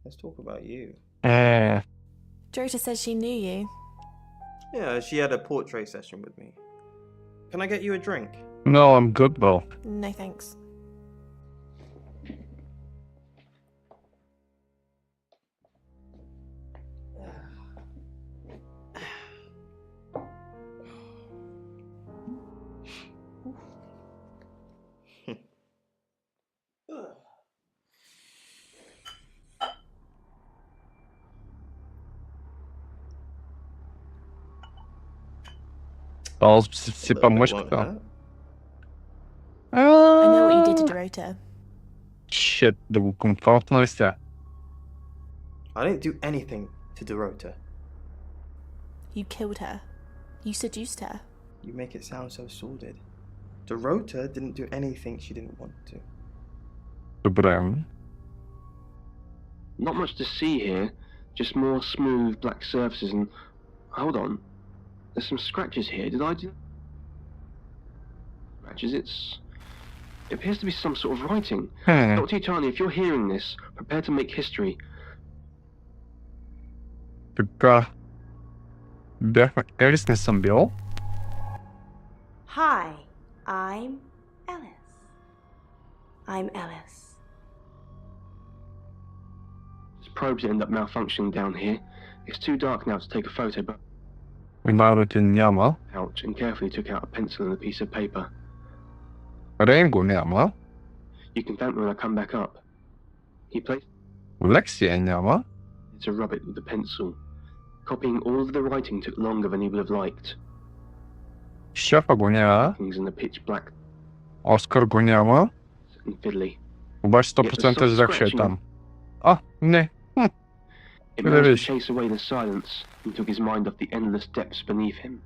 Let's talk about you. Dorota says she knew you. Yeah, she had a portrait session with me. Can I get you a drink? No, I'm good, though. No thanks. Als c'est pas moi je crois. I know what you did to Dorota. Shit, det var komfortno visst jag. I didn't do anything to Dorota. You killed her. You seduced her. You make it sound so sordid. Dorota didn't do anything she didn't want to. Dobrem. Not much to see here, just more smooth black surfaces and... Hold on. There's some scratches here. Did I do... Scratches? It appears to be some sort of writing. Dr. Utani, if you're hearing this, prepare to make history. Prepare. Er is nästan Bill. Hi, I'm Ellis. I'm Ellis. This probes end up malfunctioning down here. It's too dark now to take a photo, but... We bouwden het in jammer. Ouch, and carefully took out a pencil and a piece of paper. Erin går närmare. You can thank me when I come back up. He placed... Lexi är närmare. To rub it with the pencil. Copying all of the writing took longer than he would have liked. Shepard går närmare. Things in the pitch black Oscar går närmare. and fiddly. Och bara 100% zachwytam. Nej. It managed to chase away the silence and took his mind off the endless depths beneath him.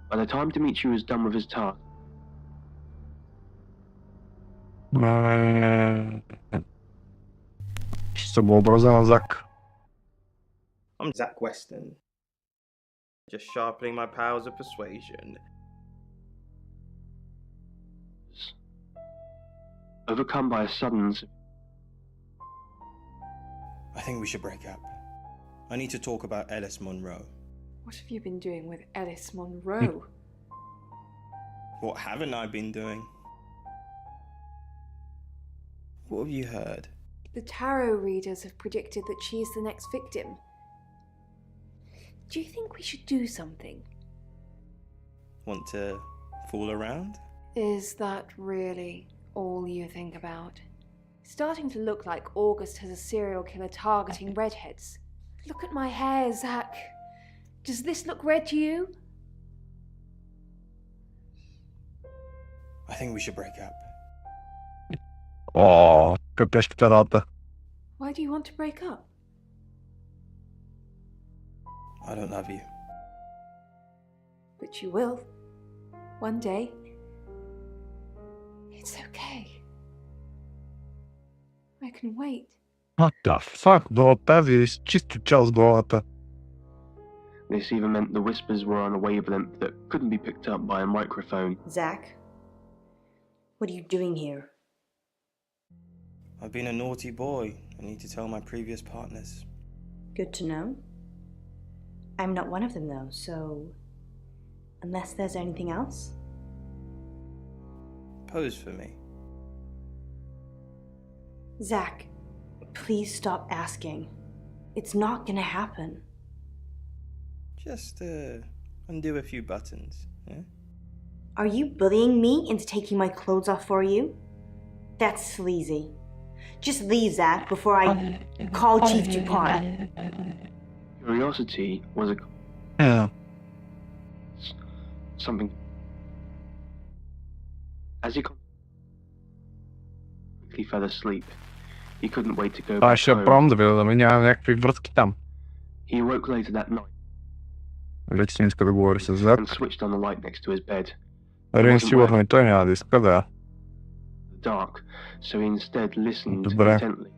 By the time Dimitri was done with his task, Съебообразен Зак. I'm Zach Weston. Just sharpening my powers of persuasion. Overcome by a sudden... I think we should break up. I need to talk about Ellis Monroe. What have you been doing with Ellis Monroe? What haven't I been doing? What have you heard? The tarot readers have predicted that she is the next victim. Do you think we should do something? Want to fool around? Is that really all you think about? Starting to look like August has a serial killer targeting redheads. Look at my hair, Zach. Does this look red to you? I think we should break up. О, капешката. Why do you want to break up? I don't love you. But you will. One day. It's okay. I can wait. What the fuck, бро, тази чисто час главата. This even meant the whispers were on a wavelength that couldn't be picked up by a microphone. Zach, what are you doing here? I've been a naughty boy. I need to tell my previous partners. Good to know. I'm not one of them though, so unless there's anything else? Pose for me. Zach, please stop asking. It's not gonna happen. Just undo a few buttons, yeah? Are you bullying me into taking my clothes off for you? That's sleazy. Just leave, Zach, before I call Chief DuPont. Curiosity was a... Yeah. Something... As he quickly fell asleep, he couldn't wait to go back Ще home. промдавил да няма някакви връзки там. He awoke later that night Вече не иска да говори с Зак. and switched on the light next to his bed. Рин сигурно и той няма да иска да. The dark, so he instead listened Добре. intently.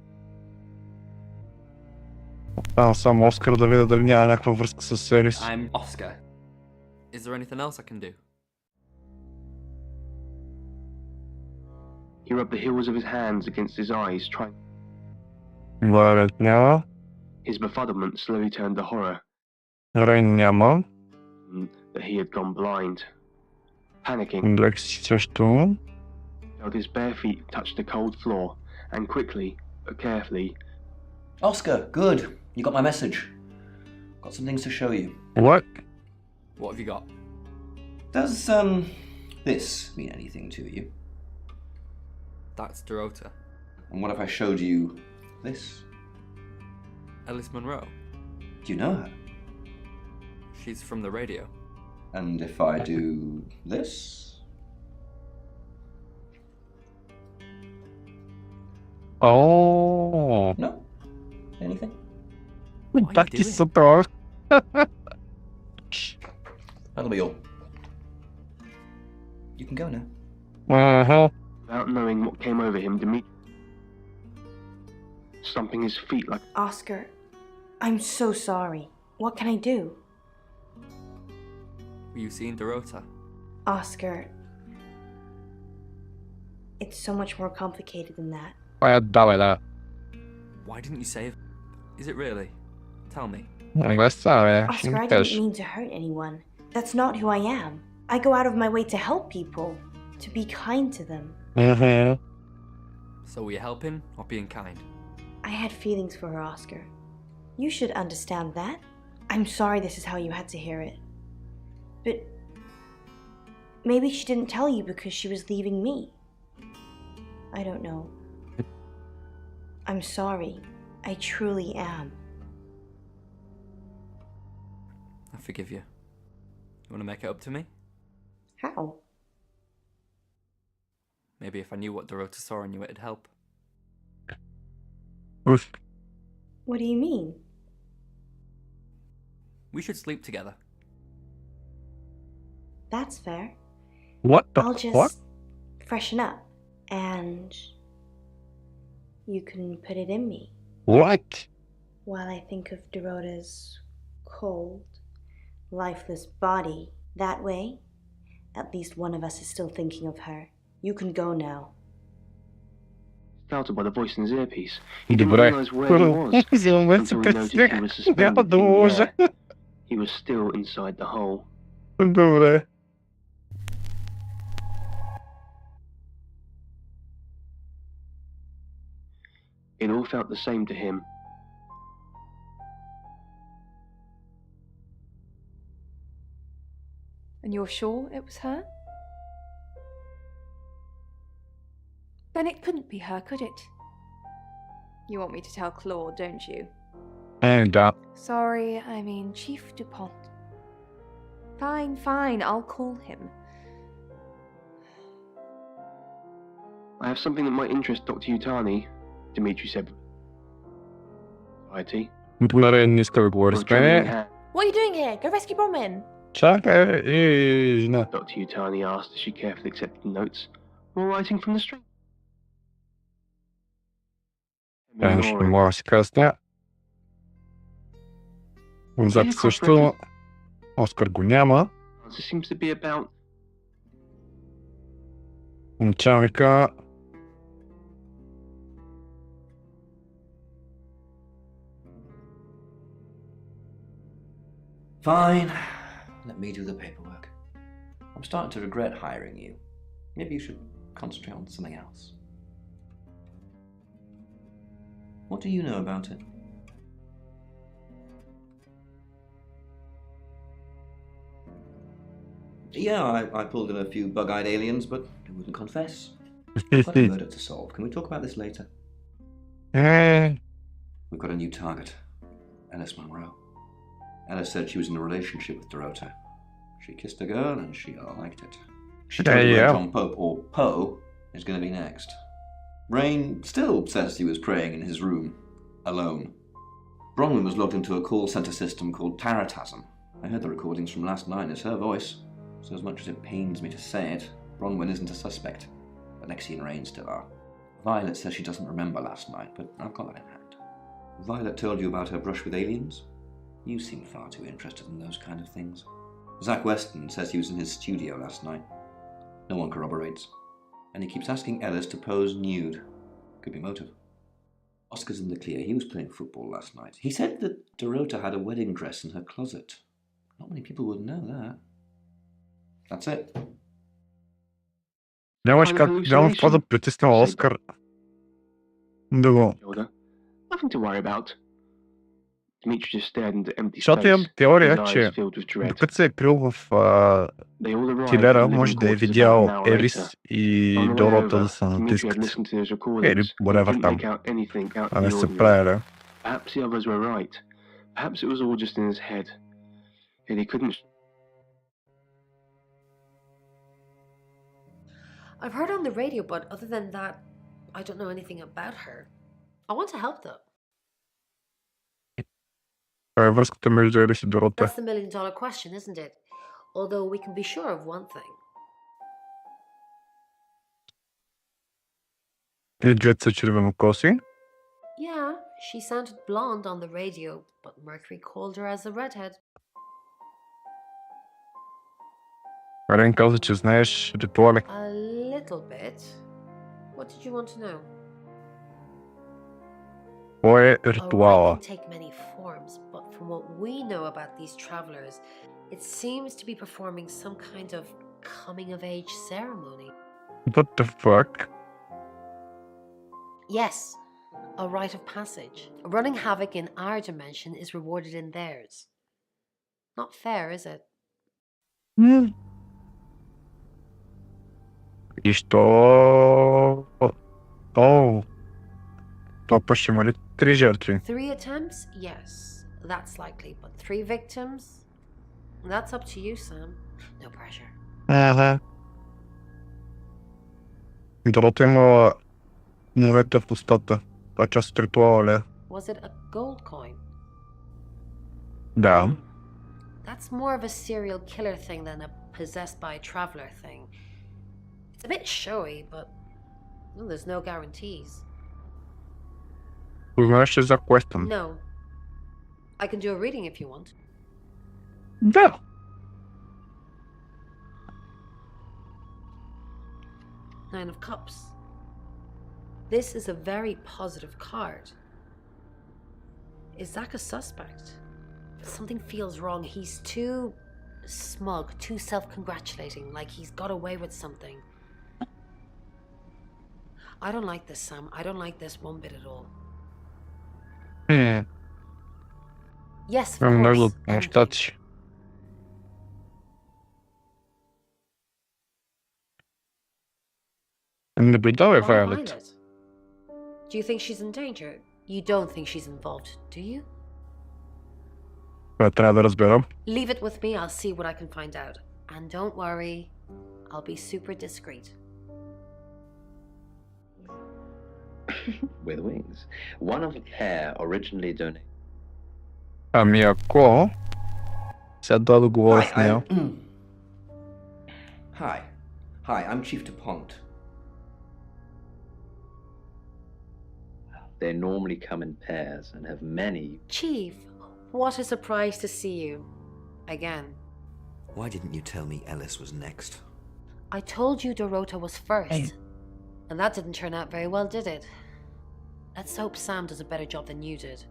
Там само Оскар да видя дали няма някаква връзка с Елис. I'm Oscar. Is there anything else I can do? He rubbed the heels of his hands against his eyes, trying... Варят няма. His befuddlement slowly turned to horror, Рейн няма. that he had gone blind. Panicking, Лекси също. felt his bare feet touch the cold floor, and quickly, but carefully... Oscar, good. You got my message. Got some things to show you. What? What have you got? Does, this mean anything to you? That's Dorota. And what if I showed you this? Ellis Monroe. Do you know her? She's from the radio. And if I do this? Oh. No? Anything? Так ти са прав. That'll be all. You can go now. Uh-huh. Without knowing what came over him, Dimitri... Stomping his feet like... Oscar, I'm so sorry. What can I do? Were you seeing Dorota? Oscar, it's so much more complicated than that. Да. Why didn't you say... Is it really? Tell me. Oscar, I didn't mean to hurt anyone. That's not who I am. I go out of my way to help people, to be kind to them. So were you helping or being kind? I had feelings for her, Oscar. You should understand that. I'm sorry this is how you had to hear it. But maybe she didn't tell you because she was leaving me. I don't know. I'm sorry. I truly am. I forgive you. You want to make it up to me? How? Maybe if I knew what Dorota saw in you, it'd help. What do you mean? We should sleep together. That's fair. What the I'll just fuck? freshen up and you can put it in me. What? While I think of Dorota's cold, lifeless body that way, at least one of us is still thinking of her. You can go now. Startled by the voice in his earpiece, he didn't Добре. realize where he was Взимаме си until he noticed he was песня. Няма suspended да in the може. air. He was still inside the hole. Добре. It all felt the same to him. And you're sure it was her? Then it couldn't be her, could it? You want me to tell Claude, don't you? And Sorry, I mean Chief DuPont. Fine, fine, I'll call him. I have something that might interest Dr. Yutani, Dimitri said. IT. Добре, не иска да говори с мене. What are you doing here? Go rescue Bronwyn. Чакай, не. Dr. Yutani asked as she carefully accepted the notes. More writing from the street. Конечно, не мога да си късня. Отзад също Оскар го няма. It seems to be about Началника Fine. Let me do the paperwork. I'm starting to regret hiring you. Maybe you should concentrate on something else. What do you know about it? Yeah, I pulled in a few bug-eyed aliens, but they wouldn't confess. I've got a murder to solve. Can we talk about this later? We've got a new target. Alice Monroe. Alice said she was in a relationship with Dorota. She kissed a girl and she liked it. She told me John Pope, or Poe, is going to be next. Rain still says he was praying in his room, alone. Bronwyn was logged into a call center system called Taratasm. I heard the recordings from last night. It's her voice. So as much as it pains me to say it, Bronwyn isn't a suspect. Alexei and Rain still are. Violet says she doesn't remember last night, but I've got that in hand. Violet told you about her brush with aliens? You seem far too interested in those kind of things. Zach Weston says he was in his studio last night. No one corroborates. And he keeps asking Ellis to pose nude. Could be motive. Oscar's in the clear. He was playing football last night. He said that Dorota had a wedding dress in her closet. Not many people would know that. That's it. Нямаш как, нямам какво да притисна Оскар. Да го. Nothing to worry about. Dimitri just stared into empty Защото space. имам теория, his че eyes filled with dread. докато се е крил в They all arrived тилера, at the може living да е quarters about an видял hour Елис later. и On the way Дорота over, да са Dimitri had натискат. listened to his Или recordings and whatever didn't там. make out anything out of А the не се ordinary. правили. Perhaps the others were right. Perhaps it was all just in his head. Yet he couldn't. I've heard on the radio, but other than that, I don't know anything about her. I want to help though. Връзката между Елис и Дорота. That's the million-dollar question, isn't it? Although we can be sure of one thing. И двете са червенокоси. Yeah, she sounded blonde on the radio, but Mercury called her as a redhead. Рен каза, че знаеш ритуали. A little bit. What did you want to know? Кой е A rite ритуала? can take many forms, but from what we know about these travelers, it seems to be performing some kind of coming-of-age ceremony. What the fuck? Yes, a rite of passage. Running havoc in our dimension is rewarded in theirs. Not fair, is it? И що... О, то ще има ли 3 жертви? 3 attempts? Yes, that's likely, but 3 victims? That's up to you, Sam. No pressure. Ага. Дорота има морета в устата. Това е част от ритуала ли? Was it a gold coin? Да. That's more of a serial killer thing than a possessed by a traveler thing. It's a bit showy, but well, there's no guarantees. Знаешь, за квестом. No. I can do a reading if you want. Да. Nine of Cups. This is a very positive card. Is Zach a suspect? Something feels wrong. He's too smug, too self-congratulating, like he's got away with something. I don't like this, Sam. I don't like this one bit at all. Yes, of course. Touch. Наблюдаю Why Violet. Violet? Do you think she's in danger? You don't think she's involved, do you? Трябва разберем. Leave it with me. I'll see what I can find out. And don't worry, I'll be super discreet. With wings. One of a pair originally donated. Ами ако... Сега да договоря с нея. Hi. Hi, I'm Chief DuPont. They normally come in pairs and have many. Chief, what a surprise to see you. Again. Why didn't you tell me Ellis was next? I told you Dorota was first. And that didn't turn out very well, did it? Let's hope Sam does a better job than you did.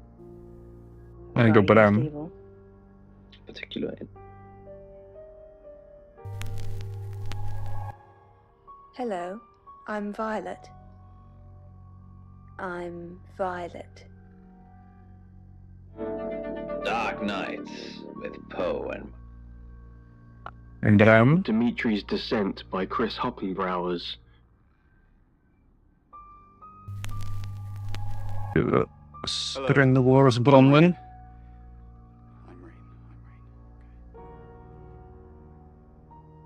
Добре. Particularly. Hello, I'm Violet. I'm Violet. Dark Nights with Poe and Dimitri's Descent by Chris Hoppenbrowers. Spring Wars Bronwyn.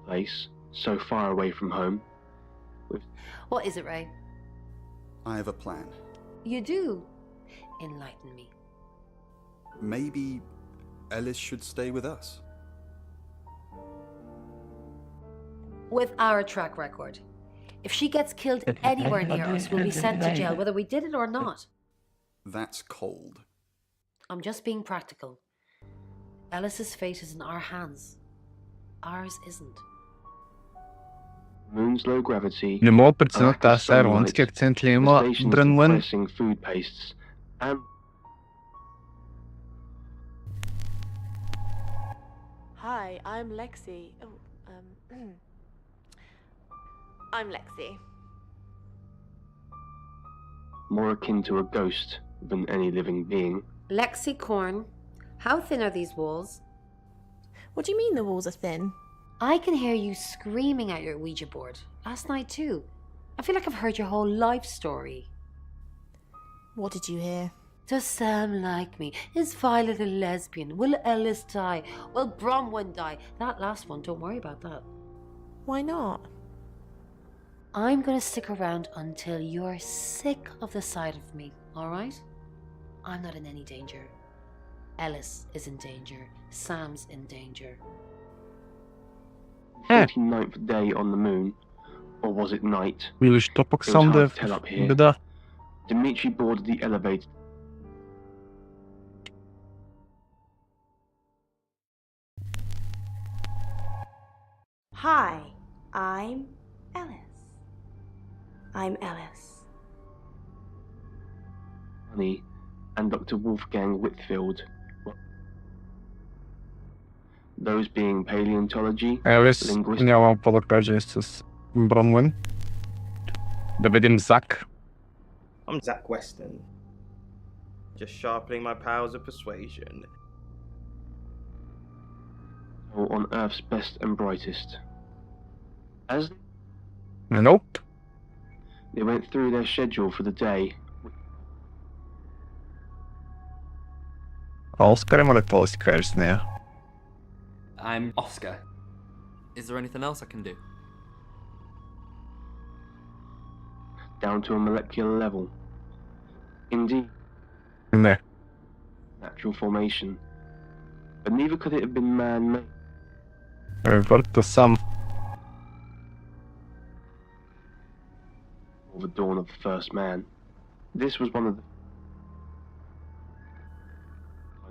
Place so far away from home. What is it, Ray? I have a plan. You do? Enlighten me. Maybe Ellis should stay with us. With our track record. If she gets killed anywhere near us, we'll be sent to jail, whether we did it or not. That's cold. I'm just being practical. Ellis's fate is in our hands. Ours isn't. Moon's low gravity. Не мога преценя тази ирландски акцент ли има Бренуен? Food pastes and Hi, I'm Lexi. I'm Lexi. more akin to a ghost than any living being. Lexi Korn, how thin are these walls? What do you mean the walls are thin? I can hear you screaming at your Ouija board. Last night too. I feel like I've heard your whole life story. What did you hear? Does Sam like me? Is Violet a lesbian? Will Ellis die? Will Bronwyn die? That last one, don't worry about that. Why not? I'm gonna stick around until you're sick of the sight of me, alright? I'm not in any danger. Ellis is in danger. Sam's in danger. 49th day on the moon, or was it night? Или що пък It was сам hard да to tell up here. беда. Dimitri boarded the elevator. Hi, I'm Ellis. I'm Ellis. Honey and Dr. Wolfgang Whitfield. Those being paleontology, Елис linguistics. няма какво да каже с Бронвен. Да видим Зак. I'm Zach Weston. Just sharpening my powers of persuasion. On Earth's best and brightest. As Nope. they went through their schedule for the day, Оскар има ли какво да си кажеш с нея? I'm Oscar. Is there anything else I can do? down to a molecular level. Indeed, Не. natural formation. But neither could it have been man-made. Върта сам. Or the dawn of the first man. This was one of the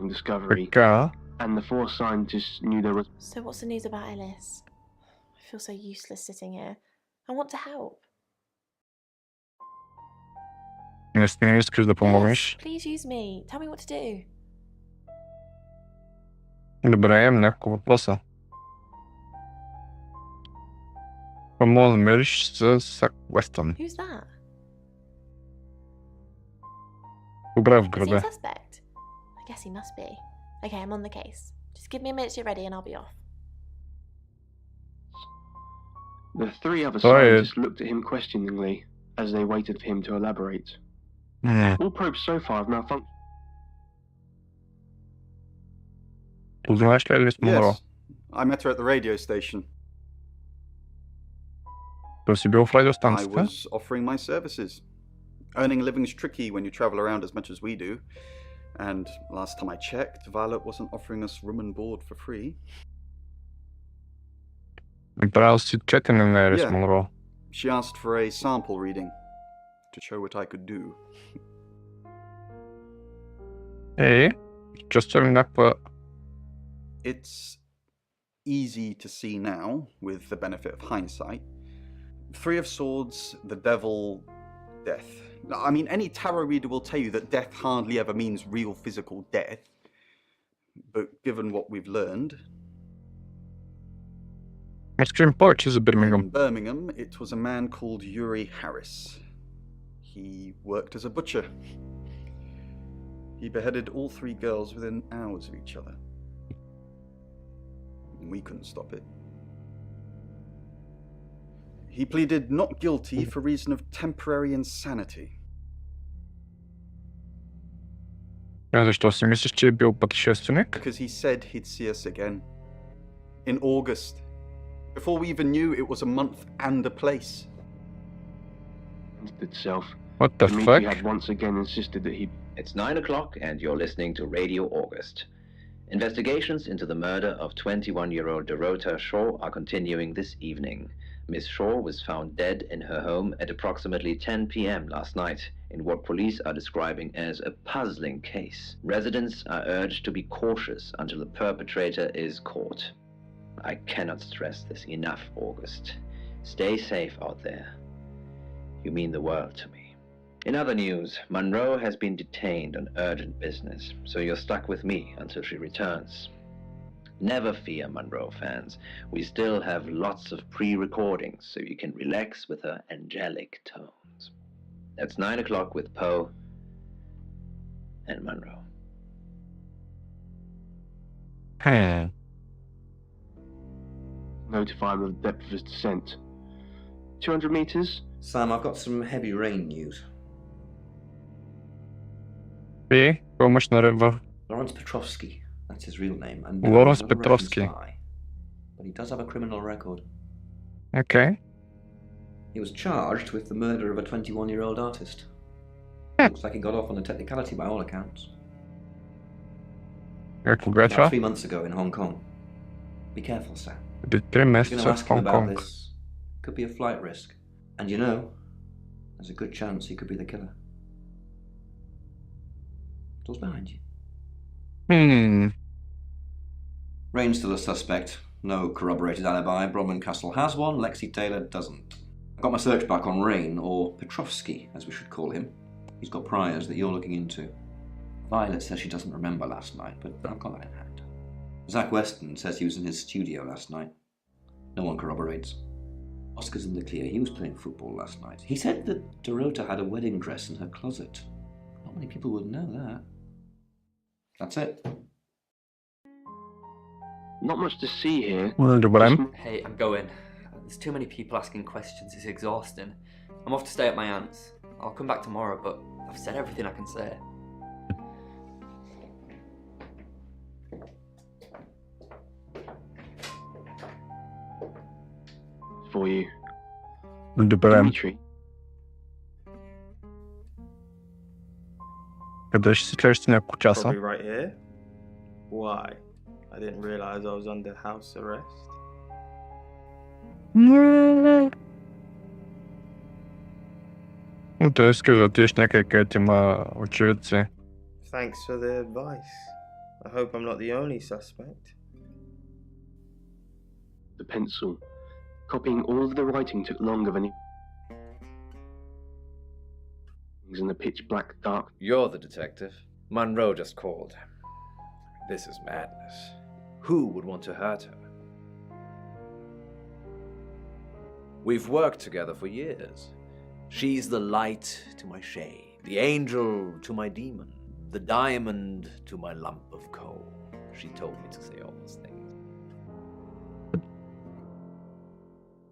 discovery, Така. and the four scientists knew there was. So what's the news about Ellis? I feel so useless sitting here. I want to help. Если не искаш да помогнеш. Yes, please use me. Tell me what to do. Добре, имам няколко въпроса. Какво мога да намериш за Зак Уестън? Who's that? Добре в Is he a града. suspect? I guess he must be. Okay, I'm on the case. Just give me a minute to get ready and I'll be off. The three other Sorry. scientists looked at him questioningly as they waited for him to elaborate. All probes so far have malfunctioned. Познаваш ли Елис Монро? Yes, I met her at the radio station. То си бил в I радиостанцията? was offering my services. Earning a living's tricky when you travel around as much as we do. And last time I checked, Violet wasn't offering us room and board for free. Правил си четене на Елис Yeah. Монро. She asked for a sample reading to show what I could do. Чувствам някаква... It's easy to see now, with the benefit of hindsight. Three of Swords, the Devil, Death. I mean, any tarot reader will tell you that death hardly ever means real physical death. But given what we've learned... Extreme повече за Бирмингъм. In Birmingham, it was a man called Yuri Harris. He worked as a butcher. He beheaded all three girls within hours of each other. We couldn't stop it. He pleaded not guilty for reason of temporary insanity. Защо си мислиш, че е бил пътешественик? Because he said he'd see us again. In August. Before we even knew it was a month and a place. Itself. What the Dimitri fuck? had once again insisted that he. It's 9 o'clock and you're listening to Radio August. Investigations into the murder of 21-year-old Dorota Shaw are continuing this evening. Miss Shaw was found dead in her home at approximately 10 p.m. last night in what police are describing as a puzzling case. Residents are urged to be cautious until the perpetrator is caught. I cannot stress this enough, August. Stay safe out there. You mean the world to me. In other news, Monroe has been detained on urgent business, so you're stuck with me until she returns. Never fear, Monroe fans. We still have lots of pre-recordings, so you can relax with her angelic tones. That's 9 o'clock with Poe and Monroe. Notify him of the depth of his descent. 200 meters? Sam, I've got some heavy rain news. Помощ на ръба. Lawrence Petrovsky, that's his real name. And Lawrence he's not a Russian Petrovsky. spy, but he does have a criminal record. Okay. He was charged with the murder of a 21-year-old artist. Looks like he got off on a technicality by all accounts. Кога е това? About 3 months ago in Hong Kong. Be careful, Sam. Преди 3 You're going месеца to в ask him Хонг about Конг. this. Could be a flight risk. And you know, there's a good chance he could be the killer. Door's behind you. Rain's still a suspect. No corroborated alibi. Bronwyn Castle has one. Lexi Taylor doesn't. I got my search back on Rain, or Petrovsky, as we should call him. He's got priors that you're looking into. Violet says she doesn't remember last night, but I've got that in hand. Zach Weston says he was in his studio last night. No one corroborates. Oscar's in the clear. He was playing football last night. He said that Dorota had a wedding dress in her closet. Not many people would know that. That's it. Not much to see here. Добре. Hey, I'm going. There's too many people asking questions. It's exhausting. I'm off to stay at my aunt's. I'll come back tomorrow, but I've said everything I can say. For you. Добре. Dimitri. Къде ще си следващите няколко часа? Probably right here. Why? I didn't realize I was under house arrest. Той иска да отидеш някъде, където има очевидци. Thanks for the advice. I hope I'm not the only suspect. The pencil. Copying all of the writing took longer than in the pitch black dark. You're the detective. Monroe just called. This is madness. Who would want to hurt her? We've worked together for years. She's the light to my shade, the angel to my demon, the diamond to my lump of coal. She told me to say all those things.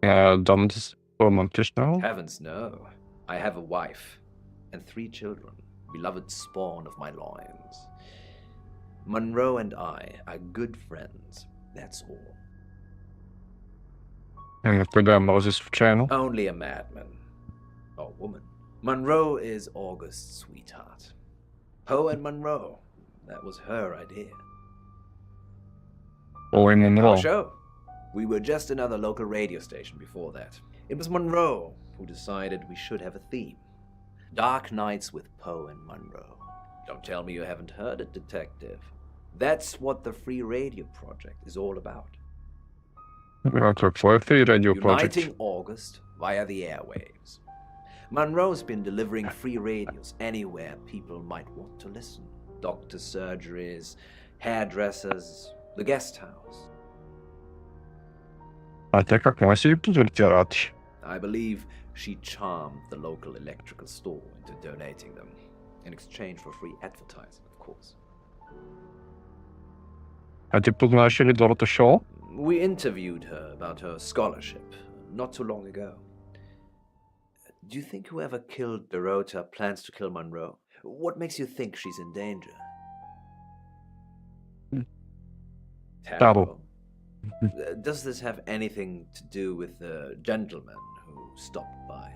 Dan is romantisch nou. Heavens no. I have a wife and 3 children, beloved spawn of my loins. Monroe and I are good friends, that's all. En dat programma was dus channel. Only a madman. Or woman. Monroe is August's sweetheart. Poe and Monroe. That was her idea. Poe and Monroe. Our show. We were just another local radio station before that. It was Monroe who decided we should have a theme. Dark Nights with Poe and Monroe. Don't tell me you haven't heard it, detective. That's what the Free Radio Project is all about. Uniting August via the airwaves. Monroe's been delivering free radios anywhere people might want to listen. Doctors' surgeries, hairdressers, the guest house. I believe she charmed the local electrical store into donating them, in exchange for free advertising, of course. We interviewed her about her scholarship not too long ago. Do you think whoever killed Dorota plans to kill Monroe? What makes you think she's in danger? Tarot. Does this have anything to do with the gentleman who stopped by?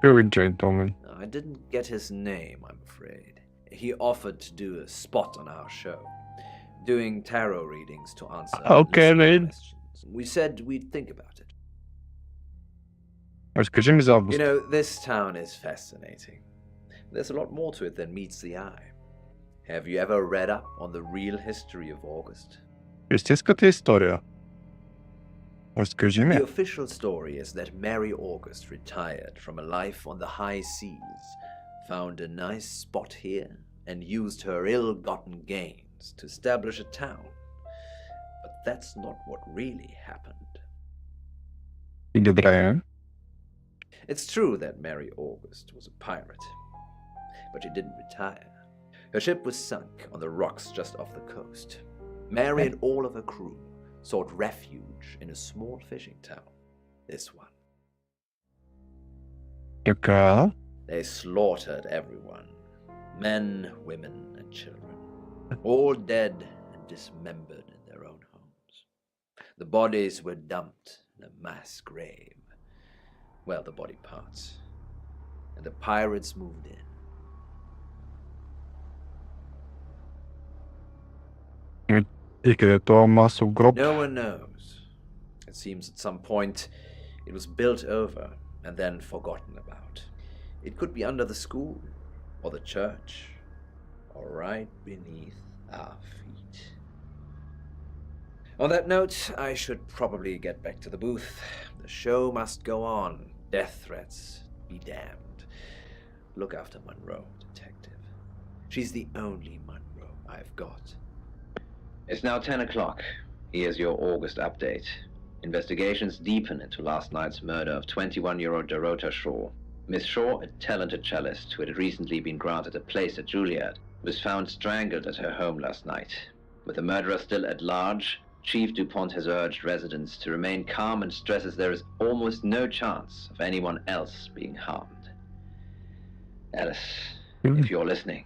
Very gentleman. I didn't get his name, I'm afraid. He offered to do a spot on our show, doing tarot readings to answer questions. We said we'd think about it. You know, this town is fascinating. There's a lot more to it than meets the eye. Have you ever read up on the real history of August? The official story is that Mary August retired from a life on the high seas, found a nice spot here, and used her ill-gotten gains to establish a town. But that's not what really happened. It's true that Mary August was a pirate, but she didn't retire. Her ship was sunk on the rocks just off the coast. Mary and all of her crew sought refuge in a small fishing town. This one. They slaughtered everyone. Men, women, and children. All dead and dismembered in their own homes. The bodies were dumped in a mass grave. Well, the body parts. And the pirates moved in. No one knows. It seems at some point it was built over and then forgotten about. It could be under the school, or the church, or right beneath our feet. On that note, I should probably get back to the booth. The show must go on. Death threats be damned. Look after Monroe, detective. She's the only Monroe I've got. It's now 10 o'clock. Here's your August update. Investigations deepen into last night's murder of 21-year-old Dorota Shaw. Miss Shaw, a talented cellist who had recently been granted a place at Juilliard, was found strangled at her home last night. With the murderer still at large, Chief DuPont has urged residents to remain calm and stresses there is almost no chance of anyone else being harmed. Alice, if you're listening,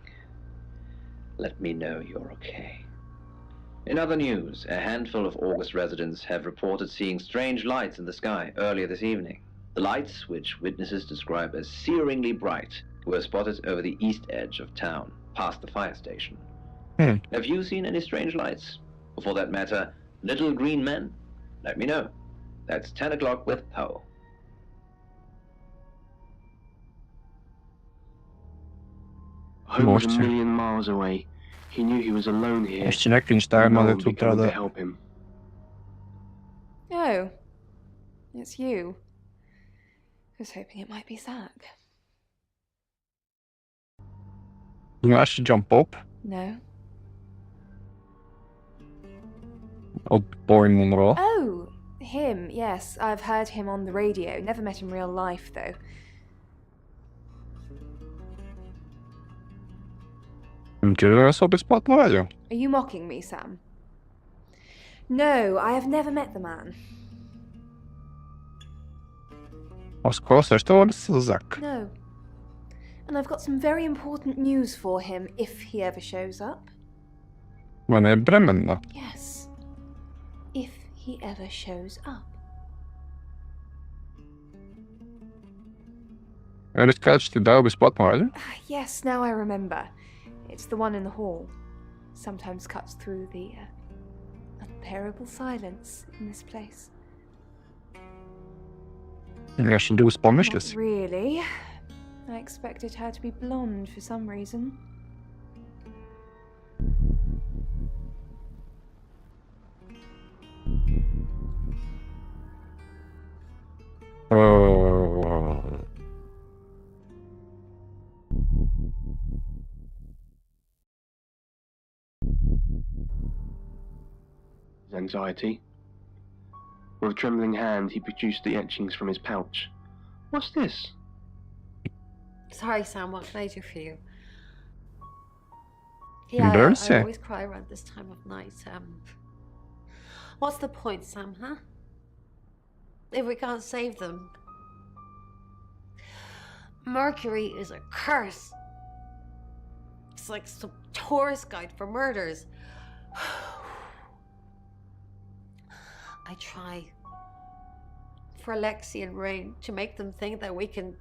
let me know you're okay. In other news, a handful of August residents have reported seeing strange lights in the sky earlier this evening. The lights, which witnesses describe as searingly bright, were spotted over the east edge of town, past the fire station. Have you seen any strange lights? Or for that matter, little green men? Let me know. That's 10 o'clock with Poe. Home was a million miles away. He knew he was alone here. Ještě neklinč, tady and no máme one tu would be coming to tady. help him. Oh, it's you. I was hoping it might be Zach. You can actually jump up. No. Old boy Monroe. Oh, him, yes. I've heard him on the radio. Never met in real life, though. Are you mocking me, Sam? No, I have never met the man. Of course, there's still Zach. No. And I've got some very important news for him if he ever shows up. Men är Bremen då? Yes. If he ever shows up. Eller skratch till där besplatno, eller? Yes, now I remember. It's the one in the hall. Sometimes cuts through the unbearable silence in this place. Jag should do Spanish. Really? I expected her to be blonde for some reason. His anxiety. With a trembling hand, he produced the etchings from his pouch. What's this? Sorry, Sam, what can I do for you? I always cry around this time of night. What's the point, Sam, huh? If we can't save them. Mercury is a curse. It's like some tourist guide for murders. I try for Alexi and Rain to make them think that we can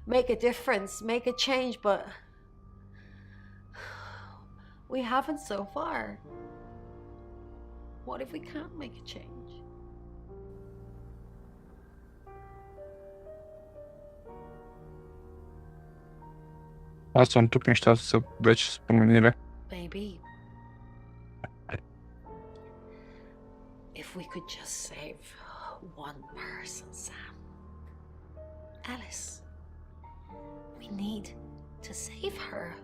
make a difference, make a change, but we haven't so far. What if we can't make a change? Alltså, tu niște să vezi spomenirea. Maybe. If we could just save one person, Sam. Alice. We need to save her.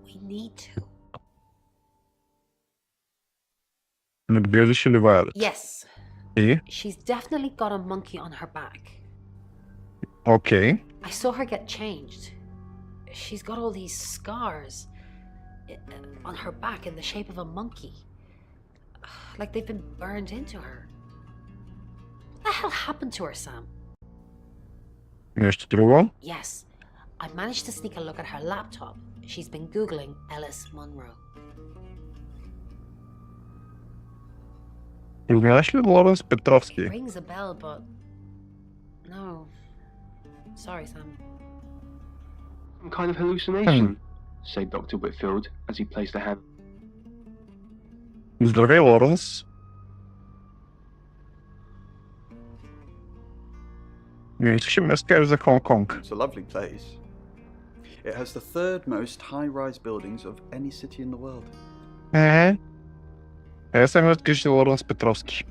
We need to. Nabierze Violet. Yes. И? She's definitely got a monkey on her back. Okay. I saw her get changed. She's got all these scars on her back in the shape of a monkey. Like they've been burned into her. What the hell happened to her, Sam? Нещо друго? Yes. I managed to sneak a look at her laptop. She's been Googling Ellis Monroe. Знаешь ли Лоренс Петровский? It rings a bell, but no. Sorry, Sam. Some kind of hallucination, said Dr. Whitfield as he placed a hand. Здравей, Лоренс. Искаш ми разкажеш за Hong Kong? It's a lovely place. It has the third most high-rise buildings of any city in the world. Съм разкажеш за Лоренс Петровски.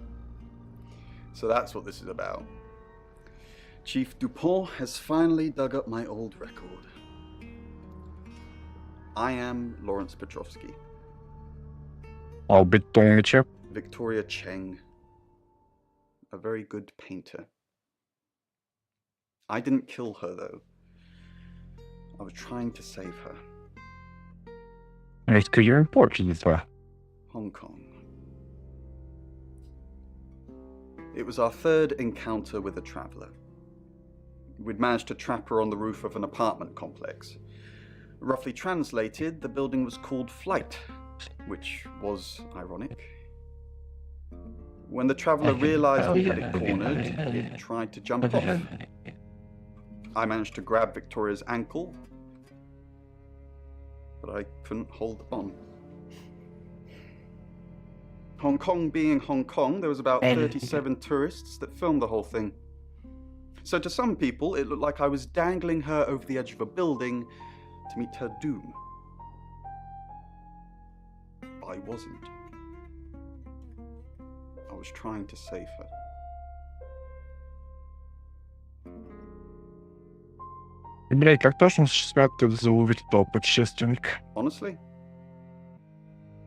So that's what this is about. Chief Dupont has finally dug up my old record. I am Lawrence Petrovsky. I'll be Tongice. Victoria Cheng. A very good painter. I didn't kill her, though. I was trying to save her. Est-ce qu'il y a un Portuguese, toi? Hong Kong. It was our third encounter with a traveller. We'd managed to trap her on the roof of an apartment complex. Roughly translated, the building was called Flight, which was ironic. When the traveller realised we had it cornered, it tried to jump off. I managed to grab Victoria's ankle, but I couldn't hold on. Hong Kong being Hong Kong, there was about 37 tourists that filmed the whole thing. So to some people, it looked like I was dangling her over the edge of a building to meet her doom. I wasn't. I was trying to save her. Бля, как точно смятате да заловите този пътешественик? Honestly,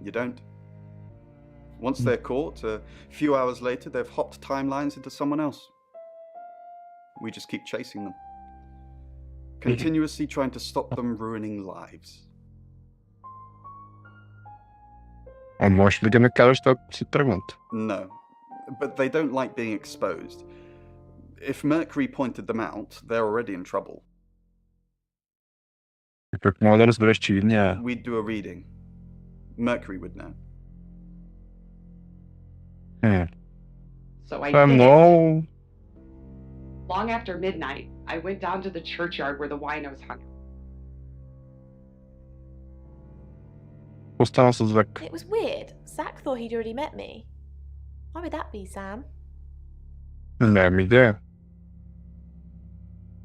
you don't. Once they're caught, a few hours later, they've hopped timelines into someone else. We just keep chasing them, continuously trying to stop them ruining lives. А може ли да ме кажеш, ако си тръгнат? No, but they don't like being exposed. If Mercury pointed them out, they're already in trouble. Как мога да разбереш, че няма? We'd do a reading. Mercury would know. So I did No. it. Long after midnight, I went down to the churchyard where the winos hung. Остана с Зак. It was weird. Zach thought he'd already met me. Why would that be, Sam? Нямам идея.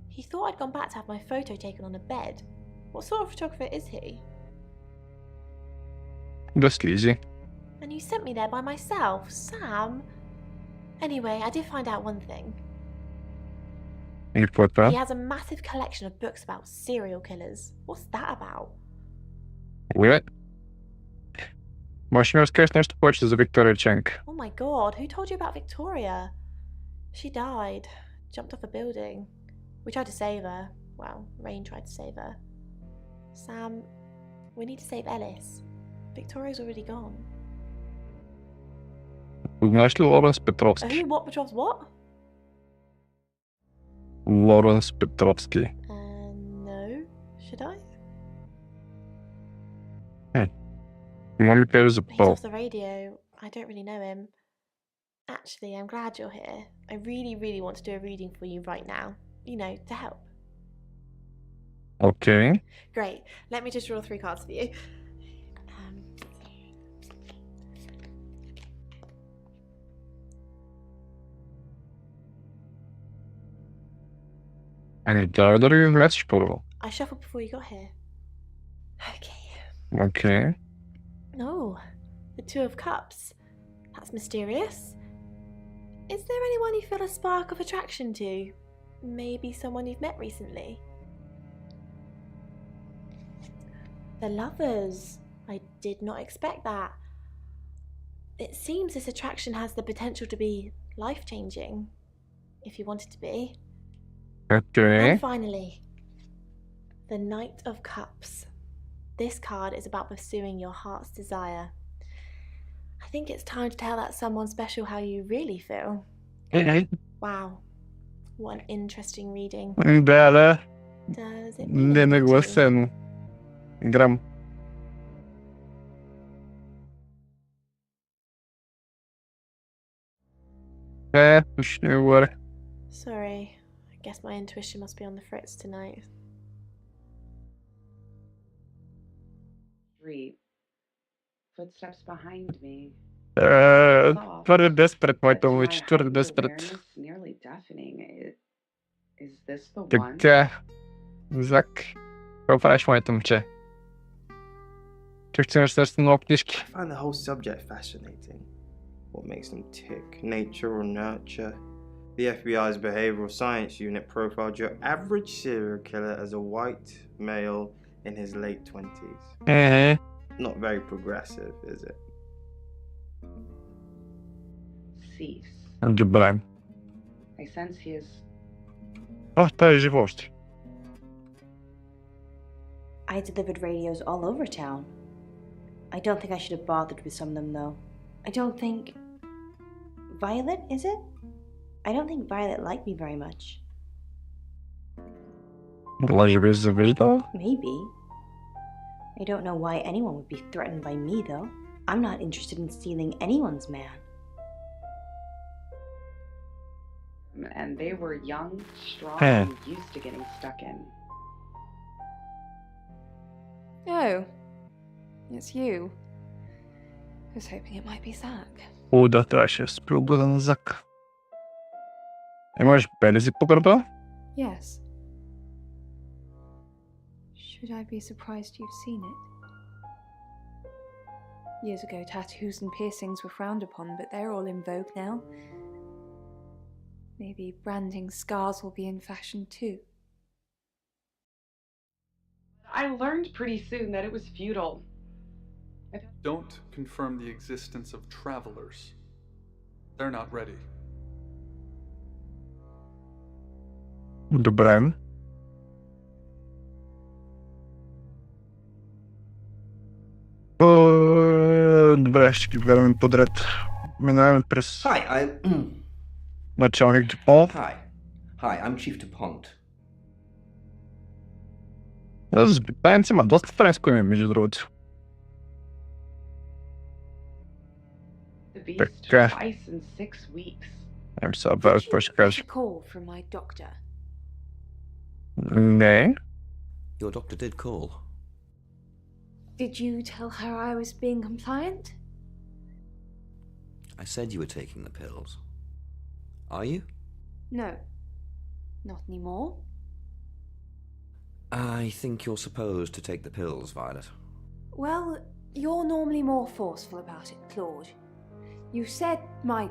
He thought I'd gone back to have my photo taken on a bed. What sort of photographer is he? Да слизи. And you sent me there by myself, Sam. Anyway, I did find out one thing. И какво е това? He has a massive collection of books about serial killers. What's that about? Уе? Можеш да ми разкажеш нещо повече за Виктория Ченг? Oh my god, who told you about Victoria? She died. Jumped off a building. We tried to save her. Well, Rain tried to save her. Sam, we need to save Ellis. Victoria's already gone. Знаеш ли Лоренс Петровски? Who? What? Petrov's what? Лоренс Петровски. No. Should I? Мога ми кажеш за He's Пол? off the radio. I don't really know him. Actually, I'm glad you're here. I really, really want to do a reading for you right now. You know, to help. Окей. Great. Let me just draw 3 cards for you. Ами, трябва да ги влезеш първо. I shuffled before you got here. Okay. Окей. Oh, the 2 of Cups. That's mysterious. Is there anyone you feel a spark of attraction to? Maybe someone you've met recently? The Lovers. I did not expect that. It seems this attraction has the potential to be life-changing, if you want it to be. Okay. And finally, the Knight of Cups. This card is about pursuing your heart's desire. I think it's time to tell that someone special how you really feel. Wow, what an interesting reading. Да. Does it mean Не anything to you? нагласено. Грам. Уж не говоря. Sorry, I guess my intuition must be on the fritz tonight. 3. Footsteps behind me. Твърде деспрет, моята To my момиче. Твърде heightened деспрет. awareness, nearly deafening. Is this the one? Така. Зак. Какво правиш, моята момче? Чух, че имаш много книжки. I find the whole subject fascinating. What makes them tick, nature or nurture? The FBI's behavioral science unit profiled your average serial killer as a white male in his late 20s. Not very progressive, is it? Cease. Добре. I sense he is. О, той е жив още. I delivered radios all over town. I don't think I should have bothered with some of them, though. I don't think... Violet, is it? I don't think Violet liked me very much. Може за видео? Maybe. I don't know why anyone would be threatened by me, though. I'm not interested in stealing anyone's man. And they were young, strong, Huh. and used to getting stuck in. Oh, it's you. I was hoping it might be Zach. О, да, трябваше да спи облада на Зак. Можеш белези по гърба? Yes. Should I be surprised you've seen it? Years ago, tattoos and piercings were frowned upon, but they're all in vogue now. Maybe branding scars will be in fashion too. I learned pretty soon that it was futile. Don't confirm the existence of travelers. They're not ready. Добре. Добре, ще ги гледаме подред. Минаваме през началник Дюпон. Hi, I'm Chief DuPont. Британец има доста френско име, между другото. Така. Ами сега бавя, какво ще кажа. Call from my doctor. Не. Your doctor did call. Did you tell her I was being compliant? I said you were taking the pills. Are you? No. Not anymore. I think you're supposed to take the pills, Violet. Well, you're normally more forceful about it, Claude. You said my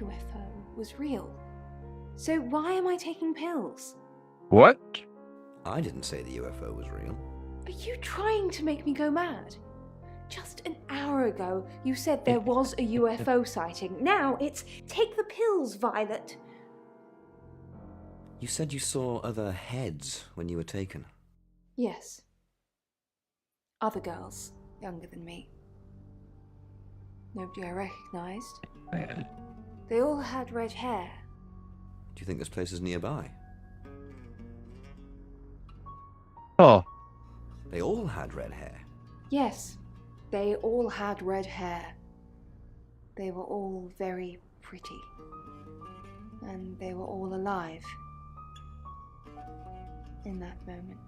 UFO was real. So why am I taking pills? What? I didn't say the UFO was real. Are you trying to make me go mad? Just an hour ago, you said there was a UFO sighting. Now it's take the pills, Violet. You said you saw other heads when you were taken. Yes. Other girls, younger than me. Nobody I recognised. They all had red hair. Do you think this place is nearby? Oh. They all had red hair. Yes, they all had red hair. They were all very pretty. And they were all alive. In that moment.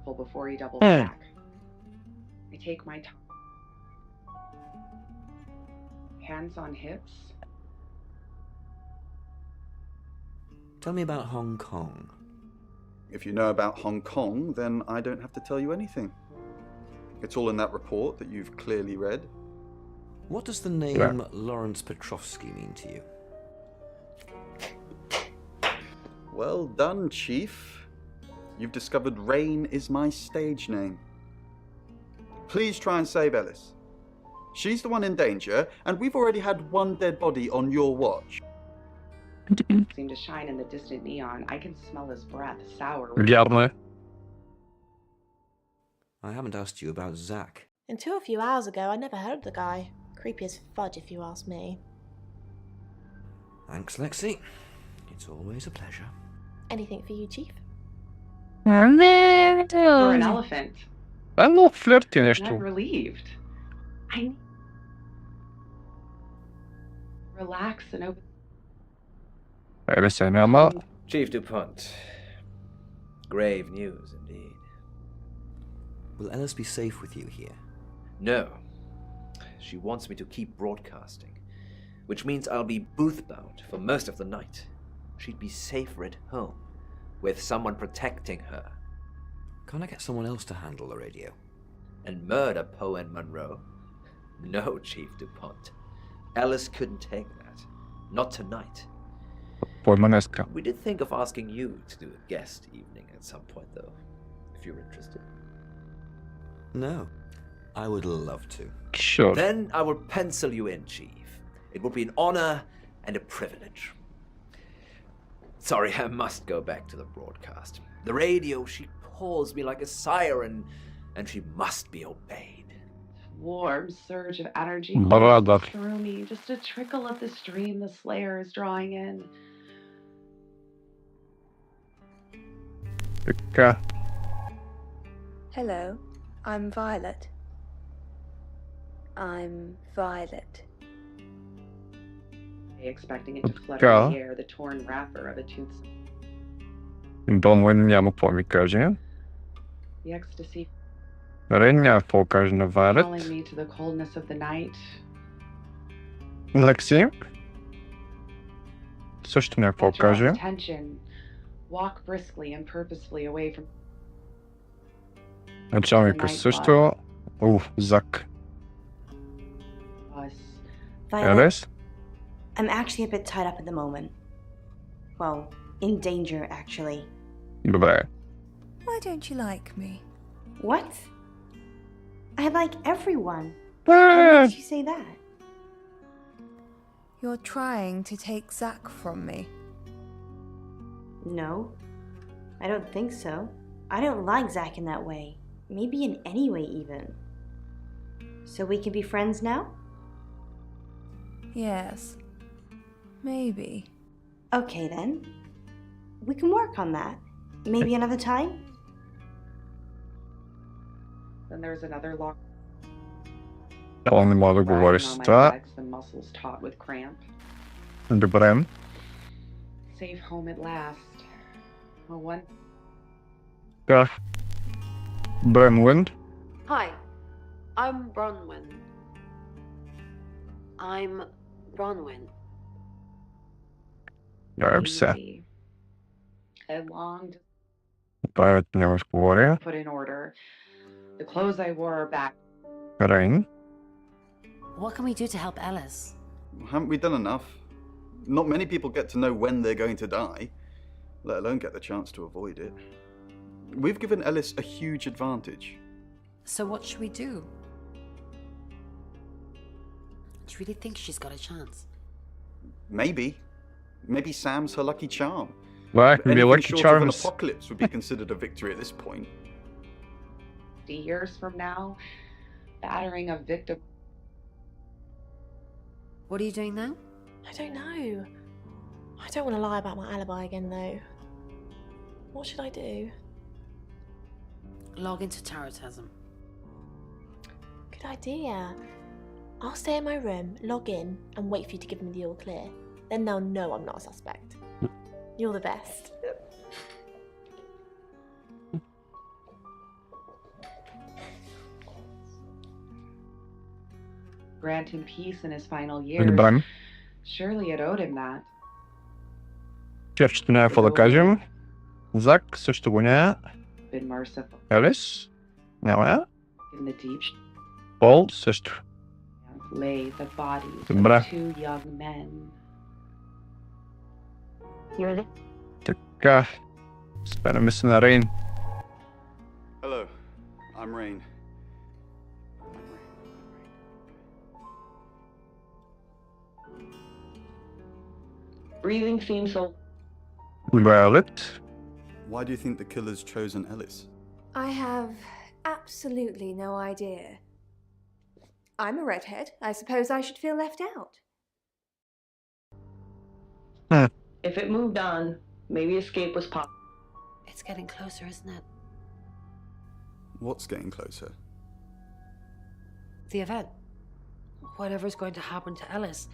Before he doubles back. I take my time. Hands on hips. Tell me about Hong Kong. If you know about Hong Kong, then I don't have to tell you anything. It's all in that report that you've clearly read. What does the name Lawrence Petrovsky mean to you? Well done, Chief. You've discovered Rain is my stage name. Please try and save Ellis. She's the one in danger, and we've already had one dead body on your watch. Seem to shine in the distant neon. I can smell his breath, sour. Вярно е. I haven't asked you about Zach. Until a few hours ago, I never heard of the guy. Creepy as fudge, if you ask me. Thanks, Lexi. It's always a pleasure. Anything for you, Chief? You're an elephant. Много флирти нещо. I'm relieved. I relax and open. Ebe se няма. Chief DuPont. Grave news indeed. Will Ellis be safe with you here? No. She wants me to keep broadcasting, which means I'll be booth-bound for most of the night. She'd be safer at home, with someone protecting her. Can't I get someone else to handle the radio? And murder Poe and Monroe? No, Chief DuPont. Ellis couldn't take that. Not tonight. We did think of asking you to do a guest evening at some point, though, if you're interested. No. I would love to. Sure. Then I will pencil you in, Chief. It would be an honor and a privilege. Sorry, I must go back to the broadcast. The radio, she calls me like a siren, and she must be obeyed. Warm surge of energy Brother. through me. Just a trickle of the stream the Slayer is drawing in. Така. Hello, I'm Violet. I'm Violet. Expecting it to flutter in the air, the torn wrapper of a tooth. Донлен няма какво ми каже. The ecstasy Рен няма какво каже на Вайлет. calling me to the coldness of the night. Лекси. Също няма какво каже. Tension. Walk briskly and purposefully away from. Началник присъства. Зак. Violet, Alice? I'm actually a bit tied up at the moment. Well, in danger, actually. Добре. Why don't you like me? What? I like everyone. What makes you say that? You're trying to take Zach from me. No, I don't think so. I don't like Zach in that way. Maybe in any way, even. So we can be friends now? Yes. Maybe. Okay then. We can work on that. Maybe another time? Then there's another lock. Он не мога да говори с on my това. legs, the muscles taut with cramp. Добре. Safe home at last. Well, one. Как? Бренвинд? Hi, I'm Bronwyn. I'm Bronwyn. Добре се. I longed Правят не разговори. to put in order. The clothes I wore are back. Рейн. What can we do to help Ellis? Haven't we done enough? Not many people get to know when they're going to die, let alone get the chance to avoid it. We've given Ellis a huge advantage. So what should we do? Do you really think she's got a chance? Maybe. Maybe Sam's her lucky charm. Well, maybe Anything Lucky short of an Charms. apocalypse would be considered a victory at this point. 50 years from now, battering a victim. What are you doing now? I don't know. I don't want to lie about my alibi again, though. What should I do? Log into Tarotism. Good idea. I'll stay in my room, log in, and wait for you to give me the all clear. Then they'll know I'm not a suspect. You're the best. Grant him peace in his final years. Добре. Surely it owed him that. Черчето няма какво да кажем. Зак също го няма. Been merciful Елис? Няма. in the deep Пол също. lay the bodies Добре. of two young men. Така. Спираме се на Рейн. Hello, I'm Rain. Breathing seems so. Violet. Why do you think the killer's chosen Ellis? I have absolutely no idea. I'm a redhead. I suppose I should feel left out. If it moved on, maybe escape was possible. It's getting closer, isn't it? What's getting closer? The event. Whatever's going to happen to Ellis.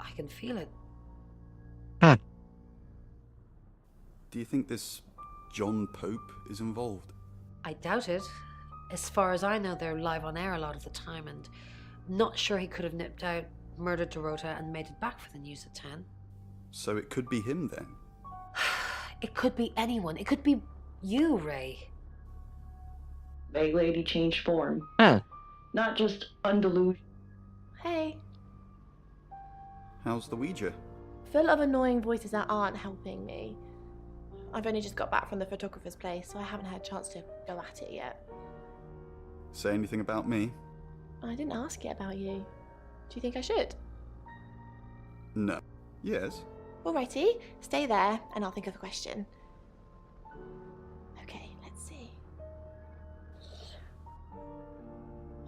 I can feel it. Do you think this John Pope is involved? I doubt it. As far as I know, they're live on air a lot of the time, and I'm not sure he could have nipped out, murdered Dorota, and made it back for the news at 10. So it could be him then? It could be anyone. It could be you, Ray. Vague lady changed form. Not just undelusional. Hey. How's the Ouija? Full of annoying voices that aren't helping me. I've only just got back from the photographer's place, so I haven't had a chance to go at it yet. Say anything about me? I didn't ask yet about you. Do you think I should? No. Yes. Alrighty, stay there and I'll think of a question. Okay, let's see.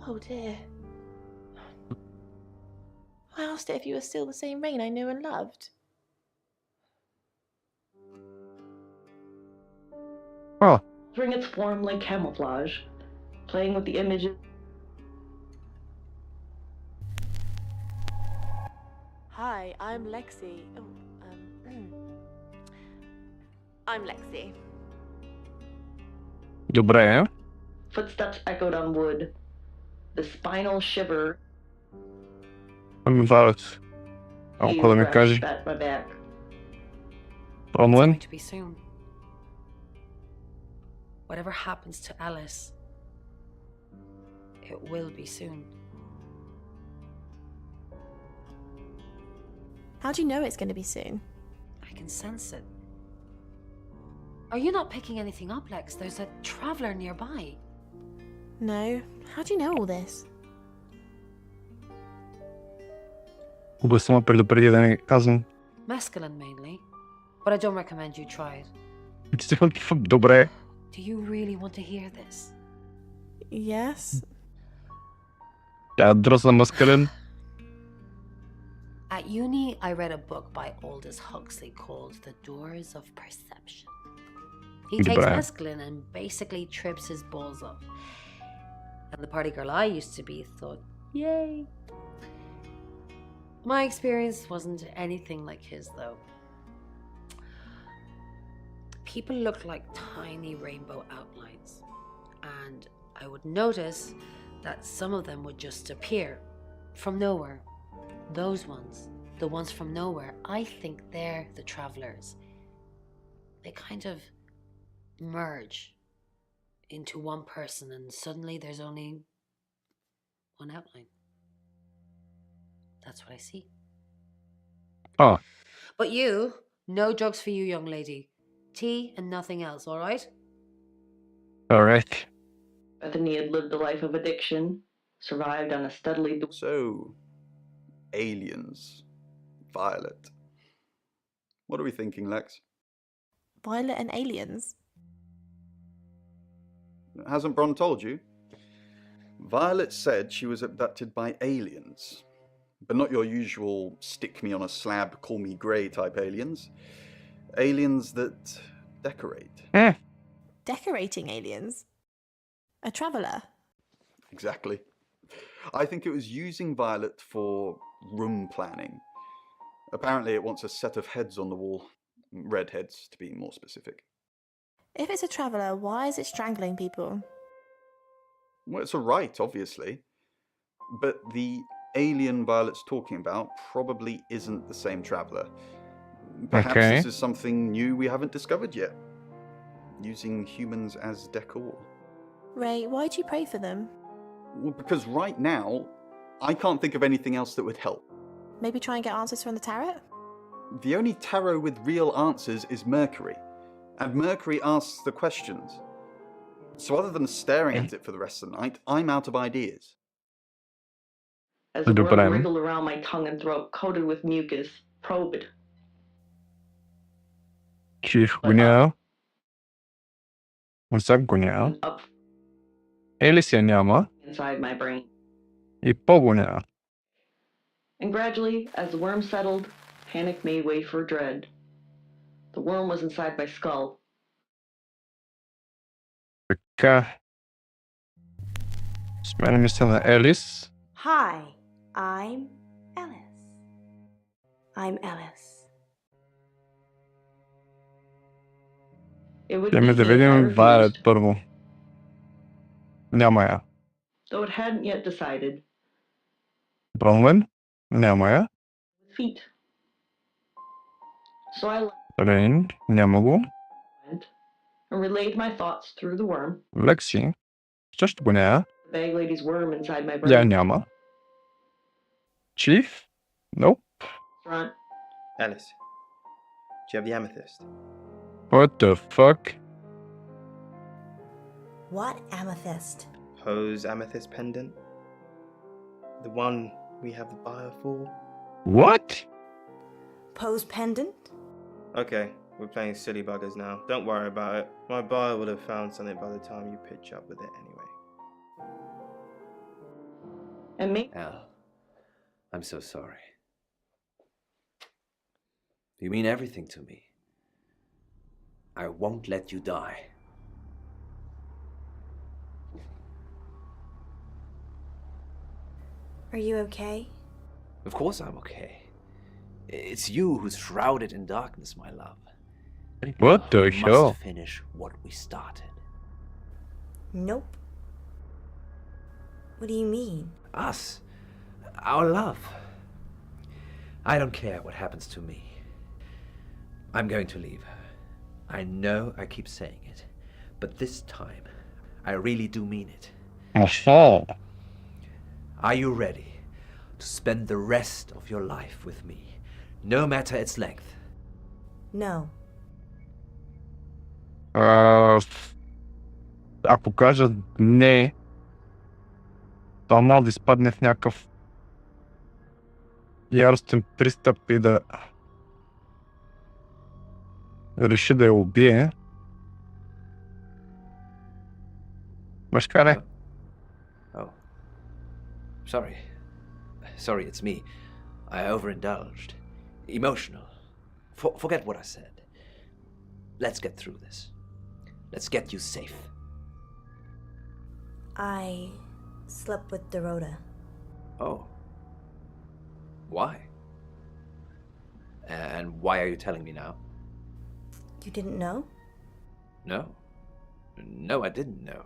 Oh dear. I asked it if you were still the same Rain I knew and loved. Oh. Bring its form like camouflage, playing with the images. Hi, I'm Lexi. I'm Lexi. Добре. Footsteps echoed on wood. The spinal shiver. Violet. Какво да ми кажи? At my back. Бронвин? To be soon. Whatever happens to Alice, it will be soon. How do you know it's going to be soon? I can sense it. Are you not picking anything up, Lex? There's a traveler nearby. No. How do you know all this? Убийство предупредили казвам. Mescaline mainly, but I don't recommend you try it. Добре. Do you really want to hear this? Yes. Тя дръсна маскалин. At uni, I read a book by Aldous Huxley called The Doors of Perception. He takes mescaline and basically trips his balls up. And the party girl I used to be thought, yay. My experience wasn't anything like his, though. People looked like tiny rainbow outlines, and I would notice that some of them would just appear from nowhere. Those ones, the ones from nowhere, I think they're the travelers. They kind of merge into one person, and suddenly there's only one outline. That's what I see. Oh. But you, no drugs for you, young lady. Tea and nothing else, all right? All right. Bethany had lived a life of addiction, survived on a steadily... So, aliens. Violet. What are we thinking, Lex? Violet and aliens? Hasn't Bron told you? Violet said she was abducted by aliens. But not your usual stick me on a slab, call me grey type aliens. Aliens that decorate. Decorating aliens? A traveller? Exactly. I think it was using Violet for room planning. Apparently it wants a set of heads on the wall. Red heads, to be more specific. If it's a traveller, why is it strangling people? Well, it's a right, obviously. But the alien Violet's talking about probably isn't the same traveller. Perhaps this is something new we haven't discovered yet. Using humans as decor. Ray, why do you pray for them? Well, because right now, I can't think of anything else that would help. Maybe try and get answers from the tarot? The only tarot with real answers is Mercury. And Mercury asks the questions. So other than staring at it for the rest of the night, I'm out of ideas. As the worm wriggled around my tongue and throat, coated with mucus, probe it. Chief Gunia. What's up, Gunia? Елися няма. Inside my brain. И по-Gunia. And gradually, as the worm settled, panic made way for dread. The worm was inside my skull. Така. Сменяме се на Елис. Hi, I'm Alice. I'm Alice. Идеме да видим Violet първо. Няма я. Though it hadn't yet decided. Бронвен? Няма я. Feet. So I Рейн? Няма го. went and relayed my thoughts through the worm. Лекси? Също го няма. The bag lady's worm inside my brain. Я няма. Chief? Nope. Front. Alice, do you have the amethyst? What the fuck? What amethyst? Poe's amethyst pendant? The one we have the buyer for? What? Poe's pendant? Okay, we're playing silly buggers now. Don't worry about it. My buyer would have found something by the time you pitch up with it anyway. And me? Al, I'm so sorry. You mean everything to me. I won't let you die. Are you okay? Of course I'm okay. It's you who's shrouded in darkness, my love. What the We hell? must finish what we started. Nope. What do you mean? Us. Our love. I don't care what happens to me. I'm going to leave her. I know I keep saying it, But this time, I really do mean it. Aha. Are you ready to spend the rest of your life with me, no matter its length? No. Ако кажа не, Арнолд изпадне в някакъв яростен пристъп и да реши да я убие. Маш така не? Oh. Sorry. Sorry, it's me. I overindulged. Emotional. Forget what I said. Let's get through this. Let's get you safe. I slept with Dorota. Oh. Why? And why are you telling me now? You didn't know? No. No, I didn't know.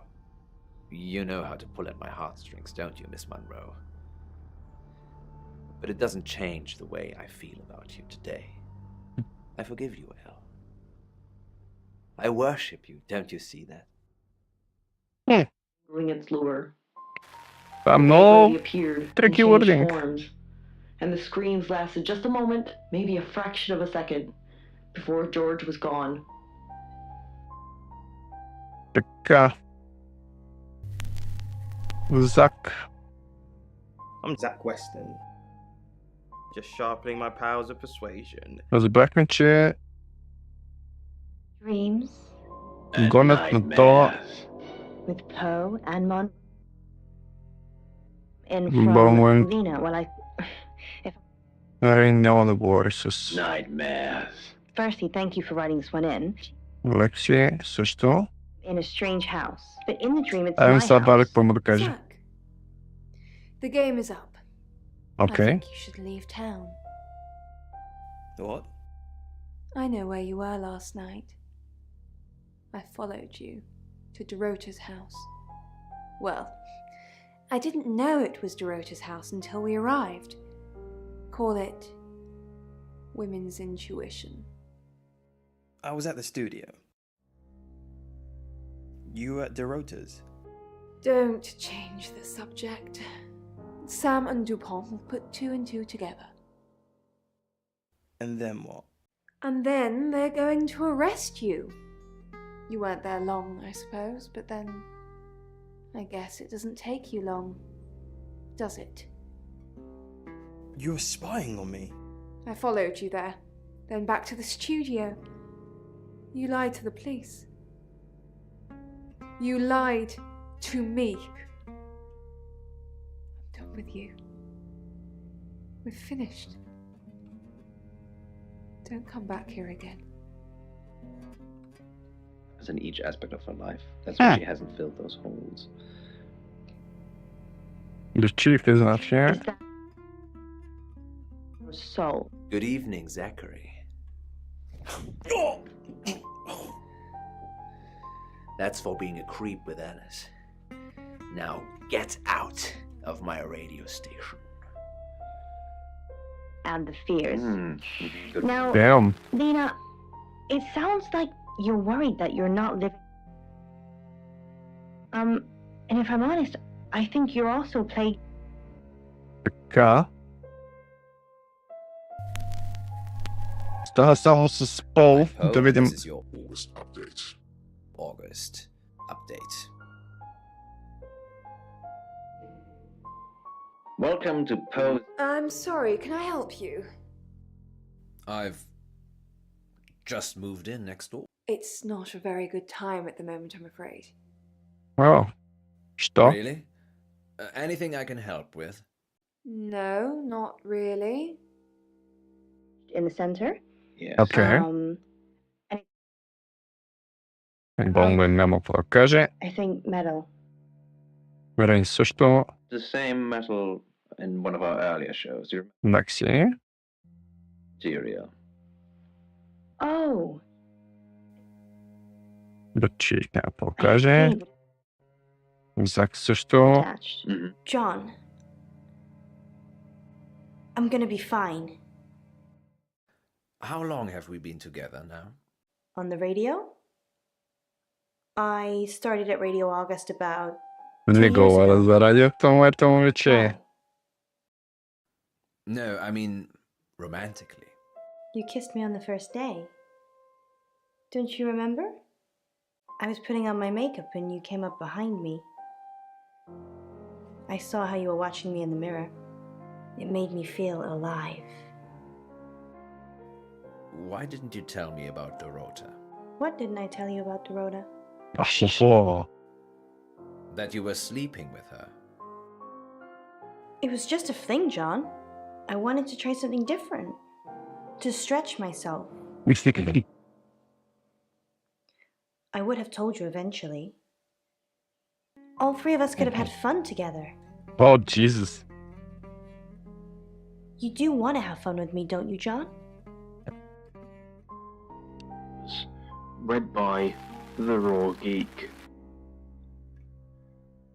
You know how to pull at my heartstrings, don't you, Miss Monroe? But it doesn't change the way I feel about you today. I forgive you, Elle. I worship you, don't you see that? Its lure. Там The много lady appeared in tricky changed wording. forms, and the screams lasted just a moment, maybe a fraction of a second, before George was gone. Така. Зак. I'm Zach Weston. Just sharpening my powers of persuasion. Разбрахме, че Dreams гонят на то with Poe and Mon. And Bowman. from Lena. Well, Няма да говори с Nightmares. firstly, thank you for writing this one in. Лекси също. In a strange house. But in the dream, it's Айвен my сега бали house. какво му да каже. Zach, the game is up. I Окей. think you should leave town. What? I know where you were last night. I followed you to Dorota's house. Well, I didn't know it was Dorota's house until we arrived. Call it women's intuition. I was at the studio. You were at Dorota's. Don't change the subject. Sam and Dupont will put two and two together. And then what? And then they're going to arrest you. You weren't there long, I suppose, but then I guess it doesn't take you long, does it? You were spying on me. I followed you there, then back to the studio. You lied to the police. You lied to me. I'm done with you. We're finished. Don't come back here again. As in each aspect of her life. That's why she hasn't filled those holes. The chief is not here. So, Good evening, Zachary. That's for being a creep with Alice. Now get out of my radio station. and the fears. Now, Damn. Lena, it sounds like you're worried that you're not living. And if I'm honest, I think you're also plagued. Така. Става само с Пол. Да видим. This is your August update. August update. Welcome to Poe. I'm sorry, can I help you? I've just moved in next door. It's not a very good time at the moment, I'm afraid. Oh. Что? Really? Anything I can help with? No, not really. In the center? Yes. Okay. Болмен няма какво да каже. I think metal. Верен също. The same metal in one of our earlier shows. You remember? Макси. Material. Oh. Да чик няма какво да каже. Зак също. John. I'm gonna be fine. How long have we been together now? On the radio? I started at Radio August about Не говоря заради этому вече. No, I mean romantically. You kissed me on the first day. Don't you remember? I was putting on my makeup and you came up behind me. I saw how you were watching me in the mirror. It made me feel alive. Why didn't you tell me about Dorota? What didn't I tell you about Dorota? That you were sleeping with her. It was just a fling, John. I wanted to try something different. To stretch myself. I would have told you eventually. All three of us could have had fun together. Oh, Jesus. You do want to have fun with me, don't you, John? Read by The Raw Geek.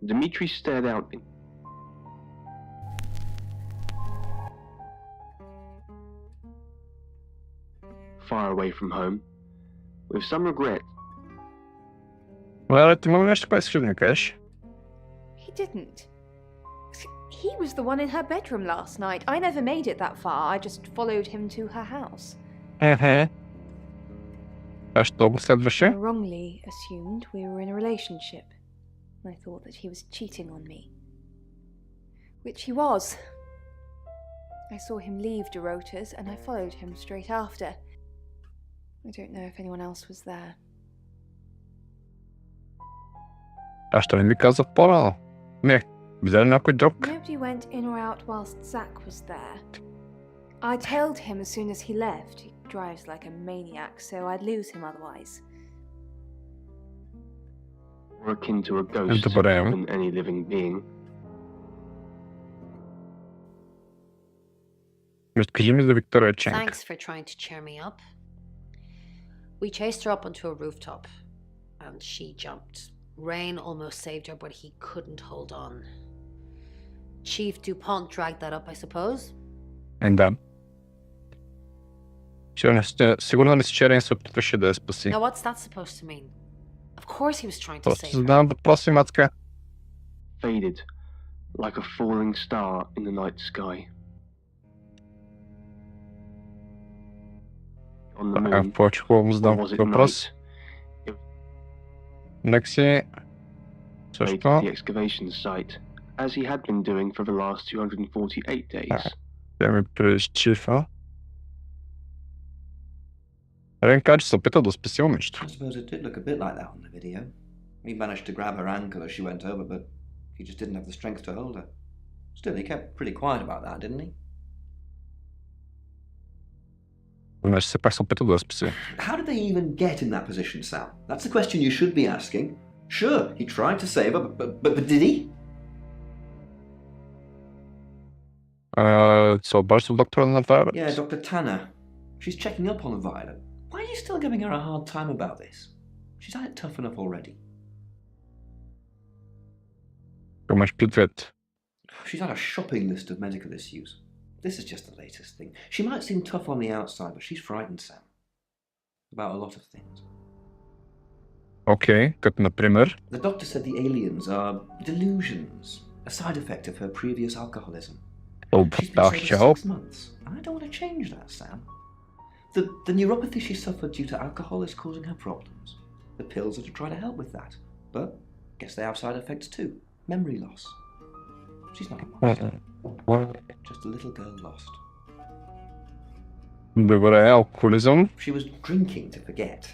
Dimitri stared out far away from home, with some regret. Well, ty mówisz, że patrzył jakaś. He didn't. He was the one in her bedroom last night. I never made it that far. I just followed him to her house. А что следующее? I wrongly assumed we were in a relationship. I thought that he was cheating on me. Which he was. I saw him leave Dorota's and I followed him straight after. I don't know if anyone else was there. А что, не казав порано? Не, взяли някой друг. Nobody went in or out whilst Zach was there. I tailed him as soon as he left. He drives like a maniac, so I'd lose him otherwise. More akin to a ghost than any living being. Thanks for trying to cheer me up. We chased her up onto a rooftop, and she jumped. Rain almost saved her, but he couldn't hold on. Chief DuPont dragged that up, I suppose? Да. Сигурно не считая също да я спаси. Now what's that supposed to mean? Of course he was trying to Просто save her. задавам въпроси, мацка. Faded, like a falling star in the night sky. On the moon, Почвам задам or was it въпрос. Некси. made Също. to the excavation site, as he had been doing for the last 248 days. Тя ми пречифа. Рен каже, се опита да спаси момичето. I suppose it did look a bit like that on the video. He managed to grab her ankle as she went over, but he just didn't have the strength to hold her. Still, he kept pretty quiet about that, didn't he? Значи все пак се опита да я спаси. How did they even get in that position, Sam? That's the question you should be asking. Sure, he tried to save her, but did he? Се обажда доктора на Violet. Yeah, Dr. Tanner. She's checking up on Violet. Why are you still giving her a hard time about this? She's had it tough enough already. Имаш предвид. She's had a shopping list of medical issues. This is just the latest thing. She might seem tough on the outside, but she's frightened, Sam. About a lot of things. Окей, като например. The doctor said the aliens are delusions, a side effect of her previous alcoholism. Oh, She's been sober 6 months, and I don't want to change that, Sam. The neuropathy she suffered due to alcohol is causing her problems. The pills are to try to help with that, but I guess they have side effects too. Memory loss. She's not a monster. Just a little girl lost. Добре, алкохолизъм. She was drinking to forget.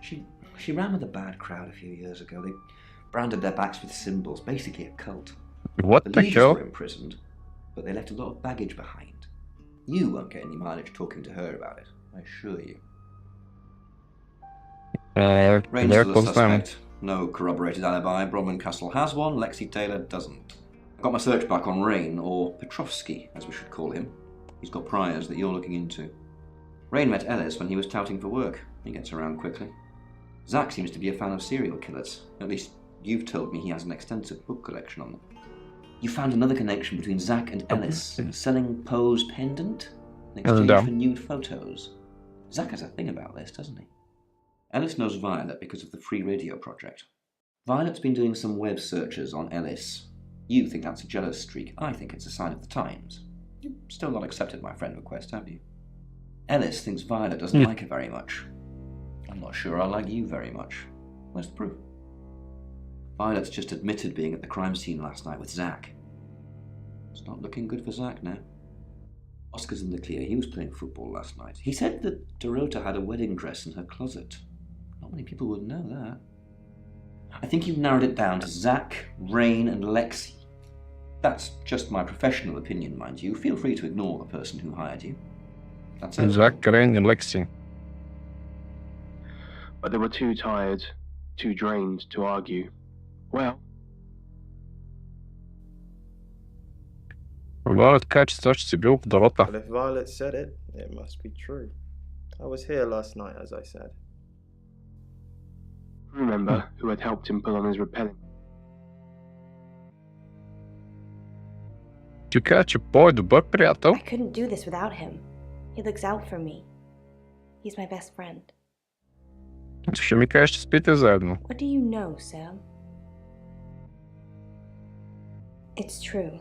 She ran with a bad crowd a few years ago. They branded their backs with symbols, basically a cult. What the leaders hell? were imprisoned, but they left a lot of baggage behind. You won't get any mileage talking to her about it, I assure you. Rain's still a suspect. No corroborated alibi. Bronwyn Castle has one, Lexi Taylor doesn't. I got my search back on Rain, or Petrovsky, as we should call him. He's got priors that you're looking into. Rain met Ellis when he was touting for work. He gets around quickly. Zach seems to be a fan of serial killers. At least, you've told me he has an extensive book collection on them. You found another connection between Zach and Ellis, selling Poe's pendant in exchange for nude photos. Zach has a thing about this, doesn't he? Ellis knows Violet because of the free radio project. Violet's been doing some web searches on Ellis. You think that's a jealous streak. I think it's a sign of the times. You've still not accepted my friend request, have you? Ellis thinks Violet doesn't like her very much. I'm not sure I like you very much. Where's the proof? Violet's just admitted being at the crime scene last night with Zach. It's not looking good for Zach now. Oscar's in the clear. He was playing football last night. He said that Dorota had a wedding dress in her closet. Not many people would know that. I think you've narrowed it down to Zach, Rain, and Lexi. That's just my professional opinion, mind you. Feel free to ignore the person who hired you. That's it. Zach, Rain, and Lexi. But they were too tired, too drained to argue. Well, Violet качество себе в Дорота. Well, if Violet said it, it must be true. I was here last night, as I said. remember who had helped him pull on his repelling. Tu catch a boy, добър приятел. I couldn't do this without him. He looks out for me. He's my best friend. Ще ми кажеш, че спите заедно. What do you know, Sam? It's true.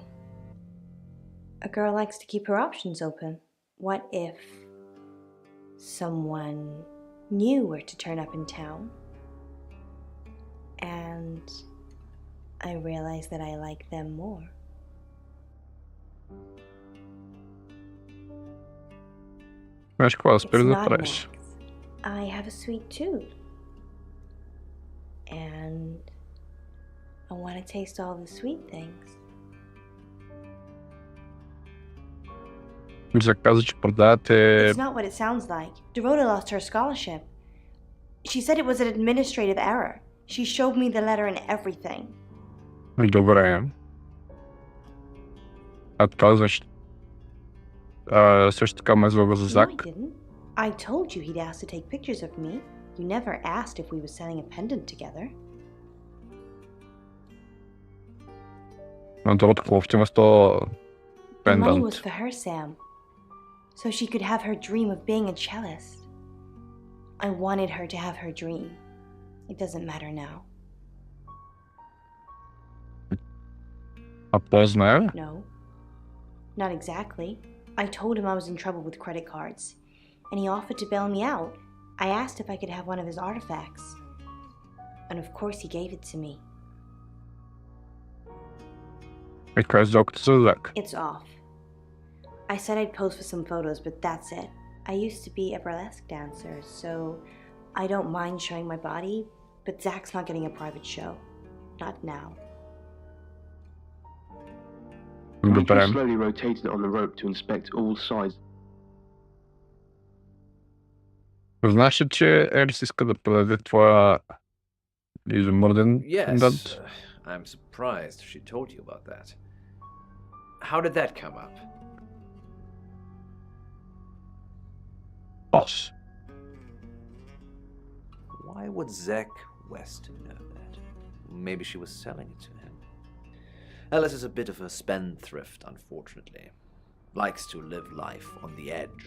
A girl likes to keep her options open. What if someone new were to turn up in town and I realize that I like them more? Знаеш какво да спираш It's да not правиш? I have a sweet tooth. And I want to taste all the sweet things. Мисля, каза, че продавате... It's not what it sounds like. Dorota lost her scholarship. She said it was an administrative error. She showed me the letter and everything. Добре. А казваш... също така ме злага за No, Зак. I didn't. I told you he'd asked to take pictures of me. You never asked if we were selling a pendant together. На другото какво ще има с то The money пендант? was for her, Sam. So she could have her dream of being a cellist. I wanted her to have her dream. It doesn't matter now. А по-знае? No. Not exactly. I told him I was in trouble with credit cards, and he offered to bail me out. I asked if I could have one of his artifacts. And of course he gave it to me. И казваш докато за Зак. It's off. I said I'd pose for some photos, but that's it. I used to be a burlesque dancer, so I don't mind showing my body, but Zach's not getting a private show. Not now. Michael slowly rotated it on the rope to inspect all sides. Знаеш ли, че Елис иска да продаде твоя изумруден пендант? Yes, I'm surprised she told you about that. How did that come up? Boss. Why would Zach Weston know that? Maybe she was selling it to him. Ellis is a bit of a spendthrift, unfortunately. Likes to live life on the edge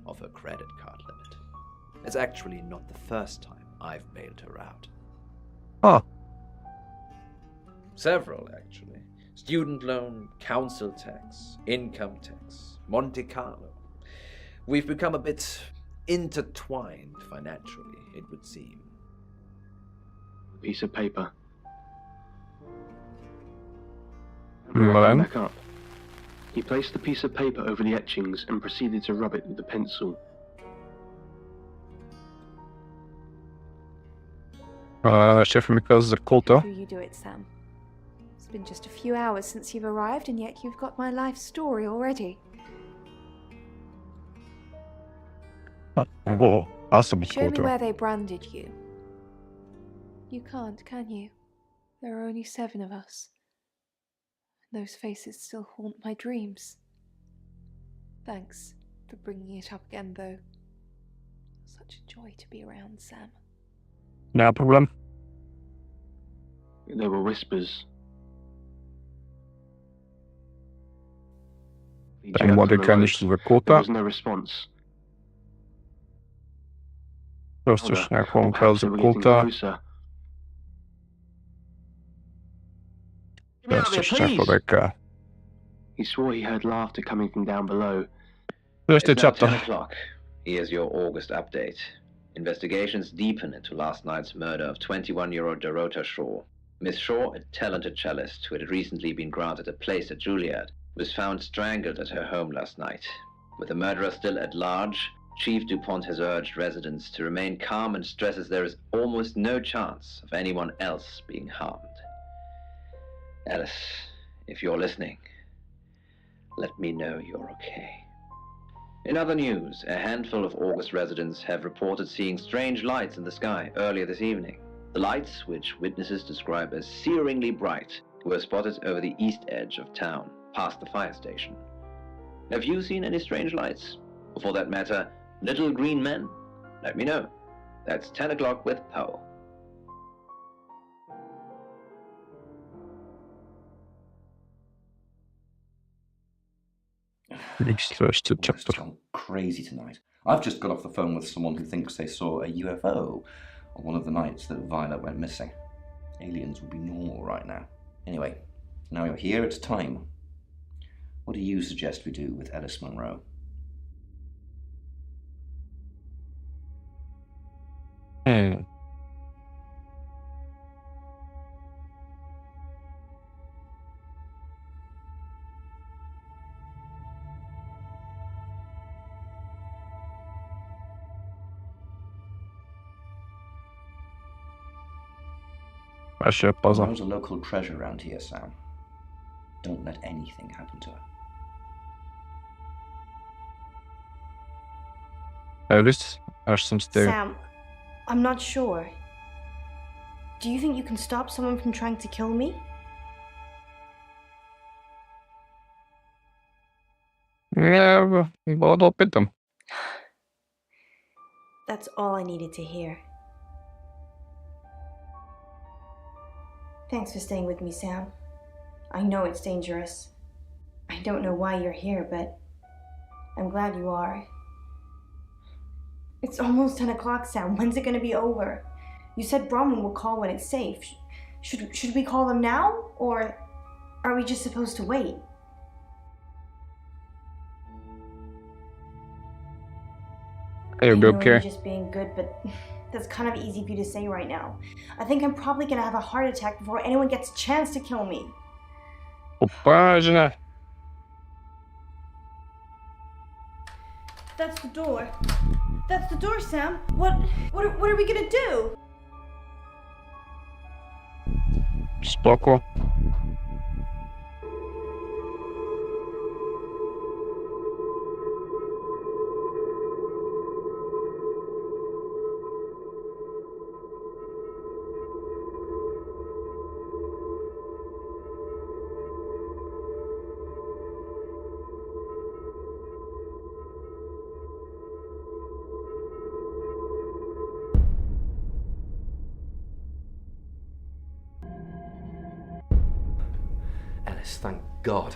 of her credit card limit. It's actually not the first time I've bailed her out. Oh. Several, actually. Student loan, council tax, income tax, Monte Carlo. We've become a bit intertwined financially, it would seem. Piece of paper. Well, Back up. He placed the piece of paper over the etchings and proceeded to rub it with the pencil. Шефа ми каза за култа. Do you do it, Sam? It's been just a few hours since you've arrived, and yet you've got my life story already. О, аз съм от Show me култа. where they branded you. You can't, can you? There are only 7 of us. Those faces still haunt my dreams. Thanks for bringing it up again, though. Such a joy to be around, Sam. Няма проблем. There were whispers. He Дай jerked му on да the каниш rope. за There култа. was no response. Просто Mother, шляхом or perhaps they пелза were getting култа. closer. Get me out of Просто here, шляхом please! река. He swore he heard laughter coming from down below. It's now 10 chapter. o'clock. Here's your August update. Investigations deepen into last night's murder of 21-year-old Dorota Shaw. Miss Shaw, a talented cellist who had recently been granted a place at Juilliard, was found strangled at her home last night. With the murderer still at large, Chief DuPont has urged residents to remain calm and stresses there is almost no chance of anyone else being harmed. Alice, if you're listening, let me know you're okay. In other news, a handful of August residents have reported seeing strange lights in the sky earlier this evening. The lights, which witnesses describe as searingly bright, were spotted over the east edge of town, past the fire station. Have you seen any strange lights? Or for that matter, little green men? Let me know. That's 10 o'clock with Poe. First It's chapter. gone crazy tonight. I've just got off the phone with someone who thinks they saw a UFO on one of the nights that Violet went missing. Aliens would be normal right now. Anyway, now you're here, it's time. What do you suggest we do with Ellis Monroe? Monroe's a local treasure around here, Sam. Don't let anything happen to her. Alice, аж съм сте. Sam, I'm not sure. Do you think you can stop someone from trying to kill me? Мога да опитам. That's all I needed to hear. Thanks for staying with me, Sam. I know it's dangerous. I don't know why you're here, but I'm glad you are. It's almost 10 o'clock, Sam. When's it going to be over? You said Bronwyn will call when it's safe. Should we call them now? Or are we just supposed to wait? You'll be okay. You're just being good, but that's kind of easy for you to say right now. I think I'm probably going to have a heart attack before anyone gets a chance to kill me. Опа, жена. That's the door. That's the door, Sam. What are we gonna do? Споко. Alice, thank God.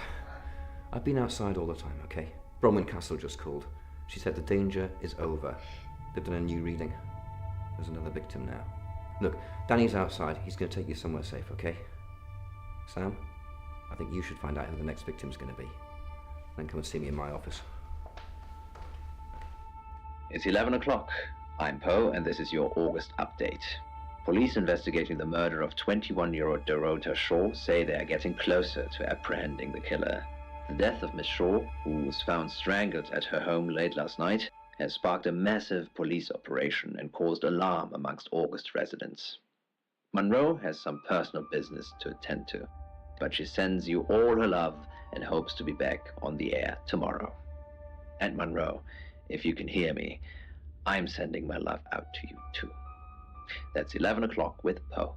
I've been outside all the time, okay? Bronwyn Castle just called. She said the danger is over. They've done a new reading. There's another victim now. Look, Danny's outside. He's going to take you somewhere safe, okay? Sam, I think you should find out who the next victim's going to be. Then come and see me in my office. It's 11 o'clock. I'm Poe, and this is your August update. Police investigating the murder of 21-year-old Dorota Shaw say they are getting closer to apprehending the killer. The death of Miss Shaw, who was found strangled at her home late last night, has sparked a massive police operation and caused alarm amongst August residents. Monroe has some personal business to attend to, but she sends you all her love and hopes to be back on the air tomorrow. And Monroe, if you can hear me, I'm sending my love out to you too. That's 11 o'clock with Poe.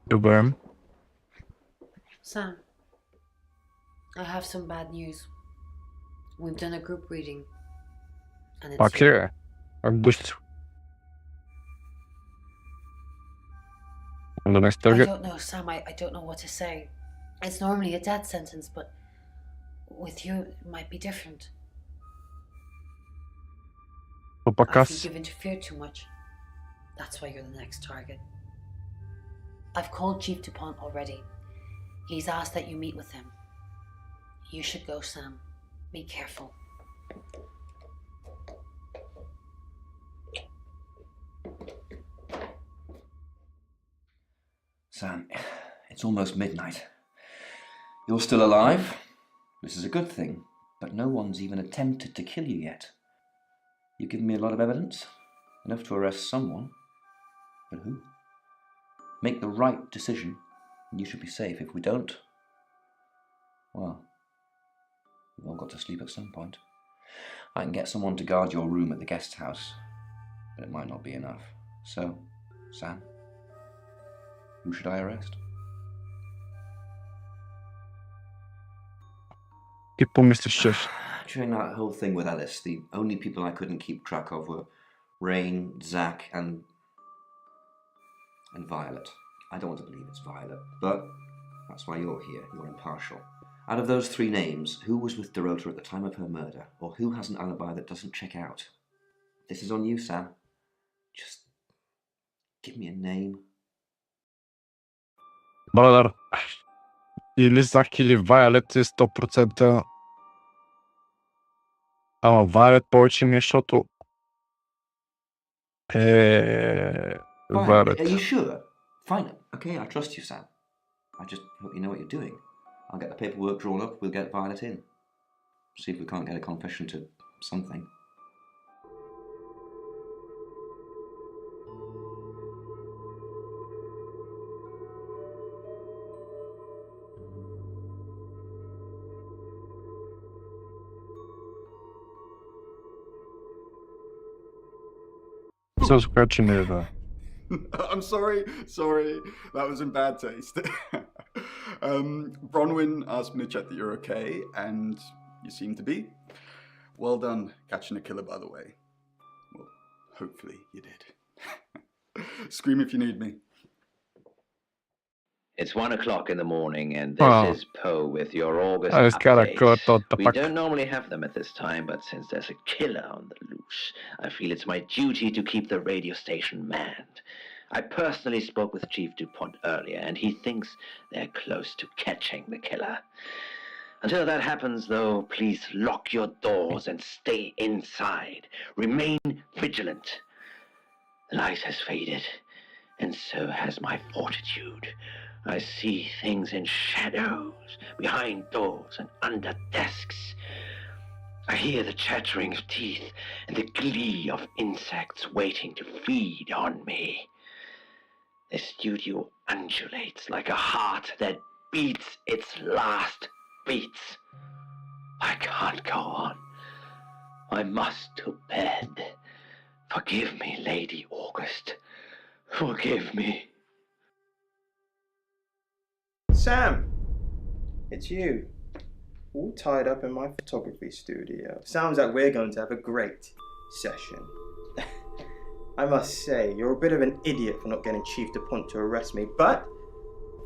Добре. Sam, I have some bad news. We've done a group reading. And it's Окей. Быстро. The next I target. don't know, Sam. I don't know what to say. It's normally a death sentence, but with you, it might be different. I think you've interfered too much. That's why you're the next target. I've called Chief DuPont already. He's asked that you meet with him. You should go, Sam. Be careful. Sam, it's almost midnight. You're still alive. This is a good thing, but no one's even attempted to kill you yet. You've given me a lot of evidence, enough to arrest someone. But who? Make the right decision, and you should be safe. If we don't, well, we've all got to sleep at some point. I can get someone to guard your room at the guest house, but it might not be enough. So, Sam, who should I arrest? During that whole thing with Alice, the only people I couldn't keep track of were Rain, Zach, and Violet. I don't want to believe it's Violet, but that's why you're here. You're impartial. Out of those three names, who was with Dorota at the time of her murder, or who has an alibi that doesn't check out? This is on you, Sam. Just give me a name. Brother, ili Zach, ili Violet е 100%. Ама Violet повече ми е, защото Violet. Are you sure? Fine. Okay, I trust you, Sam. I just hope you know what you're doing. I'll get the paperwork drawn up, we'll get Violet in. See if we can't get a confession to something. So scratching over. I'm sorry. That was in bad taste. Bronwyn asked me to check that you're okay, and you seem to be. Well done catching a killer, by the way. Well, hopefully you did. Scream if you need me. It's 1 o'clock in the morning, and this is Poe with your August updates. We don't normally have them at this time, but since there's a killer on the loose, I feel it's my duty to keep the radio station manned. I personally spoke with Chief DuPont earlier, and he thinks they're close to catching the killer. Until that happens, though, please lock your doors and stay inside. Remain vigilant. The light has faded, and so has my fortitude. I see things in shadows, behind doors and under desks. I hear the chattering of teeth and the glee of insects waiting to feed on me. The studio undulates like a heart that beats its last beats. I can't go on. I must to bed. Forgive me, Lady August. Forgive me. Sam, it's you. All tied up in my photography studio. Sounds like we're going to have a great session. I must say, you're a bit of an idiot for not getting Chief DuPont to arrest me, but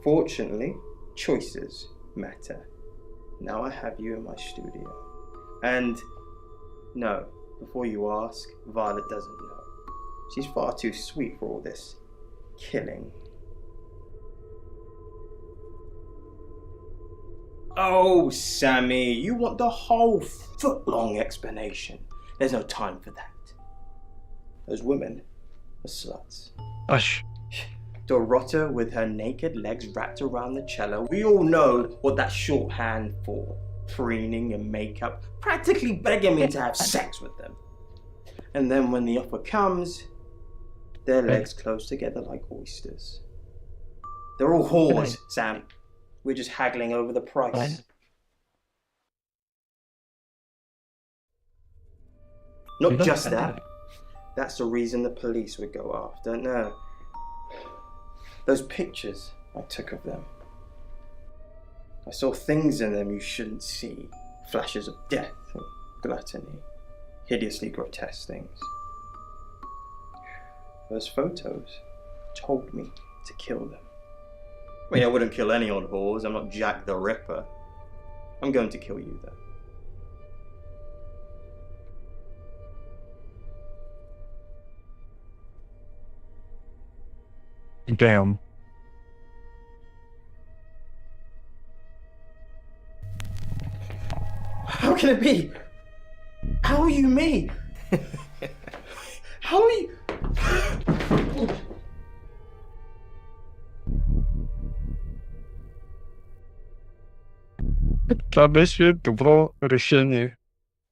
fortunately, choices matter. Now I have you in my studio. And no, before you ask, Violet doesn't know. She's far too sweet for all this killing. Oh, Sammy, you want the whole foot-long explanation. There's no time for that. Those women are sluts. Hush. Dorota with her naked legs wrapped around the cello. We all know what that's shorthand for. Preening and makeup, practically begging me to have sex with them. And then when the offer comes, their legs close together like oysters. They're all whores, Sam. We're just haggling over the price. Not just that. That's the reason the police would go after. No. Those pictures I took of them. I saw things in them you shouldn't see. Flashes of death and gluttony. Hideously grotesque things. Those photos told me to kill them. I mean, I wouldn't kill any old whores. I'm not Jack the Ripper. I'm going to kill you, though. Damn. How can it be? How are you me? How are you? Това беше добро решение.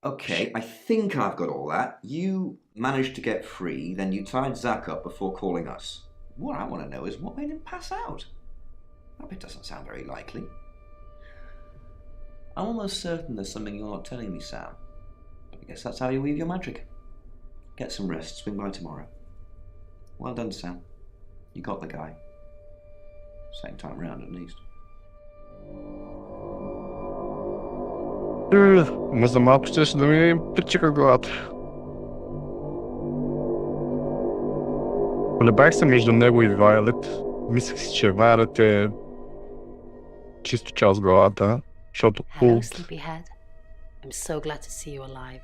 Okay, I think I've got all that. You managed to get free, then you tied Zach up before calling us. What I want to know is what made him pass out. That bit doesn't sound very likely. I'm almost certain there's something you're not telling me, Sam. I guess that's how you weave your magic. Get some rest, swing by tomorrow. Well done, Sam. You got the guy. Same time round, at least. Ма за малко ще да ми причика главата. Колебах се между него и Вайлет. Мислех си, че Вайлет е чисто част главата, защото Hello, sleepyhead. I'm so glad to see you alive.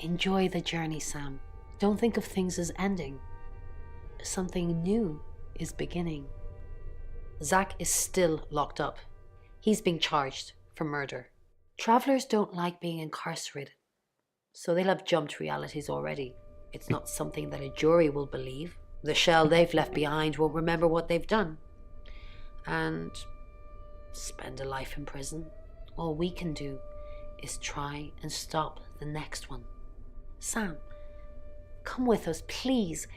Enjoy the journey, Sam. Don't think of things as ending. Something new is beginning. Zach is still locked up. He's being charged for murder. Travelers don't like being incarcerated, so they'll have jumped realities already. It's not something that a jury will believe. The shell they've left behind won't remember what they've done. And spend a life in prison. All we can do is try and stop the next one. Sam, come with us, please.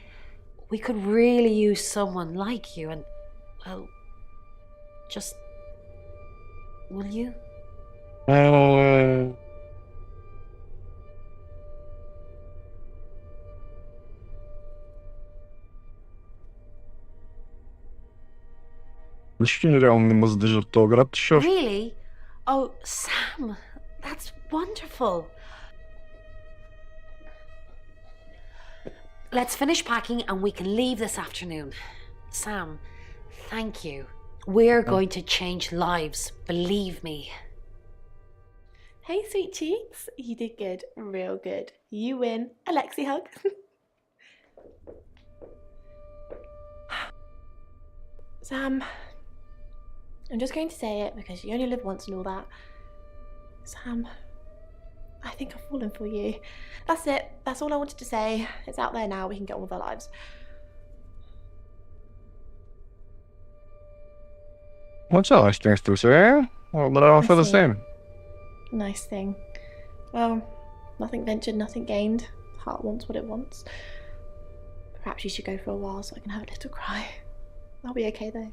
We could really use someone like you and, well, just... will you? Защо реално не му задържа в този град? Really? Oh, Sam, that's wonderful. Let's finish packing and we can leave this afternoon. Sam, thank you. We're going to change lives, believe me. Hey, sweet cheeks. You did good. Real good. You win. Alexi hug. Sam, I'm just going to say it because you only live once and all that. Sam, I think I've fallen for you. That's it. That's all I wanted to say. It's out there now. We can get on with our lives. What's all nice things to say? Well, but I don't feel the same. Nice thing. Well, nothing ventured, nothing gained. Heart wants what it wants. Perhaps you should go for a while so I can have a little cry. I'll be okay though.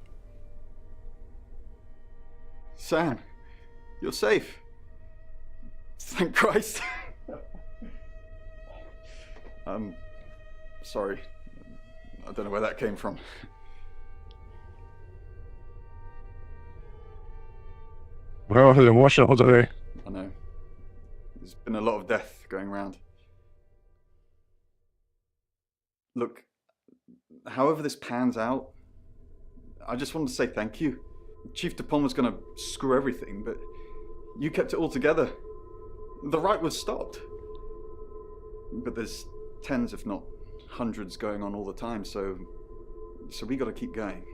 Sam, you're safe. Thank Christ. Sorry. I don't know where that came from. Well, the emotional today. I know. There's been a lot of death going around. Look, however this pans out, I just wanted to say thank you. Chief DuPont was going to screw everything, but you kept it all together. The riot was stopped. But there's tens, if not hundreds, going on all the time, so we got to keep going.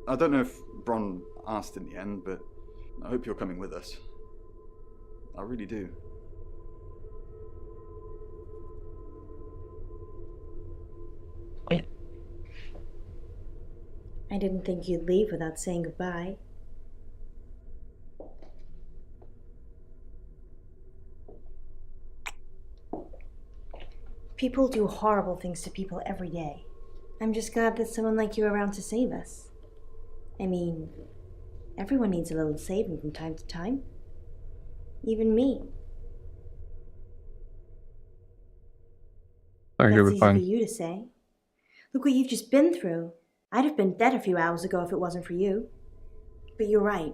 I don't know if Bron asked in the end, but I hope you're coming with us. I really do. I didn't think you'd leave without saying goodbye. People do horrible things to people every day. I'm just glad there's someone like you around to save us. I mean, everyone needs a little saving from time to time. Even me. That's easy for you to say. Look what you've just been through. I'd have been dead a few hours ago if it wasn't for you. But you're right.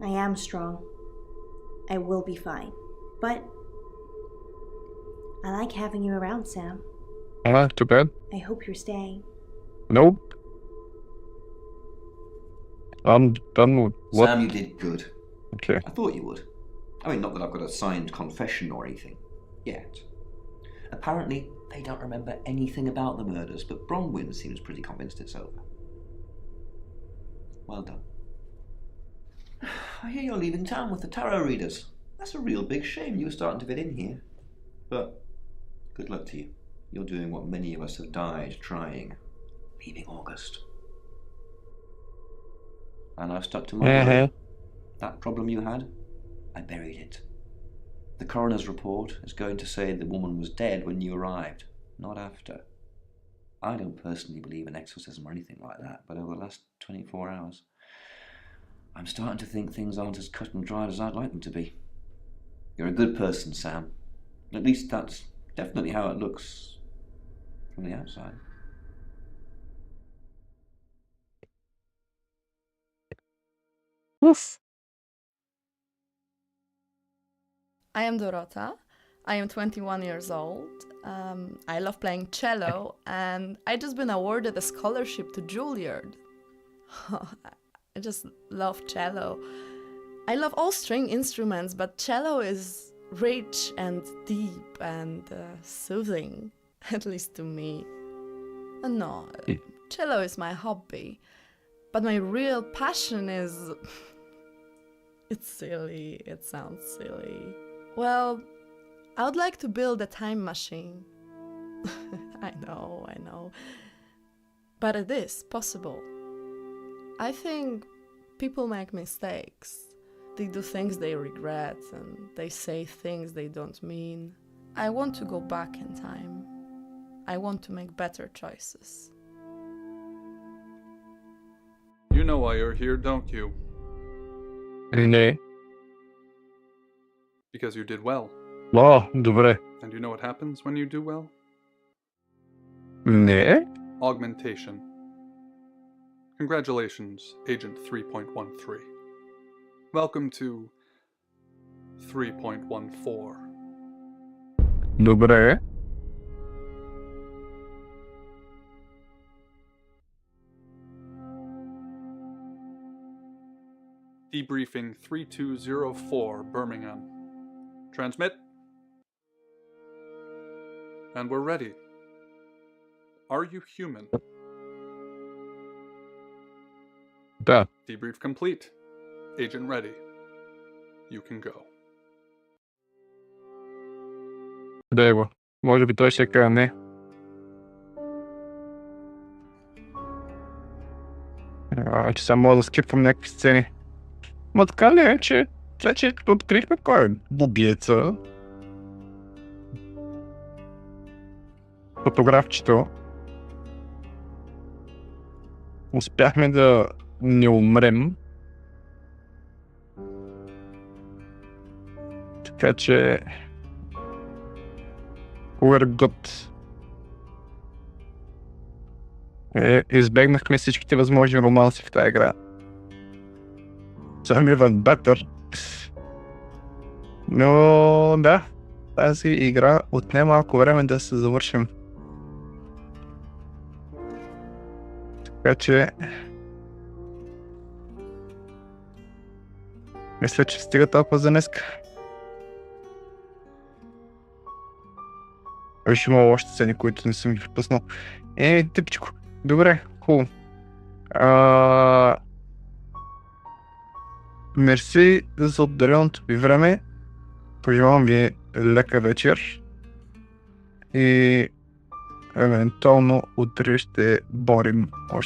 I am strong. I will be fine. But I like having you around, Sam. Too bad. I hope you're staying. Nope. I'm done with what? Sam, you did good. Okay. I thought you would. I mean, not that I've got a signed confession or anything. Yet. Apparently, they don't remember anything about the murders, but Bronwyn seems pretty convinced it's over. Well done. I hear you're leaving town with the tarot readers. That's a real big shame. You were starting to fit in here. But good luck to you. You're doing what many of us have died trying. Leaving August. And I've stuck to my word. That problem you had, I buried it. The coroner's report is going to say the woman was dead when you arrived, not after. I don't personally believe in exorcism or anything like that, but over the last 24 hours, I'm starting to think things aren't as cut and dried as I'd like them to be. You're a good person, Sam. At least that's definitely how it looks from the outside. Oof. I am Dorota. I am 21 years old. I love playing cello, and I just been awarded a scholarship to Juilliard. I just love cello. I love all string instruments, but cello is rich and deep and soothing, at least to me. No, cello is my hobby, but my real passion is... It's silly, it sounds silly. Well, I would like to build a time machine. I know. But it is possible. I think people make mistakes. They do things they regret and they say things they don't mean. I want to go back in time. I want to make better choices. You know why you're here, don't you? Не. Because you did well. О, добре. And you know what happens when you do well? Не. Augmentation. Congratulations, Agent 3.13. Welcome to 3.14. Добре. Debriefing 3204, Birmingham. Transmit. And we're ready. Are you human? Да. Debrief complete. Agent ready. You can go. Къде го? Може би той ще кажа не. Че сега мога да скипвам някакви сцени. Ма така ли е, че вече открихме кой е убиеца. Фотографчето. Успяхме да не умрем. Така че... We're good. Избегнахме всичките възможни романси в тази игра. Some even better. Но да, тази игра отне малко време да се завършим. Така че... Мисля, че стига толкова за днеска. Виж, има още сцени, които не съм ги пропуснал. Тъпчико. Добре, хубаво. Мерси за отделеното ви време. Пожелавам ви лека вечер. И евентуално утре ще борим още.